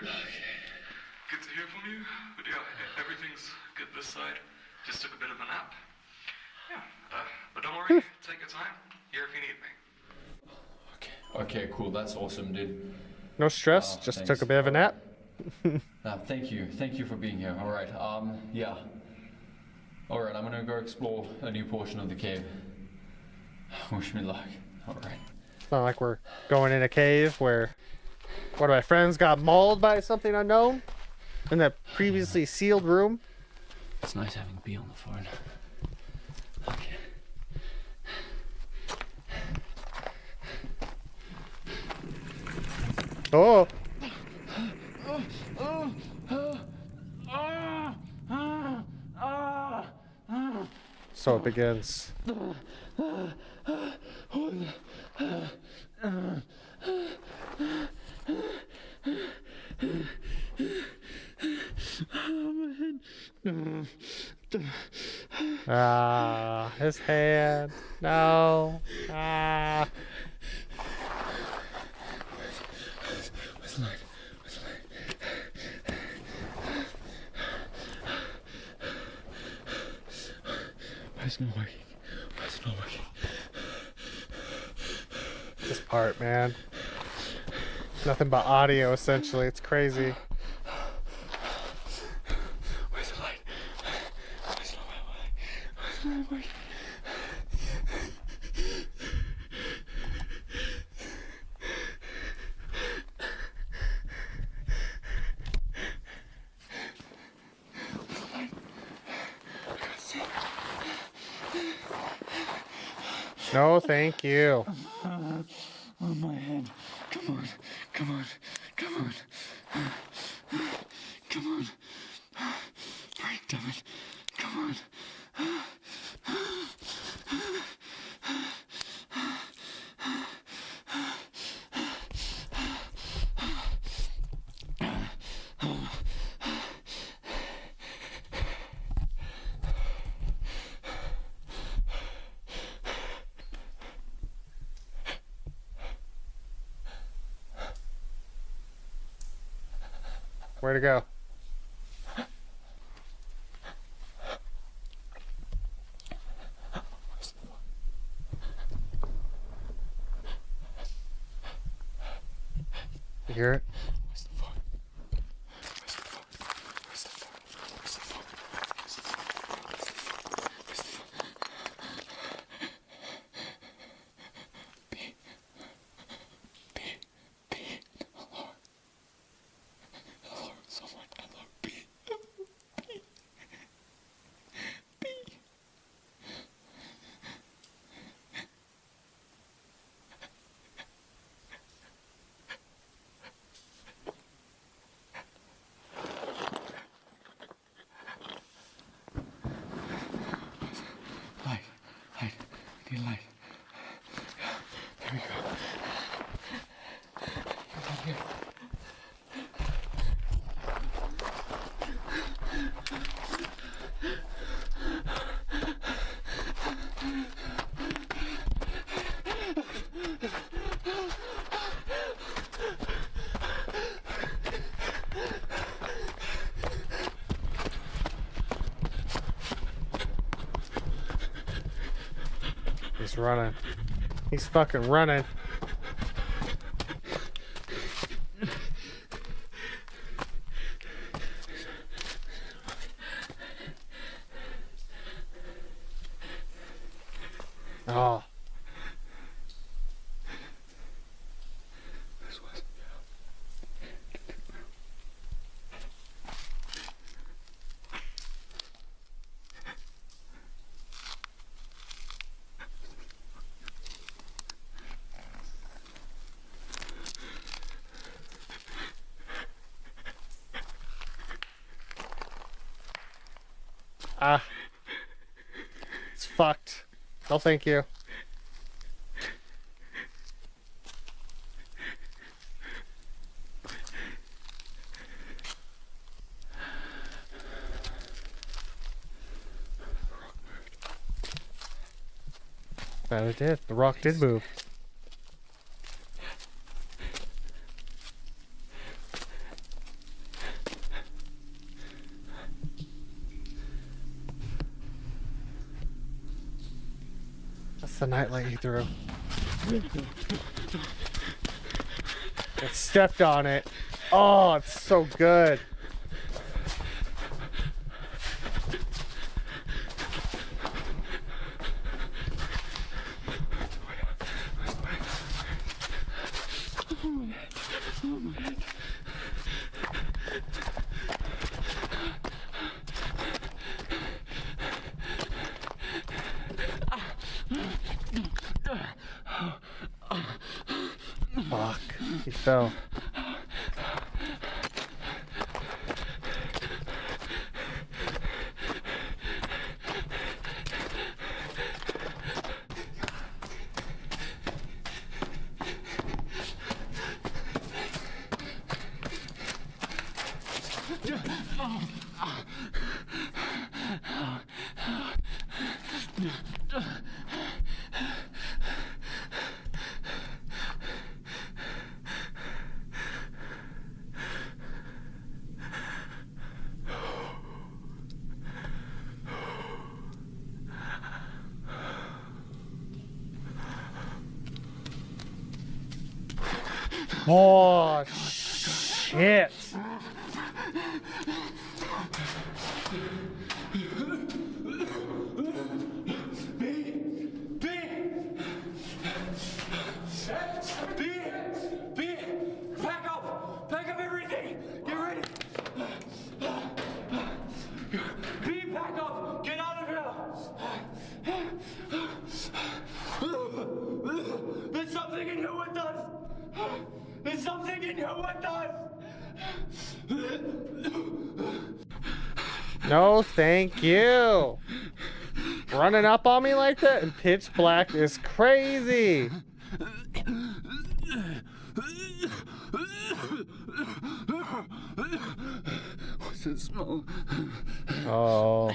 Good to hear from you. But yeah, everything's good this side. Just took a bit of a nap. Yeah, but don't worry, take your time. Here if you need me. Okay, cool. That's awesome, dude. No stress. Just thanks. took a bit of a nap. Thank you for being here. All right. Yeah. All right. I'm gonna go explore a new portion of the cave. Wish me luck. All right. It's not like we're going in a cave where one of my friends got mauled by something unknown in that previously sealed room. It's nice having B on the phone. Okay. Oh! So it begins. Ah, his hand. No. Ah. Where's the light? is it not working? Why is it not working? This part, man. Nothing but audio, essentially. It's crazy. Where's the light? Why is it not working? Why is it not working? No, thank you. On my head. Come on. Come on. Come on. Come on. Break, damn it. Come on. Where to go? You hear it? Light. Light. I need light. There we go. Come down here. He's running. He's fucking running. Oh. Ah. It's fucked. No, thank you. That it did. The rock did move. That's the nightlight he threw. It stepped on it. Oh, it's so good. Fuck. He fell. Oh, shit. Pack up everything! Get ready! B, pack up! Get out of here! There's something in here with us! There's something in here with us! No, thank you. Running up on me like that in pitch black is crazy. What's that smell? Oh.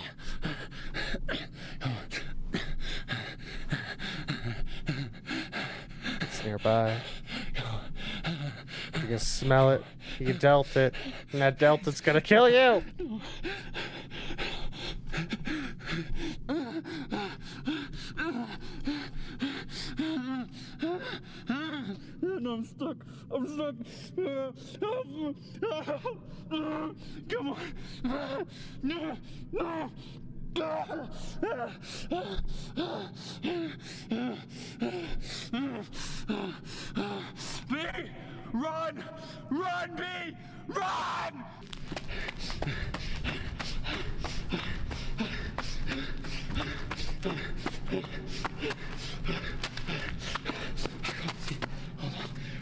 It's nearby. You can smell it. You can dealt it. And that delta's gonna kill you. No, I'm stuck. I'm stuck. Come on. No. No. B! Run! Run, B! Run!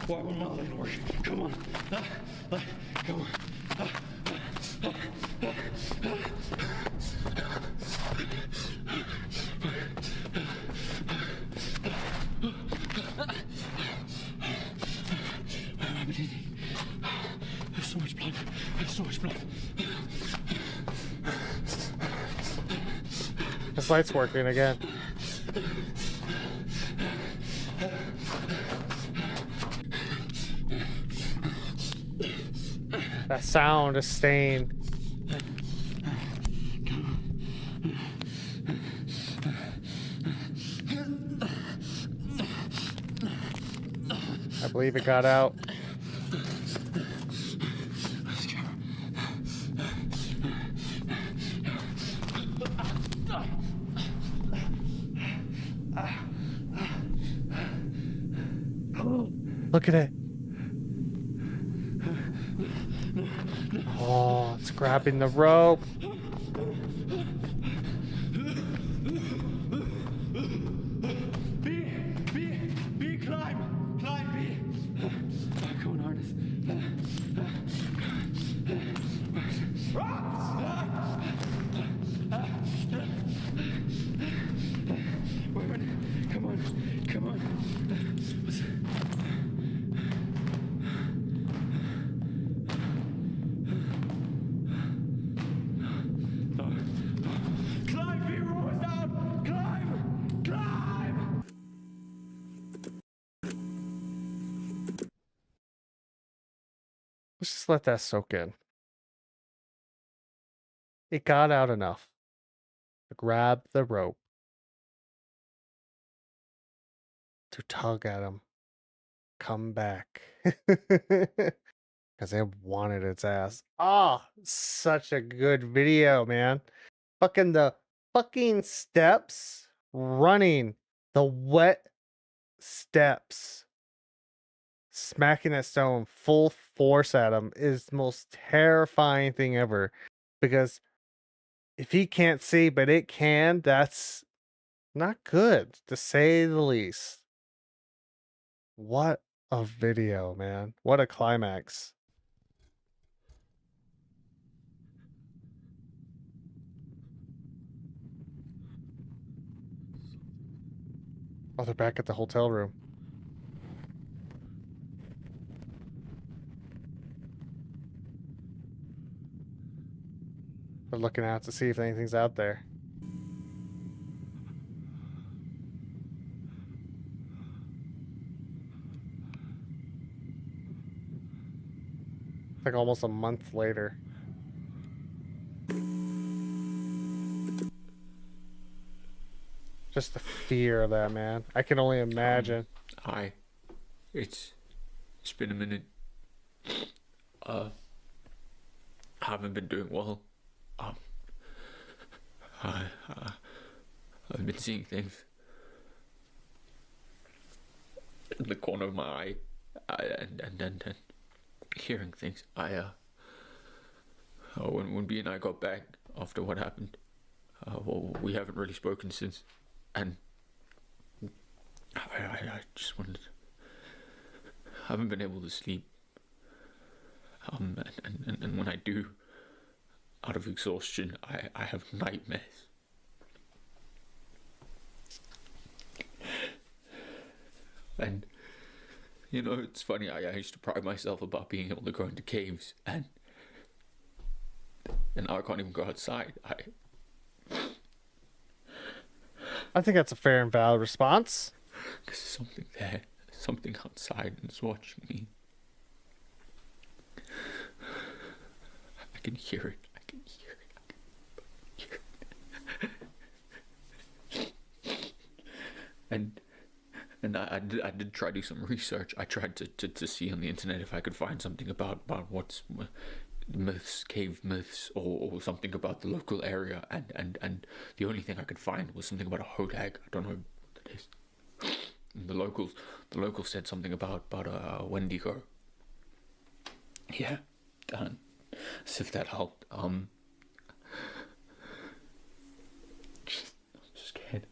Why would my leg work? Come on. Come on. There's so much blood. There's so much blood. This light's working again. That sound is staying. I believe it got out. Look at it. Oh, it's grabbing the rope. B, climb, B. Come on, harness. Wait, come on. Climb, B, roll us down. Climb. Let's just let that soak in. It got out enough to grab the rope, to tug at him, come back. Because it wanted its ass. Ah, such a good video, man. The fucking steps running. The wet steps. Smacking that stone full force at him is the most terrifying thing ever. Because if he can't see, but it can, that's not good, to say the least. What a video, man. What a climax. Oh, they're back at the hotel room. They're looking out to see if anything's out there. It's like almost a month later. Just the fear of that, man. I can only imagine. Hi. It's It's been a minute. I haven't been doing well. I've been seeing things in the corner of my eye, and hearing things. When B and I got back after what happened, well, we haven't really spoken since, and I just wanted. I haven't been able to sleep. And when I do, out of exhaustion, I have nightmares. And, you know, it's funny, I used to pride myself about being able to go into caves, and now I can't even go outside. I think that's a fair and valid response. Because there's something there, something outside, and it's watching me. I can hear it. And I did try to do some research. I tried to see on the internet if I could find something about what's myths, cave myths, or something about the local area. And the only thing I could find was something about a hodag. I don't know what that is. And the locals said something about a Wendigo. Yeah, done. As if that helped. I'm scared.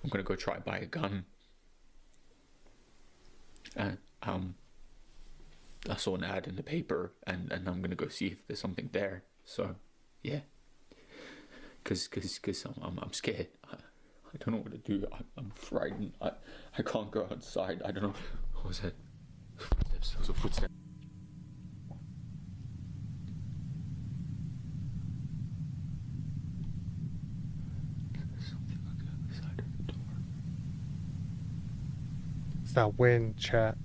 I'm gonna go try buy a gun. And I saw an ad in the paper, and I'm gonna go see if there's something there. So, yeah. Cause I'm scared. I don't know what to do. I'm frightened. I can't go outside. I don't know. What was that? Footsteps. There was a footstep. It's that wind, chat.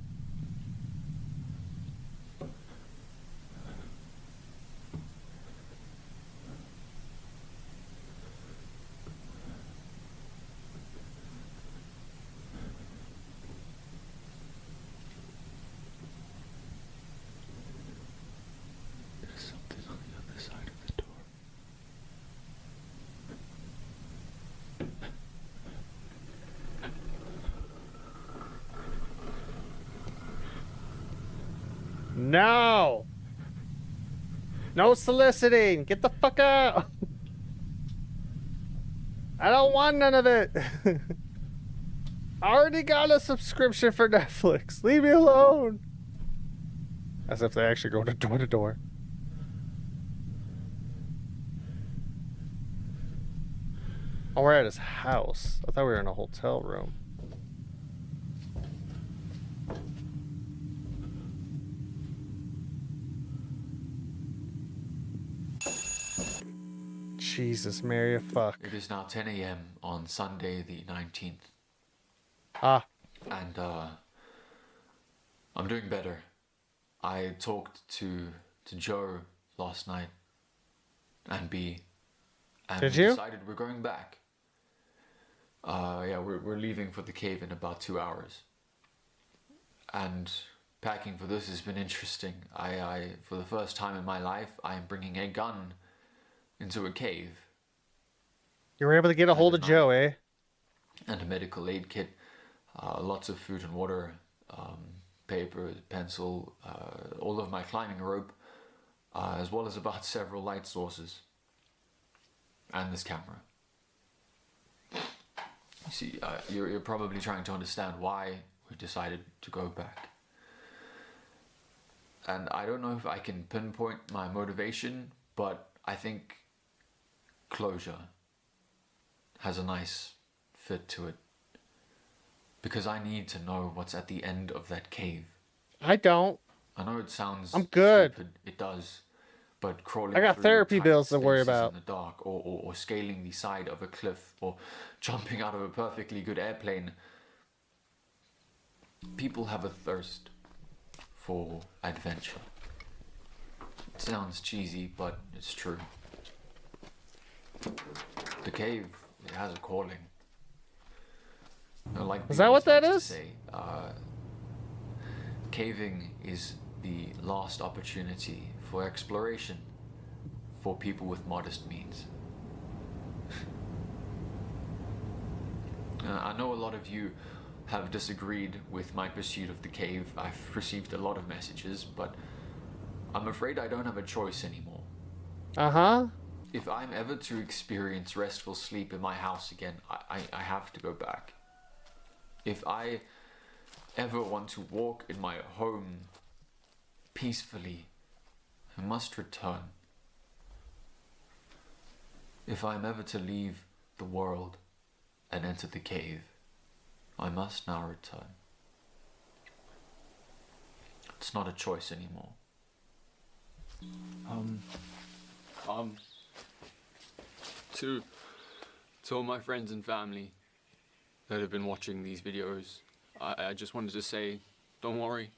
There's something on the other side of the door. No! No soliciting! Get the fuck out! I don't want none of it! I already got a subscription for Netflix. Leave me alone! As if they actually go door to door. Oh, we're at his house. I thought we were in a hotel room. Jesus, Mary, fuck. It is now 10 a.m. on Sunday the 19th. Ah. And, I'm doing better. I talked to Joe last night and B, and Did we you? decided we're going back. Yeah, we're leaving for the cave in about 2 hours. And packing for this has been interesting. I for the first time in my life, I am bringing a gun into a cave. You were able to get a hold of Joe, eh? And a medical aid kit, lots of food and water, paper, pencil, all of my climbing rope, as well as about several light sources. And this camera. You see, you're probably trying to understand why we decided to go back. And I don't know if I can pinpoint my motivation, but I think closure has a nice fit to it. Because I need to know what's at the end of that cave. I don't. I know it sounds I'm good. stupid. It does. But crawling I got through therapy tight bills to worry spaces about. in the dark, or scaling the side of a cliff, or jumping out of a perfectly good airplane. People have a thirst for adventure. It sounds cheesy, but it's true. The cave, it has a calling. Like Is that what that is? say, Caving is the last opportunity for exploration for people with modest means. I know a lot of you have disagreed with my pursuit of the cave. I've received a lot of messages, but I'm afraid I don't have a choice anymore. Uh-huh. If I'm ever to experience restful sleep in my house again, I have to go back. If I ever want to walk in my home peacefully, I must return. If I'm ever to leave the world and enter the cave, I must now return. It's not a choice anymore. To all my friends and family that have been watching these videos, I just wanted to say, don't worry,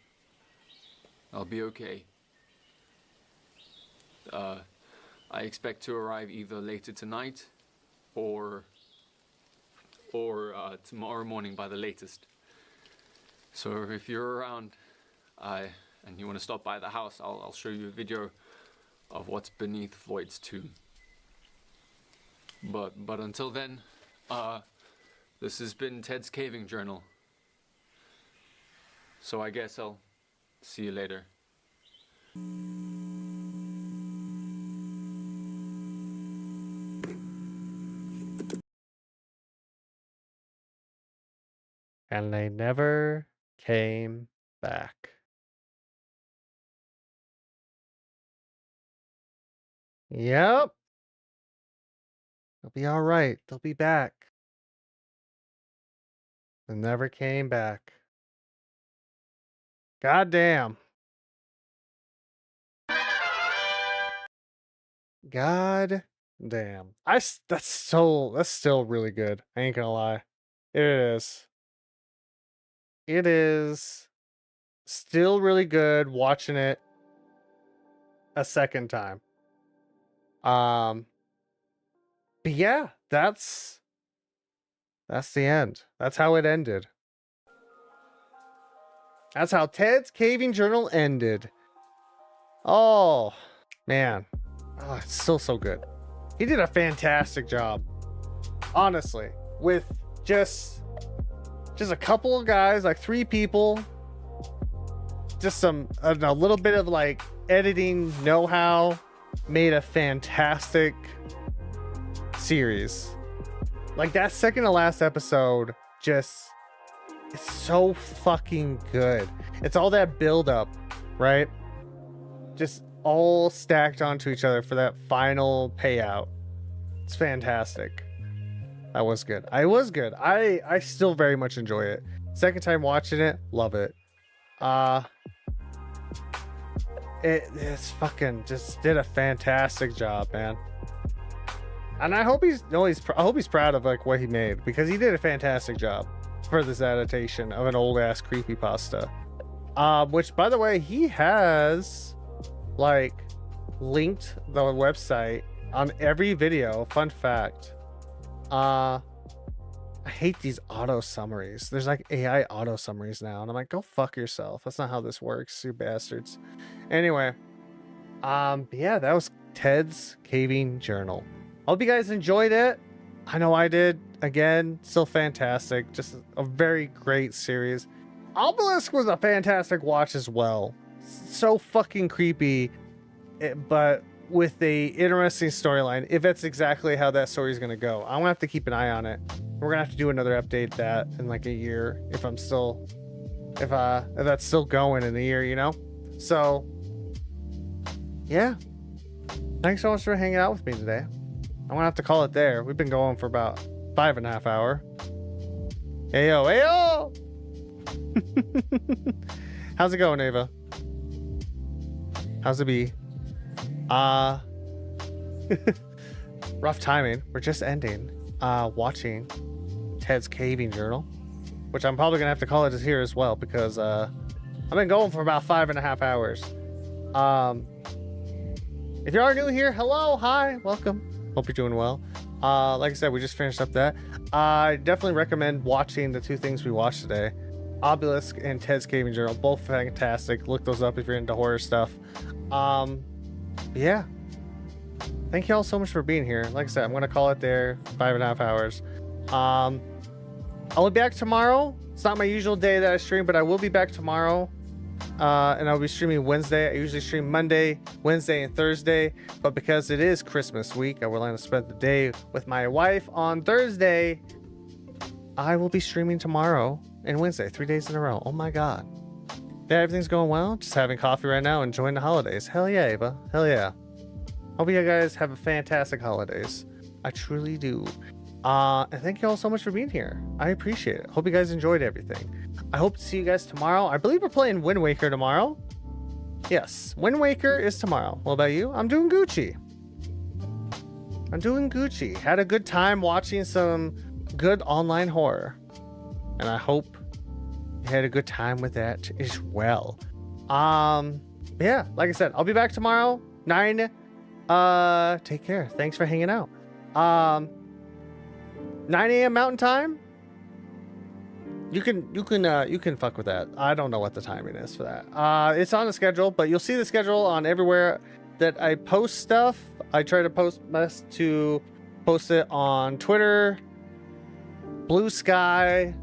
I'll be okay. I expect to arrive either later tonight or tomorrow morning by the latest. So if you're around and you want to stop by the house, I'll show you a video of what's beneath Floyd's tomb. But until then, this has been Ted's Caving Journal. So I guess I'll see you later. And they never came back. Yep. They'll be all right. They'll be back. They never came back. God damn. God damn. That's still really good. I ain't gonna lie. It is. It is still really good watching it a second time. But yeah, that's the end. That's how it ended. That's how Ted's Caving Journal ended. Oh, man. Oh, it's still so good. He did a fantastic job. Honestly, with just a couple of guys, like 3 people, just a little bit of like editing know-how, made a fantastic series. Like that second to last episode, it's so fucking good. It's all that build up, right? Just all stacked onto each other for that final payout. It's fantastic. That was good. I still very much enjoy it. Second time watching it, love it. It's fucking just did a fantastic job, man. And I hope he's proud of like what he made, because he did a fantastic job for this adaptation of an old ass creepypasta. Which, by the way, he has like linked the website on every video. Fun fact. I hate these auto summaries. There's like AI auto summaries now, and I'm like, go fuck yourself. That's not how this works, you bastards. Anyway, yeah, that was Ted's Caving Journal. Hope you guys enjoyed it. I know I did. Again, still fantastic. Just a very great series. Obelisk was a fantastic watch as well. So fucking creepy, but with a interesting storyline. If that's exactly how that story is going to go, I'm gonna have to keep an eye on it. We're gonna have to do another update that in like a year, if that's still going in a year, you know. So yeah, thanks so much for hanging out with me today. I'm gonna have to call it there. We've been going for about 5.5 hours. Ayo. How's it going, Ava? How's it be? Rough timing. We're just ending watching Ted's Caving Journal, which I'm probably gonna have to call it here as well, because I've been going for about 5.5 hours. If you are new here, hello, hi, welcome. Hope you're doing well. Like I said, we just finished up that. I definitely recommend watching the 2 things we watched today. Obelisk and Ted's Caving Journal, both fantastic. Look those up if you're into horror stuff. Yeah. Thank you all so much for being here. Like I said, I'm gonna call it there. 5.5 hours. I'll be back tomorrow. It's not my usual day that I stream, but I will be back tomorrow. And I'll be streaming Wednesday. I usually stream Monday, Wednesday, and Thursday. But because it is Christmas week, I will want to spend the day with my wife on Thursday. I will be streaming tomorrow and Wednesday, 3 days in a row. Oh my god. Yeah, everything's going well. Just having coffee right now, enjoying the holidays. Hell yeah, Ava. Hell yeah. Hope you guys have a fantastic holidays. I truly do. And thank you all so much for being here. I appreciate it. Hope you guys enjoyed everything. I hope to see you guys tomorrow. I believe we're playing Wind Waker tomorrow. Yes, Wind Waker is tomorrow. What about you? I'm doing Gucci. Had a good time watching some good online horror. And I hope you had a good time with that as well. Yeah, like I said, I'll be back tomorrow, 9. Take care. Thanks for hanging out. 9 a.m. Mountain Time. You can fuck with that. I don't know what the timing is for that. It's on the schedule, but you'll see the schedule on everywhere that I post stuff. I try to post it on Twitter, Blue Sky,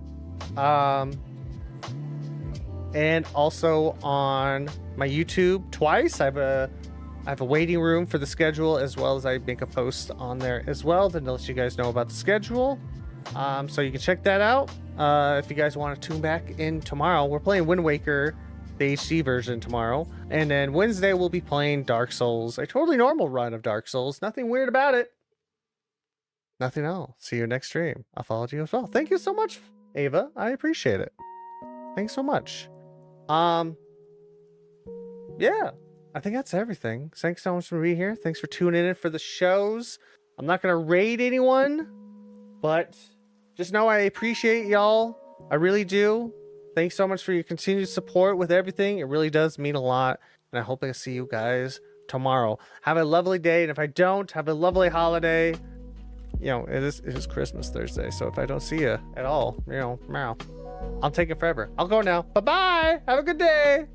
and also on my YouTube twice. I have a waiting room for the schedule, as well as I make a post on there as well to let you guys know about the schedule. So you can check that out. If you guys want to tune back in tomorrow, we're playing Wind Waker, the HD version tomorrow. And then Wednesday, we'll be playing Dark Souls, a totally normal run of Dark Souls. Nothing weird about it. Nothing else. See you next stream. I'll follow you as well. Thank you so much, Ava. I appreciate it. Thanks so much. Yeah. I think that's everything. Thanks so much for being here. Thanks for tuning in for the shows. I'm not going to raid anyone, but just know I appreciate y'all. I really do. Thanks so much for your continued support with everything. It really does mean a lot. And I hope I see you guys tomorrow. Have a lovely day. And if I don't, have a lovely holiday. You know, it is Christmas Thursday. So if I don't see you at all, you know, meow. I'll take it forever. I'll go now. Bye-bye. Have a good day.